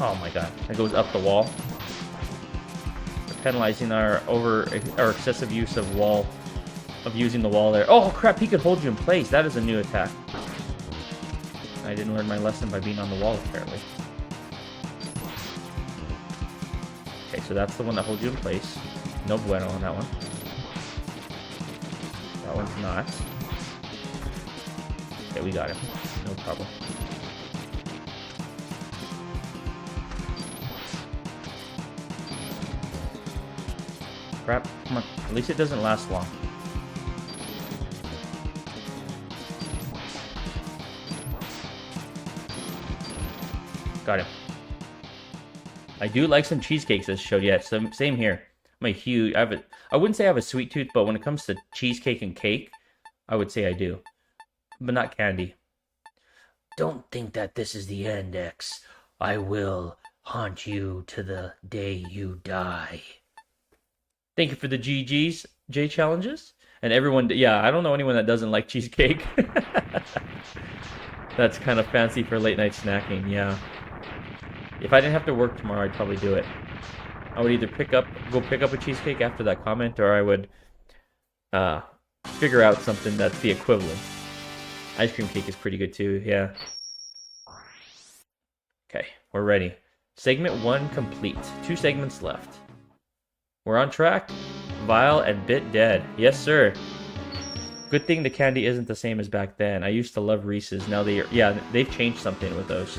Oh my god, that goes up the wall. We're penalizing our excessive use of using the wall there. Oh crap, he could hold you in place. That is a new attack. I didn't learn my lesson by being on the wall, apparently. Okay, so that's the one that holds you in place. No bueno on that one. That one's not. Okay, we got him. No problem. Crap. Come on. At least it doesn't last long. Got him. I do like some cheesecakes as showed. Yeah, same here. I'm a huge... I wouldn't say I have a sweet tooth, but when it comes to cheesecake and cake, I would say I do. But not candy. Don't think that this is the end, X. I will haunt you to the day you die. Thank you for the GGs, J challenges. And everyone, yeah, I don't know anyone that doesn't like cheesecake. That's kind of fancy for late night snacking, yeah. If I didn't have to work tomorrow, I'd probably do it. I would either go pick up a cheesecake after that comment, or I would figure out something that's the equivalent. Ice cream cake is pretty good too, yeah. Okay, we're ready. Segment 1 complete. 2 segments left. We're on track. Vile and Bit dead. Yes, sir. Good thing the candy isn't the same as back then. I used to love Reese's. Now they've changed something with those.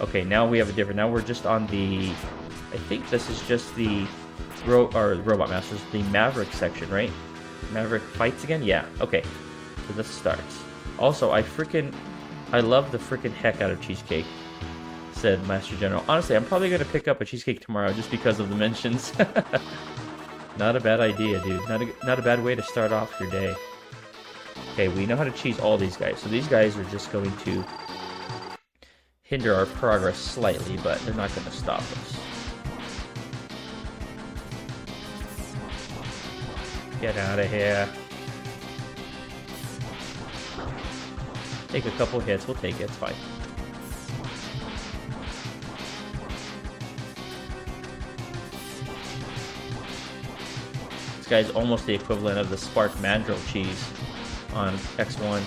Okay, now we have a different... Now we're just on the I think this is just the Robot Masters, the Maverick section, right? Maverick fights again? Yeah, okay. So this starts. Also, I love the freaking heck out of cheesecake, said Master General. Honestly, I'm probably going to pick up a cheesecake tomorrow just because of the mentions. Not a bad idea, dude. Not a bad way to start off your day. Okay, we know how to cheese all these guys. So these guys are just going to hinder our progress slightly, but they're not going to stop us. Get out of here. Take a couple hits, we'll take it, it's fine. This guy's almost the equivalent of the Spark Mandrill cheese on X1.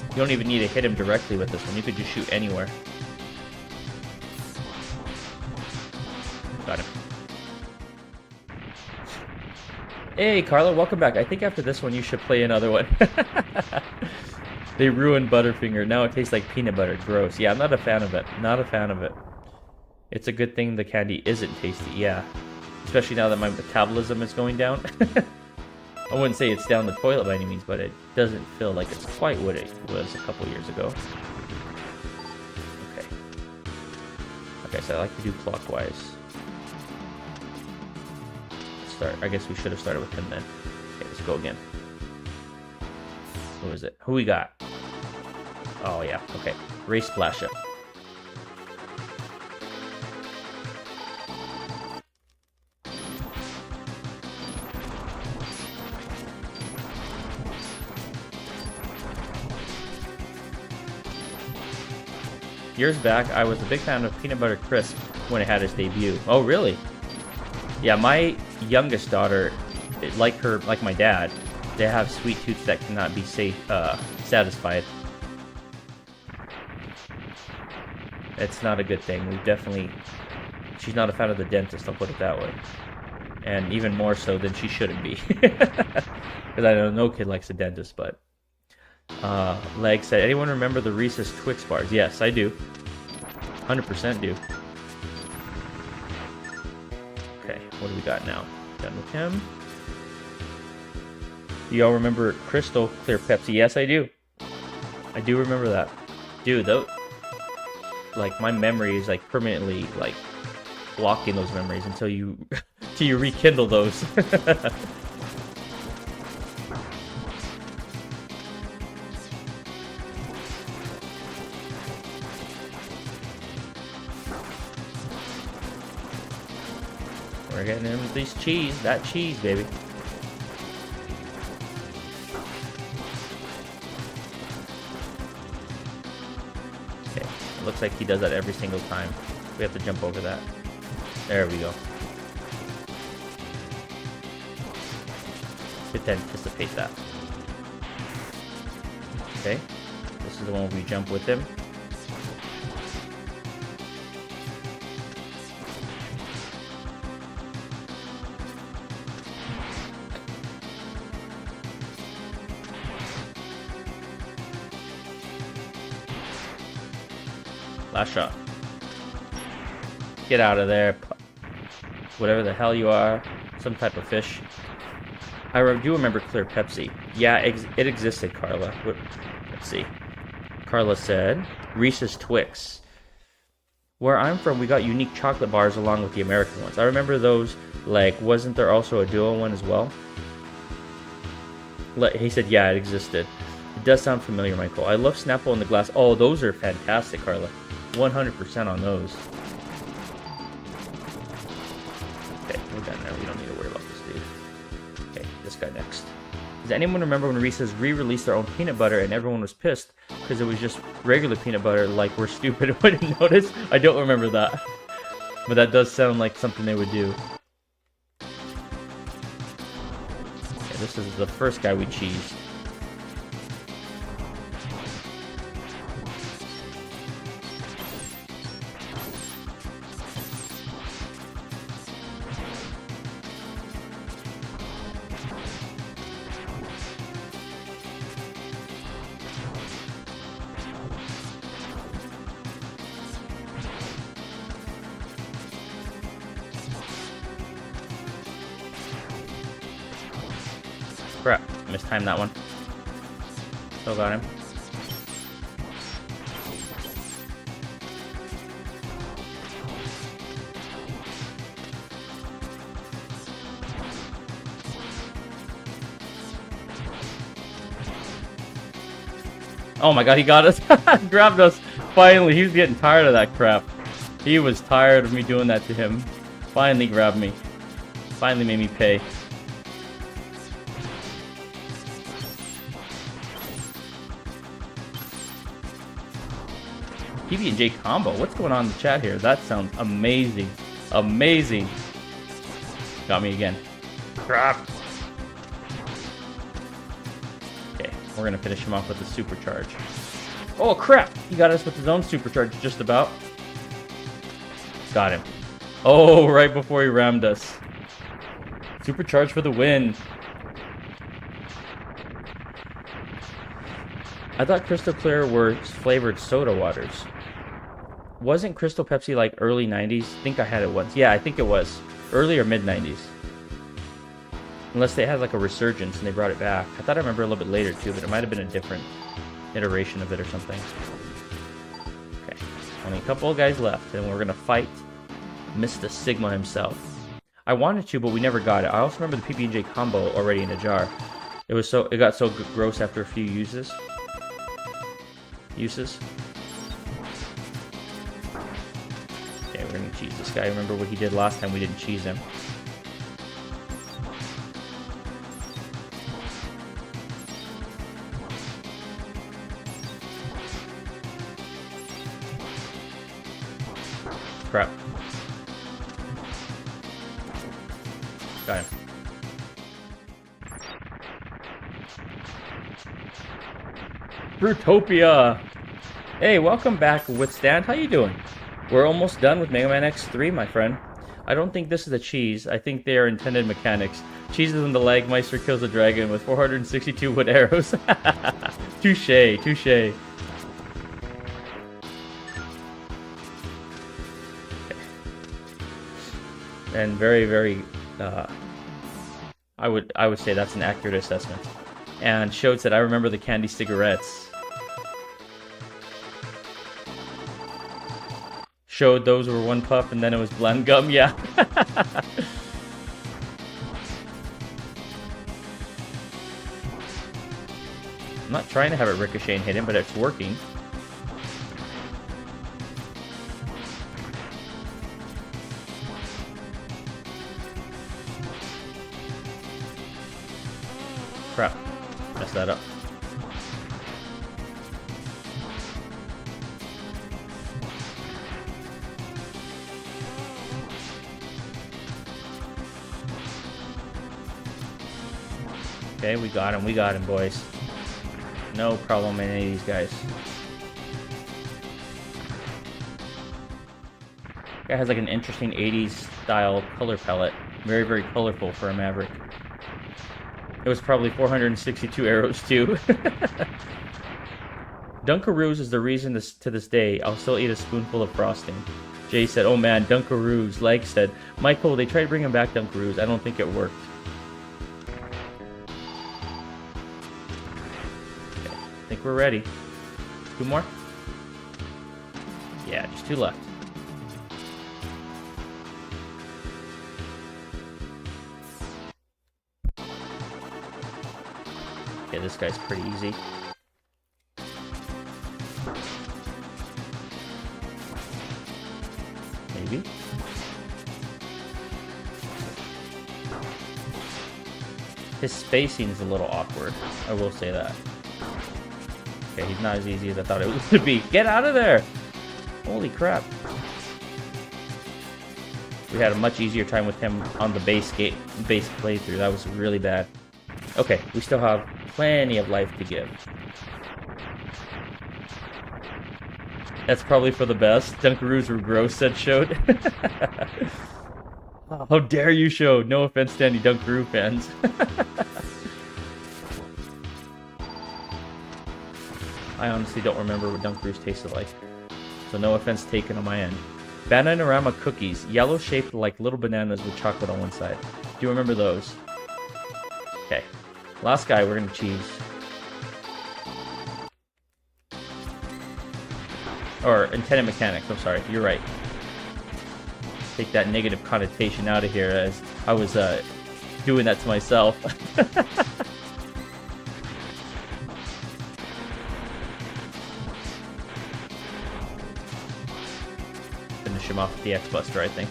You don't even need to hit him directly with this one, you could just shoot anywhere. Got him. Hey, Carla, welcome back. I think after this one, you should play another one. They ruined Butterfinger. Now it tastes like peanut butter. Gross. Yeah, I'm not a fan of it. Not a fan of it. It's a good thing the candy isn't tasty. Yeah. Especially now that my metabolism is going down. I wouldn't say it's down the toilet by any means, but it doesn't feel like it's quite what it was a couple years ago. Okay. Okay, so I like to do clockwise. I guess we should have started with him then. Okay, let's go again. Who is it? Who we got? Oh yeah, okay. Ray Splasha. Years back, I was a big fan of Peanut Butter Crisp when it had its debut. Oh really? Yeah, my youngest daughter, like my dad, they have sweet tooths that cannot be satisfied. It's not a good thing. She's not a fan of the dentist, I'll put it that way. And even more so than she shouldn't be. Because I know no kid likes a dentist, but... Leg said, anyone remember the Reese's Twix bars? Yes, I do. 100% do. Okay, what do we got now? Done with him. Do y'all remember Crystal Clear Pepsi? Yes, I do. I do remember that. Dude, though, like, my memory is, like, permanently, like, blocking those memories until you, till you rekindle those. We're getting him this cheese, that cheese, baby. Okay, it looks like he does that every single time. We have to jump over that. There we go. Get to anticipate that. Okay, this is the one where we jump with him. Last shot. Get out of there. Whatever the hell you are. Some type of fish. I do remember Clear Pepsi. Yeah, it existed, Carla. Let's see. Carla said, Reese's Twix. Where I'm from, we got unique chocolate bars along with the American ones. I remember those, like, wasn't there also a duo one as well? He said, yeah, it existed. It does sound familiar, Michael. I love Snapple in the glass. Oh, those are fantastic, Carla. 100% on those. Okay, we're done now. We don't need to worry about this dude. Okay, this guy next. Does anyone remember when Reese's re-released their own peanut butter and everyone was pissed because it was just regular peanut butter, like we're stupid and wouldn't notice? I don't remember that. But that does sound like something they would do. Okay, this is the first guy we cheesed. crap. Mistimed that one. Still got him. Oh my god, he got us. Grabbed us. Finally, he was getting tired of that crap. He was tired of me doing that to him. Finally grabbed me. Finally made me pay. PB&J combo. What's going on in the chat here? That sounds amazing. Amazing. Got me again. Crap. Okay, we're gonna finish him off with the supercharge. Oh crap! He got us with his own supercharge just about. Got him. Oh, right before he rammed us. Supercharge for the win. I thought Crystal Clear were flavored soda waters. Wasn't Crystal Pepsi like early 90s? I think I had it once. Yeah, I think it was. Early or mid 90s. Unless they had like a resurgence and they brought it back. I thought I remember a little bit later too, but it might have been a different iteration of it or something. Okay, only a couple of guys left and we're gonna fight Mr. Sigma himself. I wanted to, but we never got it. I also remember the PB&J combo already in a jar. It got so gross after a few uses. Okay, we're gonna cheese this guy. Remember what he did last time we didn't cheese him. Crap. Got him. Fruitopia! Hey, welcome back, Withstand. How you doing? We're almost done with Mega Man X3, my friend. I don't think this is a cheese. I think they are intended mechanics. Cheeses in the leg, Meister kills a dragon with 462 wood arrows. Touche, touche. And very, very, I would say that's an accurate assessment. And Shode said, I remember the candy cigarettes. Showed those were one puff and then it was blend gum, yeah. I'm not trying to have it ricochet and hit him, but it's working. Crap. Messed that up. Okay, we got him, boys. No problem in any of these guys. Guy has like an interesting 80s style color palette. Very, very colorful for a Maverick. It was probably 462 arrows too. Dunkaroos is the reason to this day I'll still eat a spoonful of frosting. Jay said, oh man, Dunkaroos. Leg said, Michael, they tried bringing back Dunkaroos. I don't think it worked. Okay, I think we're ready. Two more? Yeah, just two left. Okay, this guy's pretty easy. Maybe. His spacing is a little awkward. I will say that. Okay, he's not as easy as I thought it would be. Get out of there! Holy crap. We had a much easier time with him on the base playthrough. That was really bad. Okay, we still have plenty of life to give. That's probably for the best. Dunkaroos were gross, said Shode. How dare you, Shode? No offense to any Dunkaroo fans. I honestly don't remember what Dunkaroos tasted like. So no offense taken on my end. Bananarama cookies. Yellow shaped like little bananas with chocolate on one side. Do you remember those? Okay. Last guy we're gonna choose. Or intended mechanics, I'm sorry, you're right. Take that negative connotation out of here, as I was doing that to myself. Finish him off with the X-Buster, I think.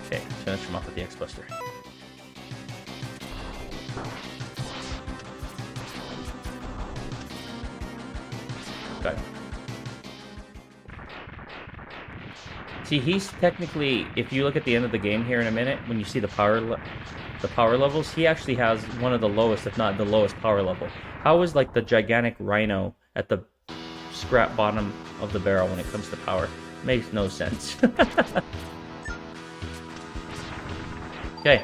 Okay, finish him off with the X-Buster. Got it. See, he's technically, if you look at the end of the game here in a minute, when you see the power levels, he actually has one of the lowest, if not the lowest power level. How is like the gigantic rhino at the scrap bottom of the barrel when it comes to power? Makes no sense. Okay,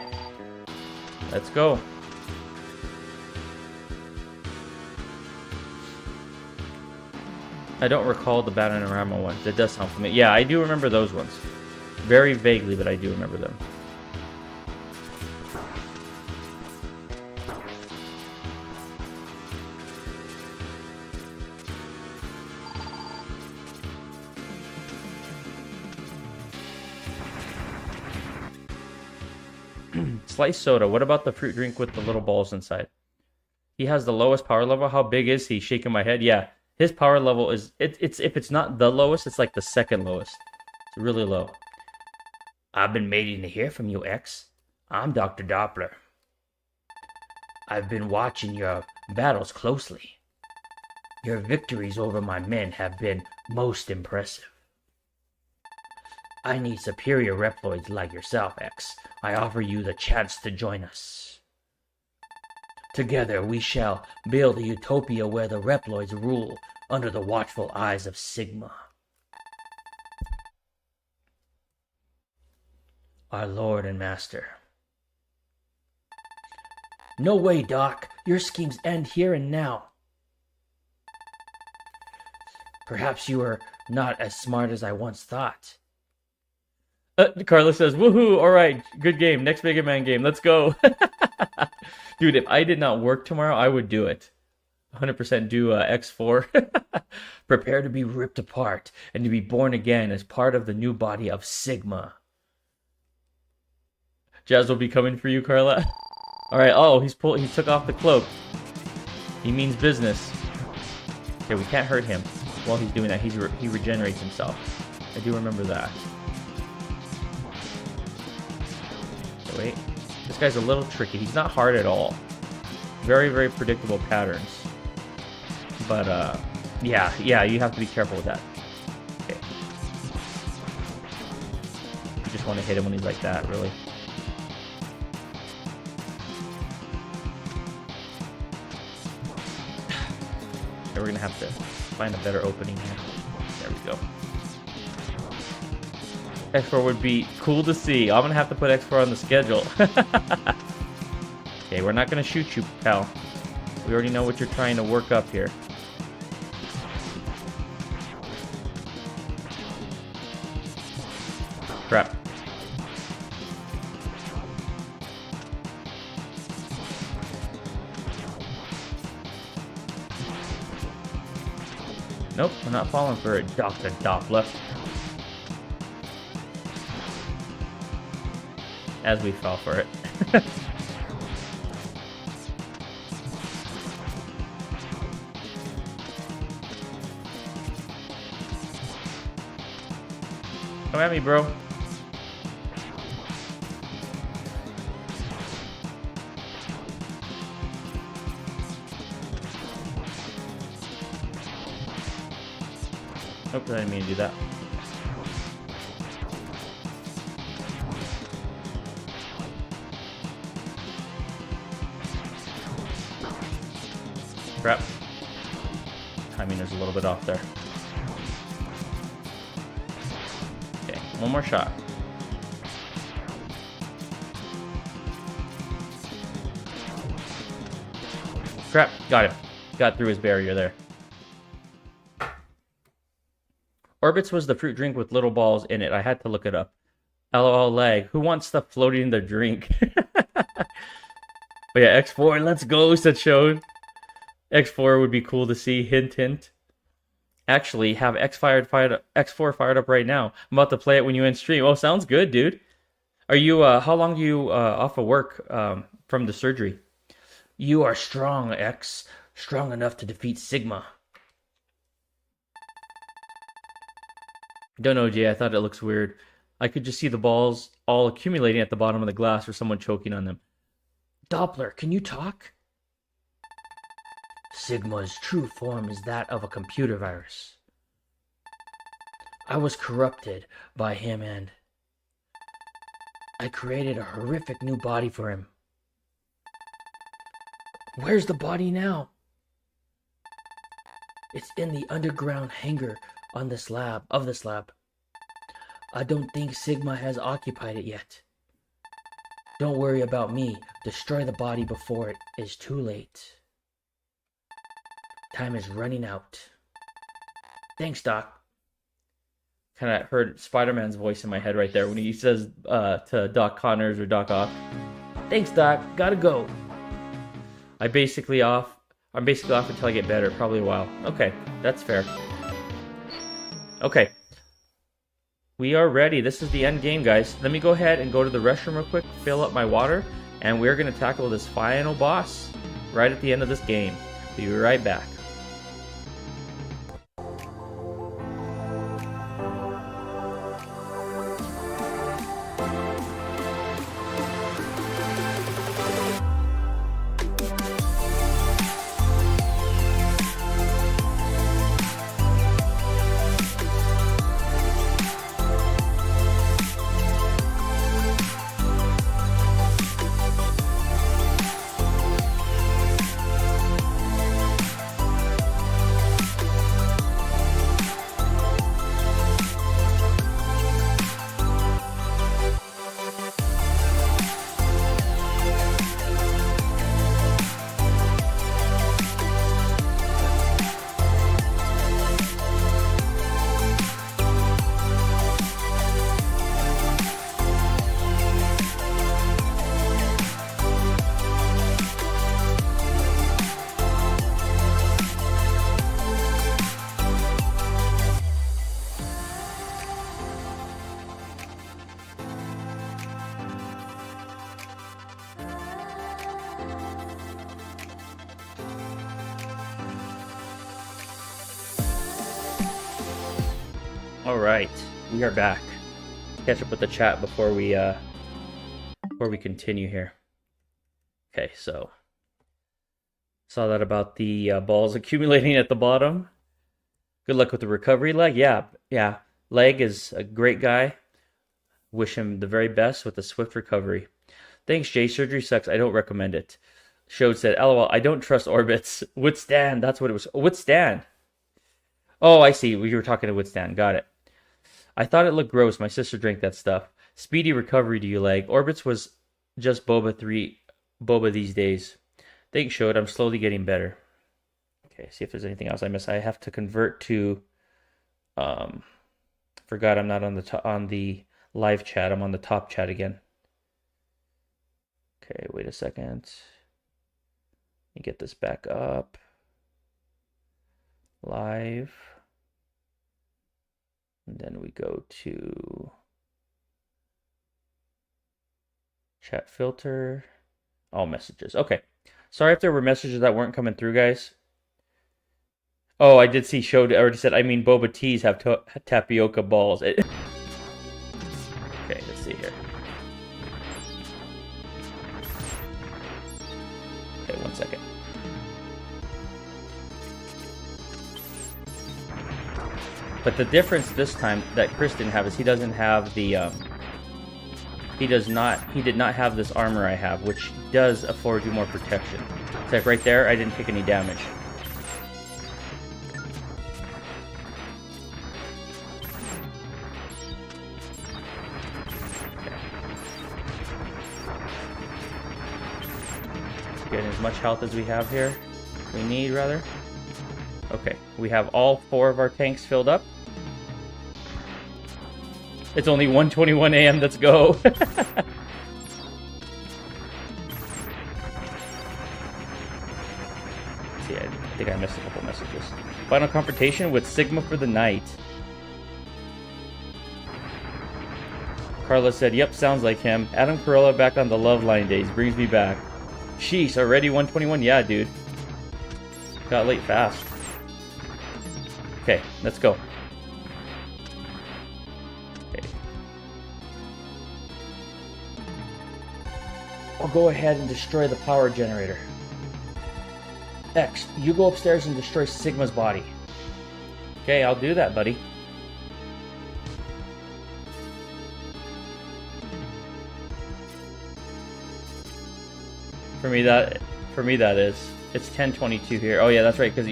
let's go. I don't recall the Bananarama ones. It does sound familiar. Yeah, I do remember those ones. Very vaguely, but I do remember them. Sliced soda. What about the fruit drink with the little balls inside? He has the lowest power level. How big is he? Shaking my head. Yeah. His power level is, it's if it's not the lowest, it's like the second lowest. It's really low. I've been waiting to hear from you, X. I'm Dr. Doppler. I've been watching your battles closely. Your victories over my men have been most impressive. I need superior Reploids like yourself, X. I offer you the chance to join us. Together we shall build a utopia where the Reploids rule under the watchful eyes of Sigma. Our Lord and Master. No way, Doc. Your schemes end here and now. Perhaps you are not as smart as I once thought. Carlos says, woohoo, alright, good game, next Mega Man game, let's go. Dude, if I did not work tomorrow, I would do it. 100% do X4. Prepare to be ripped apart and to be born again as part of the new body of Sigma. Jazz will be coming for you, Carla. Alright, oh, he took off the cloak. He means business. Okay, we can't hurt him while he's doing that. He regenerates himself. I do remember that. Okay, wait. This guy's a little tricky. He's not hard at all. Very, very predictable patterns. But, yeah, you have to be careful with that. Okay. You just want to hit him when he's like that, really. Okay, we're going to have to find a better opening here. There we go. X4 would be cool to see. I'm going to have to put X4 on the schedule. Okay, we're not going to shoot you, pal. We already know what you're trying to work up here. Crap. Nope, we're not falling for it, Dr. Doppler. As we fell for it. Come at me, bro. Nope, I didn't mean to do that. Crap. Timing is a little bit off there. Okay, one more shot. Crap, got him. Got through his barrier there. Orbits was the fruit drink with little balls in it. I had to look it up. LOL lag. Who wants stuff floating in their drink? But yeah, X4, let's go, said Shode. X4 would be cool to see. Hint, hint. Actually, have X4 fired up right now. I'm about to play it when you end stream. Oh, sounds good, dude. Are you, how long are you off of work from the surgery? You are strong, X. Strong enough to defeat Sigma. Don't know, Jay. I thought it looks weird. I could just see the balls all accumulating at the bottom of the glass or someone choking on them. Doppler, can you talk? Sigma's true form is that of a computer virus. I was corrupted by him and I created a horrific new body for him. Where's the body now? It's in the underground hangar on the slab. I don't think Sigma has occupied it yet. Don't worry about me. Destroy the body before it is too late. Time is running out. Thanks, Doc. Kind of heard Spider-Man's voice in my head right there when he says to Doc Connors or Doc Ock. Thanks, Doc. Gotta go. I'm basically off until I get better. Probably a while. Okay, that's fair. Okay. We are ready. This is the end game, guys. Let me go ahead and go to the restroom real quick, fill up my water, and we're going to tackle this final boss right at the end of this game. Be right back. All right, we are back. Catch up with the chat before we continue here. Okay, so saw that about the balls accumulating at the bottom. Good luck with the recovery, Leg. Yeah. Leg is a great guy. Wish him the very best with a swift recovery. Thanks, Jay. Surgery sucks. I don't recommend it. Shode said, LOL, I don't trust orbits. Withstand. That's what it was. Withstand. Oh, I see. We were talking to Withstand. Got it. I thought it looked gross. My sister drank that stuff. Speedy recovery to you, Leg. Orbits was just Boba these days. Thanks, Shode. I'm slowly getting better. Okay, see if there's anything else I missed. I have to convert to... Forgot I'm not on the live chat. I'm on the top chat again. Okay, wait a second. Let me get this back up. Live. And then we go to chat filter. All messages. Okay. Sorry if there were messages that weren't coming through, guys. Oh, I did see Shode already said, I mean, boba teas have tapioca balls. Okay, let's see here. Okay, 1 second. But the difference this time that Chris didn't have is he doesn't have the, he did not have this armor I have, which does afford you more protection. It's like right there, I didn't take any damage. Getting as much health as we have here. We need, rather. Okay, we have all 4 of our tanks filled up. It's only 1:21 a.m. Let's go. See, I think I missed a couple messages. Final confrontation with Sigma for the night. Carla said, yep, sounds like him. Adam Carolla back on the Love Line days. Brings me back. Sheesh, already 1:21? Yeah, dude. Got late fast. Okay, let's go. Okay. I'll go ahead and destroy the power generator. X, you go upstairs and destroy Sigma's body. Okay, I'll do that, buddy. For me that is. It's 10:22 here. Oh yeah, that's right, because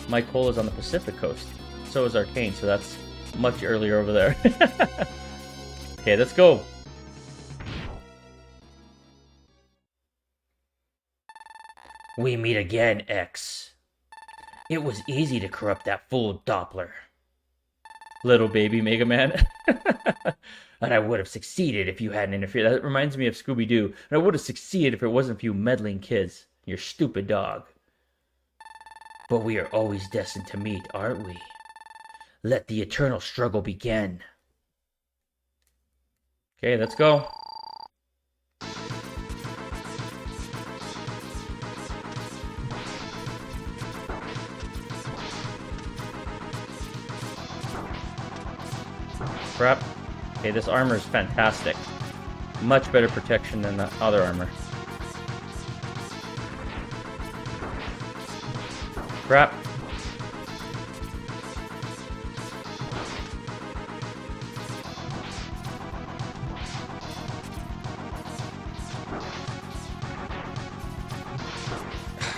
Mike Cole is on the Pacific Coast. So is Arcane, so that's much earlier over there. Okay, let's go. We meet again, X. It was easy to corrupt that fool Doppler. Little baby Mega Man. And I would have succeeded if you hadn't interfered. That reminds me of Scooby-Doo. And I would have succeeded if it wasn't for you meddling kids. Your stupid dog. But we are always destined to meet, aren't we? Let the eternal struggle begin. Okay, let's go. Crap. Okay, this armor is fantastic. Much better protection than the other armor. Crap.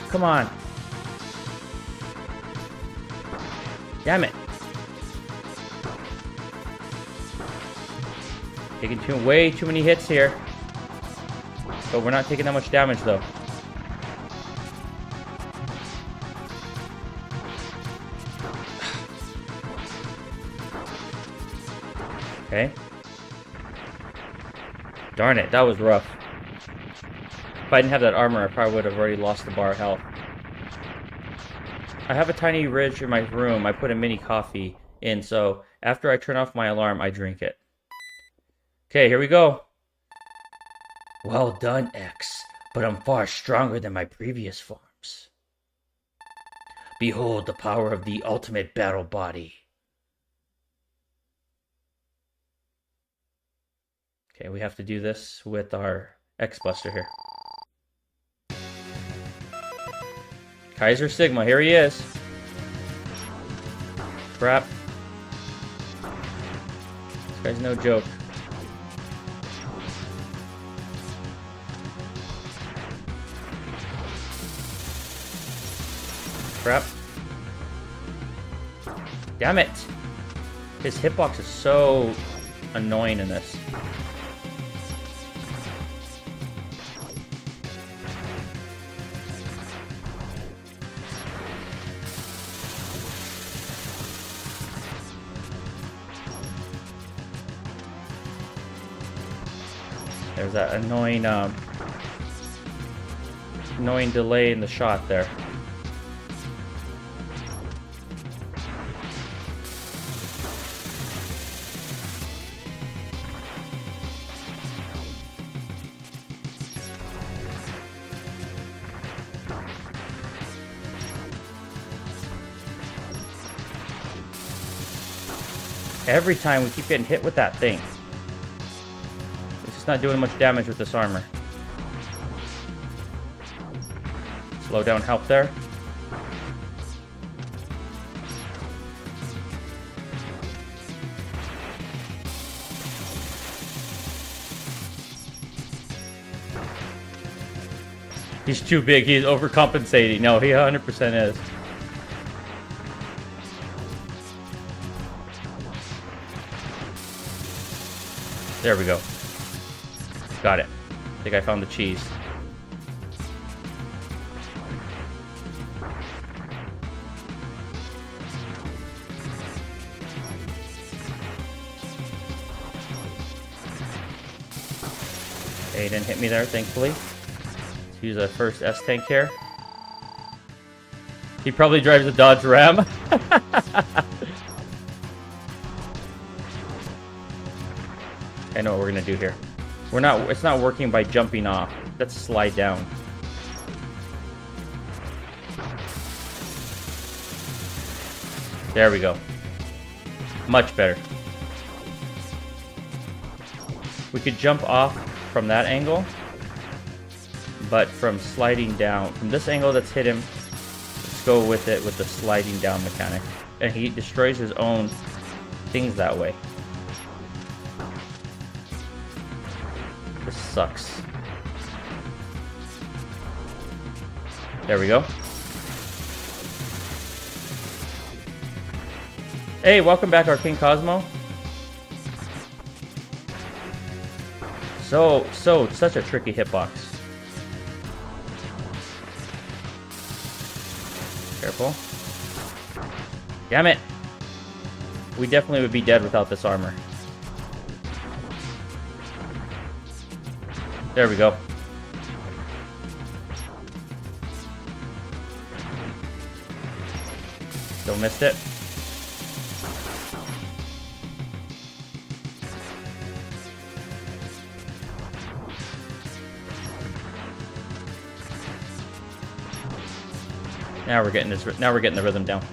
Come on. Damn it. Taking way too many hits here. But we're not taking that much damage though. Okay. Darn it, that was rough. If I didn't have that armor, I probably would have already lost the bar of health. I have a tiny ridge in my room. I put a mini coffee in, so after I turn off my alarm, I drink it. Okay, here we go. Well done, X, but I'm far stronger than my previous forms. Behold the power of the ultimate battle body. Okay, we have to do this with our X-Buster here. Kaiser Sigma, here he is. Crap. This guy's no joke. Crap. Damn it! His hitbox is so annoying in this. There's that annoying delay in the shot there. Every time we keep getting hit with that thing. It's just not doing much damage with this armor. Slow down help there. He's too big. He's overcompensating. No, he 100% is. There we go. Got it. I think I found the cheese. Okay, he didn't hit me there, thankfully. Let's use a first S-Tank here. He probably drives a Dodge Ram. I know what we're gonna do here. It's not working by jumping off. Let's slide down. There we go. Much better. We could jump off from that angle, but from sliding down, from this angle that's hit him, let's go with it with the sliding down mechanic. And he destroys his own things that way. This sucks. There we go. Hey, welcome back, Arcane Cosmo. Such a tricky hitbox. Careful. Damn it! We definitely would be dead without this armor. There we go. Still missed it. Now we're getting this. Now we're getting the rhythm down.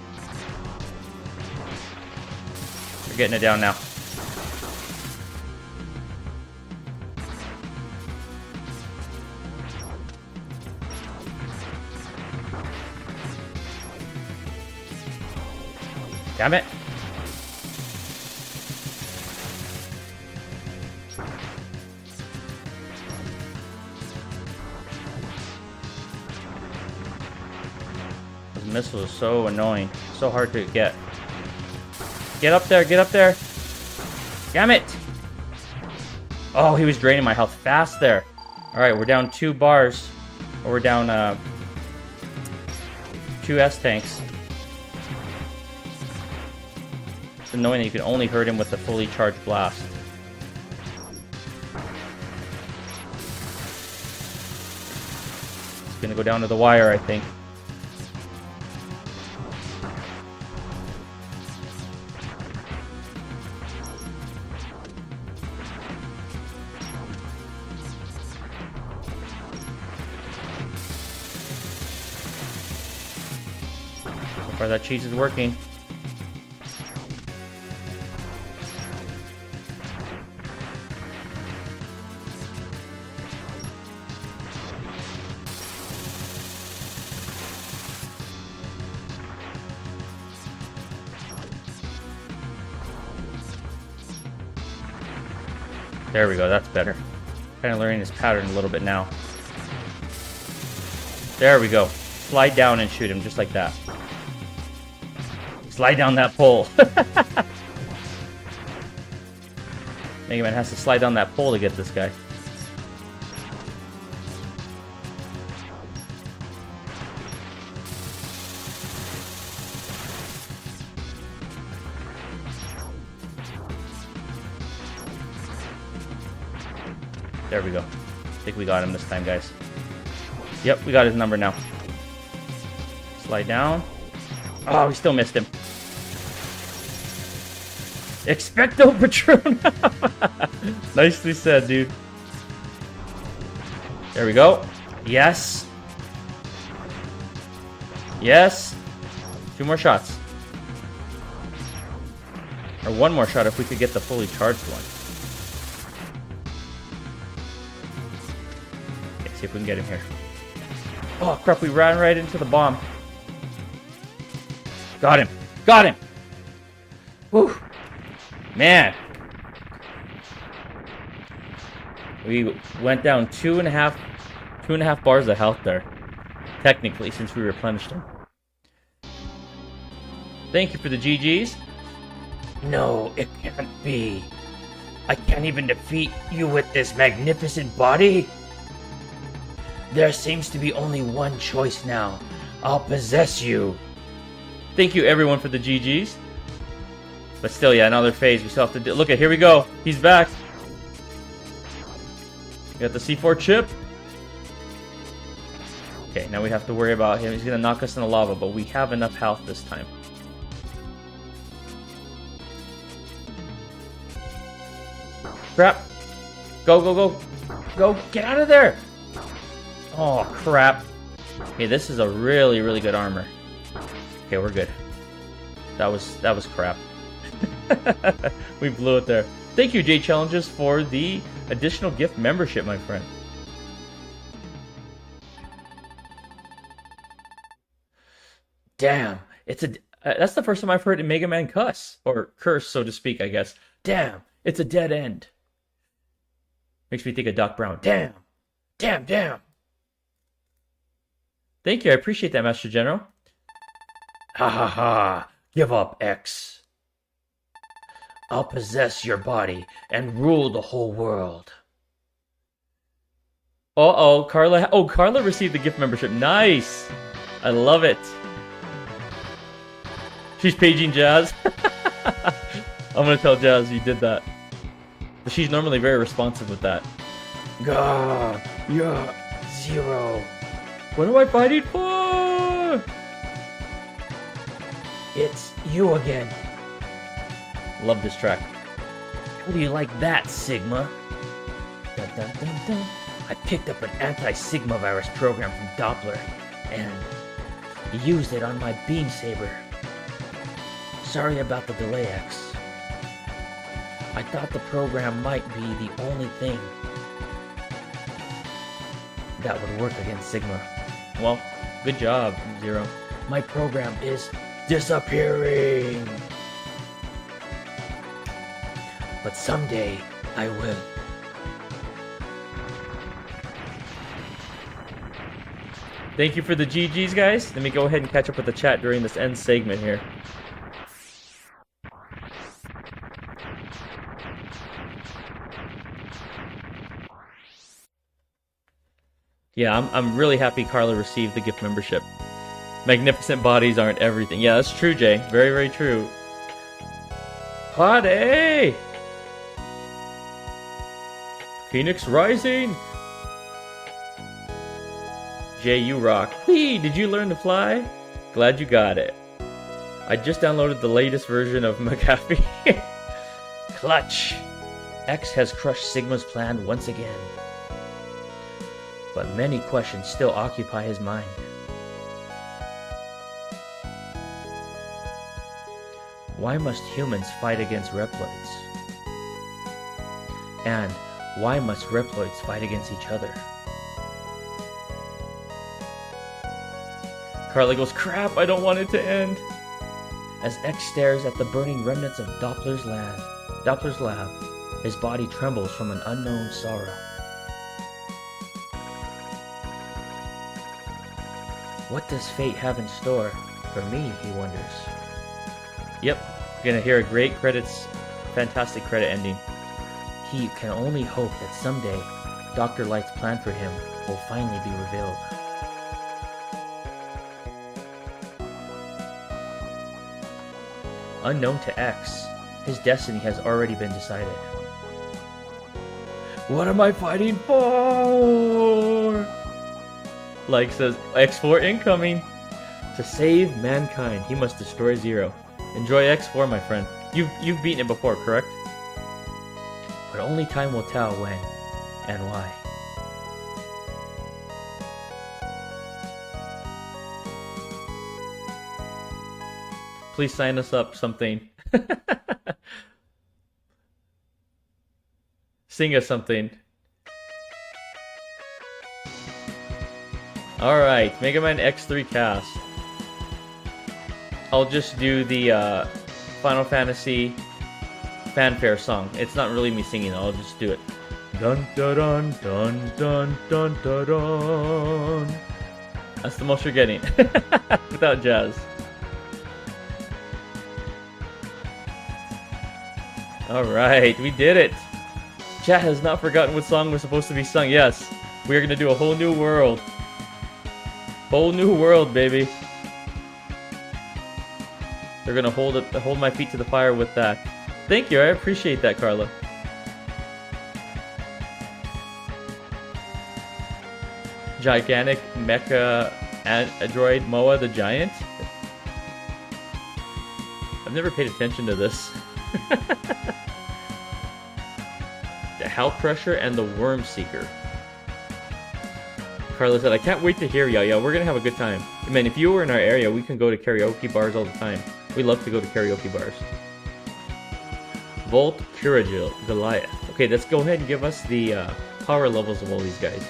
We're getting it down now. Damn it. Those missiles are so annoying. So hard to get. Get up there, get up there. Damn it. Oh, he was draining my health fast there. Alright, we're down 2 bars. Or we're down 2 S-Tanks. It's annoying that you can only hurt him with the fully charged blast. It's gonna go down to the wire, I think. So far that cheese is working. There we go, that's better. Kind of learning this pattern a little bit now. There we go. Slide down and shoot him just like that. Slide down that pole. Mega Man has to slide down that pole to get this guy. There we go. I think we got him this time, guys. Yep, we got his number now. Slide down. Oh, we still missed him. Expecto Patronum! Nicely said, dude. There we go. Yes. Yes. 2 more shots. Or 1 more shot if we could get the fully charged one. See if we can get him here. Oh crap, we ran right into the bomb. Got him. Got him! Whew. Man. We went down 2.5 bars of health there. Technically, since we replenished them. Thank you for the GGs. No, it can't be. I can't even defeat you with this magnificent body. There seems to be only one choice now. I'll possess you. Thank you everyone for the GGs. But still, yeah, another phase we still have to do. Look at, here we go. He's back. We got the C4 chip. Okay, now we have to worry about him. He's gonna knock us in the lava, but we have enough health this time. Crap. Go, go, go. Go, get out of there. Oh, crap. Okay, this is a really, really good armor. Okay, we're good. That was crap. We blew it there. Thank you, J Challenges, for the additional gift membership, my friend. Damn, it's a. That's the first time I've heard a Mega Man cuss or curse, so to speak. I guess. Damn, it's a dead end. Makes me think of Doc Brown. Damn, damn, damn. Thank you, I appreciate that, Master General. Ha ha ha! Give up, X. I'll possess your body and rule the whole world. Uh-oh, Carla. Oh, Carla received the gift membership. Nice. I love it. She's paging Jazz. I'm gonna tell Jazz you did that. But she's normally very responsive with that. Gah, you're Zero. What am I fighting for? It's you again. Love this track. How do you like that, Sigma? Dun, dun, dun, dun. I picked up an anti-Sigma virus program from Doppler and used it on my beam saber. Sorry about the delay, X. I thought the program might be the only thing that would work against Sigma. Well, good job, Zero. My program is disappearing. But someday I will. Thank you for the GGs, guys. Let me go ahead and catch up with the chat during this end segment here. Yeah, I'm really happy Carla received the gift membership. Magnificent bodies aren't everything. Yeah, that's true, Jay. Very, very true. Party! Phoenix Rising! Jay, you rock. Whee! Did you learn to fly? Glad you got it. I just downloaded the latest version of McAfee. Clutch! X has crushed Sigma's plan once again. But many questions still occupy his mind. Why must humans fight against Reploids? And why must Reploids fight against each other? Carla goes, crap, I don't want it to end. As X stares at the burning remnants of Doppler's lab, his body trembles from an unknown sorrow. What does fate have in store for me, he wonders. Yep, gonna hear a great fantastic credit ending. He can only hope that someday Dr. Light's plan for him will finally be revealed. Unknown to X, his destiny has already been decided. What am I fighting for? Like says, X4 incoming. To save mankind, he must destroy Zero. Enjoy X4, my friend. You've beaten it before, correct? But only time will tell when and why. Please sign us up something. Sing us something. Alright, Mega Man X3 cast. I'll just do the Final Fantasy fanfare song. It's not really me singing, I'll just do it. Dun dun dun dun dun dun dun dun. That's the most you're getting. Without jazz. Alright, we did it! Chat has not forgotten what song we're supposed to be sung. Yes, we are going to do a whole new world. Whole new world, baby. They're going to hold my feet to the fire with that. Thank you, I appreciate that, Carla. gigantic mecha android Moa the Giant. I've never paid attention to this. The Hell Crusher and the Worm Seeker. Carla said, I can't wait to hear y'all. Yeah, we're gonna have a good time. Man, if you were in our area, we can go to karaoke bars all the time. We love to go to karaoke bars. Volt Curagil Goliath. Okay, let's go ahead and give us the power levels of all these guys.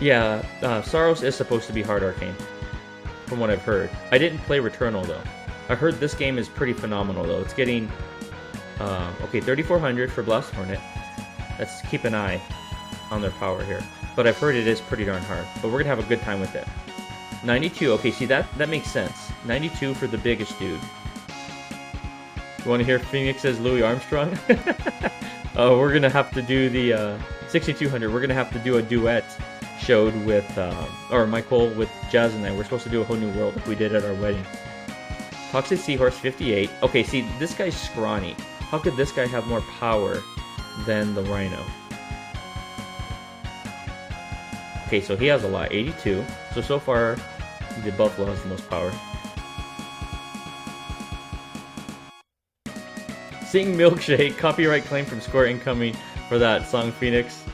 Yeah, Saros is supposed to be hard arcane, from what I've heard. I didn't play Returnal though. I heard this game is pretty phenomenal though. It's getting okay, 3400 for Blast Hornet. Let's keep an eye on their power here. But I've heard it is pretty darn hard. But we're gonna have a good time with it. 92. Okay, see that makes sense. 92 for the biggest dude. You want to hear Phoenix's Louis Armstrong? Oh, we're gonna have to do the 6200. We're gonna have to do a duet showed with or Michael with Jazz and I. We're supposed to do a whole new world like we did at our wedding. Toxic Seahorse 58. Okay, see this guy's scrawny. How could this guy have more power than the Rhino? Okay, so he has a lot. 82. So far, the Buffalo has the most power. Sing Milkshake. Copyright claim from Square incoming for that song, Phoenix.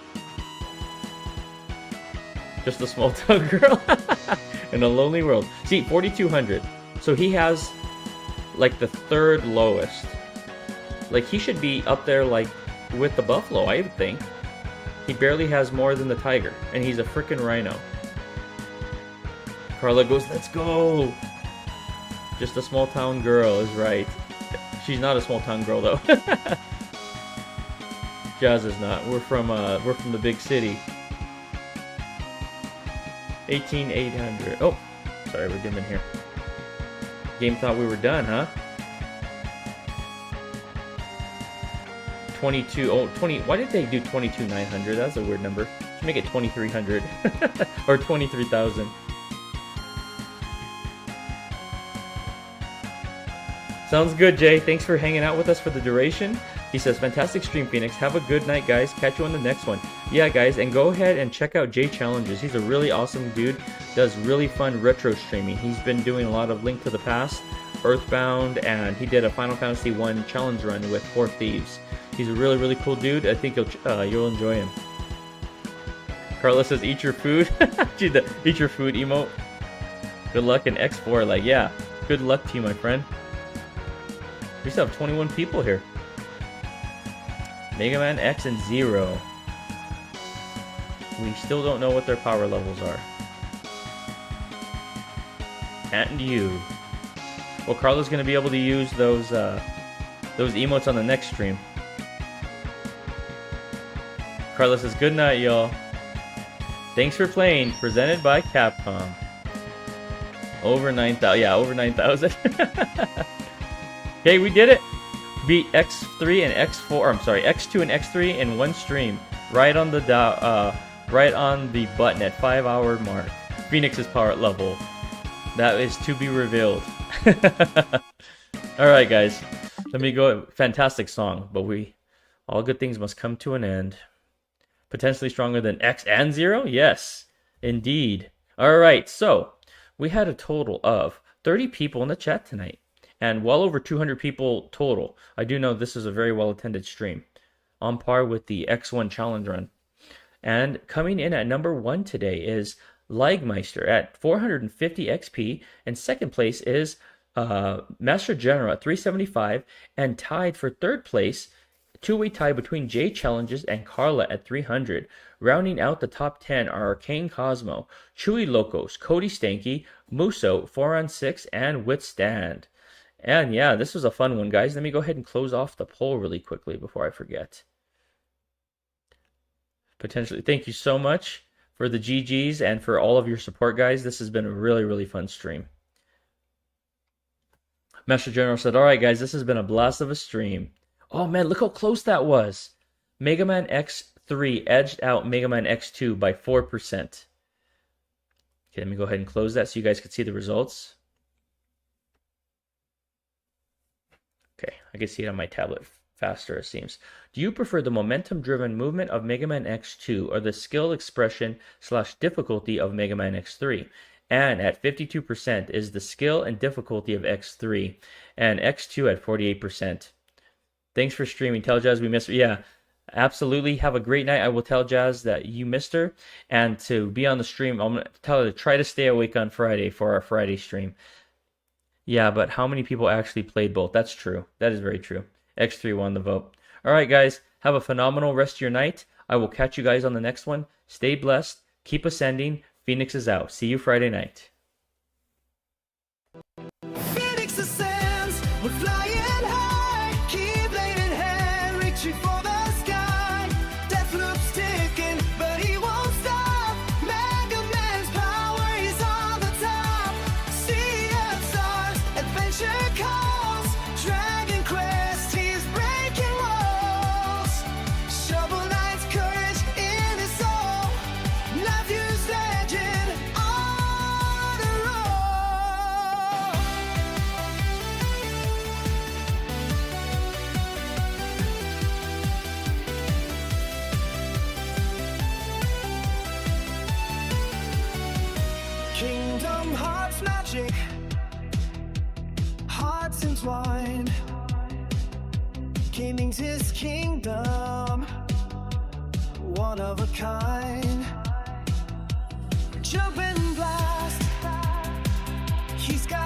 Just a small town girl in a lonely world. See, 4200. So he has like the third lowest. Like he should be up there like with the Buffalo, I would think. He barely has more than the Tiger, and he's a freaking Rhino. Carla goes, let's go! Just a small town girl is right. She's not a small town girl though. Jazz is not. We're from the big city. 18800. Oh, sorry, we're dimming here. Game thought we were done, huh? 22. Oh, 20. Why did they do 22,900? That's a weird number. Should make it 2,300 or 23,000. Sounds good, Jay. Thanks for hanging out with us for the duration. He says, fantastic stream, Phoenix. Have a good night, guys. Catch you on the next one. Yeah, guys, and go ahead and check out Jay Challenges. He's a really awesome dude. Does really fun retro streaming. He's been doing a lot of Link to the Past, Earthbound, and he did a Final Fantasy 1 challenge run with 4 Thieves. He's a really, really cool dude. I think you'll enjoy him. Carla says, eat your food. Dude, the eat your food emote. Good luck in X4. Like, yeah, good luck to you, my friend. We still have 21 people here. Mega Man X and Zero. We still don't know what their power levels are. And you. Well, Carla's going to be able to use those emotes on the next stream. Carla says, good night, y'all. Thanks for playing. Presented by Capcom. Over 9,000. Yeah, over 9,000. Okay, we did it. Beat X3 and X4. I'm sorry, X2 and X3 in one stream. Right on the button at 5-hour mark. Phoenix's power level. That is to be revealed. All right, guys. Let me go. Fantastic song, but all good things must come to an end. Potentially stronger than X and Zero? Yes, indeed. All right, so we had a total of 30 people in the chat tonight, and well over 200 people total. I do know this is a very well-attended stream, on par with the X1 challenge run. And coming in at number 1 today is Lagmeister at 450 XP, and second place is Master General at 375, and tied for third place, two-way tie between Jay Challenges and Carla at 300. Rounding out the top 10 are Arcane Cosmo, Chewy Locos, Cody Stanky, Muso, 4 on 6, and Withstand. And yeah, this was a fun one, guys. Let me go ahead and close off the poll really quickly before I forget. Potentially, thank you so much for the GGs and for all of your support, guys. This has been a really, really fun stream. Master General said, all right, guys, this has been a blast of a stream. Oh, man, look how close that was. Mega Man X3 edged out Mega Man X2 by 4%. Okay, let me go ahead and close that so you guys can see the results. Okay, I can see it on my tablet. faster, it seems. Do you prefer the momentum-driven movement of Mega Man X2 or the skill expression / difficulty of Mega Man X3? And at 52% is the skill and difficulty of X3, and X2 at 48%. Thanks for streaming. Tell Jazz we missed her. Yeah, absolutely. Have a great night. I will tell Jazz that you missed her, and to be on the stream, I'm going to tell her to try to stay awake on Friday for our Friday stream. Yeah, but how many people actually played both? That's true. That is very true. X3 won the vote. All right, guys. Have a phenomenal rest of your night. I will catch you guys on the next one. Stay blessed. Keep ascending. Phoenix is out. See you Friday night. Phoenix ascends, we're flying high, keyblade in hand, reaching for the sky. Death loops ticking, but he won't stop. Mega Man's power, he's on the top. Sea of stars, adventure calls. Dragon Quest, he's breaking walls. Shovel Knight's courage in his soul. Nephew's legend on a roll. Kingdom Hearts magic, hearts entwined. Gaming's his kingdom, one of a kind. Jump and blast, he's got